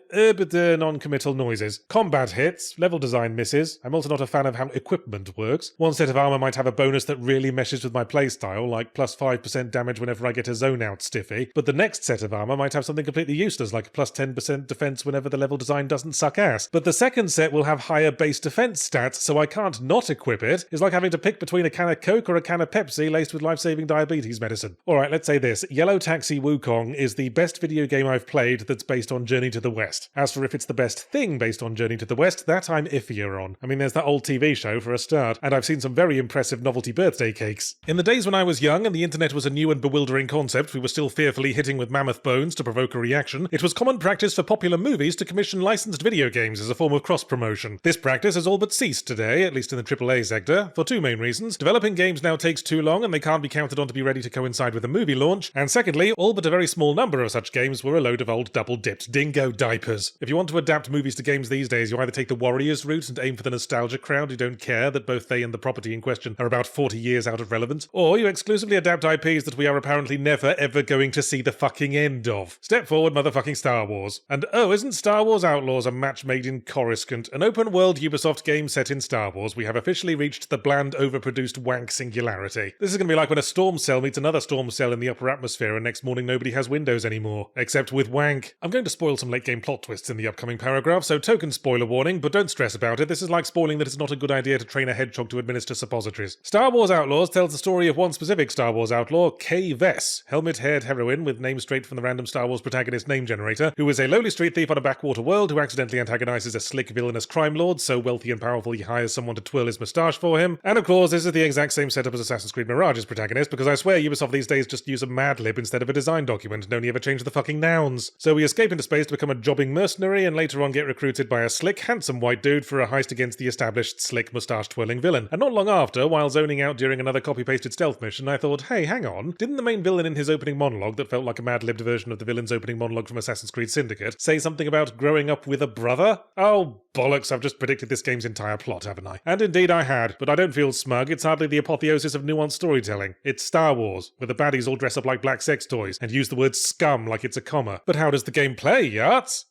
[SPEAKER 1] non-committal noises. Combat hits, level design misses. I'm also not a fan of how equipment works. One set of armor might have a bonus that really meshes with my playstyle, like plus 5% damage whenever I get a zone out stiffy, but the next set of armor might have something completely useless, like plus 10% defense whenever the level design doesn't suck ass. But the second set will have higher base defense stats, so I can't not equip it. It's like having to pick between a can of Coke or a can of Pepsi laced with life-saving diabetes medicine. Alright, let's say this. Yellow Taxi Wukong is the best video game I've played that's based on Journey to the West. As for if it's the best thing based on Journey to the West, that I'm iffier on. I mean, there's that old TV show for a start, and I've seen some very impressive novelty birthday cakes. In the days when I was young and the internet was a new and bewildering concept we were still fearfully hitting with mammoth bones to provoke a reaction, it was common practice for popular movies to commission licensed video games as a form of cross-promotion. This practice has all but ceased today, at least in the AAA sector, for two main reasons. Developing games now takes too long and they can't be counted on to be ready to coincide with a movie launch, and secondly, all but a very small number of such games were a load of old double-dipped dingo diapers. If you want to adapt movies to games these days, you either take the Warriors route and aim for the nostalgia crowd who don't care that both they and the property in question are about 40 years out of relevance, or you exclusively adapt IPs that we are apparently never ever going to see the fucking end of. Step forward, motherfucking Star Wars. And oh, isn't Star Wars Outlaws a match made in Coruscant? An open-world Ubisoft game set in Star Wars, we have officially reached the bland, overproduced wank singularity. This is going to be like when a storm cell meets another storm cell in the upper atmosphere and next morning nobody has windows anymore. Except with wank. I'm going to spoil some late game plot twists in the upcoming paragraph, so token spoiler warning, but don't stress about it. This is like spoiling that it's not a good idea to train a hedgehog to administer suppositories. Star Wars Outlaws tells the story of one specific Star Wars outlaw, Kay Vess, helmet-haired heroine with name straight from the random Star Wars protagonist name generator, who is a lowly street thief on a backwater world who accidentally antagonizes a slick villainous crime lord so wealthy and powerful he hires someone to twirl his moustache for him. And of course, this is the exact same setup as Assassin's Creed Mirage's protagonist, because I swear Ubisoft these days just use a Mad Lib instead of a design document and only ever change the fucking nouns. So we escape into space to become a jobbing mercenary and later on get recruited by a slick, handsome white dude for a heist against the established slick moustache-twirling villain. And not long after, while zoning out during another copy-pasted stealth mission, I thought, hey, hang on, didn't the main villain in his opening monologue that felt like a Mad Libbed version of the villain's opening monologue from Assassin's Creed Syndicate say something about growing up with a brother? Oh, bollocks, I've just predicted this game's entire plot, haven't I? And indeed I had, but I don't feel smug. It's hardly the apotheosis of nuanced storytelling. It's Star Wars, where the baddies all dress up like black sex toys and use the word scum like it's a comma. But how does the game play, yards?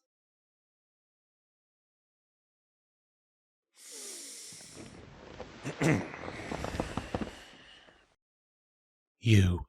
[SPEAKER 1] You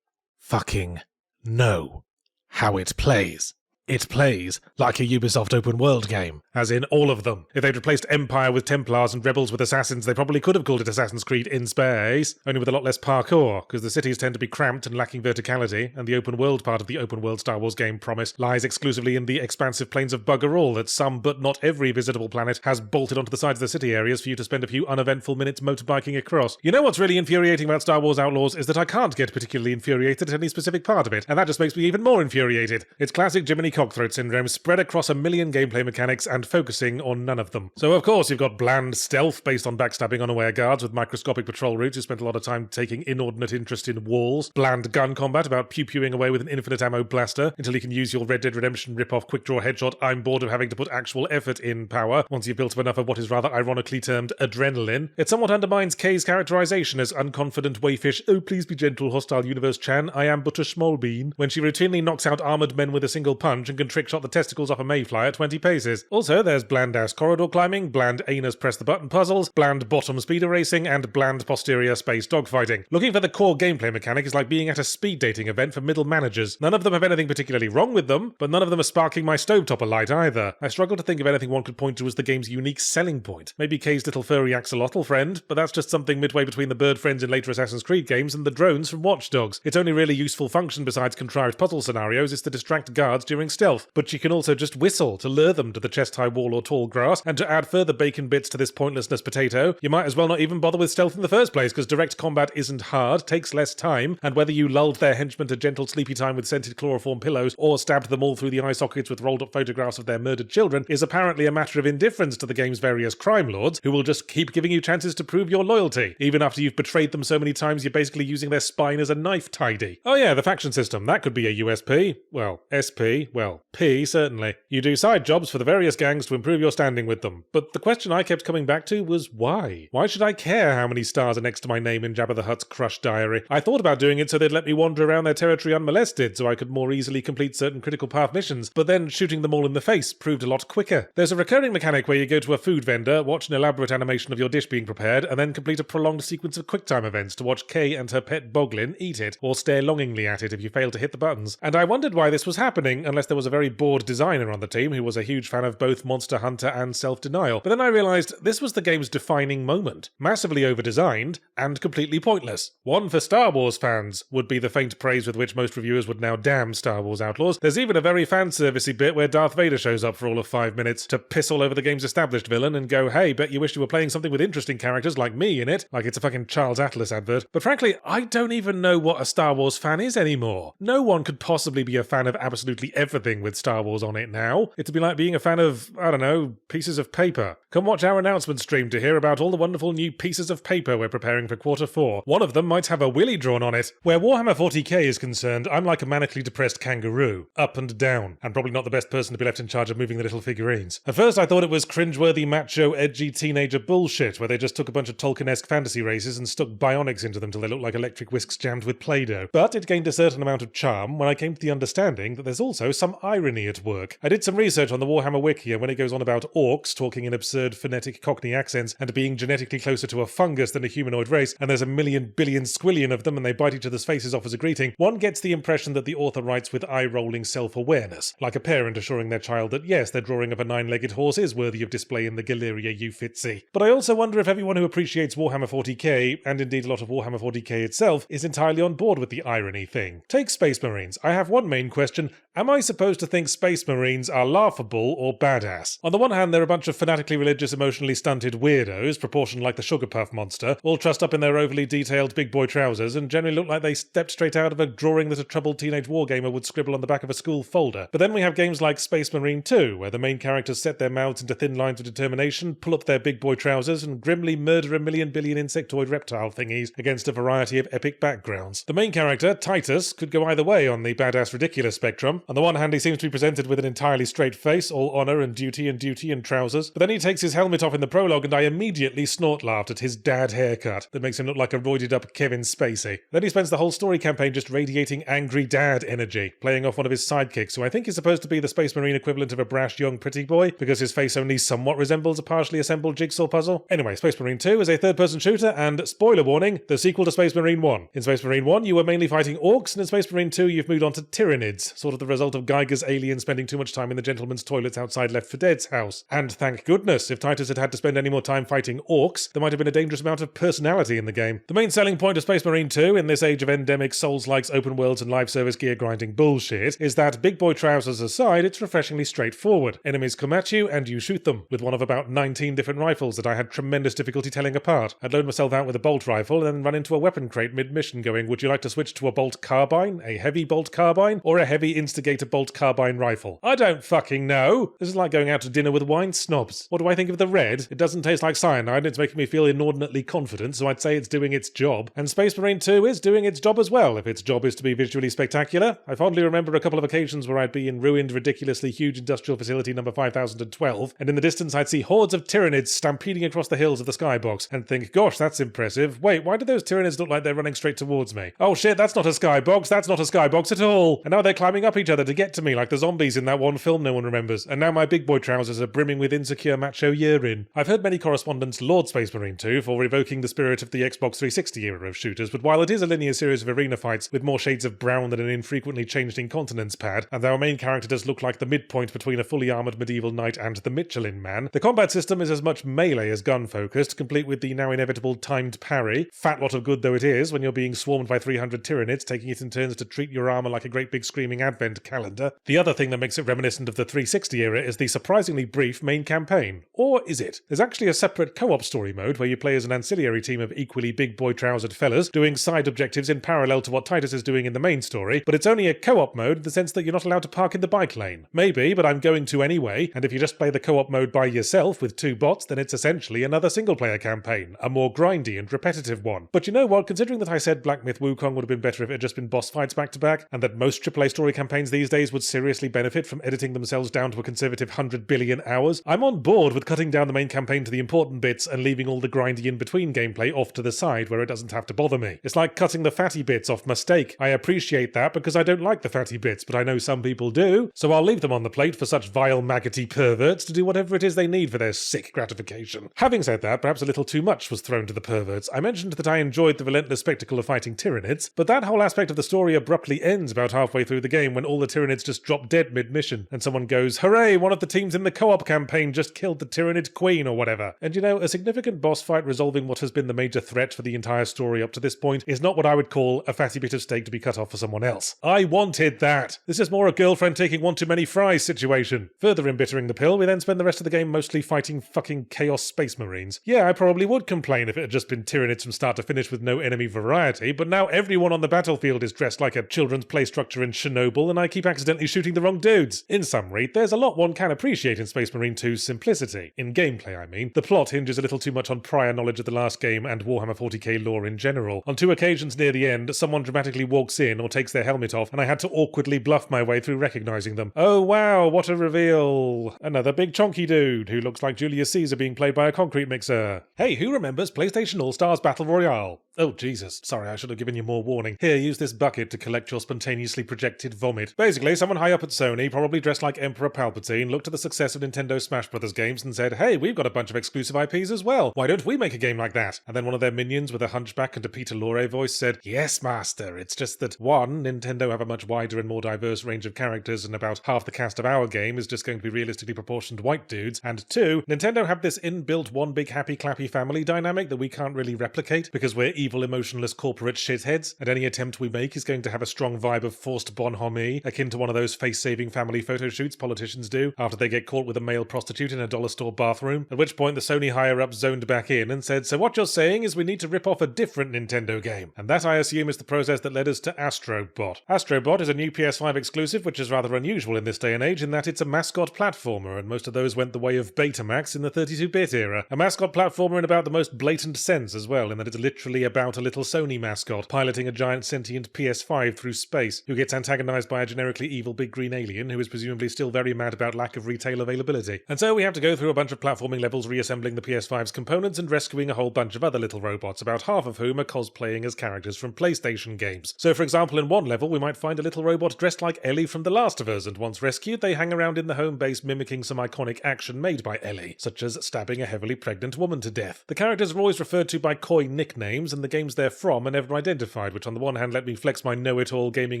[SPEAKER 1] fucking know how it plays. It plays like a Ubisoft open world game. As in all of them. If they'd replaced Empire with Templars and Rebels with Assassins, they probably could have called it Assassin's Creed in space, only with a lot less parkour, because the cities tend to be cramped and lacking verticality, and the open world part of the open world Star Wars game promise lies exclusively in the expansive plains of bugger all that some but not every visitable planet has bolted onto the sides of the city areas for you to spend a few uneventful minutes motorbiking across. You know what's really infuriating about Star Wars Outlaws is that I can't get particularly infuriated at any specific part of it, and that just makes me even more infuriated. It's classic Jiminy Cockthroat syndrome spread across a million gameplay mechanics and focusing on none of them. So of course you've got bland stealth based on backstabbing unaware guards with microscopic patrol routes who spent a lot of time taking inordinate interest in walls, bland gun combat about pew-pewing away with an infinite ammo blaster until you can use your Red Dead Redemption rip-off quick-draw headshot I'm bored of having to put actual effort in power once you've built up enough of what is rather ironically termed adrenaline. It somewhat undermines Kay's characterization as unconfident wayfish, oh please be gentle hostile universe Chan, I am but a small bean, when she routinely knocks out armoured men with a single punch and can trickshot the testicles off a mayfly at 20 paces. Also, there's bland-ass corridor climbing, bland anus press-the-button puzzles, bland bottom speeder racing, and bland posterior space dogfighting. Looking for the core gameplay mechanic is like being at a speed dating event for middle managers. None of them have anything particularly wrong with them, but none of them are sparking my stovetopper light either. I struggle to think of anything one could point to as the game's unique selling point. Maybe Kay's little furry axolotl friend, but that's just something midway between the bird friends in later Assassin's Creed games and the drones from Watch Dogs. Its only really useful function besides contrived puzzle scenarios is to distract guards during stealth, but she can also just whistle to lure them to the chest-high wall or tall grass, and to add further bacon bits to this pointlessness potato, you might as well not even bother with stealth in the first place, because direct combat isn't hard, takes less time, and whether you lulled their henchmen to gentle sleepy time with scented chloroform pillows, or stabbed them all through the eye sockets with rolled-up photographs of their murdered children, is apparently a matter of indifference to the game's various crime lords, who will just keep giving you chances to prove your loyalty, even after you've betrayed them so many times you're basically using their spine as a knife tidy. Oh yeah, the faction system, that could be a USP. Well, SP, well, P certainly. You do side jobs for the various gangs to improve your standing with them. But the question I kept coming back to was why? Why should I care how many stars are next to my name in Jabba the Hutt's Crush diary? I thought about doing it so they'd let me wander around their territory unmolested so I could more easily complete certain critical path missions, but then shooting them all in the face proved a lot quicker. There's a recurring mechanic where you go to a food vendor, watch an elaborate animation of your dish being prepared, and then complete a prolonged sequence of QuickTime events to watch Kay and her pet Boglin eat it, or stare longingly at it if you fail to hit the buttons. And I wondered why this was happening, unless there there was a very bored designer on the team who was a huge fan of both Monster Hunter and self-denial. But then I realised this was the game's defining moment. Massively over-designed and completely pointless. One for Star Wars fans would be the faint praise with which most reviewers would now damn Star Wars Outlaws. There's even a very fan-servicey bit where Darth Vader shows up for all of 5 minutes to piss all over the game's established villain and go, hey, bet you wish you were playing something with interesting characters like me in it, like it's a fucking Charles Atlas advert. But frankly, I don't even know what a Star Wars fan is anymore. No one could possibly be a fan of absolutely everything with Star Wars on it now. It'd be like being a fan of, I don't know, pieces of paper. Come watch our announcement stream to hear about all the wonderful new pieces of paper we're preparing for Q4. One of them might have a willy drawn on it. Where Warhammer 40k is concerned, I'm like a manically depressed kangaroo. Up and down. And probably not the best person to be left in charge of moving the little figurines. At first I thought it was cringeworthy macho edgy teenager bullshit where they just took a bunch of Tolkien-esque fantasy races and stuck bionics into them till they looked like electric whisks jammed with Play-Doh. But it gained a certain amount of charm when I came to the understanding that there's also some irony at work. I did some research on the Warhammer wiki, and when it goes on about orcs talking in absurd phonetic Cockney accents and being genetically closer to a fungus than a humanoid race, and there's a million billion squillion of them and they bite each other's faces off as a greeting, one gets the impression that the author writes with eye-rolling self-awareness, like a parent assuring their child that yes, their drawing of a 9-legged horse is worthy of display in the Galeria Uffizi. But I also wonder if everyone who appreciates Warhammer 40k, and indeed a lot of Warhammer 40k itself, is entirely on board with the irony thing. Take Space Marines. I have one main question. Am I supposed to think Space Marines are laughable or badass? On the one hand, they're a bunch of fanatically religious, emotionally stunted weirdos, proportioned like the Sugar Puff monster, all trussed up in their overly detailed big boy trousers and generally look like they stepped straight out of a drawing that a troubled teenage wargamer would scribble on the back of a school folder. But then we have games like Space Marine 2, where the main characters set their mouths into thin lines of determination, pull up their big boy trousers, and grimly murder a million billion insectoid reptile thingies against a variety of epic backgrounds. The main character, Titus, could go either way on the badass ridiculous spectrum. On the one hand, he seems to be presented with an entirely straight face, all honour and duty and trousers, but then he takes his helmet off in the prologue and I immediately snort laughed at his dad haircut that makes him look like a roided up Kevin Spacey. Then he spends the whole story campaign just radiating angry dad energy, playing off one of his sidekicks, who I think is supposed to be the Space Marine equivalent of a brash young pretty boy, because his face only somewhat resembles a partially assembled jigsaw puzzle. Anyway, Space Marine 2 is a third-person shooter, and spoiler warning, the sequel to Space Marine 1. In Space Marine 1, you were mainly fighting orcs, and in Space Marine 2, you've moved on to Tyranids, sort of the result of Geiger's alien spending too much time in the gentleman's toilets outside Left 4 Dead's house. And thank goodness, if Titus had had to spend any more time fighting orcs, there might have been a dangerous amount of personality in the game. The main selling point of Space Marine 2, in this age of endemic Souls-likes, open worlds and live service gear grinding bullshit, is that, big boy trousers aside, it's refreshingly straightforward. Enemies come at you, and you shoot them, with one of about 19 different rifles that I had tremendous difficulty telling apart. I'd load myself out with a bolt rifle, and then run into a weapon crate mid-mission going, would you like to switch to a bolt carbine, a heavy bolt carbine, or a heavy instigator bolt carbine rifle? I don't fucking know! This is like going out to dinner with wine snobs. What do I think of the red? It doesn't taste like cyanide, and it's making me feel inordinately confident, so I'd say it's doing its job. And Space Marine 2 is doing its job as well, if its job is to be visually spectacular. I fondly remember a couple of occasions where I'd be in ruined, ridiculously huge industrial facility number 5012, and in the distance I'd see hordes of Tyranids stampeding across the hills of the skybox, and think, gosh, that's impressive. Wait, why do those Tyranids look like they're running straight towards me? Oh shit, that's not a skybox, that's not a skybox at all! And now they're climbing up each other to get to me like the zombies in that one film no one remembers, and now my big boy trousers are brimming with insecure macho urine. I've heard many correspondents laud Space Marine 2 for evoking the spirit of the Xbox 360 era of shooters, but while it is a linear series of arena fights with more shades of brown than an infrequently changed incontinence pad, and our main character does look like the midpoint between a fully armoured medieval knight and the Michelin Man, the combat system is as much melee as gun-focused, complete with the now inevitable timed parry, fat lot of good though it is when you're being swarmed by 300 Tyranids, taking it in turns to treat your armour like a great big screaming advent calendar. The other thing that makes it reminiscent of the 360 era is the surprisingly brief main campaign. Or is it? There's actually a separate co-op story mode where you play as an ancillary team of equally big boy trousered fellas doing side objectives in parallel to what Titus is doing in the main story, but it's only a co-op mode in the sense that you're not allowed to park in the bike lane. Maybe, but I'm going to anyway, and if you just play the co-op mode by yourself with 2 bots, then it's essentially another single player campaign, a more grindy and repetitive one. But you know what, considering that I said Black Myth Wukong would have been better if it had just been boss fights back to back, and that most AAA story campaigns these days would seriously benefit from editing themselves down to a conservative 100 billion hours, I'm on board with cutting down the main campaign to the important bits and leaving all the grindy in-between gameplay off to the side where it doesn't have to bother me. It's like cutting the fatty bits off my steak. I appreciate that because I don't like the fatty bits, but I know some people do, so I'll leave them on the plate for such vile maggoty perverts to do whatever it is they need for their sick gratification. Having said that, perhaps a little too much was thrown to the perverts. I mentioned that I enjoyed the relentless spectacle of fighting Tyranids, but that whole aspect of the story abruptly ends about halfway through the game when all the Tyranids just drop dead mid-mission, and someone goes, "Hooray, one of the teams in the co-op campaign just killed the Tyrannid Queen," or whatever. And a significant boss fight resolving what has been the major threat for the entire story up to this point is not what I would call a fatty bit of steak to be cut off for someone else. I wanted that. This is more a girlfriend taking one too many fries situation. Further embittering the pill, we then spend the rest of the game mostly fighting fucking Chaos Space Marines. Yeah, I probably would complain if it had just been Tyranids from start to finish with no enemy variety, but now everyone on the battlefield is dressed like a children's play structure in Chernobyl, and I keep accidentally shooting the wrong dudes. In summary, there's a lot one can appreciate in Space Marine 2's simplicity. In gameplay, I mean. The plot hinges a little too much on prior knowledge of the last game and Warhammer 40k lore in general. On 2 occasions near the end, someone dramatically walks in or takes their helmet off, and I had to awkwardly bluff my way through recognizing them. Oh wow, what a reveal. Another big chonky dude who looks like Julius Caesar being played by a concrete mixer. Hey, who remembers PlayStation All-Stars Battle Royale? Oh Jesus, sorry, I should have given you more warning. Here, use this bucket to collect your spontaneously projected vomit. Basically, someone high up at Sony, probably dressed like Emperor Palpatine, looked at the success of Nintendo Smash Bros. Games and said, "Hey, we've got a bunch of exclusive IPs as well. Why don't we make a game like that?" And then one of their minions with a hunchback and a Peter Lorre voice said, "Yes, master, it's just that 1, Nintendo have a much wider and more diverse range of characters, and about half the cast of our game is just going to be realistically proportioned white dudes, and 2, Nintendo have this inbuilt one big happy clappy family dynamic that we can't really replicate because we're evil, emotionless corporate shitheads, and any attempt we make is going to have a strong vibe of forced bonhomie, akin to one of those face-saving family photo shoots politicians do after they get caught with a male prostitute in a dollar store bathroom, at which point the Sony higher-ups zoned back in and said, "So what you're saying is we need to rip off a different Nintendo game." And that, I assume, is the process that led us to Astrobot. Astrobot is a new PS5 exclusive, which is rather unusual in this day and age in that it's a mascot platformer, and most of those went the way of Betamax in the 32-bit era. A mascot platformer in about the most blatant sense as well, in that it's literally about a little Sony mascot piloting a giant sentient PS5 through space, who gets antagonized by a generically evil big green alien who is presumably still very mad about lack of retail availability. And so we have to go through a bunch of platforming levels reassembling the PS5's components and rescuing a whole bunch of other little robots, about half of whom are cosplaying as characters from PlayStation games. So for example, in one level we might find a little robot dressed like Ellie from The Last of Us, and once rescued they hang around in the home base mimicking some iconic action made by Ellie, such as stabbing a heavily pregnant woman to death. The characters are always referred to by coy nicknames, and the games they're from are never identified, which on the one hand let me flex my know-it-all gaming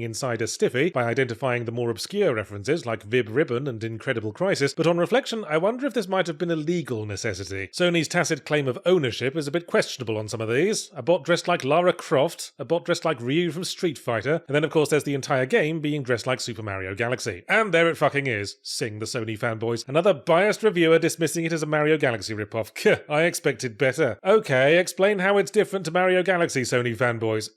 [SPEAKER 1] insider stiffy by identifying the more obscure references like Vib Ribbon and Incredible Crisis, but on reflection I wonder if this might have been a legal necessity. Sony's tacit claim of ownership is a bit questionable on some of these. A bot dressed like Lara Croft, a bot dressed like Ryu from Street Fighter, and then of course there's the entire game being dressed like Super Mario Galaxy. And there it fucking is. Sing the Sony fanboys. Another biased reviewer dismissing it as a Mario Galaxy ripoff. I expected better. Okay, explain how it's different to Mario Galaxy, Sony fanboys.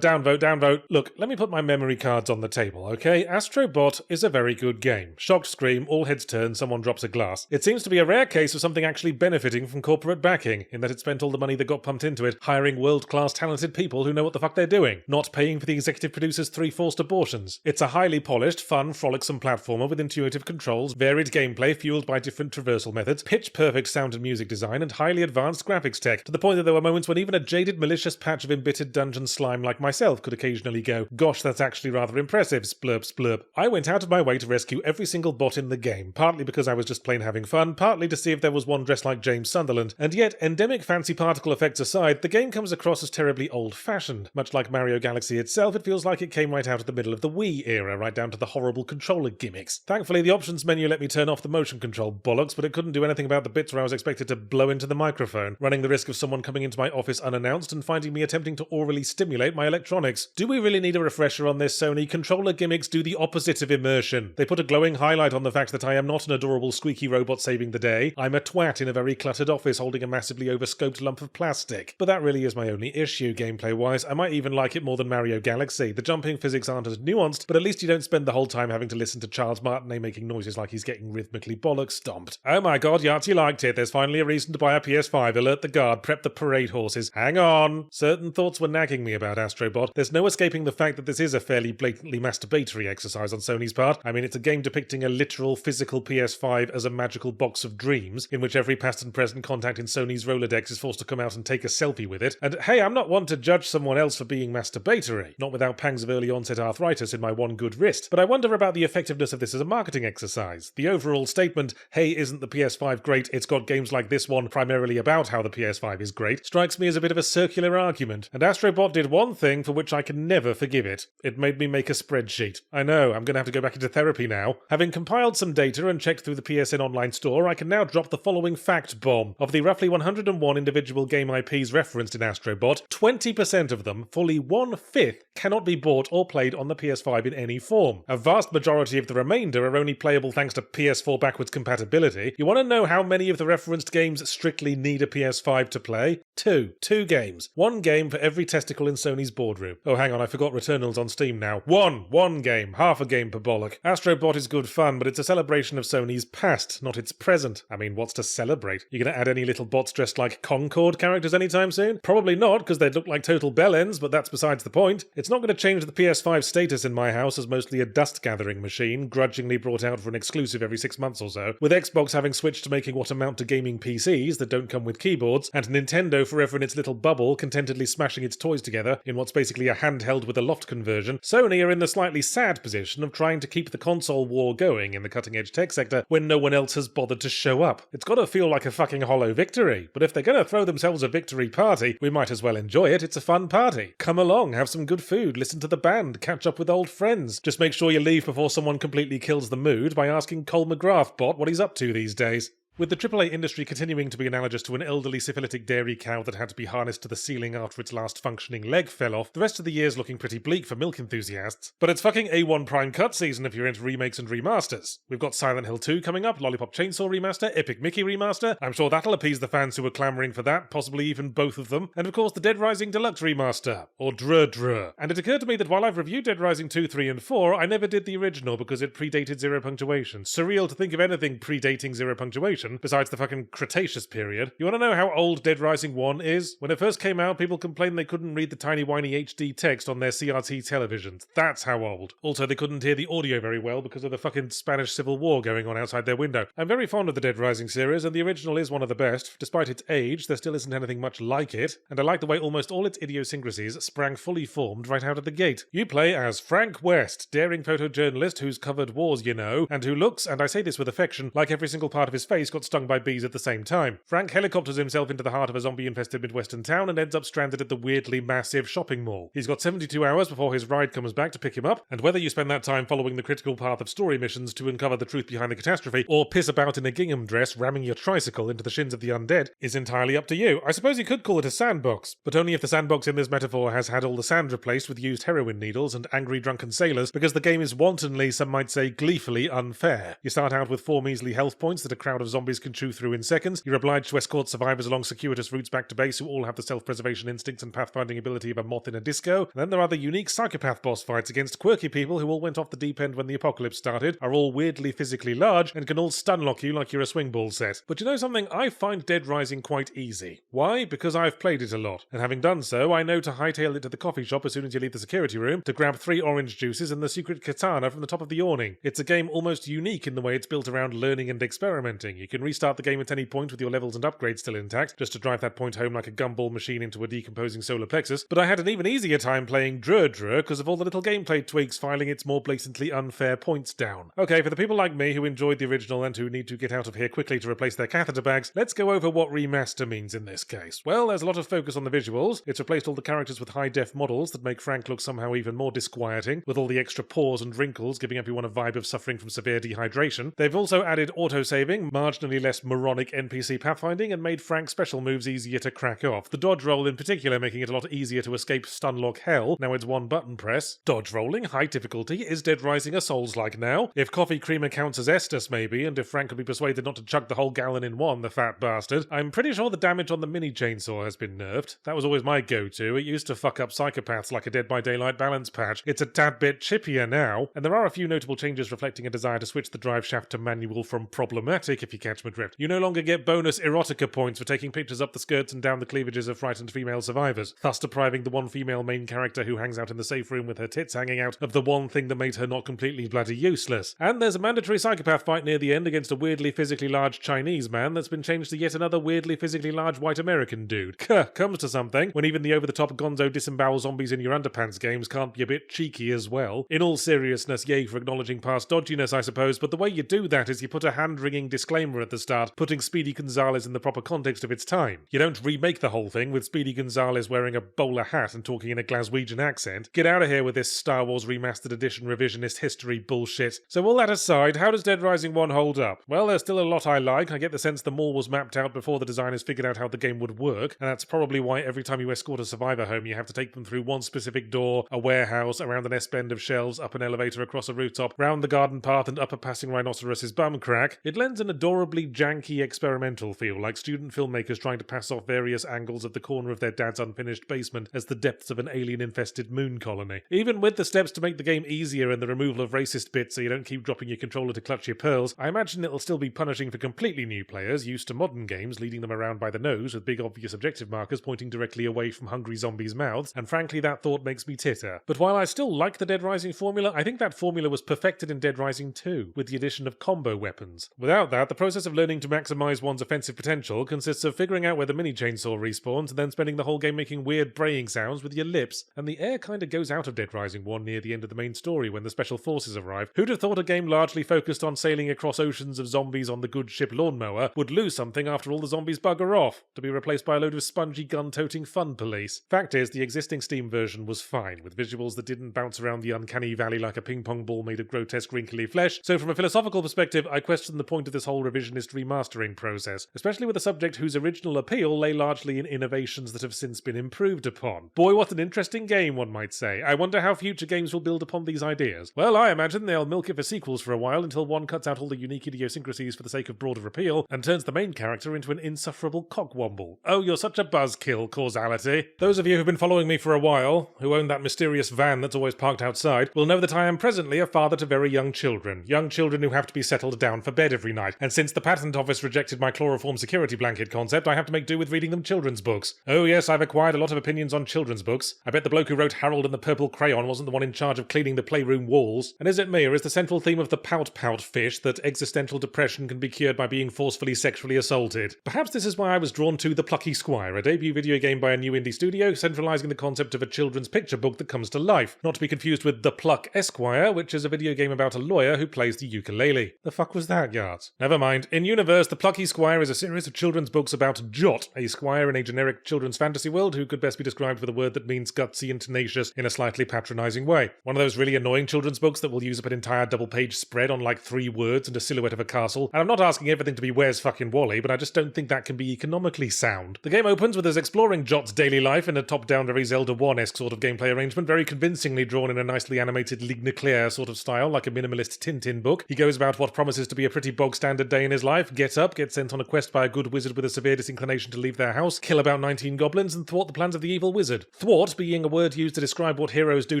[SPEAKER 1] Downvote. Look, let me put my memory cards on the table, okay? Astrobot is a very good game. Shocked scream, all heads turn, someone drops a glass. It seems to be a rare case of something actually benefiting from corporate backing, in that it spent all the money that got pumped into it hiring world-class talented people who know what the fuck they're doing, not paying for the executive producer's 3 forced abortions. It's a highly polished, fun, frolicsome platformer with intuitive controls, varied gameplay fueled by different traversal methods, pitch-perfect sound and music design, and highly advanced graphics tech, to the point that there were moments when even a jaded, malicious patch of embittered dungeon slime like myself could occasionally go, "Gosh, that's actually rather impressive, splurp splurp." I went out of my way to rescue every single bot in the game, partly because I was just plain having fun, partly to see if there was one dressed like James Sunderland, and yet, endemic fancy particle effects aside, the game comes across as terribly old-fashioned. Much like Mario Galaxy itself, it feels like it came right out of the middle of the Wii era, right down to the horrible controller gimmicks. Thankfully, the options menu let me turn off the motion control bollocks, but it couldn't do anything about the bits where I was expected to blow into the microphone, running the risk of someone coming into my office unannounced and finding me attempting to orally stimulate my electronics. Do we really need a refresher on this, Sony? Controller gimmicks do the opposite of immersion. They put a glowing highlight on the fact that I am not an adorable squeaky robot saving the day. I'm a twat in a very cluttered office holding a massively overscoped lump of plastic. But that really is my only issue gameplay-wise. I might even like it more than Mario Galaxy. The jumping physics aren't as nuanced, but at least you don't spend the whole time having to listen to Charles Martinet making noises like he's getting rhythmically bollock stomped. Oh my god, Yahtzee liked it. There's finally a reason to buy a PS5. Alert the guard. Prep the parade horses. Hang on. Certain thoughts were nagging me about Astrobot. There's no escaping the fact that this is a fairly blatantly masturbatory exercise on Sony's part. I mean, it's a game depicting a literal physical PS5 as a magical box of dreams, in which every past and present contact in Sony's Rolodex is forced to come out and take a selfie with it. And hey, I'm not one to judge someone else for being masturbatory, not without pangs of early onset arthritis in my one good wrist, but I wonder about the effectiveness of this as a marketing exercise. The overall statement, "Hey, isn't the PS5 great? It's got games like this one primarily about how the PS5 is great," strikes me as a bit of a circular argument, and Astrobot did one thing for which I can never forgive it. It made me Maker spreadsheet. I know, I'm going to have to go back into therapy now. Having compiled some data and checked through the PSN online store, I can now drop the following fact bomb. Of the roughly 101 individual game IPs referenced in Astrobot, 20% of them, fully 1/5, cannot be bought or played on the PS5 in any form. A vast majority of the remainder are only playable thanks to PS4 backwards compatibility. You want to know how many of the referenced games strictly need a PS5 to play? Two games. One game for every testicle in Sony's boardroom. Oh, hang on, I forgot Returnal's on Steam now. One game. Half a game per bollock. Astrobot is good fun, but it's a celebration of Sony's past, not its present. I mean, what's to celebrate? You gonna add any little bots dressed like Concord characters anytime soon? Probably not, because they'd look like total bellends, but that's besides the point. It's not gonna change the PS5 status in my house as mostly a dust-gathering machine, grudgingly brought out for an exclusive every 6 months or so, with Xbox having switched to making what amount to gaming PCs that don't come with keyboards, and Nintendo forever in its little bubble, contentedly smashing its toys together in what's basically a handheld with a loft conversion. Sony are in the slightly sad position of trying to keep the console war going in the cutting-edge tech sector when no one else has bothered to show up. It's gotta feel like a fucking hollow victory, but if they're gonna throw themselves a victory party, we might as well enjoy it. It's a fun party. Come along, have some good food, listen to the band, catch up with old friends. Just make sure you leave before someone completely kills the mood by asking Cole McGrath bot what he's up to these days. With the AAA industry continuing to be analogous to an elderly syphilitic dairy cow that had to be harnessed to the ceiling after its last functioning leg fell off, the rest of the year's looking pretty bleak for milk enthusiasts. But it's fucking A1 Prime Cut season if you're into remakes and remasters. We've got Silent Hill 2 coming up, Lollipop Chainsaw Remaster, Epic Mickey Remaster. I'm sure that'll appease the fans who are clamouring for that, possibly even both of them. And of course the Dead Rising Deluxe Remaster, or Drr. And it occurred to me that while I've reviewed Dead Rising 2, 3 and 4, I never did the original because it predated Zero Punctuation. Surreal to think of anything predating Zero Punctuation, besides the fucking Cretaceous period. You want to know how old Dead Rising 1 is? When it first came out, people complained they couldn't read the tiny whiny HD text on their CRT televisions. That's how old. Also, they couldn't hear the audio very well because of the fucking Spanish Civil War going on outside their window. I'm very fond of the Dead Rising series, and the original is one of the best. Despite its age, there still isn't anything much like it, and I like the way almost all its idiosyncrasies sprang fully formed right out of the gate. You play as Frank West, daring photojournalist who's covered wars, you know, and who looks, and I say this with affection, like every single part of his face got stung by bees at the same time. Frank helicopters himself into the heart of a zombie-infested Midwestern town and ends up stranded at the weirdly massive shopping mall. He's got 72 hours before his ride comes back to pick him up, and whether you spend that time following the critical path of story missions to uncover the truth behind the catastrophe, or piss about in a gingham dress ramming your tricycle into the shins of the undead, is entirely up to you. I suppose you could call it a sandbox, but only if the sandbox in this metaphor has had all the sand replaced with used heroin needles and angry drunken sailors, because the game is wantonly, some might say gleefully, unfair. You start out with 4 measly health points that a crowd of zombies can chew through in seconds. You're obliged to escort survivors along circuitous routes back to base who all have the self-preservation instincts and pathfinding ability of a moth in a disco. And then there are the unique psychopath boss fights against quirky people who all went off the deep end when the apocalypse started, are all weirdly physically large, and can all stun-lock you like you're a swing ball set. But you know something? I find Dead Rising quite easy. Why? Because I've played it a lot. And having done so, I know to hightail it to the coffee shop as soon as you leave the security room, to grab 3 orange juices and the secret katana from the top of the awning. It's a game almost unique in the way it's built around learning and experimenting. You can restart the game at any point with your levels and upgrades still intact, just to drive that point home like a gumball machine into a decomposing solar plexus, but I had an even easier time playing Drr because of all the little gameplay tweaks filing its more blatantly unfair points down. Okay, for the people like me who enjoyed the original and who need to get out of here quickly to replace their catheter bags, let's go over what remaster means in this case. Well, there's a lot of focus on the visuals. It's replaced all the characters with high-def models that make Frank look somehow even more disquieting, with all the extra pores and wrinkles giving everyone a vibe of suffering from severe dehydration. They've also added autosaving, marginally less moronic NPC pathfinding, and made Frank's special moves easier to crack off. The dodge roll in particular making it a lot easier to escape stunlock hell. Now it's one button press. Dodge rolling, high difficulty. Is Dead Rising a Souls-like now? If coffee creamer counts as Estus maybe, and if Frank could be persuaded not to chug the whole gallon in one, the fat bastard. I'm pretty sure the damage on the mini chainsaw has been nerfed. That was always my go-to. It used to fuck up psychopaths like a Dead by Daylight balance patch. It's a tad bit chippier now, and there are a few notable changes reflecting a desire to switch the drive shaft to manual from problematic, if you catch my drift. You no longer get bonus erotica points for taking pictures up the skirts and down the cleavages of frightened female survivors, thus depriving the one female main character who hangs out in the safe room with her tits hanging out of the one thing that made her not completely bloody useless. And there's a mandatory psychopath fight near the end against a weirdly physically large Chinese man that's been changed to yet another weirdly physically large white American dude. Comes to something, when even the over-the-top gonzo disembowel zombies in your underpants games can't be a bit cheeky as well. In all seriousness, yay for acknowledging past dodginess, I suppose, but the way you do that is you put a hand-wringing disclaimer at the start, putting Speedy Gonzales in the proper context of its time. You don't remake the whole thing with Speedy Gonzales wearing a bowler hat and talking in a Glaswegian accent. Get out of here with this Star Wars Remastered Edition revisionist history bullshit. So all that aside, how does Dead Rising 1 hold up? Well, there's still a lot I like. I get the sense the mall was mapped out before the designers figured out how the game would work, and that's probably why every time you escort a survivor home you have to take them through one specific door, a warehouse, around an S-bend of shelves, up an elevator, across a rooftop, round the garden path and up a passing rhinoceros's bum crack. It lends an adorably janky experimental feel, like student filmmakers trying to pass off various angles of the corner of their dad's unfinished basement as the depths of an alien-infested moon colony. Even with the steps to make the game easier and the removal of racist bits so you don't keep dropping your controller to clutch your pearls, I imagine it'll still be punishing for completely new players used to modern games, leading them around by the nose with big obvious objective markers pointing directly away from hungry zombies' mouths, and frankly that thought makes me titter. But while I still like the Dead Rising formula, I think that formula was perfected in Dead Rising 2, with the addition of combo weapons. Without that, the process of learning to maximize one's offensive potential consists of figuring out where the mini chainsaw respawns and then spending the whole game making weird braying sounds with your lips, and the air kinda goes out of Dead Rising 1 near the end of the main story when the special forces arrive. Who'd have thought a game largely focused on sailing across oceans of zombies on the good ship Lawnmower would lose something after all the zombies bugger off, to be replaced by a load of spongy gun-toting fun police? Fact is, the existing Steam version was fine, with visuals that didn't bounce around the uncanny valley like a ping-pong ball made of grotesque wrinkly flesh, so from a philosophical perspective, I question the point of this whole revisionist remastering process, especially with a subject whose original appeal lay largely in innovations that have since been improved upon. Boy, what an interesting game, one might say. I wonder how future games will build upon these ideas. Well, I imagine they'll milk it for sequels for a while until one cuts out all the unique idiosyncrasies for the sake of broader appeal and turns the main character into an insufferable cockwomble. Oh, you're such a buzzkill, causality. Those of you who've been following me for a while, who own that mysterious van that's always parked outside, will know that I am presently a father to very young children who have to be settled down for bed every night, and since the Patent Office rejected my chloroform security blanket concept, I have to make do with reading them children's books. Oh yes, I've acquired a lot of opinions on children's books. I bet the bloke who wrote Harold and the Purple Crayon wasn't the one in charge of cleaning the playroom walls. And is it me, or is the central theme of the pout-pout fish that existential depression can be cured by being forcefully sexually assaulted? Perhaps this is why I was drawn to The Plucky Squire, a debut video game by a new indie studio, centralising the concept of a children's picture book that comes to life. Not to be confused with The Pluck Esquire, which is a video game about a lawyer who plays the ukulele. The fuck was that, Yart? Never mind. In universe, The Plucky Squire is a series of children's books about Jot, a squire in a generic children's fantasy world who could best be described with a word that means gutsy and tenacious in a slightly patronising way. One of those really annoying children's books that will use up an entire double-page spread on like 3 words and a silhouette of a castle. And I'm not asking everything to be Where's Fucking Wally, but I just don't think that can be economically sound. The game opens with us exploring Jot's daily life in a top-down, very Zelda 1-esque sort of gameplay arrangement, very convincingly drawn in a nicely animated Ligne Claire sort of style, like a minimalist Tintin book. He goes about what promises to be a pretty bog-standard day in his life, gets up, gets sent on a quest by a good wizard with a severe disinclination to leave their house, kill about 19 goblins, and thwart the plans of the evil wizard. Thwart being a word used to describe what heroes do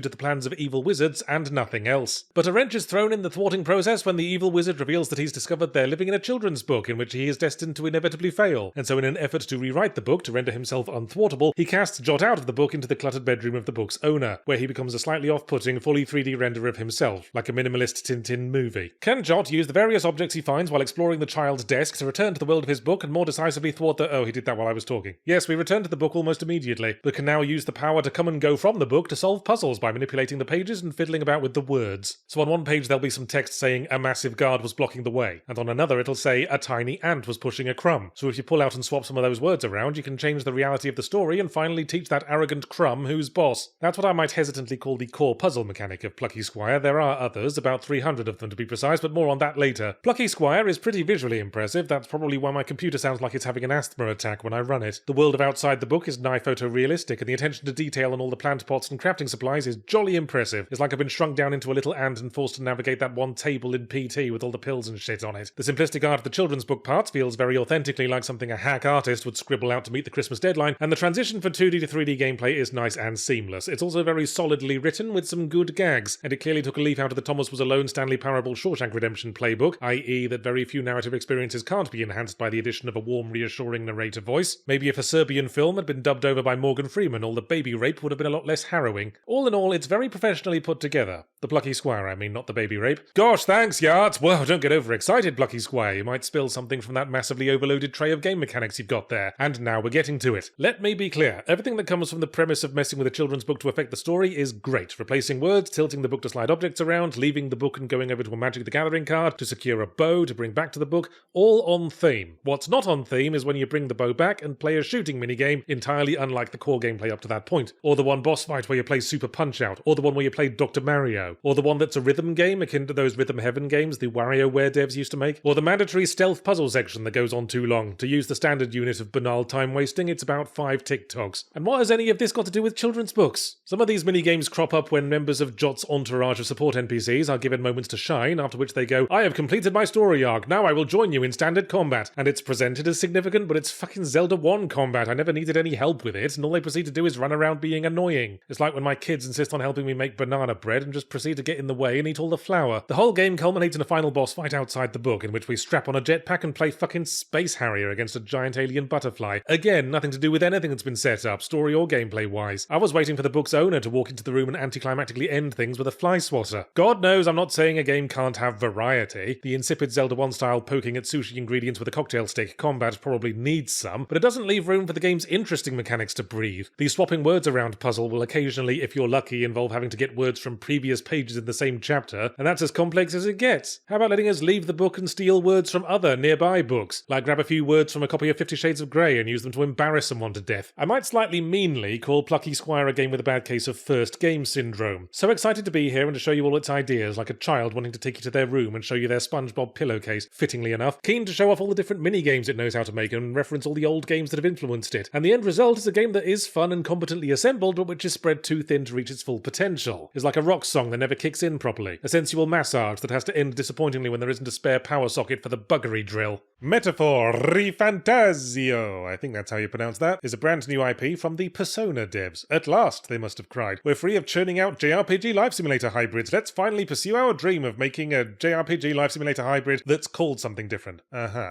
[SPEAKER 1] to the plans of evil wizards, and nothing else. But a wrench is thrown in the thwarting process when the evil wizard reveals that he's discovered they're living in a children's book in which he is destined to inevitably fail, and so in an effort to rewrite the book to render himself unthwartable, he casts Jot out of the book into the cluttered bedroom of the book's owner, where he becomes a slightly off-putting, fully 3D render of himself, like a minimalist Tintin movie. Can Jot use the various objects he finds while exploring the child's desk to return to the world of his book and more decisively thwart the— oh, he did that while I was talking. Yes, we return to the book almost immediately, but can now use the power to come and go from the book to solve puzzles by manipulating the pages and fiddling about with the words. So on one page there'll be some text saying a massive guard was blocking the way, and on another it'll say a tiny ant was pushing a crumb. So if you pull out and swap some of those words around, you can change the reality of the story and finally teach that arrogant crumb who's boss. That's what I might hesitantly call the core puzzle mechanic of Plucky Squire. There are others, about 300 of them to be precise, but more on that later. Plucky Squire is pretty visually impressive. That's probably why my computer sounds like it's having an asthma attack when I run it. The world of outside the book is nigh photorealistic, and the attention to detail on all the plant pots and crafting supplies is jolly impressive. It's like I've been shrunk down into a little ant and forced to navigate that one table in PT with all the pills and shit on it. The simplistic art of the children's book parts feels very authentically like something a hack artist would scribble out to meet the Christmas deadline, and the transition from 2D to 3D gameplay is nice and seamless. It's also very solidly written with some good gags, and it clearly took a leaf out of the Thomas Was Alone Stanley Parable Shawshank Redemption playbook, i.e. that very few narrative experiences can't be enhanced by the addition of a warm, reassuring narrator voice. Maybe if a Serbian film had been dubbed over by Morgan Freeman, all the baby rape would have been a lot less harrowing. All in all, it's very professionally put together. The Plucky Squire, I mean, not the baby rape. Gosh, thanks, Yart! Well, don't get overexcited, Plucky Squire. You might spill something from that massively overloaded tray of game mechanics you've got there. And now we're getting to it. Let me be clear. Everything that comes from the premise of messing with a children's book to affect the story is great. Replacing words, tilting the book to slide objects around, leaving the book and going over to a Magic the Gathering card, to secure a bow, to bring back to the the book, all on theme. What's not on theme is when you bring the bow back and play a shooting minigame entirely unlike the core gameplay up to that point, or the one boss fight where you play Super Punch-Out, or the one where you play Dr. Mario, or the one that's a rhythm game akin to those Rhythm Heaven games the WarioWare devs used to make, or the mandatory stealth puzzle section that goes on too long. To use the standard unit of banal time wasting, it's about 5 TikToks. And what has any of this got to do with children's books? Some of these minigames crop up when members of Jot's entourage of support NPCs are given moments to shine, after which they go, "I have completed my story arc, now I will join you in standard combat." And it's presented as significant, but it's fucking Zelda 1 combat. I never needed any help with it, and all they proceed to do is run around being annoying. It's like when my kids insist on helping me make banana bread and just proceed to get in the way and eat all the flour. The whole game culminates in a final boss fight outside the book, in which we strap on a jetpack and play fucking Space Harrier against a giant alien butterfly. Again, nothing to do with anything that's been set up, story or gameplay-wise. I was waiting for the book's owner to walk into the room and anticlimactically end things with a fly swatter. God knows I'm not saying a game can't have variety. The insipid Zelda 1 style poking at sushi ingredients with a cocktail stick combat probably needs some, but it doesn't leave room for the game's interesting mechanics to breathe. The swapping words around puzzle will occasionally, if you're lucky, involve having to get words from previous pages in the same chapter, and that's as complex as it gets. How about letting us leave the book and steal words from other nearby books? Like grab a few words from a copy of 50 Shades of Grey and use them to embarrass someone to death. I might slightly meanly call Plucky Squire a game with a bad case of first game syndrome. So excited to be here and to show you all its ideas, like a child wanting to take you to their room and show you their SpongeBob pillowcase, fittingly enough. Keen to show off all the different mini-games it knows how to make and reference all the old games that have influenced it. And the end result is a game that is fun and competently assembled, but which is spread too thin to reach its full potential. It's like a rock song that never kicks in properly. A sensual massage that has to end disappointingly when there isn't a spare power socket for the buggery drill. Metaphor ReFantazio, I think that's how you pronounce that, is a brand new IP from the Persona devs. At last, they must have cried. We're free of churning out JRPG Life Simulator hybrids. Let's finally pursue our dream of making a JRPG Life Simulator hybrid that's called something different.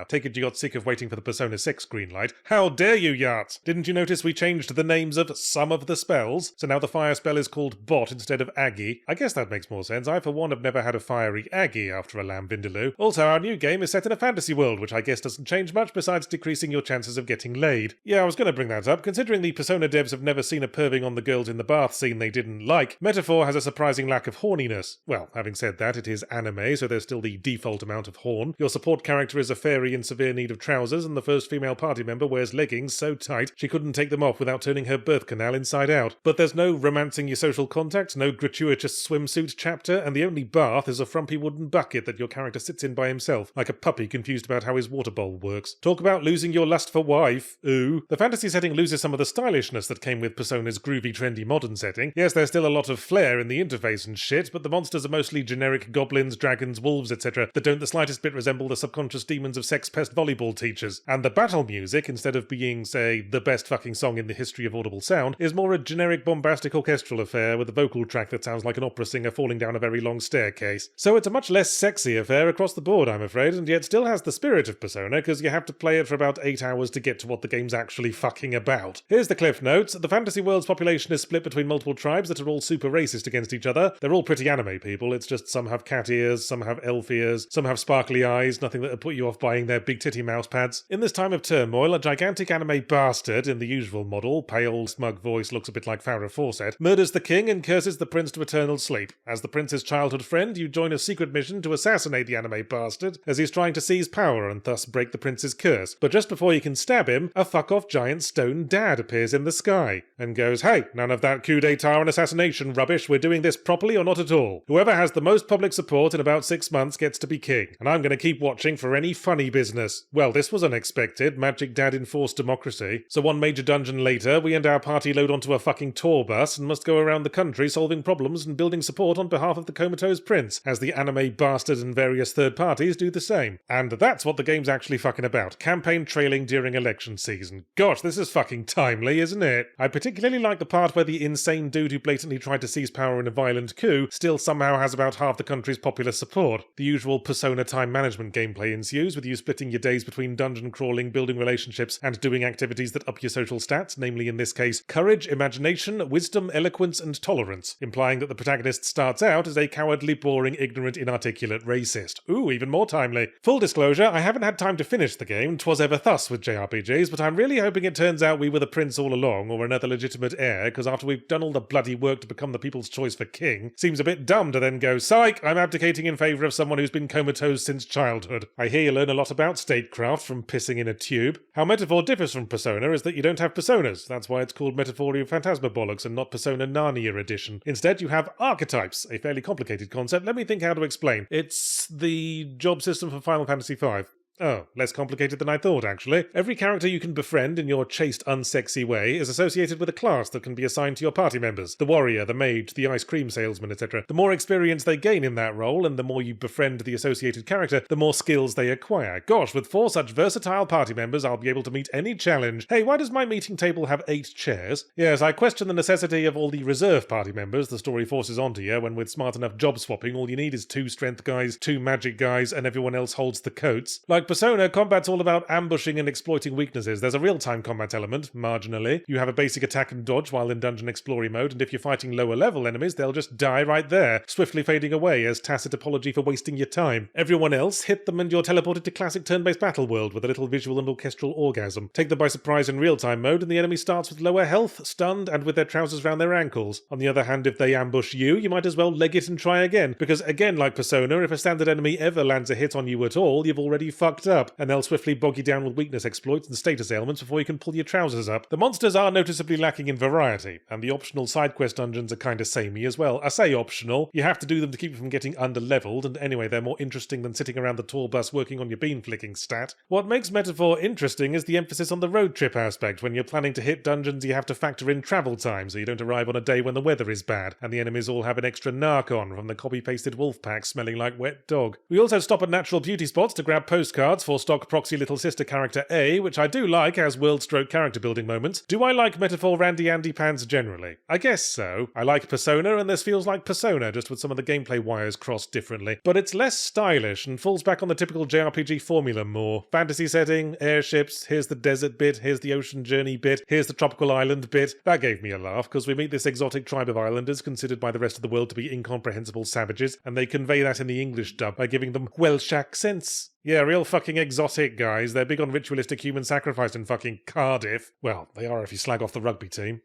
[SPEAKER 1] Take it you got sick of waiting for the Persona 6 green light. How dare you, Yarts! Didn't you notice we changed the names of some of the spells? So now the fire spell is called Bot instead of Aggie. I guess that makes more sense. I, for one, have never had a fiery Aggie after a Lamb Vindaloo. Also, our new game is set in a fantasy world, which I guess doesn't change much besides decreasing your chances of getting laid. Yeah, I was going to bring that up. Considering the Persona devs have never seen a perving on the girls in the bath scene they didn't like, Metaphor has a surprising lack of horniness. Well, having said that, it is anime, so there's still the default amount of horn. Your support character is a fairy in severe need of trousers, and the first female party member wears leggings so tight she couldn't take them off without turning her birth canal inside out. But there's no romancing your social contacts, no gratuitous swimsuit chapter, and the only bath is a frumpy wooden bucket that your character sits in by himself, like a puppy confused about how his water bowl works. Talk about losing your lust for wife. Ooh. The fantasy setting loses some of the stylishness that came with Persona's groovy, trendy modern setting. Yes, there's still a lot of flair in the interface and shit, but the monsters are mostly generic goblins, dragons, wolves, etc. that don't the slightest bit resemble the subconscious demons of sex pest volleyball teachers. And the battle music, instead of being, say, the best fucking song in the history of audible sound, is more a generic bombastic orchestral affair with a vocal track that sounds like an opera singer falling down a very long staircase. So it's a much less sexy affair across the board, I'm afraid, and yet still has the spirit of Persona, because you have to play it for about 8 hours to get to what the game's actually fucking about. Here's the cliff notes. The fantasy world's population is split between multiple tribes that are all super racist against each other. They're all pretty anime people, it's just some have cat ears, some have elf ears, some have sparkly eyes, nothing that'll put you off buying their big titty mouse pads. In this time of turmoil, a gigantic anime bastard, in the usual model, pale, smug voice, looks a bit like Farrah Fawcett, murders the king and curses the prince to eternal sleep. As the prince's childhood friend, you join a secret mission to assassinate the anime bastard, as he's trying to seize power and thus break the prince's curse. But just before you can stab him, a fuck-off giant stone dad appears in the sky, and goes, "Hey, none of that coup d'etat and assassination rubbish, we're doing this properly or not at all. Whoever has the most public support in about 6 months gets to be king, and I'm gonna keep watching for any funny business." Well, this was unexpected. Magic Dad enforced democracy. So one major dungeon later, we and our party load onto a fucking tour bus and must go around the country solving problems and building support on behalf of the comatose prince, as the anime bastard and various third parties do the same. And that's what the game's actually fucking about. Campaign trailing during election season. Gosh, this is fucking timely, isn't it? I particularly like the part where the insane dude who blatantly tried to seize power in a violent coup still somehow has about half the country's popular support. The usual Persona time management gameplay ensues, with you splitting your days between dungeon crawling, building relationships, and doing activities that up your social stats, namely in this case, courage, imagination, wisdom, eloquence, and tolerance, implying that the protagonist starts out as a cowardly, boring, ignorant, inarticulate racist. Ooh, even more timely. Full disclosure, I haven't haven't had time to finish the game, 'twas ever thus with JRPGs, but I'm really hoping it turns out we were the prince all along, or another legitimate heir, because after we've done all the bloody work to become the people's choice for king, seems a bit dumb to then go, psych, I'm abdicating in favour of someone who's been comatose since childhood. I hear you learn a lot about statecraft from pissing in a tube. How Metaphor differs from Persona is that you don't have personas. That's why it's called Metaphoria Phantasmabollocks and not Persona Narnia edition. Instead, you have archetypes, a fairly complicated concept. Let me think how to explain. It's the job system for Final Fantasy V. Oh, less complicated than I thought, actually. Every character you can befriend in your chaste, unsexy way is associated with a class that can be assigned to your party members. The warrior, the mage, the ice cream salesman, etc. The more experience they gain in that role, and the more you befriend the associated character, the more skills they acquire. Gosh, with 4 such versatile party members, I'll be able to meet any challenge. Hey, why does my meeting table have 8 chairs? Yes, I question the necessity of all the reserve party members the story forces onto you, when with smart enough job swapping, all you need is 2 strength guys, 2 magic guys, and everyone else holds the coats. Like Persona, combat's all about ambushing and exploiting weaknesses. There's a real-time combat element, marginally. You have a basic attack and dodge while in dungeon exploring mode, and if you're fighting lower-level enemies, they'll just die right there, swiftly fading away as tacit apology for wasting your time. Everyone else, hit them and you're teleported to classic turn-based battle world with a little visual and orchestral orgasm. Take them by surprise in real-time mode, and the enemy starts with lower health, stunned, and with their trousers round their ankles. On the other hand, if they ambush you, you might as well leg it and try again, because again, like Persona, if a standard enemy ever lands a hit on you at all, you've already fucked up, and they'll swiftly bog you down with weakness exploits and status ailments before you can pull your trousers up. The monsters are noticeably lacking in variety, and the optional side quest dungeons are kinda samey as well. I say optional, you have to do them to keep you from getting under-leveled, and anyway, they're more interesting than sitting around the tour bus working on your bean-flicking stat. What makes Metaphor interesting is the emphasis on the road trip aspect. When you're planning to hit dungeons, you have to factor in travel time, so you don't arrive on a day when the weather is bad, and the enemies all have an extra narc on from the copy-pasted wolf pack smelling like wet dog. We also stop at natural beauty spots to grab postcards for stock proxy little sister character A, which I do like as world-stroke character building moments. Do I like Metaphor Randy Andy Pants generally? I guess so. I like Persona, and this feels like Persona, just with some of the gameplay wires crossed differently. But it's less stylish and falls back on the typical JRPG formula more. Fantasy setting, airships, here's the desert bit, here's the ocean journey bit, here's the tropical island bit. That gave me a laugh, because we meet this exotic tribe of islanders considered by the rest of the world to be incomprehensible savages, and they convey that in the English dub by giving them Welsh accents. Yeah, real fucking exotic guys. They're big on ritualistic human sacrifice in fucking Cardiff. Well, they are if you slag off the rugby team.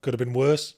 [SPEAKER 1] Could have been worse.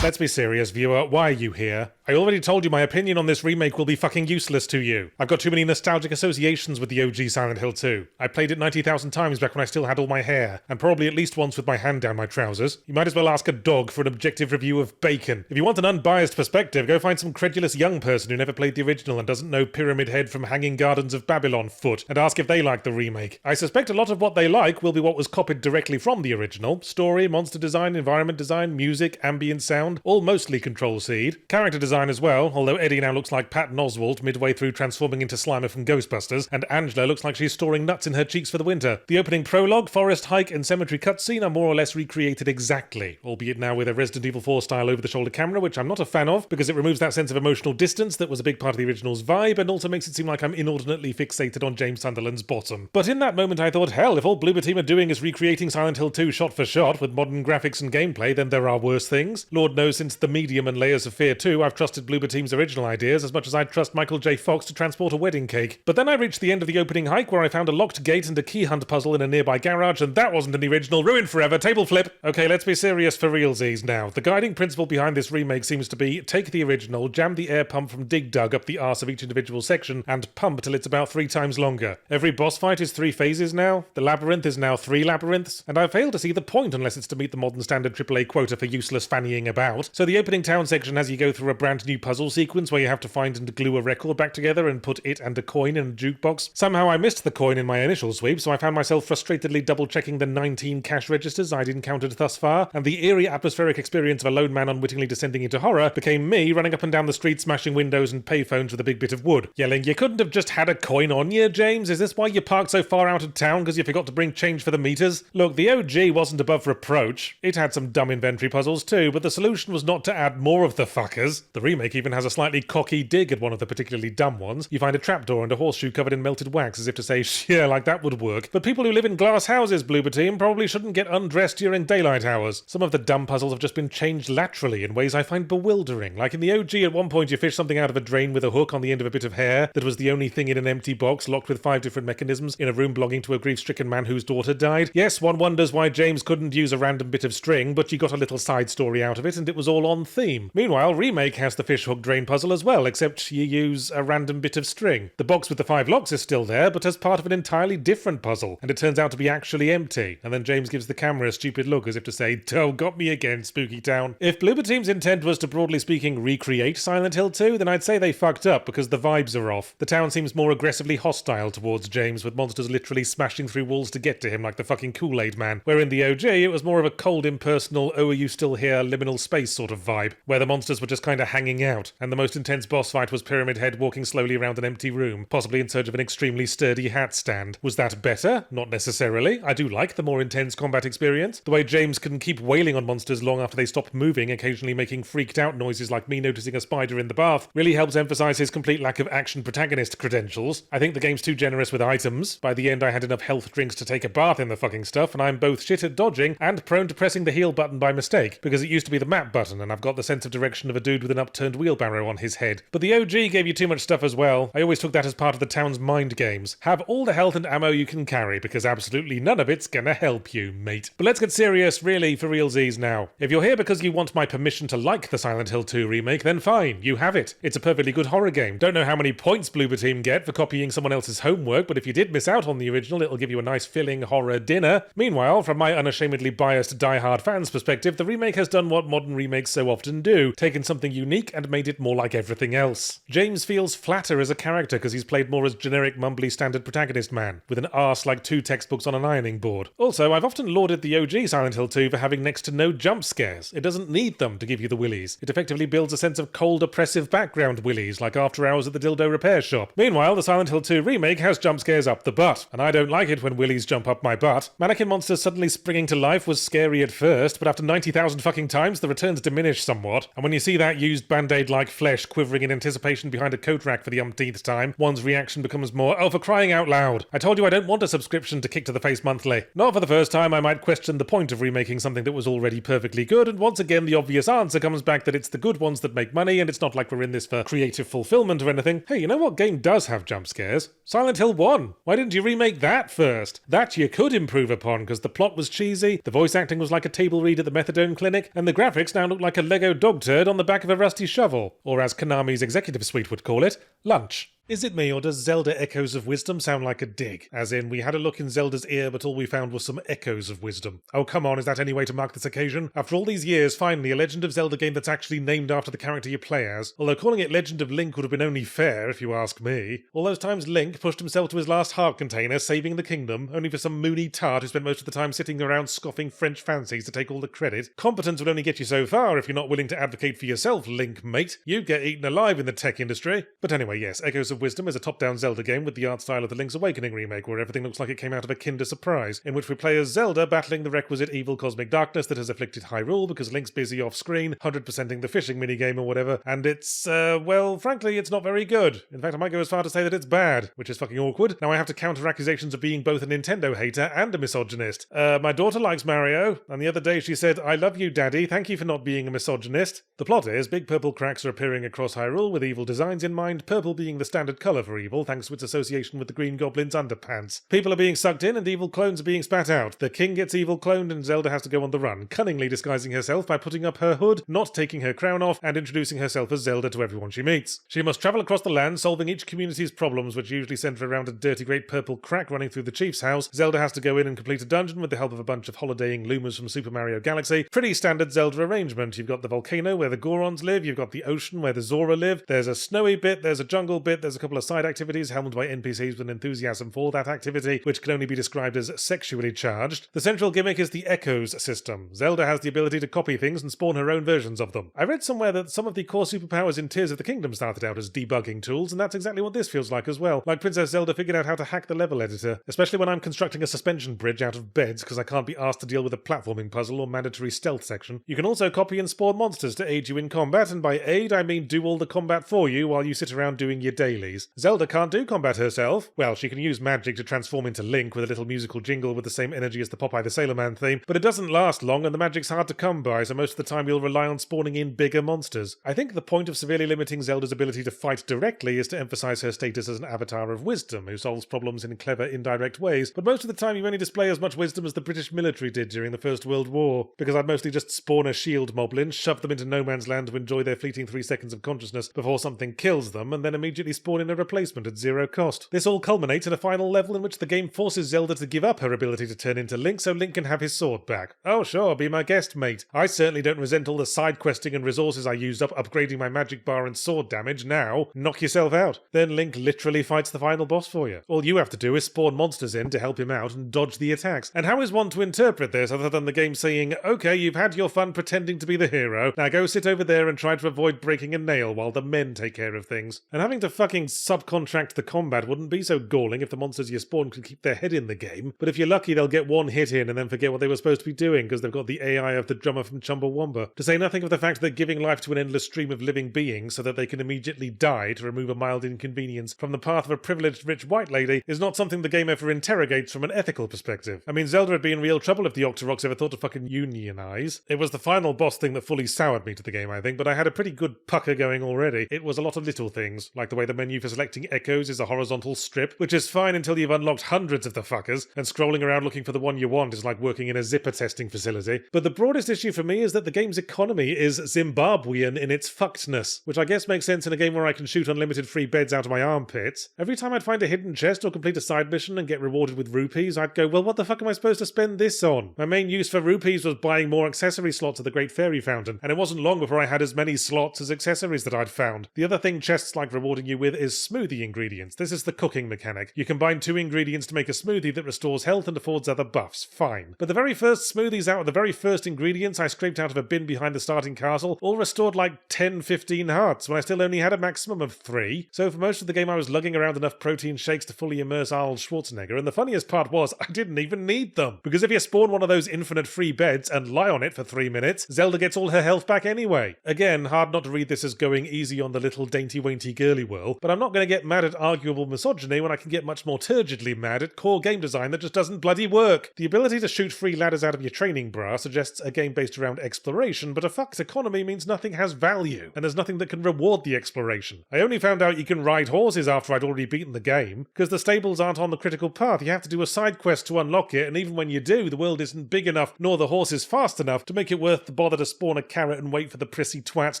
[SPEAKER 1] Let's be serious, viewer. Why are you here? I already told you my opinion on this remake will be fucking useless to you. I've got too many nostalgic associations with the OG Silent Hill 2. I played it 90,000 times back when I still had all my hair, and probably at least once with my hand down my trousers. You might as well ask a dog for an objective review of Bacon. If you want an unbiased perspective, go find some credulous young person who never played the original and doesn't know Pyramid Head from Hanging Gardens of Babylon foot, and ask if they like the remake. I suspect a lot of what they like will be what was copied directly from the original. Story, monster design, environment design, music, ambient sound, all mostly Control-Seed. Character design as well, although Eddie now looks like Patton Oswalt midway through transforming into Slimer from Ghostbusters, and Angela looks like she's storing nuts in her cheeks for the winter. The opening prologue, forest hike, and cemetery cutscene are more or less recreated exactly, albeit now with a Resident Evil 4 style over-the-shoulder camera, which I'm not a fan of, because it removes that sense of emotional distance that was a big part of the original's vibe, and also makes it seem like I'm inordinately fixated on James Sunderland's bottom. But in that moment I thought, hell, if all Bloober Team are doing is recreating Silent Hill 2 shot for shot with modern graphics and gameplay, then there are worse things. Lord knows since The Medium and Layers of Fear 2, I've trusted Bloober Team's original ideas as much as I'd trust Michael J. Fox to transport a wedding cake. But then I reached the end of the opening hike where I found a locked gate and a key hunt puzzle in a nearby garage, and that wasn't an original. Ruined forever. Table flip. Okay, let's be serious for realsies now. The guiding principle behind this remake seems to be take the original, jam the air pump from Dig Dug up the arse of each individual section, and pump till it's about 3 times longer. Every boss fight is 3 phases now. The labyrinth is now 3 labyrinths, and I fail to see the point unless it's to meet the modern standard AAA quota for useless fannying about. So the opening town section has you go through a brand new puzzle sequence where you have to find and glue a record back together and put it and a coin in a jukebox. Somehow I missed the coin in my initial sweep, so I found myself frustratedly double-checking the 19 cash registers I'd encountered thus far, and the eerie atmospheric experience of a lone man unwittingly descending into horror became me running up and down the street smashing windows and payphones with a big bit of wood, yelling, "You couldn't have just had a coin on you, James? Is this why you parked so far out of town, because you forgot to bring change for the meters?" Look, the OG wasn't above reproach. It had some dumb inventory puzzles too, but the solution was not to add more of the fuckers. The The remake even has a slightly cocky dig at one of the particularly dumb ones. You find a trapdoor and a horseshoe covered in melted wax, as if to say, yeah, like that would work. But people who live in glass houses, Bloober Team, probably shouldn't get undressed during daylight hours. Some of the dumb puzzles have just been changed laterally in ways I find bewildering. Like in the OG, at one point you fish something out of a drain with a hook on the end of a bit of hair that was the only thing in an empty box locked with 5 different mechanisms in a room belonging to a grief-stricken man whose daughter died. Yes, one wonders why James couldn't use a random bit of string, but you got a little side story out of it and it was all on theme. Meanwhile, Remake has the fish hook drain puzzle as well, except you use a random bit of string. The box with the 5 locks is still there, but as part of an entirely different puzzle, and it turns out to be actually empty. And then James gives the camera a stupid look as if to say, oh, got me again, Spooky Town. If Bloober Team's intent was to, broadly speaking, recreate Silent Hill 2, then I'd say they fucked up because the vibes are off. The town seems more aggressively hostile towards James, with monsters literally smashing through walls to get to him like the fucking Kool-Aid Man, where in the OG it was more of a cold, impersonal, oh, are you still here, liminal space sort of vibe, where the monsters were just kind of hanging out, and the most intense boss fight was Pyramid Head walking slowly around an empty room, possibly in search of an extremely sturdy hat stand. Was that better? Not necessarily. I do like the more intense combat experience. The way James can keep wailing on monsters long after they stop moving, occasionally making freaked out noises like me noticing a spider in the bath, really helps emphasize his complete lack of action protagonist credentials. I think the game's too generous with items. By the end I had enough health drinks to take a bath in the fucking stuff, and I'm both shit at dodging and prone to pressing the heal button by mistake, because it used to be the map button and I've got the sense of direction of a dude with an upturned wheelbarrow on his head. But the OG gave you too much stuff as well. I always took that as part of the town's mind games. Have all the health and ammo you can carry, because absolutely none of it's gonna help you, mate. But let's get serious, really, for realsies now. If you're here because you want my permission to like the Silent Hill 2 remake, then fine, you have it. It's a perfectly good horror game. Don't know how many points Bloober Team get for copying someone else's homework, but if you did miss out on the original, it'll give you a nice filling horror dinner. Meanwhile, from my unashamedly biased die-hard fan's perspective, the remake has done what modern remakes so often do, taken something unique and made it more like everything else. James feels flatter as a character because he's played more as generic, mumbly, standard protagonist man, with an arse like 2 textbooks on an ironing board. Also, I've often lauded the OG Silent Hill 2 for having next to no jump scares. It doesn't need them to give you the willies. It effectively builds a sense of cold, oppressive background willies, like After Hours at the Dildo Repair Shop. Meanwhile, the Silent Hill 2 remake has jump scares up the butt, and I don't like it when willies jump up my butt. Mannequin monsters suddenly springing to life was scary at first, but after 90,000 fucking times, the returns diminish somewhat, and when you see that used band-aid-like flesh quivering in anticipation behind a coat rack for the umpteenth time, one's reaction becomes more, oh, for crying out loud. I told you I don't want a subscription to Kick to the Face monthly. Not for the first time, I might question the point of remaking something that was already perfectly good, and once again the obvious answer comes back that it's the good ones that make money, and it's not like we're in this for creative fulfillment or anything. Hey, you know what game does have jump scares? Silent Hill 1. Why didn't you remake that first? That you could improve upon, because the plot was cheesy, the voice acting was like a table read at the methadone clinic, and the graphics now look like a Lego dog turd on the back of a rusty shovel. Or as Konami's executive suite would call it, lunch. Is it me, or does Zelda Echoes of Wisdom sound like a dig? As in, we had a look in Zelda's ear, but all we found was some echoes of wisdom. Oh, come on, is that any way to mark this occasion? After all these years, finally, a Legend of Zelda game that's actually named after the character you play as. Although calling it Legend of Link would have been only fair, if you ask me. All those times Link pushed himself to his last heart container, saving the kingdom, only for some moony tart who spent most of the time sitting around scoffing French fancies to take all the credit. Competence would only get you so far if you're not willing to advocate for yourself, Link, mate. You'd get eaten alive in the tech industry. But anyway, yes, Echoes of Wisdom is a top-down Zelda game with the art style of the Link's Awakening remake, where everything looks like it came out of a Kinder Surprise, in which we play as Zelda battling the requisite evil cosmic darkness that has afflicted Hyrule because Link's busy off-screen, 100%ing the fishing minigame or whatever, and it's, well, frankly, it's not very good. In fact, I might go as far to say that it's bad, which is fucking awkward. Now I have to counter accusations of being both a Nintendo hater and a misogynist. My daughter likes Mario, and the other day she said, I love you, Daddy, thank you for not being a misogynist. The plot is, big purple cracks are appearing across Hyrule with evil designs in mind, purple being the standard colour for evil, thanks to its association with the Green Goblin's underpants. People are being sucked in and evil clones are being spat out. The king gets evil cloned and Zelda has to go on the run, cunningly disguising herself by putting up her hood, not taking her crown off, and introducing herself as Zelda to everyone she meets. She must travel across the land, solving each community's problems, which usually centre around a dirty great purple crack running through the chief's house. Zelda has to go in and complete a dungeon with the help of a bunch of holidaying loomers from Super Mario Galaxy. Pretty standard Zelda arrangement. You've got the volcano where the Gorons live, you've got the ocean where the Zora live, there's a snowy bit, there's a jungle bit, there's there's a couple of side activities helmed by NPCs with an enthusiasm for that activity, which can only be described as sexually charged. The central gimmick is the Echoes system. Zelda has the ability to copy things and spawn her own versions of them. I read somewhere that some of the core superpowers in Tears of the Kingdom started out as debugging tools, and that's exactly what this feels like as well. Like Princess Zelda figured out how to hack the level editor, especially when I'm constructing a suspension bridge out of beds because I can't be asked to deal with a platforming puzzle or mandatory stealth section. You can also copy and spawn monsters to aid you in combat, and by aid I mean do all the combat for you while you sit around doing your dailies. Zelda can't do combat herself. Well, she can use magic to transform into Link with a little musical jingle with the same energy as the Popeye the Sailor Man theme, but it doesn't last long and the magic's hard to come by, so most of the time you'll rely on spawning in bigger monsters. I think the point of severely limiting Zelda's ability to fight directly is to emphasize her status as an avatar of wisdom who solves problems in clever, indirect ways, but most of the time you only display as much wisdom as the British military did during the First World War, because I'd mostly just spawn a shield moblin, shove them into no man's land to enjoy their fleeting 3 seconds of consciousness before something kills them, and then immediately spawn in a replacement at zero cost. This all culminates in a final level in which the game forces Zelda to give up her ability to turn into Link so Link can have his sword back. Oh sure, be my guest, mate. I certainly don't resent all the side questing and resources I used up upgrading my magic bar and sword damage. Now, knock yourself out. Then Link literally fights the final boss for you. All you have to do is spawn monsters in to help him out and dodge the attacks. And how is one to interpret this other than the game saying, okay, you've had your fun pretending to be the hero, now go sit over there and try to avoid breaking a nail while the men take care of things. And having to fucking subcontract the combat wouldn't be so galling if the monsters you spawn could keep their head in the game, but if you're lucky they'll get one hit in and then forget what they were supposed to be doing because they've got the AI of the drummer from Chumbawamba. To say nothing of the fact that giving life to an endless stream of living beings so that they can immediately die to remove a mild inconvenience from the path of a privileged rich white lady is not something the game ever interrogates from an ethical perspective. I mean, Zelda would be in real trouble if the Octoroks ever thought to fucking unionize. It was the final boss thing that fully soured me to the game, I think, but I had a pretty good pucker going already. It was a lot of little things, like the way the menu for selecting echoes is a horizontal strip, which is fine until you've unlocked hundreds of the fuckers, and scrolling around looking for the one you want is like working in a zipper testing facility. But the broadest issue for me is that the game's economy is Zimbabwean in its fuckedness, which I guess makes sense in a game where I can shoot unlimited free beds out of my armpits. Every time I'd find a hidden chest or complete a side mission and get rewarded with rupees, I'd go, well, what the fuck am I supposed to spend this on? My main use for rupees was buying more accessory slots at the Great Fairy Fountain, and it wasn't long before I had as many slots as accessories that I'd found. The other thing chests like rewarding you with is smoothie ingredients. This is the cooking mechanic. You combine 2 ingredients to make a smoothie that restores health and affords other buffs. Fine. But the very first smoothies out of the very first ingredients I scraped out of a bin behind the starting castle all restored like 10-15 hearts when I still only had a maximum of 3. So for most of the game I was lugging around enough protein shakes to fully immerse Arnold Schwarzenegger, and the funniest part was I didn't even need them. Because if you spawn one of those infinite free beds and lie on it for 3 minutes, Zelda gets all her health back anyway. Again, hard not to read this as going easy on the little dainty-wainty girly whirl, but I'm not going to get mad at arguable misogyny when I can get much more turgidly mad at core game design that just doesn't bloody work. The ability to shoot free ladders out of your training bra suggests a game based around exploration, but a fucked economy means nothing has value, and there's nothing that can reward the exploration. I only found out you can ride horses after I'd already beaten the game, because the stables aren't on the critical path. You have to do a side quest to unlock it, and even when you do, the world isn't big enough nor the horses fast enough to make it worth the bother to spawn a carrot and wait for the prissy twats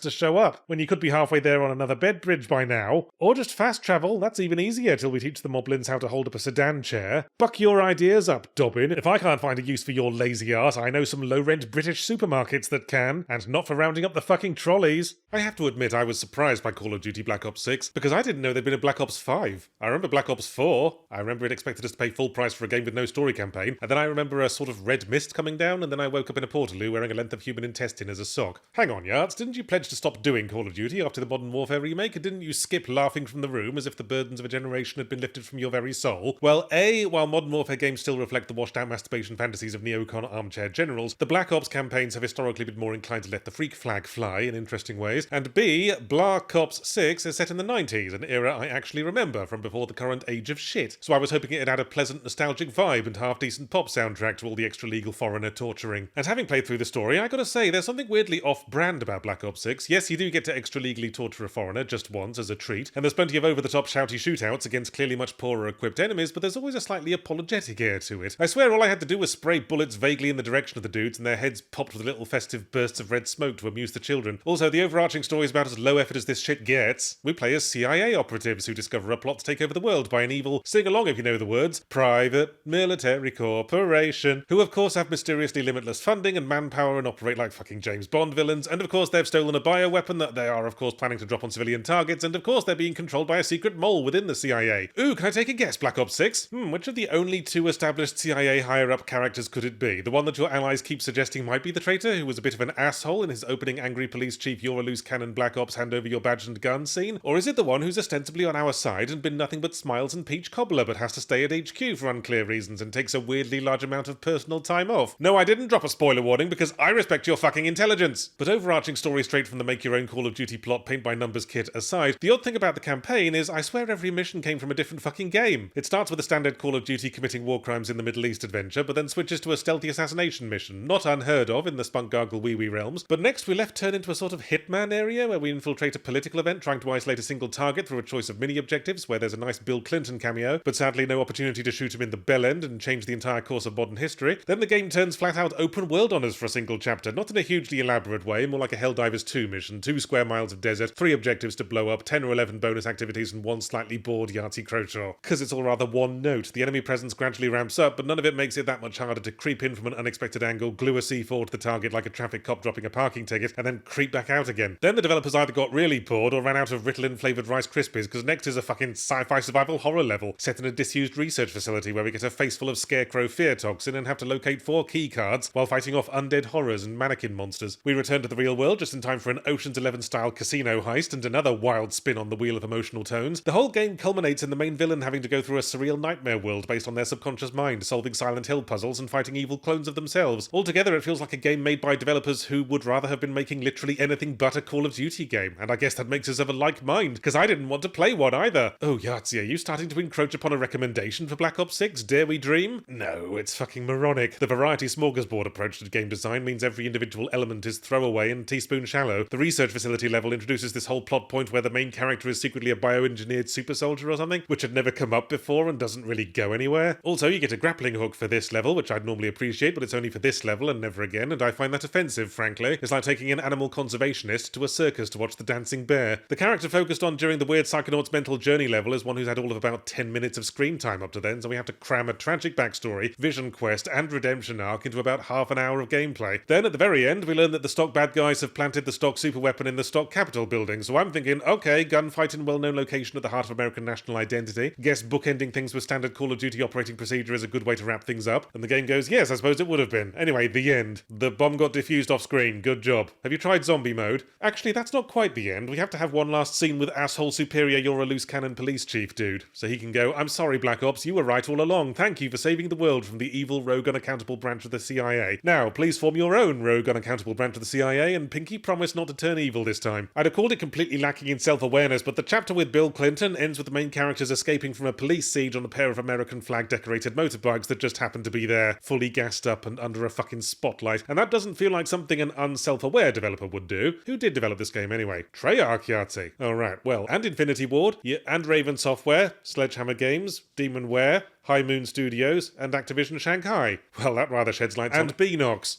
[SPEAKER 1] to show up, when you could be halfway there on another bed bridge by now. Or just fast travel, that's even easier till we teach the moblins how to hold up a sedan chair. Buck your ideas up, Dobbin. If I can't find a use for your lazy art, I know some low-rent British supermarkets that can, and not for rounding up the fucking trolleys. I have to admit I was surprised by Call of Duty Black Ops 6, because I didn't know there'd been a Black Ops 5. I remember Black Ops 4, I remember it expected us to pay full price for a game with no story campaign, and then I remember a sort of red mist coming down, and then I woke up in a Portaloo wearing a length of human intestine as a sock. Hang on, Yards, didn't you pledge to stop doing Call of Duty after the Modern Warfare remake, and didn't you skip laughing from the room as if the burdens of a generation had been lifted from your very soul? Well, A, while Modern Warfare games still reflect the washed-out masturbation fantasies of neocon armchair generals, the Black Ops campaigns have historically been more inclined to let the freak flag fly in interesting ways, and B, Black Ops 6 is set in the 90s, an era I actually remember from before the current age of shit, so I was hoping it'd add a pleasant nostalgic vibe and half-decent pop soundtrack to all the extra-legal foreigner torturing. And having played through the story, I gotta say, there's something weirdly off-brand about Black Ops 6. Yes, you do get to extra-legally torture a foreigner just once as a treat, and there's plenty of over-the-top shouty shootouts against clearly much poorer equipped enemies, but there's always a slightly apologetic air to it. I swear all I had to do was spray bullets vaguely in the direction of the dudes, and their heads popped with little festive bursts of red smoke to amuse the children. Also, the overarching story is about as low effort as this shit gets. We play as CIA operatives who discover a plot to take over the world by an evil, sing along if you know the words, private military corporation, who of course have mysteriously limitless funding and manpower and operate like fucking James Bond villains, and of course they've stolen a bioweapon that they are of course planning to drop on civilian targets, and of course they're being controlled by a secret mole within the CIA. Ooh, can I take a guess, Black Ops 6? Which of the only 2 established CIA higher-up characters could it be? The one that your allies keep suggesting might be the traitor, who was a bit of an asshole in his opening angry police chief "You're a loose cannon, Black Ops, hand over your badge and gun" scene? Or is it the one who's ostensibly on our side and been nothing but smiles and peach cobbler but has to stay at HQ for unclear reasons and takes a weirdly large amount of personal time off? No, I didn't drop a spoiler warning because I respect your fucking intelligence. But overarching story straight from the make-your-own Call of Duty plot paint-by-numbers kit aside, the odd thing about the campaign is I swear every mission came from a different fucking game. It starts with a standard Call of Duty committing war crimes in the Middle East adventure, but then switches to a stealthy assassination mission, not unheard of in the spunk gargle wee-wee realms. But next we left turn into a sort of hitman area where we infiltrate a political event trying to isolate a single target through a choice of mini-objectives where there's a nice Bill Clinton cameo, but sadly no opportunity to shoot him in the bell end and change the entire course of modern history. Then the game turns flat-out open world on us for a single chapter, not in a hugely elaborate way, more like a Helldivers 2 mission, 2 square miles of desert, 3 objectives to blow up, 10 or 11 bonus activities and 1 slightly bored Yahtzee Croshaw. Because it's all rather one note. The enemy presence gradually ramps up, but none of it makes it that much harder to creep in from an unexpected angle, glue a C4 to the target like a traffic cop dropping a parking ticket, and then creep back out again. Then the developers either got really bored or ran out of Ritalin-flavoured Rice Krispies, because next is a fucking sci-fi survival horror level, set in a disused research facility where we get a face full of scarecrow fear toxin and have to locate 4 key cards while fighting off undead horrors and mannequin monsters. We return to the real world just in time for an Ocean's 11-style casino heist and another wild spin on the wheel of emotional tones. The whole game culminates in the main villain having to go through a surreal nightmare world based on their subconscious mind, solving Silent Hill puzzles and fighting evil clones of themselves. Altogether, it feels like a game made by developers who would rather have been making literally anything but a Call of Duty game, and I guess that makes us of a like mind, because I didn't want to play one either. Oh, Yahtzee, are you starting to encroach upon a recommendation for Black Ops 6? Dare we dream? No, it's fucking moronic. The variety smorgasbord approach to game design means every individual element is throwaway and teaspoon shallow. The research facility level introduces this whole plot point where the main character is secretly a bioengineered super soldier or something, which had never come up before and doesn't really go anywhere. Also, you get a grappling hook for this level, which I'd normally appreciate, but it's only for this level and never again, and I find that offensive, frankly. It's like taking an animal conservationist to a circus to watch the dancing bear. The character focused on during the weird Psychonaut's mental journey level is one who's had all of about 10 minutes of screen time up to then, so we have to cram a tragic backstory, vision quest, and redemption arc into about half an hour of gameplay. Then, at the very end, we learn that the stock bad guys have planted the stock superweapon in the stock Capitol building, so I'm thinking, okay, gunfight in well-known location at the heart of American national identity. Guess bookending things with standard Call of Duty operating procedure is a good way to wrap things up. And the game goes, yes, I suppose it would have been. Anyway, the end. The bomb got defused off screen. Good job. Have you tried zombie mode? Actually, that's not quite the end. We have to have one last scene with asshole superior "You're a loose cannon" police chief dude. So he can go, I'm sorry, Black Ops, you were right all along. Thank you for saving the world from the evil rogue unaccountable branch of the CIA. Now, please form your own rogue unaccountable branch of the CIA and pinky promise not to turn evil this time. I'd have called it completely lacking in self-awareness, but the chapter with Bill Clinton ends with the main characters escaping from a police siege on a pair of American flag-decorated motorbikes that just happen to be there, fully gassed up and under a fucking spotlight, and that doesn't feel like something an unself-aware developer would do. Who did develop this game anyway? Treyarch, Yahtzee. Oh right, well, and Infinity Ward, yeah, and Raven Software, Sledgehammer Games, Demonware, High Moon Studios, and Activision Shanghai. Well, that rather sheds light on... And Beanox.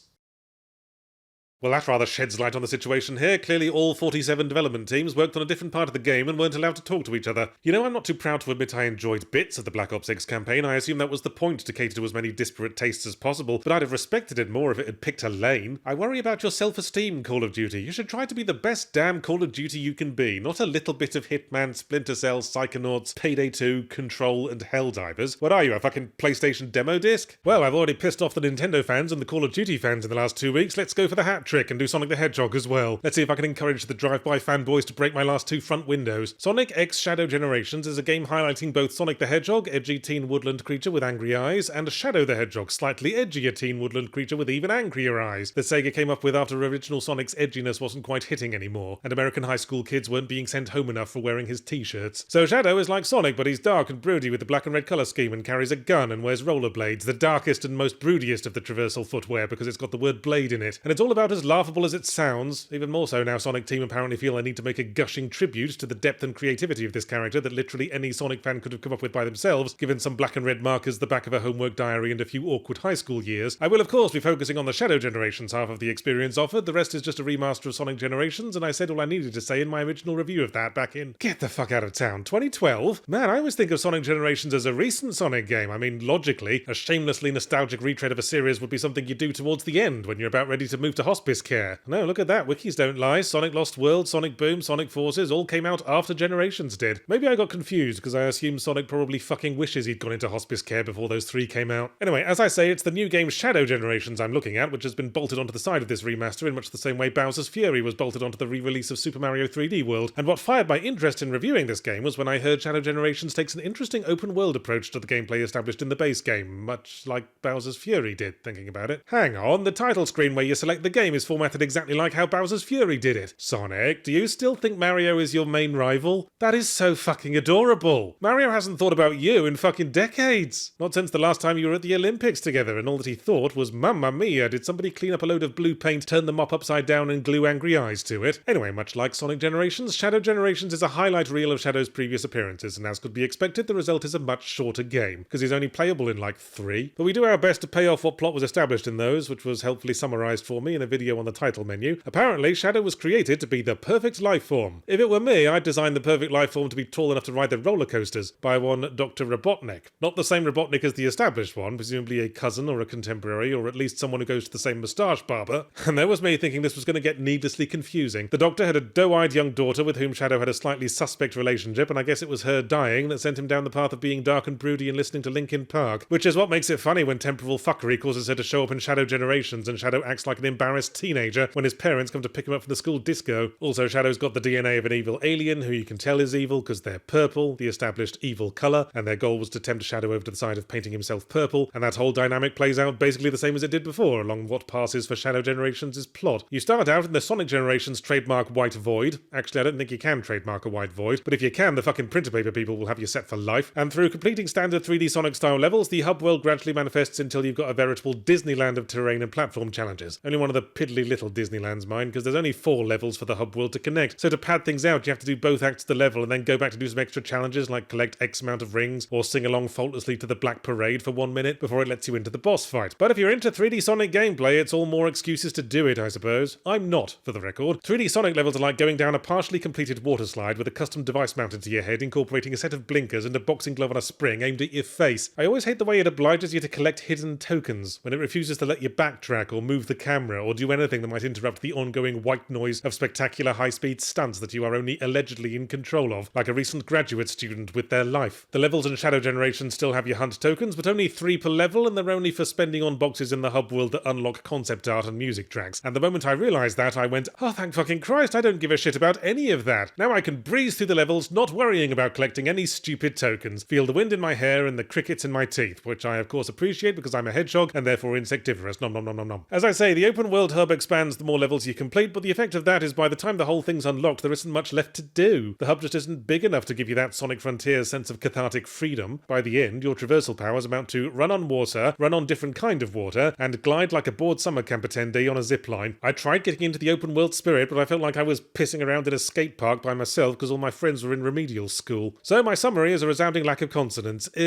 [SPEAKER 1] Well, that rather sheds light on the situation here. Clearly all 47 development teams worked on a different part of the game and weren't allowed to talk to each other. You know, I'm not too proud to admit I enjoyed bits of the Black Ops 6 campaign. I assume that was the point, to cater to as many disparate tastes as possible, but I'd have respected it more if it had picked a lane. I worry about your self-esteem, Call of Duty. You should try to be the best damn Call of Duty you can be, not a little bit of Hitman, Splinter Cell, Psychonauts, Payday 2, Control, and Helldivers. What are you, a fucking PlayStation demo disc? Well, I've already pissed off the Nintendo fans and the Call of Duty fans in the last 2 weeks. Let's go for the hat trick and do Sonic the Hedgehog as well. Let's see if I can encourage the drive-by fanboys to break my last 2 front windows. Sonic X Shadow Generations is a game highlighting both Sonic the Hedgehog, edgy teen woodland creature with angry eyes, and Shadow the Hedgehog, slightly edgier teen woodland creature with even angrier eyes, that Sega came up with after original Sonic's edginess wasn't quite hitting anymore, and American high school kids weren't being sent home enough for wearing his t-shirts. So Shadow is like Sonic, but he's dark and broody with the black and red colour scheme and carries a gun and wears rollerblades, the darkest and most broodiest of the traversal footwear because it's got the word blade in it. And it's all about as laughable as it sounds, even more so now Sonic Team apparently feel they need to make a gushing tribute to the depth and creativity of this character that literally any Sonic fan could have come up with by themselves, given some black and red markers, the back of a homework diary, and a few awkward high school years. I will of course be focusing on the Shadow Generations half of the experience offered, the rest is just a remaster of Sonic Generations, and I said all I needed to say in my original review of that back in... Get the fuck out of town, 2012? Man, I always think of Sonic Generations as a recent Sonic game. I mean, logically, a shamelessly nostalgic retread of a series would be something you do towards the end, when you're about ready to move to hospice hospice care. No, look at that, wikis don't lie. Sonic Lost World, Sonic Boom, Sonic Forces all came out after Generations did. Maybe I got confused because I assumed Sonic probably fucking wishes he'd gone into hospice care before those 3 came out. Anyway, as I say, it's the new game Shadow Generations I'm looking at, which has been bolted onto the side of this remaster in much the same way Bowser's Fury was bolted onto the re-release of Super Mario 3D World. And what fired my interest in reviewing this game was when I heard Shadow Generations takes an interesting open world approach to the gameplay established in the base game, much like Bowser's Fury did, thinking about it. Hang on, the title screen where you select the game is formatted exactly like how Bowser's Fury did it. Sonic, do you still think Mario is your main rival? That is so fucking adorable. Mario hasn't thought about you in fucking decades. Not since the last time you were at the Olympics together, and all that he thought was, Mamma mia, did somebody clean up a load of blue paint, turn the mop upside down and glue angry eyes to it? Anyway, much like Sonic Generations, Shadow Generations is a highlight reel of Shadow's previous appearances, and as could be expected, the result is a much shorter game, because he's only playable in like 3. But we do our best to pay off what plot was established in those, which was helpfully summarised for me in a video on the title menu. Apparently, Shadow was created to be the perfect life form. If it were me, I'd design the perfect life form to be tall enough to ride the roller coasters by one Dr. Robotnik. Not the same Robotnik as the established one, presumably a cousin or a contemporary, or at least someone who goes to the same moustache barber. And there was me thinking this was going to get needlessly confusing. The Doctor had a doe-eyed young daughter with whom Shadow had a slightly suspect relationship, and I guess it was her dying that sent him down the path of being dark and broody and listening to Linkin Park. Which is what makes it funny when temporal fuckery causes her to show up in Shadow Generations and Shadow acts like an embarrassed teenager when his parents come to pick him up from the school disco. Also, Shadow's got the DNA of an evil alien who you can tell is evil because they're purple, the established evil colour, and their goal was to tempt Shadow over to the side of painting himself purple, and that whole dynamic plays out basically the same as it did before, along what passes for Shadow Generations' plot. You start out in the Sonic Generations trademark White Void. Actually, I don't think you can trademark a White Void, but if you can, the fucking printer paper people will have you set for life. And through completing standard 3D Sonic-style levels, the hub world gradually manifests until you've got a veritable Disneyland of terrain and platform challenges. Only one of the piddly little Disneylands, mind, because there's only 4 levels for the hub world to connect. So to pad things out, you have to do both acts of the level and then go back to do some extra challenges like collect X amount of rings or sing along faultlessly to the Black Parade for 1 minute before it lets you into the boss fight. But if you're into 3D Sonic gameplay, it's all more excuses to do it, I suppose. I'm not, for the record. 3D Sonic levels are like going down a partially completed water slide with a custom device mounted to your head, incorporating a set of blinkers and a boxing glove on a spring aimed at your face. I always hate the way it obliges you to collect hidden tokens, when it refuses to let you backtrack or move the camera or do anything that might interrupt the ongoing white noise of spectacular high-speed stunts that you are only allegedly in control of, like a recent graduate student with their life. The levels in Shadow Generation still have your hunt tokens, but only 3 per level, and they're only for spending on boxes in the hub world that unlock concept art and music tracks. And the moment I realised that, I went, oh thank fucking Christ, I don't give a shit about any of that. Now I can breeze through the levels, not worrying about collecting any stupid tokens, feel the wind in my hair and the crickets in my teeth, which I of course appreciate because I'm a hedgehog and therefore insectivorous. Nom nom nom nom nom. As I say, the open world hub expands the more levels you complete, but the effect of that is by the time the whole thing's unlocked, there isn't much left to do. The hub just isn't big enough to give you that Sonic Frontiers sense of cathartic freedom. By the end, your traversal powers amount to run on water, run on different kind of water, and glide like a bored summer camp attendee on a zipline. I tried getting into the open world spirit, but I felt like I was pissing around in a skate park by myself because all my friends were in remedial school. So my summary is a resounding lack of consonants. You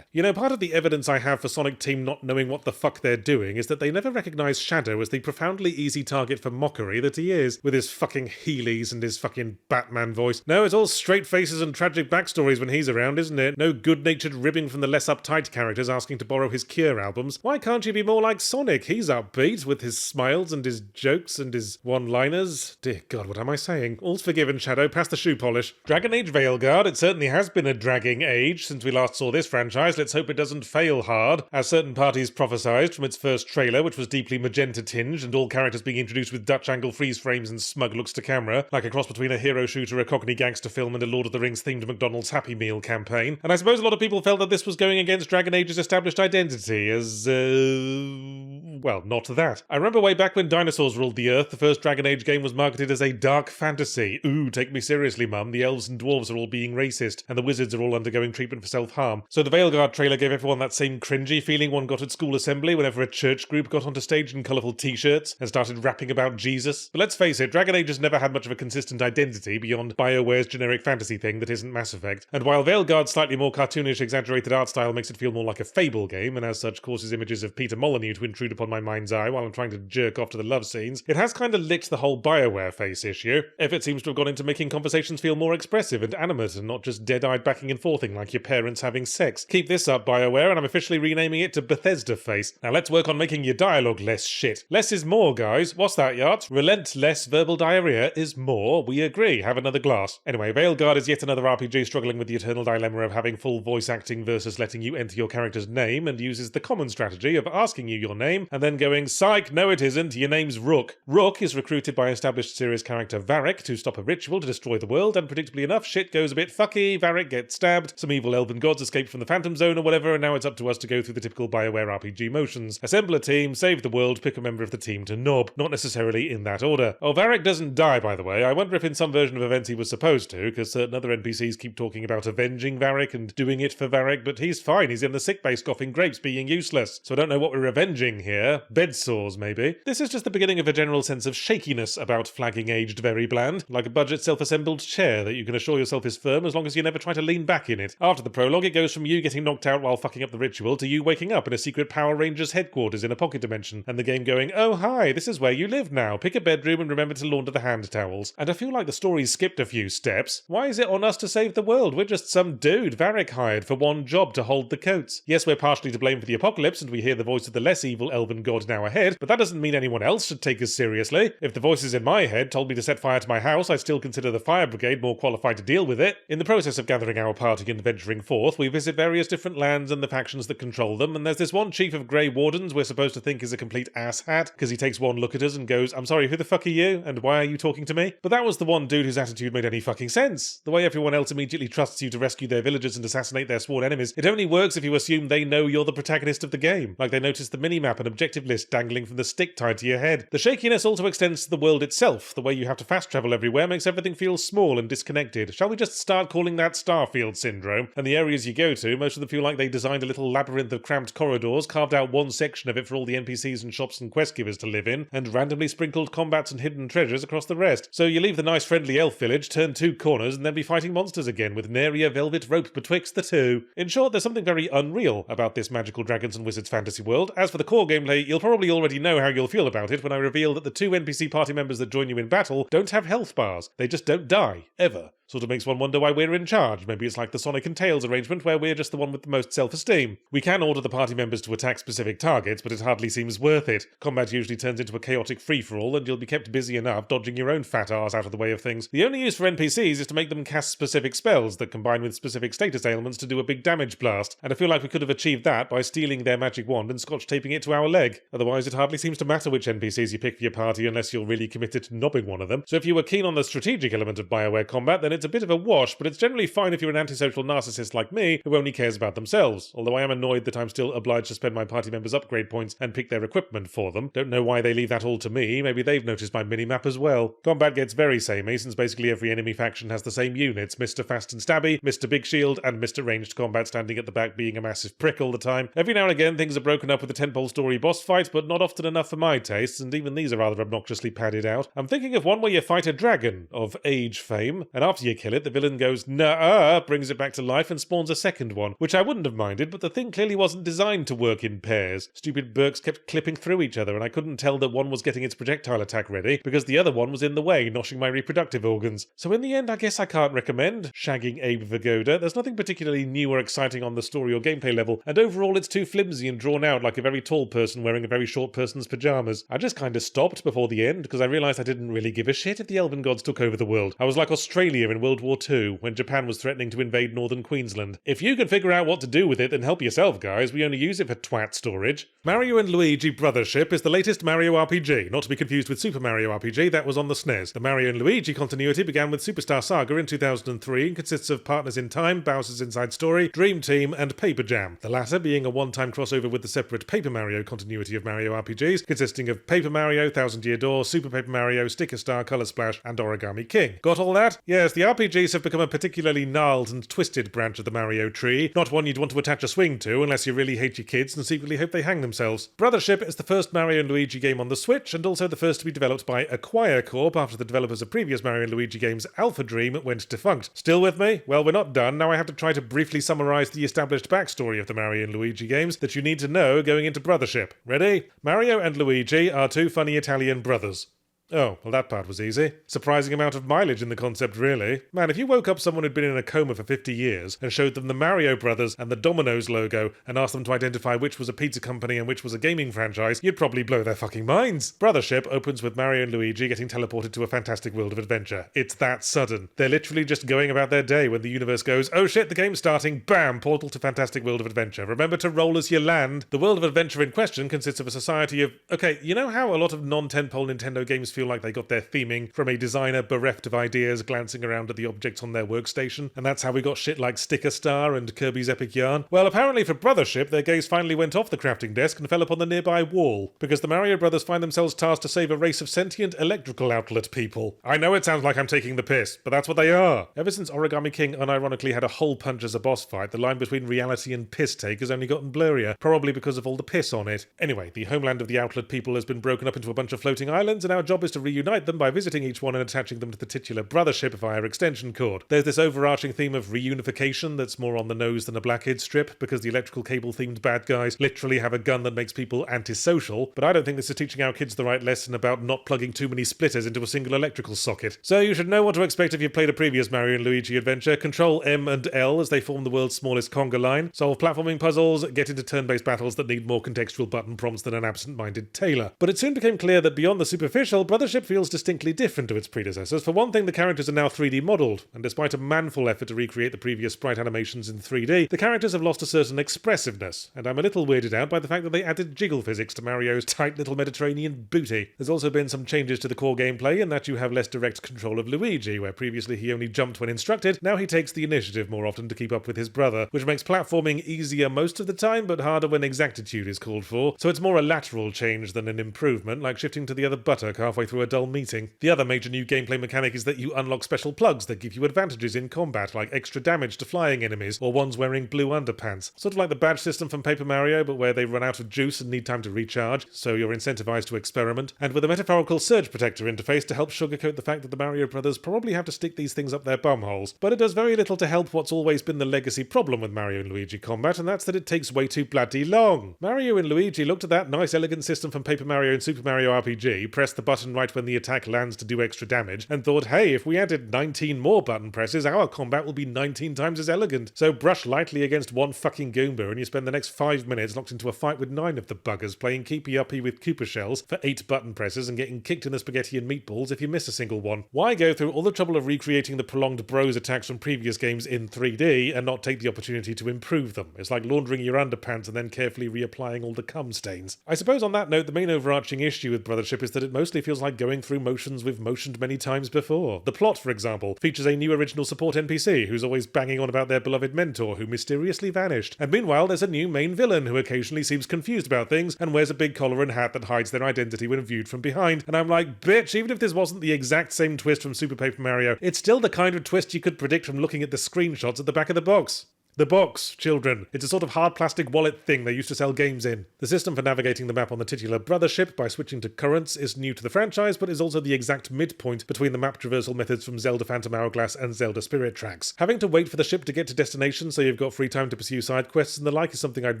[SPEAKER 1] know, part of the evidence I have for Sonic Team not knowing what the fuck they're doing is that they never recognise Shadow as the profoundly easy target for mockery that he is, with his fucking Heelys and his fucking Batman voice. No, it's all straight faces and tragic backstories when he's around, isn't it? No good-natured ribbing from the less uptight characters asking to borrow his Cure albums. Why can't you be more like Sonic? He's upbeat, with his smiles and his jokes and his one-liners. Dear God, what am I saying? All's forgiven, Shadow. Pass the shoe polish. Dragon Age Veilguard. It certainly has been a dragging age since we last saw this franchise. Let's hope it doesn't fail hard, as certain parties prophesied from its first trailer, which was deeply magenta-tinged and all characters being introduced with Dutch angle freeze frames and smug looks to camera, like a cross between a hero shooter, a Cockney gangster film and a Lord of the Rings themed McDonald's Happy Meal campaign. And I suppose a lot of people felt that this was going against Dragon Age's established identity as, well, not that. I remember way back when dinosaurs ruled the earth, the first Dragon Age game was marketed as a dark fantasy. Ooh, take me seriously, mum. The elves and dwarves are all being racist, and the wizards are all undergoing treatment for self-harm. So the Veilguard trailer gave everyone that same cringy feeling one got at school assembly whenever a church group got onto stage in colourful t-shirts and started rapping about Jesus. But let's face it, Dragon Age has never had much of a consistent identity beyond BioWare's generic fantasy thing that isn't Mass Effect. And while Veilguard's slightly more cartoonish, exaggerated art style makes it feel more like a Fable game, and as such causes images of Peter Molyneux to intrude upon my mind's eye while I'm trying to jerk off to the love scenes, it has kind of licked the whole BioWare face issue. Effort seems to have gone into making conversations feel more expressive and animate and not just dead-eyed backing and forthing like your parents having sex. Keep this up, BioWare, and I'm officially renaming it to Bethesda face. Now let's work on making your dialogue less shit. Less is more, guys. What's that, yacht? Relentless verbal diarrhea is more. We agree. Have another glass. Anyway, Veilguard is yet another RPG struggling with the eternal dilemma of having full voice acting versus letting you enter your character's name, and uses the common strategy of asking you your name and then going, psych, no it isn't, your name's Rook. Rook is recruited by established series character Varric to stop a ritual to destroy the world, and predictably enough, shit goes a bit fucky, Varric gets stabbed, some evil elven gods escape from the Phantom Zone or whatever, and now it's up to us to go through the typical BioWare RPG motions. Assemble a team, save the world, pick a member of the team to knob. Not necessarily in that order. Oh, Varric doesn't die, by the way. I wonder if in some version of events he was supposed to, because certain other NPCs keep talking about avenging Varric and doing it for Varric, but he's fine. He's in the sickbay scoffing grapes being useless. So I don't know what we're avenging here. Bed sores, maybe. This is just the beginning of a general sense of shakiness about flagging aged very bland, like a budget self-assembled chair that you can assure yourself is firm as long as you never try to lean back in it. After the prologue, it goes from you getting knocked out while fucking up the ritual to you waking up in a secret Power Rangers headquarters in a pocket dimension, and the game going, oh hi, this is where you live now. Pick a bedroom and remember to launder the hand towels. And I feel like the story's skipped a few steps. Why is it on us to save the world? We're just some dude Varric hired for one job to hold the coats. Yes, we're partially to blame for the apocalypse, and we hear the voice of the less evil elven god now ahead, but that doesn't mean anyone else should take us seriously. If the voices in my head told me to set fire to my house, I still consider the fire brigade more qualified to deal with it. In the process of gathering our party and venturing forth, we visit various different lands and the factions that control them, and there's this one chief of Grey Wardens we're supposed to think is a complete asshat, because he takes one look at us and goes, I'm sorry, who the fuck are you? And why are you talking to me? But that was the one dude whose attitude made any fucking sense. The way everyone else immediately trusts you to rescue their villagers and assassinate their sworn enemies, it only works if you assume they know you're the protagonist of the game, like they notice the minimap and objective list dangling from the stick tied to your head. The shakiness also extends to the world itself. The way you have to fast travel everywhere makes everything feel small and disconnected. Shall we just start calling that Starfield syndrome? And the areas you go to, most of them feel like they designed a little labyrinth of cramped corridors, carved out one section of it for all the NPCs and shops and quest givers to live in, and randomly sprinkled combats and hidden treasures across the rest. So you leave the nice friendly elf village, turn two corners, and then be fighting monsters again with nary a velvet rope betwixt the two. In short, there's something very unreal about this magical dragons and wizards fantasy world. As for the core gameplay, you'll probably already know how you'll feel about it when I reveal that the two NPC party members that join you in battle don't have health bars. They just don't die, ever. Sort of makes one wonder why we're in charge. Maybe it's like the Sonic and Tails arrangement where we're just the one with the most self-esteem. We can order the party members to attack specific targets, but it hardly seems worth it. Combat usually turns into a chaotic free-for-all, and you'll be kept busy enough dodging your own fat arse out of the way of things. The only use for NPCs is to make them cast specific spells that combine with specific status ailments to do a big damage blast, and I feel like we could have achieved that by stealing their magic wand and scotch-taping it to our leg. Otherwise, it hardly seems to matter which NPCs you pick for your party unless you're really committed to nobbing one of them. So if you were keen on the strategic element of BioWare combat, then it's a bit of a wash, but it's generally fine if you're an antisocial narcissist like me who only cares about themselves, although I am annoyed that I'm still obliged to spend my party members' upgrade points and pick their equipment for them. Don't know why they leave that all to me. Maybe they've noticed my minimap as well. Combat gets very samey, since basically every enemy faction has the same units, Mr. Fast and Stabby, Mr. Big Shield, and Mr. Ranged Combat standing at the back being a massive prick all the time. Every now and again things are broken up with a tentpole story boss fight, but not often enough for my tastes, and even these are rather obnoxiously padded out. I'm thinking of one where you fight a dragon of age fame, and after you kill it, the villain goes, "Nuh-uh," brings it back to life and spawns a second one, which I wouldn't have minded, but the thing clearly wasn't designed to work in pairs. Stupid Burks kept clipping through each other, and I couldn't tell that one was getting its projectile attack ready, because the other one was in the way, noshing my reproductive organs. So in the end, I guess I can't recommend shagging Abe Vigoda. There's nothing particularly new or exciting on the story or gameplay level, and overall it's too flimsy and drawn out like a very tall person wearing a very short person's pyjamas. I just kind of stopped before the end, because I realised I didn't really give a shit if the Elven Gods took over the world. I was like Australia in World War II, when Japan was threatening to invade northern Queensland. If you can figure out what to do with it, then help yourself, guys. We only use it for twat storage. Mario and Luigi Brothership is the latest Mario RPG, not to be confused with Super Mario RPG that was on the SNES. The Mario and Luigi continuity began with Superstar Saga in 2003 and consists of Partners in Time, Bowser's Inside Story, Dream Team, and Paper Jam. The latter being a one-time crossover with the separate Paper Mario continuity of Mario RPGs, consisting of Paper Mario, Thousand Year Door, Super Paper Mario, Sticker Star, Color Splash, and Origami King. Got all that? Yes, the RPGs have become a particularly gnarled and twisted branch of the Mario tree, not one you'd want to attach a swing to unless you really hate your kids and secretly hope they hang themselves. Brothership is the first Mario & Luigi game on the Switch, and also the first to be developed by Acquire Corp after the developers of previous Mario & Luigi games Alpha Dream went defunct. Still with me? Well, we're not done. Now I have to try to briefly summarise the established backstory of the Mario & Luigi games that you need to know going into Brothership. Ready? Mario and Luigi are two funny Italian brothers. Oh, well that part was easy. Surprising amount of mileage in the concept, really. Man, if you woke up someone who'd been in a coma for 50 years and showed them the Mario Brothers and the Domino's logo and asked them to identify which was a pizza company and which was a gaming franchise, you'd probably blow their fucking minds. Brothership opens with Mario and Luigi getting teleported to a fantastic world of adventure. It's that sudden. They're literally just going about their day when the universe goes, oh shit, the game's starting, bam, portal to fantastic world of adventure. Remember to roll as you land. The world of adventure in question consists of a society of... Okay, you know how a lot of non-tentpole Nintendo games feel like they got their theming from a designer bereft of ideas glancing around at the objects on their workstation, and that's how we got shit like Sticker Star and Kirby's Epic Yarn? Well, apparently for Brothership, their gaze finally went off the crafting desk and fell upon the nearby wall, because the Mario Brothers find themselves tasked to save a race of sentient electrical outlet people. I know it sounds like I'm taking the piss, but that's what they are. Ever since Origami King unironically had a hole punch as a boss fight, the line between reality and piss take has only gotten blurrier, probably because of all the piss on it. Anyway, the homeland of the outlet people has been broken up into a bunch of floating islands, and our job is to reunite them by visiting each one and attaching them to the titular brothership via extension cord. There's this overarching theme of reunification that's more on the nose than a Blackhead strip, because the electrical cable-themed bad guys literally have a gun that makes people antisocial, but I don't think this is teaching our kids the right lesson about not plugging too many splitters into a single electrical socket. So you should know what to expect if you've played a previous Mario and Luigi adventure. Control M and L as they form the world's smallest conga line, solve platforming puzzles, get into turn-based battles that need more contextual button prompts than an absent-minded tailor. But it soon became clear that beyond the superficial, Brothership feels distinctly different to its predecessors. For one thing, the characters are now 3D modelled, and despite a manful effort to recreate the previous sprite animations in 3D, the characters have lost a certain expressiveness, and I'm a little weirded out by the fact that they added jiggle physics to Mario's tight little Mediterranean booty. There's also been some changes to the core gameplay in that you have less direct control of Luigi, where previously he only jumped when instructed, now he takes the initiative more often to keep up with his brother, which makes platforming easier most of the time, but harder when exactitude is called for, so it's more a lateral change than an improvement, like shifting to the other buttock halfway through a dull meeting. The other major new gameplay mechanic is that you unlock special plugs that give you advantages in combat, like extra damage to flying enemies, or ones wearing blue underpants. Sort of like the badge system from Paper Mario, but where they run out of juice and need time to recharge, so you're incentivized to experiment, and with a metaphorical surge protector interface to help sugarcoat the fact that the Mario Brothers probably have to stick these things up their bumholes. But it does very little to help what's always been the legacy problem with Mario and Luigi combat, and that's that it takes way too bloody long. Mario and Luigi looked at that nice elegant system from Paper Mario and Super Mario RPG, pressed the button right when the attack lands to do extra damage, and thought, hey, if we added 19 more button presses, our combat will be 19 times as elegant. So brush lightly against one fucking Goomba and you spend the next 5 minutes locked into a fight with 9 of the buggers, playing keepy uppy with Koopa shells for 8 button presses and getting kicked in the spaghetti and meatballs if you miss a single one. Why go through all the trouble of recreating the prolonged bros attacks from previous games in 3D and not take the opportunity to improve them? It's like laundering your underpants and then carefully reapplying all the cum stains. I suppose on that note, the main overarching issue with Brothership is that it mostly feels like going through motions we've motioned many times before. The plot, for example, features a new original support NPC who's always banging on about their beloved mentor who mysteriously vanished. And meanwhile, there's a new main villain who occasionally seems confused about things and wears a big collar and hat that hides their identity when viewed from behind. And I'm like, bitch, even if this wasn't the exact same twist from Super Paper Mario, it's still the kind of twist you could predict from looking at the screenshots at the back of the box. The box, children. It's a sort of hard plastic wallet thing they used to sell games in. The system for navigating the map on the titular Brothership by switching to currents is new to the franchise, but is also the exact midpoint between the map traversal methods from Zelda Phantom Hourglass and Zelda Spirit Tracks. Having to wait for the ship to get to destination so you've got free time to pursue side quests and the like is something I'd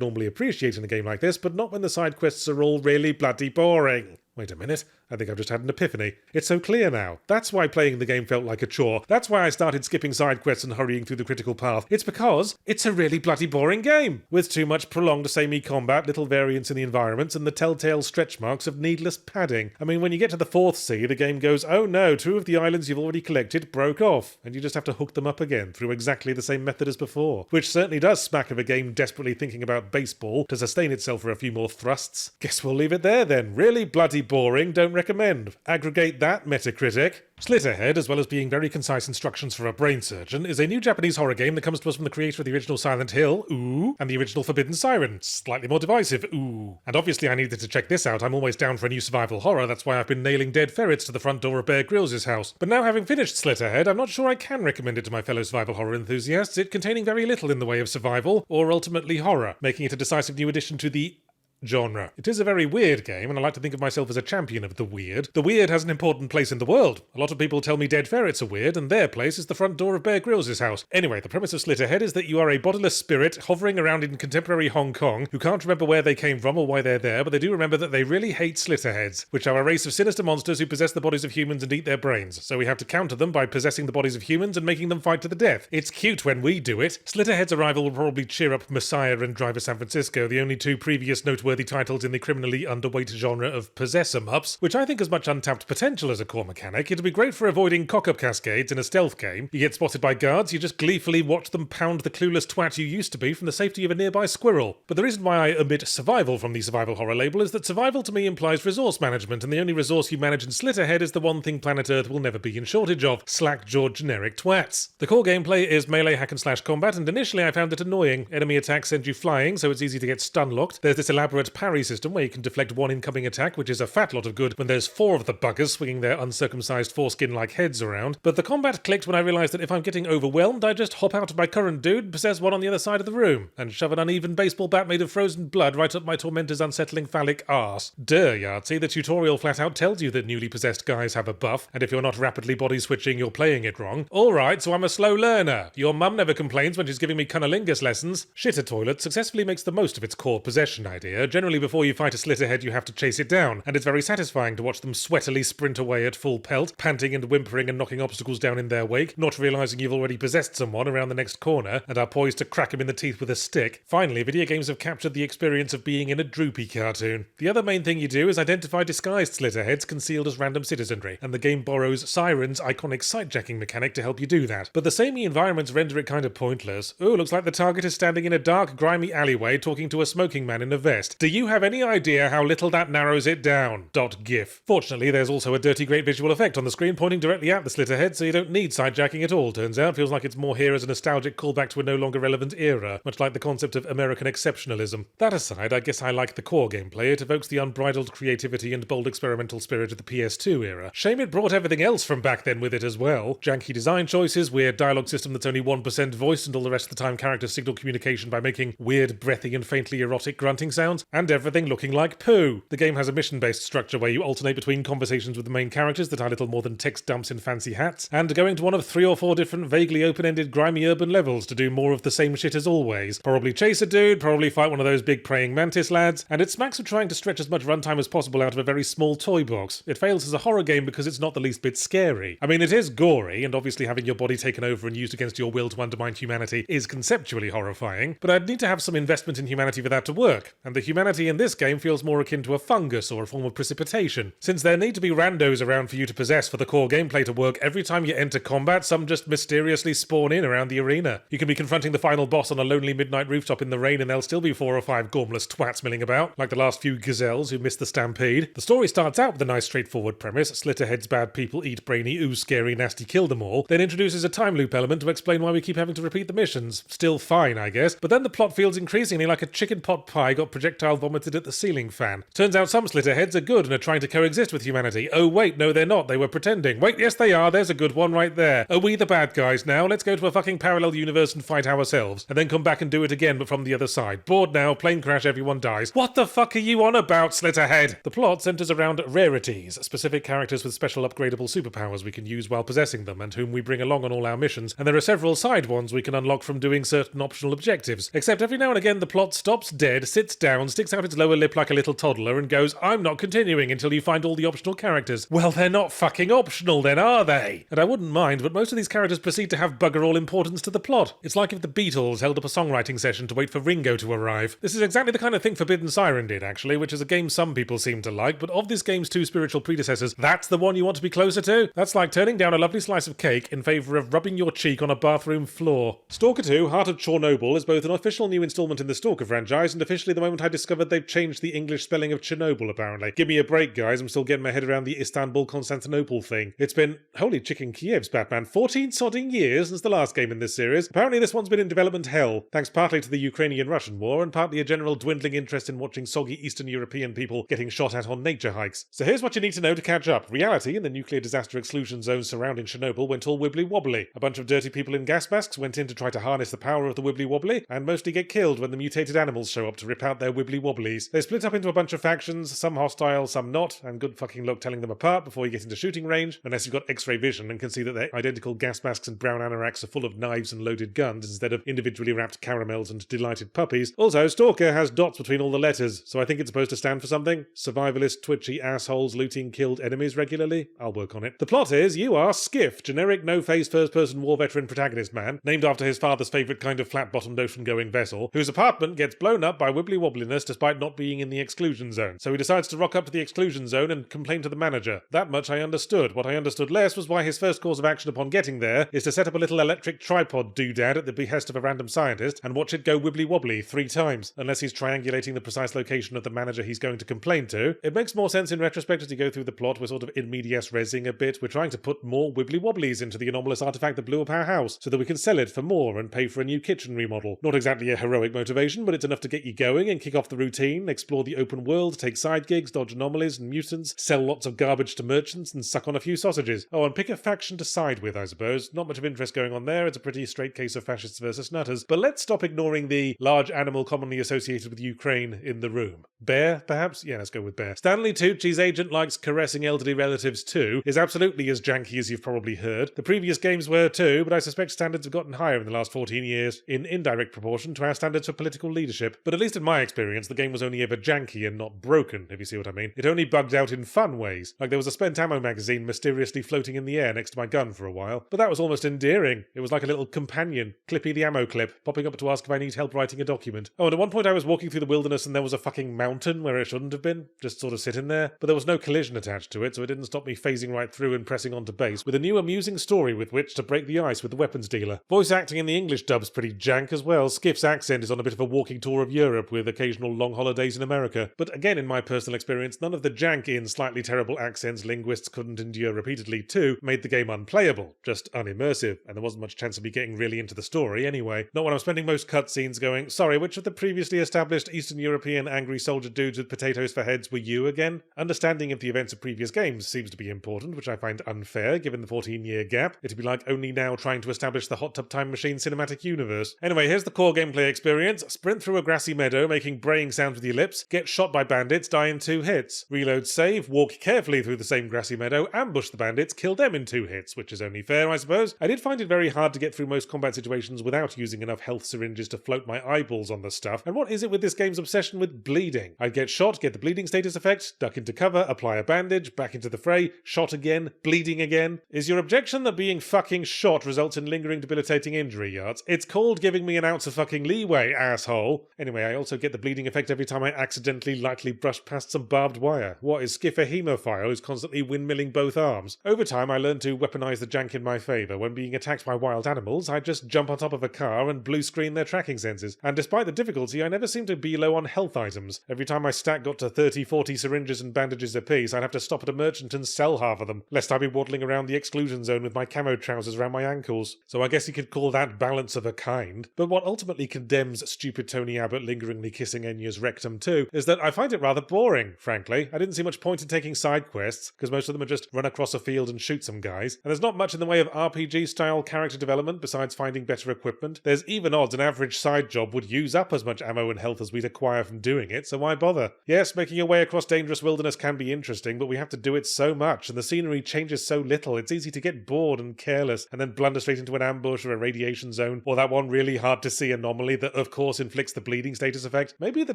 [SPEAKER 1] normally appreciate in a game like this, but not when the side quests are all really bloody boring. Wait a minute, I think I've just had an epiphany. It's so clear now. That's why playing the game felt like a chore. That's why I started skipping side quests and hurrying through the critical path. It's because it's a really bloody boring game, with too much prolonged samey combat, little variance in the environments, and the telltale stretch marks of needless padding. I mean, when you get to the 4th sea, the game goes, oh no, 2 of the islands you've already collected broke off, and you just have to hook them up again through exactly the same method as before. Which certainly does smack of a game desperately thinking about baseball to sustain itself for a few more thrusts. Guess we'll leave it there then. Really bloody boring, don't recommend. Aggregate that, Metacritic. Slitterhead, as well as being very concise instructions for a brain surgeon, is a new Japanese horror game that comes to us from the creator of the original Silent Hill, ooh, and the original Forbidden Siren, slightly more divisive, ooh. And obviously I needed to check this out. I'm always down for a new survival horror, that's why I've been nailing dead ferrets to the front door of Bear Grylls' house. But now having finished Slitterhead, I'm not sure I can recommend it to my fellow survival horror enthusiasts, it containing very little in the way of survival, or ultimately horror, making it a decisive new addition to the genre. It is a very weird game, and I like to think of myself as a champion of the weird. The weird has an important place in the world. A lot of people tell me dead ferrets are weird, and their place is the front door of Bear Grylls' house. Anyway, the premise of Slitterhead is that you are a bodiless spirit hovering around in contemporary Hong Kong who can't remember where they came from or why they're there, but they do remember that they really hate Slitterheads, which are a race of sinister monsters who possess the bodies of humans and eat their brains. So we have to counter them by possessing the bodies of humans and making them fight to the death. It's cute when we do it. Slitterhead's arrival will probably cheer up Messiah and Driver San Francisco, the only two previous noteworthy titles in the criminally underweight genre of possess-em-ups, which I think has much untapped potential as a core mechanic. It'd be great for avoiding cock-up cascades in a stealth game. You get spotted by guards, you just gleefully watch them pound the clueless twat you used to be from the safety of a nearby squirrel. But the reason why I omit survival from the survival horror label is that survival to me implies resource management, and the only resource you manage in Slitterhead is the one thing planet Earth will never be in shortage of: slack-jawed generic twats. The core gameplay is melee hack-and-slash combat, and initially I found it annoying. Enemy attacks send you flying, so it's easy to get stun-locked. There's this elaborate parry system where you can deflect one incoming attack, which is a fat lot of good when there's 4 of the buggers swinging their uncircumcised foreskin-like heads around. But the combat clicked when I realised that if I'm getting overwhelmed, I just hop out of my current dude, possess one on the other side of the room, and shove an uneven baseball bat made of frozen blood right up my tormentor's unsettling phallic arse. Duh, Yahtzee, the tutorial flat out tells you that newly possessed guys have a buff, and if you're not rapidly body switching, you're playing it wrong. Alright, so I'm a slow learner. Your mum never complains when she's giving me cunnilingus lessons. Shitter Toilet successfully makes the most of its core possession idea. Generally, before you fight a Slitterhead, you have to chase it down, and it's very satisfying to watch them sweatily sprint away at full pelt, panting and whimpering and knocking obstacles down in their wake, not realising you've already possessed someone around the next corner, and are poised to crack him in the teeth with a stick. Finally, video games have captured the experience of being in a droopy cartoon. The other main thing you do is identify disguised Slitterheads concealed as random citizenry, and the game borrows Siren's iconic sight-jacking mechanic to help you do that. But the samey environments render it kind of pointless. Ooh, looks like the target is standing in a dark, grimy alleyway talking to a smoking man in a vest. Do you have any idea how little that narrows it down? .gif. Fortunately, there's also a dirty great visual effect on the screen pointing directly at the Slitterhead, so you don't need sight-jacking at all, turns out. Feels like it's more here as a nostalgic callback to a no longer relevant era, much like the concept of American exceptionalism. That aside, I guess I like the core gameplay. It evokes the unbridled creativity and bold experimental spirit of the PS2 era. Shame it brought everything else from back then with it as well. Janky design choices, weird dialogue system that's only 1% voiced, and all the rest of the time characters signal communication by making weird, breathy and faintly erotic grunting sounds, and everything looking like poo. The game has a mission-based structure where you alternate between conversations with the main characters that are little more than text dumps in fancy hats, and going to one of 3 or 4 different vaguely open-ended grimy urban levels to do more of the same shit as always. Probably chase a dude, probably fight one of those big praying mantis lads, and it smacks of trying to stretch as much runtime as possible out of a very small toy box. It fails as a horror game because it's not the least bit scary. I mean, it is gory, and obviously having your body taken over and used against your will to undermine humanity is conceptually horrifying, but I'd need to have some investment in humanity for that to work, and the humanity in this game feels more akin to a fungus or a form of precipitation. Since there need to be randos around for you to possess for the core gameplay to work, every time you enter combat, some just mysteriously spawn in around the arena. You can be confronting the final boss on a lonely midnight rooftop in the rain, and there'll still be 4 or 5 gormless twats milling about, like the last few gazelles who missed the stampede. The story starts out with a nice straightforward premise: Slitterheads bad people eat brainy, ooh scary, nasty, kill them all, then introduces a time loop element to explain why we keep having to repeat the missions. Still fine, I guess, but then the plot feels increasingly like a chicken pot pie got projectile vomited at the ceiling fan. Turns out some Slitterheads are good and are trying to coexist with humanity. Oh wait, no they're not, they were pretending. Wait, yes they are, there's a good one right there. Are we the bad guys now? Let's go to a fucking parallel universe and fight ourselves, and then come back and do it again but from the other side. Bored now, plane crash, everyone dies. What the fuck are you on about, Slitterhead? The plot centers around rarities, specific characters with special upgradable superpowers we can use while possessing them, and whom we bring along on all our missions, and there are several side ones we can unlock from doing certain optional objectives. Except every now and again the plot stops dead, sits down, sticks out its lower lip like a little toddler, and goes, I'm not continuing until you find all the optional characters. Well, they're not fucking optional then, are they? And I wouldn't mind, but most of these characters proceed to have bugger all importance to the plot. It's like if the Beatles held up a songwriting session to wait for Ringo to arrive. This is exactly the kind of thing Forbidden Siren did, actually, which is a game some people seem to like, but of this game's 2 spiritual predecessors, that's the one you want to be closer to? That's like turning down a lovely slice of cake in favour of rubbing your cheek on a bathroom floor. Stalker 2, Heart of Chernobyl is both an official new installment in the Stalker franchise and officially the moment I discovered they've changed the English spelling of Chernobyl, apparently. Give me a break, guys, I'm still getting my head around the Istanbul-Constantinople thing. It's been, holy chicken Kievs, Batman, 14 sodding years since the last game in this series. Apparently this one's been in development hell, thanks partly to the Ukrainian-Russian war and partly a general dwindling interest in watching soggy Eastern European people getting shot at on nature hikes. So here's what you need to know to catch up. Reality in the nuclear disaster exclusion zone surrounding Chernobyl went all wibbly-wobbly. A bunch of dirty people in gas masks went in to try to harness the power of the wibbly-wobbly, and mostly get killed when the mutated animals show up to rip out their wibbly wibbly wobblies. They split up into a bunch of factions, some hostile, some not, and good fucking luck telling them apart before you get into shooting range, unless you've got X-ray vision and can see that their identical gas masks and brown anoraks are full of knives and loaded guns instead of individually wrapped caramels and delighted puppies. Also, Stalker has dots between all the letters, so I think it's supposed to stand for something. Survivalist, twitchy assholes looting killed enemies regularly. I'll work on it. The plot is, you are Skiff, generic no-face first-person war veteran protagonist man, named after his father's favourite kind of flat-bottomed ocean-going vessel, whose apartment gets blown up by wibbly wobbliness despite not being in the exclusion zone. So he decides to rock up to the exclusion zone and complain to the manager. That much I understood. What I understood less was why his first course of action upon getting there is to set up a little electric tripod doodad at the behest of a random scientist and watch it go wibbly wobbly 3 times, unless he's triangulating the precise location of the manager he's going to complain to. It makes more sense in retrospect as you go through the plot. We're sort of in medias resing a bit. We're trying to put more wibbly wobblies into the anomalous artifact that blew up our house so that we can sell it for more and pay for a new kitchen remodel. Not exactly a heroic motivation, but it's enough to get you going and kick off the routine, explore the open world, take side gigs, dodge anomalies and mutants, sell lots of garbage to merchants and suck on a few sausages. Oh, and pick a faction to side with, I suppose. Not much of interest going on there. It's a pretty straight case of fascists versus nutters. But let's stop ignoring the large animal commonly associated with Ukraine in the room. Bear, perhaps? Yeah, let's go with bear. Stanley Tucci's agent likes caressing elderly relatives too is absolutely as janky as you've probably heard. The previous games were too, but I suspect standards have gotten higher in the last 14 years, in indirect proportion to our standards for political leadership. But at least in my experience, the game was only ever janky and not broken, if you see what I mean. It only bugged out in fun ways. Like there was a spent ammo magazine mysteriously floating in the air next to my gun for a while. But that was almost endearing. It was like a little companion, Clippy the ammo clip, popping up to ask if I need help writing a document. Oh, and at one point I was walking through the wilderness and there was a fucking mountain where it shouldn't have been, just sort of sitting there. But there was no collision attached to it, so it didn't stop me phasing right through and pressing onto base, with a new amusing story with which to break the ice with the weapons dealer. Voice acting in the English dub's pretty jank as well. Skiff's accent is on a bit of a walking tour of Europe with occasional long holidays in America. But again, in my personal experience, none of the jank in slightly terrible accents linguists couldn't endure repeatedly too made the game unplayable, just unimmersive, and there wasn't much chance of me getting really into the story anyway. Not when I'm spending most cutscenes going, sorry, which of the previously established Eastern European angry soldier dudes with potatoes for heads were you again? Understanding of the events of previous games seems to be important, which I find unfair given the 14-year gap. It'd be like only now trying to establish the Hot Tub Time Machine cinematic universe. Anyway, here's the core gameplay experience. Sprint through a grassy meadow, making braying sounds with your lips, get shot by bandits, die in 2 hits. Reload save, walk carefully through the same grassy meadow, ambush the bandits, kill them in 2 hits, which is only fair, I suppose. I did find it very hard to get through most combat situations without using enough health syringes to float my eyeballs on the stuff. And what is it with this game's obsession with bleeding? I'd get shot, get the bleeding status effect, duck into cover, apply a bandage, back into the fray, shot again, bleeding again. Is your objection that being fucking shot results in lingering debilitating injury, yards? It's called giving me an ounce of fucking leeway, asshole. Anyway, I also get the bleeding effect every time I accidentally lightly brush past some barbed wire. What, is Skiff a haemophile who's constantly windmilling both arms? Over time, I learned to weaponize the jank in my favour. When being attacked by wild animals, I just jump on top of a car and blue screen their tracking sensors. And despite the difficulty, I never seemed to be low on health items. Every time my stack got to 30-40 syringes and bandages apiece, I'd have to stop at a merchant and sell half of them, lest I be waddling around the exclusion zone with my camo trousers around my ankles. So I guess you could call that balance of a kind. But what ultimately condemns stupid Tony Abbott lingeringly kissing Enya's rectum too, is that I find it rather boring, frankly. I didn't see much point in taking side quests, because most of them are just run across a field and shoot some guys. And there's not much in the way of RPG-style character development besides finding better equipment. There's even odds an average side job would use up as much ammo and health as we'd acquire from doing it, so why bother? Yes, making your way across dangerous wilderness can be interesting, but we have to do it so much, and the scenery changes so little, it's easy to get bored and careless, and then blunder straight into an ambush or a radiation zone, or that one really hard-to-see anomaly that of course inflicts the bleeding status effect. Maybe the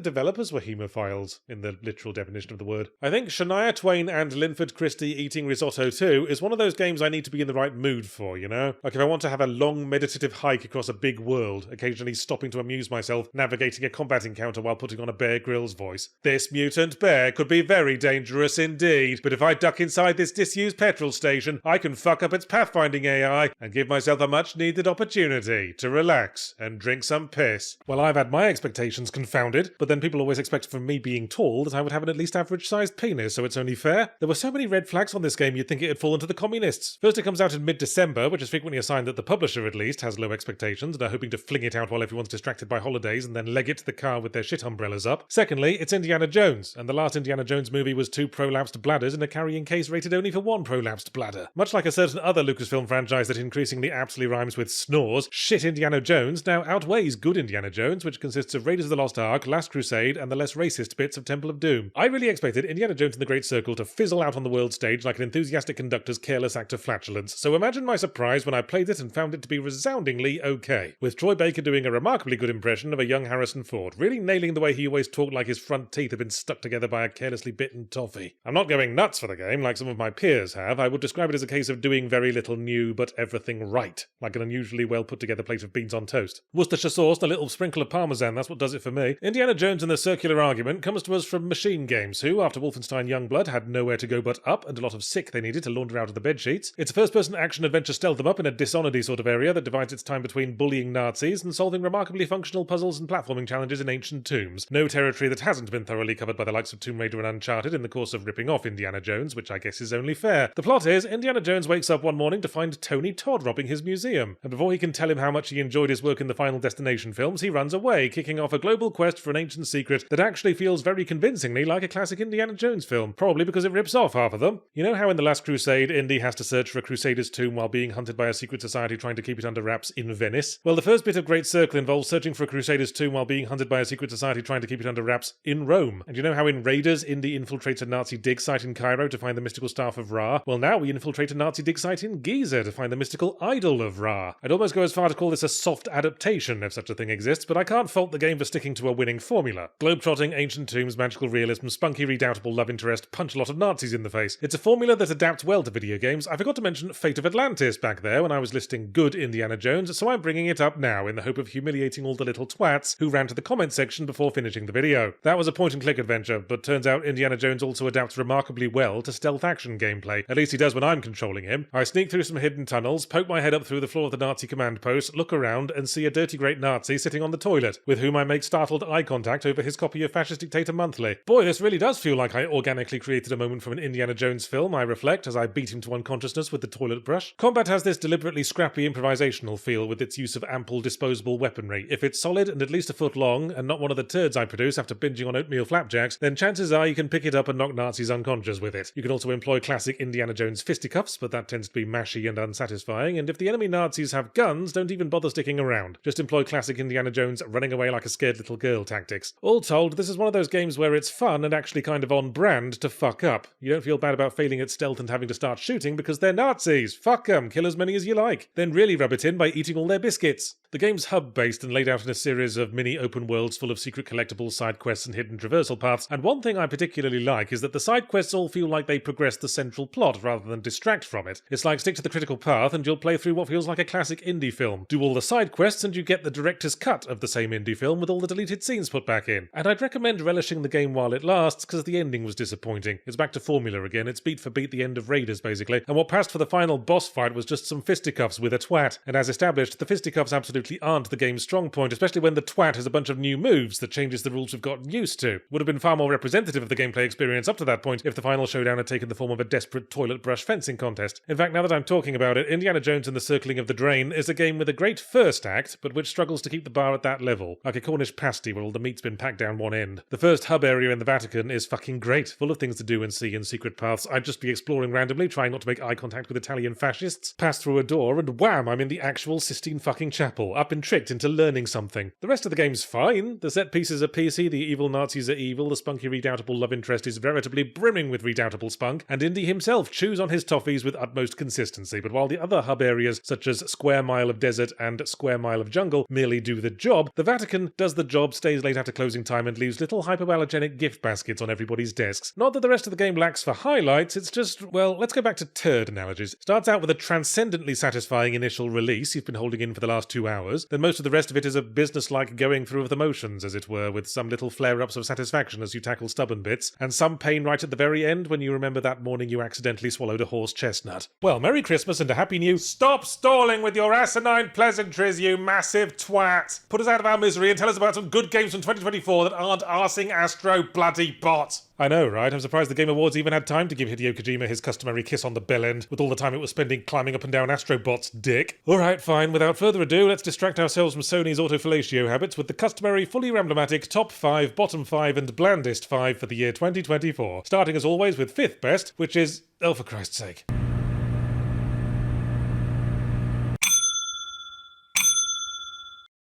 [SPEAKER 1] developers were haemophiles, in the literal definition of the word. I think Shania Twain and Linford Christie eating risotto too is one of those games I need to be in the right mood for, you know? Like if I want to have a long meditative hike across a big world, occasionally stopping to amuse myself navigating a combat encounter while putting on a Bear Grylls voice. This mutant bear could be very dangerous indeed, but if I duck inside this disused petrol station, I can fuck up its pathfinding AI and give myself a much needed opportunity to relax and drink some piss. Well, I've had my expectations confounded, but then people always expect from me being tall that I would have an at least average sized penis, so it's only fair. There were so many red flags on this game you'd think it had fallen to the communists. First, it comes out in mid-December, which is frequently a sign that the publisher at least has low expectations and are hoping to fling it out while everyone's distracted by holidays and then leg it to the car with their shit umbrellas up. Secondly, it's Indiana Jones, and the last Indiana Jones movie was 2 prolapsed bladders in a carrying case rated only for 1 prolapsed bladder. Much like a certain other Lucasfilm franchise that increasingly aptly rhymes with snores, shit Indiana Jones now outweighs good Indiana Jones, which consists of Raiders of the Lost Ark, Last Last Crusade and the less racist bits of Temple of Doom. I really expected Indiana Jones and the Great Circle to fizzle out on the world stage like an enthusiastic conductor's careless act of flatulence, so imagine my surprise when I played it and found it to be resoundingly okay, with Troy Baker doing a remarkably good impression of a young Harrison Ford, really nailing the way he always talked like his front teeth had been stuck together by a carelessly bitten toffee. I'm not going nuts for the game like some of my peers have. I would describe it as a case of doing very little new but everything right, like an unusually well put together plate of beans on toast. Worcestershire sauce and a little sprinkle of parmesan, that's what does it for me. Indiana Jones and the Circular Argument comes to us from Machine Games, who, after Wolfenstein Youngblood, had nowhere to go but up and a lot of sick they needed to launder out of the bedsheets. It's a first-person action-adventure stealth them up in a Dishonored-y sort of area that divides its time between bullying Nazis and solving remarkably functional puzzles and platforming challenges in ancient tombs. No territory that hasn't been thoroughly covered by the likes of Tomb Raider and Uncharted in the course of ripping off Indiana Jones, which I guess is only fair. The plot is, Indiana Jones wakes up one morning to find Tony Todd robbing his museum, and before he can tell him how much he enjoyed his work in the Final Destination films, he runs away, kicking off a global quest for an ancient secret that actually feels very convincingly like a classic Indiana Jones film, probably because it rips off half of them. You know how in The Last Crusade, Indy has to search for a Crusader's tomb while being hunted by a secret society trying to keep it under wraps in Venice? Well, the first bit of Great Circle involves searching for a Crusader's tomb while being hunted by a secret society trying to keep it under wraps in Rome. And you know how in Raiders, Indy infiltrates a Nazi dig site in Cairo to find the mystical staff of Ra? Well, now we infiltrate a Nazi dig site in Giza to find the mystical idol of Ra. I'd almost go as far to call this a soft adaptation, if such a thing exists, but I can't fault the game for sticking to a winning formula. Globetrotting, ancient tombs, magical realism, spunky, redoubtable love interest, punch a lot of Nazis in the face. It's a formula that adapts well to video games. I forgot to mention Fate of Atlantis back there when I was listing good Indiana Jones, so I'm bringing it up now in the hope of humiliating all the little twats who ran to the comment section before finishing the video. That was a point-and-click adventure, but turns out Indiana Jones also adapts remarkably well to stealth action gameplay. At least he does when I'm controlling him. I sneak through some hidden tunnels, poke my head up through the floor of the Nazi command post, look around, and see a dirty great Nazi sitting on the toilet, with whom I make startled eye contact over his copy of Fascist Dictator Monthly. Boy, this really does feel like I organically created a moment from an Indiana Jones film, I reflect, as I beat him to unconsciousness with the toilet brush. Combat has this deliberately scrappy improvisational feel with its use of ample disposable weaponry. If it's solid and at least a foot long, and not one of the turds I produce after binging on oatmeal flapjacks, then chances are you can pick it up and knock Nazis unconscious with it. You can also employ classic Indiana Jones fisticuffs, but that tends to be mashy and unsatisfying, and if the enemy Nazis have guns, don't even bother sticking around. Just employ classic Indiana Jones running away like a scared little girl tactics. All told, this is one of those games where it's fun and actually kind of on brand to fuck up. You don't feel bad about failing at stealth and having to start shooting because they're Nazis. Fuck them, kill as many as you like. Then really rub it in by eating all their biscuits. The game's hub-based and laid out in a series of mini open worlds full of secret collectibles, side quests, and hidden traversal paths, and one thing I particularly like is that the side quests all feel like they progress the central plot rather than distract from it. It's like stick to the critical path and you'll play through what feels like a classic indie film. Do all the side quests and you get the director's cut of the same indie film with all the deleted scenes put back in. And I'd recommend relishing the game while it lasts because the ending was disappointing. It's back to formula again, it's beat for beat the end of Raiders basically, and what passed for the final boss fight was just some fisticuffs with a twat. And as established, the fisticuffs absolutely aren't the game's strong point, especially when the twat has a bunch of new moves that changes the rules we've gotten used to. Would have been far more representative of the gameplay experience up to that point if the final showdown had taken the form of a desperate toilet brush fencing contest. In fact, now that I'm talking about it, Indiana Jones and the Circling of the Drain is a game with a great first act, but which struggles to keep the bar at that level, like a Cornish pasty where all the meat's been packed down one end. The first hub area in the Vatican is fucking great, full of things to do and see and secret paths I'd just be exploring randomly, trying not to make eye contact with Italian fascists, pass through a door, and wham, I'm in the actual Sistine fucking chapel. I've been tricked into learning something. The rest of the game's fine. The set pieces are PC, the evil Nazis are evil, the spunky redoubtable love interest is veritably brimming with redoubtable spunk, and Indy himself chews on his toffees with utmost consistency, but while the other hub areas such as Square Mile of Desert and Square Mile of Jungle merely do the job, the Vatican does the job, stays late after closing time, and leaves little hypoallergenic gift baskets on everybody's desks. Not that the rest of the game lacks for highlights, it's just, well, let's go back to turd analogies. Starts out with a transcendently satisfying initial release you've been holding in for the last 2 hours, then most of the rest of it is a business-like going through of the motions, as it were, with some little flare-ups of satisfaction as you tackle stubborn bits, and some pain right at the very end when you remember that morning you accidentally swallowed a horse chestnut. Well, Merry Christmas and a Happy New... Stop stalling with your asinine pleasantries, you massive twat! Put us out of our misery and tell us about some good games from 2024 that aren't arsing Astrobot. I know, right? I'm surprised the Game Awards even had time to give Hideo Kojima his customary kiss on the bell end, with all the time it was spending climbing up and down Astrobot's dick. Alright, fine. Without further ado, let's distract ourselves from Sony's autofellatio habits with the customary fully Ramblomatic top 5, bottom 5, and blandest 5 for the year 2024. Starting as always with 5th best, which is... oh, for Christ's sake.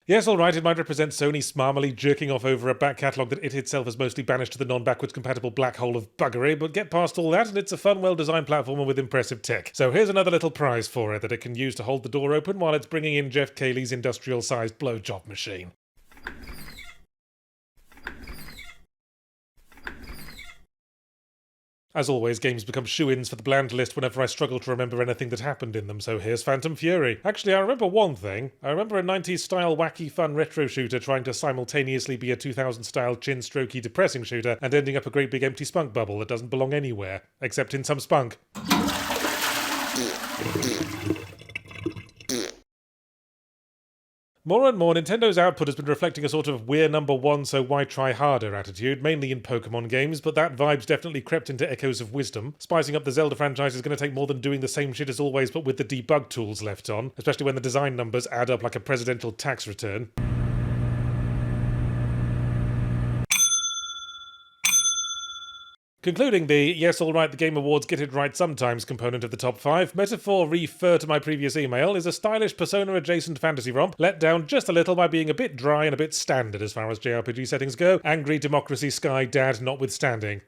[SPEAKER 1] Yes, alright, it might represent Sony smarmily jerking off over a back catalogue that it itself has mostly banished to the non-backwards compatible black hole of buggery, but get past all that and it's a fun, well-designed platformer with impressive tech. So here's another little prize for it that it can use to hold the door open while it's bringing in Jeff Cayley's industrial-sized blowjob machine. As always, games become shoo-ins for the bland list whenever I struggle to remember anything that happened in them, so here's Phantom Fury. Actually, I remember one thing. I remember a 90s-style wacky fun retro shooter trying to simultaneously be a 2000s-style chin-strokey depressing shooter and ending up a great big empty spunk bubble that doesn't belong anywhere, except in some spunk. More and more, Nintendo's output has been reflecting a sort of "we're number one, so why try harder" attitude, mainly in Pokemon games, but that vibe's definitely crept into Echoes of Wisdom. Spicing up the Zelda franchise is going to take more than doing the same shit as always, but with the debug tools left on, especially when the design numbers add up like a presidential tax return. Concluding the yes, alright, the Game Awards get it right sometimes component of the top 5, metaphor refer to my previous email is a stylish Persona-adjacent fantasy romp, let down just a little by being a bit dry and a bit standard as far as JRPG settings go, angry democracy sky dad notwithstanding.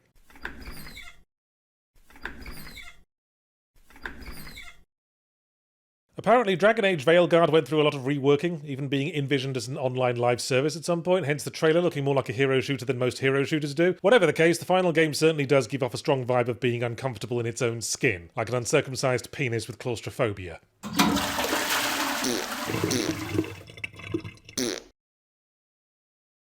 [SPEAKER 1] Apparently, Dragon Age Veilguard went through a lot of reworking, even being envisioned as an online live service at some point, hence the trailer looking more like a hero shooter than most hero shooters do. Whatever the case, the final game certainly does give off a strong vibe of being uncomfortable in its own skin, like an uncircumcised penis with claustrophobia.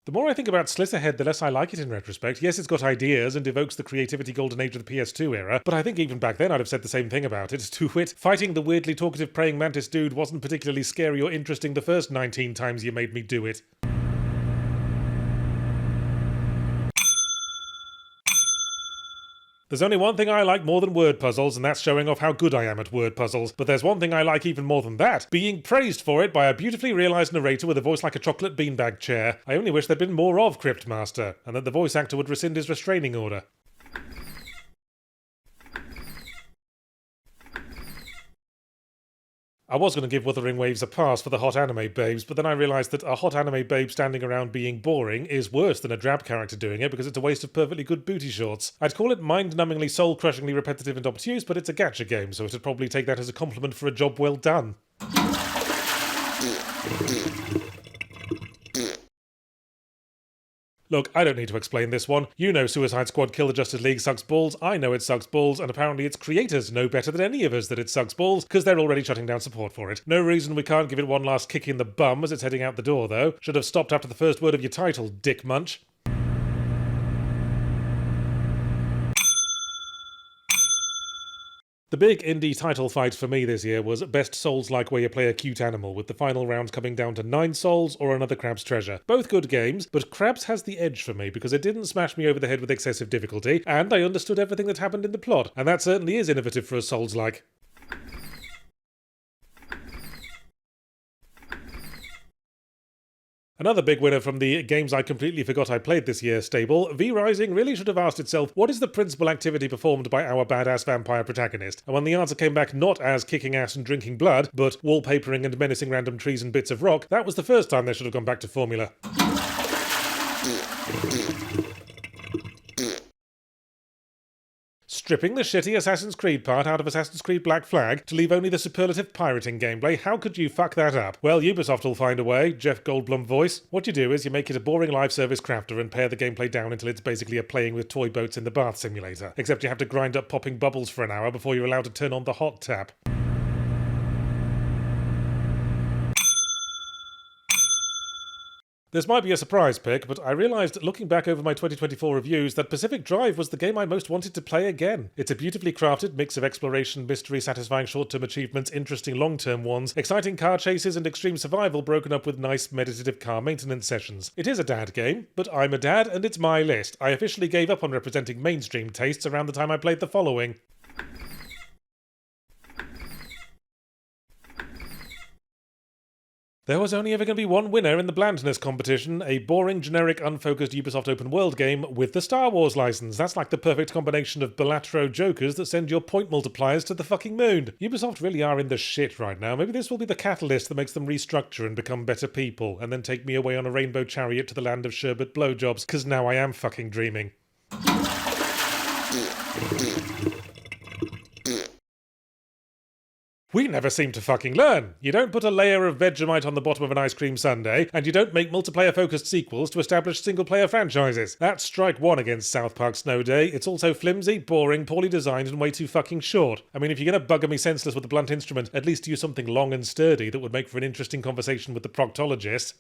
[SPEAKER 1] The more I think about Slitherhead, the less I like it in retrospect. Yes, it's got ideas and evokes the creativity golden age of the PS2 era, but I think even back then I'd have said the same thing about it. To wit, fighting the weirdly talkative praying mantis dude wasn't particularly scary or interesting the first 19 times you made me do it. There's only one thing I like more than word puzzles, and that's showing off how good I am at word puzzles. But there's one thing I like even more than that, being praised for it by a beautifully realised narrator with a voice like a chocolate beanbag chair. I only wish there'd been more of Cryptmaster, and that the voice actor would rescind his restraining order. I was going to give Wuthering Waves a pass for the hot anime babes, but then I realised that a hot anime babe standing around being boring is worse than a drab character doing it because it's a waste of perfectly good booty shorts. I'd call it mind-numbingly, soul-crushingly repetitive and obtuse, but it's a gacha game, so it'd probably take that as a compliment for a job well done. Look, I don't need to explain this one. You know Suicide Squad Kill the Justice League sucks balls, I know it sucks balls, and apparently its creators know better than any of us that it sucks balls, because they're already shutting down support for it. No reason we can't give it one last kick in the bum as it's heading out the door, though. Should have stopped after the first word of your title, Dick Munch. The big indie title fight for me this year was Best Souls-like where you play a cute animal, with the final round coming down to 9 Souls or another Crab's Treasure. Both good games, but Crabs has the edge for me because it didn't smash me over the head with excessive difficulty, and I understood everything that happened in the plot, and that certainly is innovative for a Souls-like. Another big winner from the games I completely forgot I played this year stable, V-Rising really should have asked itself, what is the principal activity performed by our badass vampire protagonist? And when the answer came back not as kicking ass and drinking blood, but wallpapering and menacing random trees and bits of rock, that was the first time they should have gone back to formula. Stripping the shitty Assassin's Creed part out of Assassin's Creed Black Flag to leave only the superlative pirating gameplay, how could you fuck that up? Well, Ubisoft will find a way, Jeff Goldblum voice. What you do is you make it a boring live service crafter and pare the gameplay down until it's basically a playing with toy boats in the bath simulator. Except you have to grind up popping bubbles for an hour before you're allowed to turn on the hot tap. This might be a surprise pick, but I realised looking back over my 2024 reviews that Pacific Drive was the game I most wanted to play again. It's a beautifully crafted mix of exploration, mystery, satisfying short-term achievements, interesting long-term ones, exciting car chases and extreme survival broken up with nice meditative car maintenance sessions. It is a dad game, but I'm a dad and it's my list. I officially gave up on representing mainstream tastes around the time I played the following. There was only ever going to be one winner in the Blandness competition, a boring, generic, unfocused Ubisoft open world game with the Star Wars license. That's like the perfect combination of bilateral jokers that send your point multipliers to the fucking moon. Ubisoft really are in the shit right now. Maybe this will be the catalyst that makes them restructure and become better people, and then take me away on a rainbow chariot to the land of sherbet blowjobs, because now I am fucking dreaming. We never seem to fucking learn. You don't put a layer of Vegemite on the bottom of an ice cream sundae, and you don't make multiplayer-focused sequels to establish single-player franchises. That's strike one against South Park Snow Day. It's also flimsy, boring, poorly designed, and way too fucking short. I mean, if you're gonna bugger me senseless with a blunt instrument, at least use something long and sturdy that would make for an interesting conversation with the proctologist.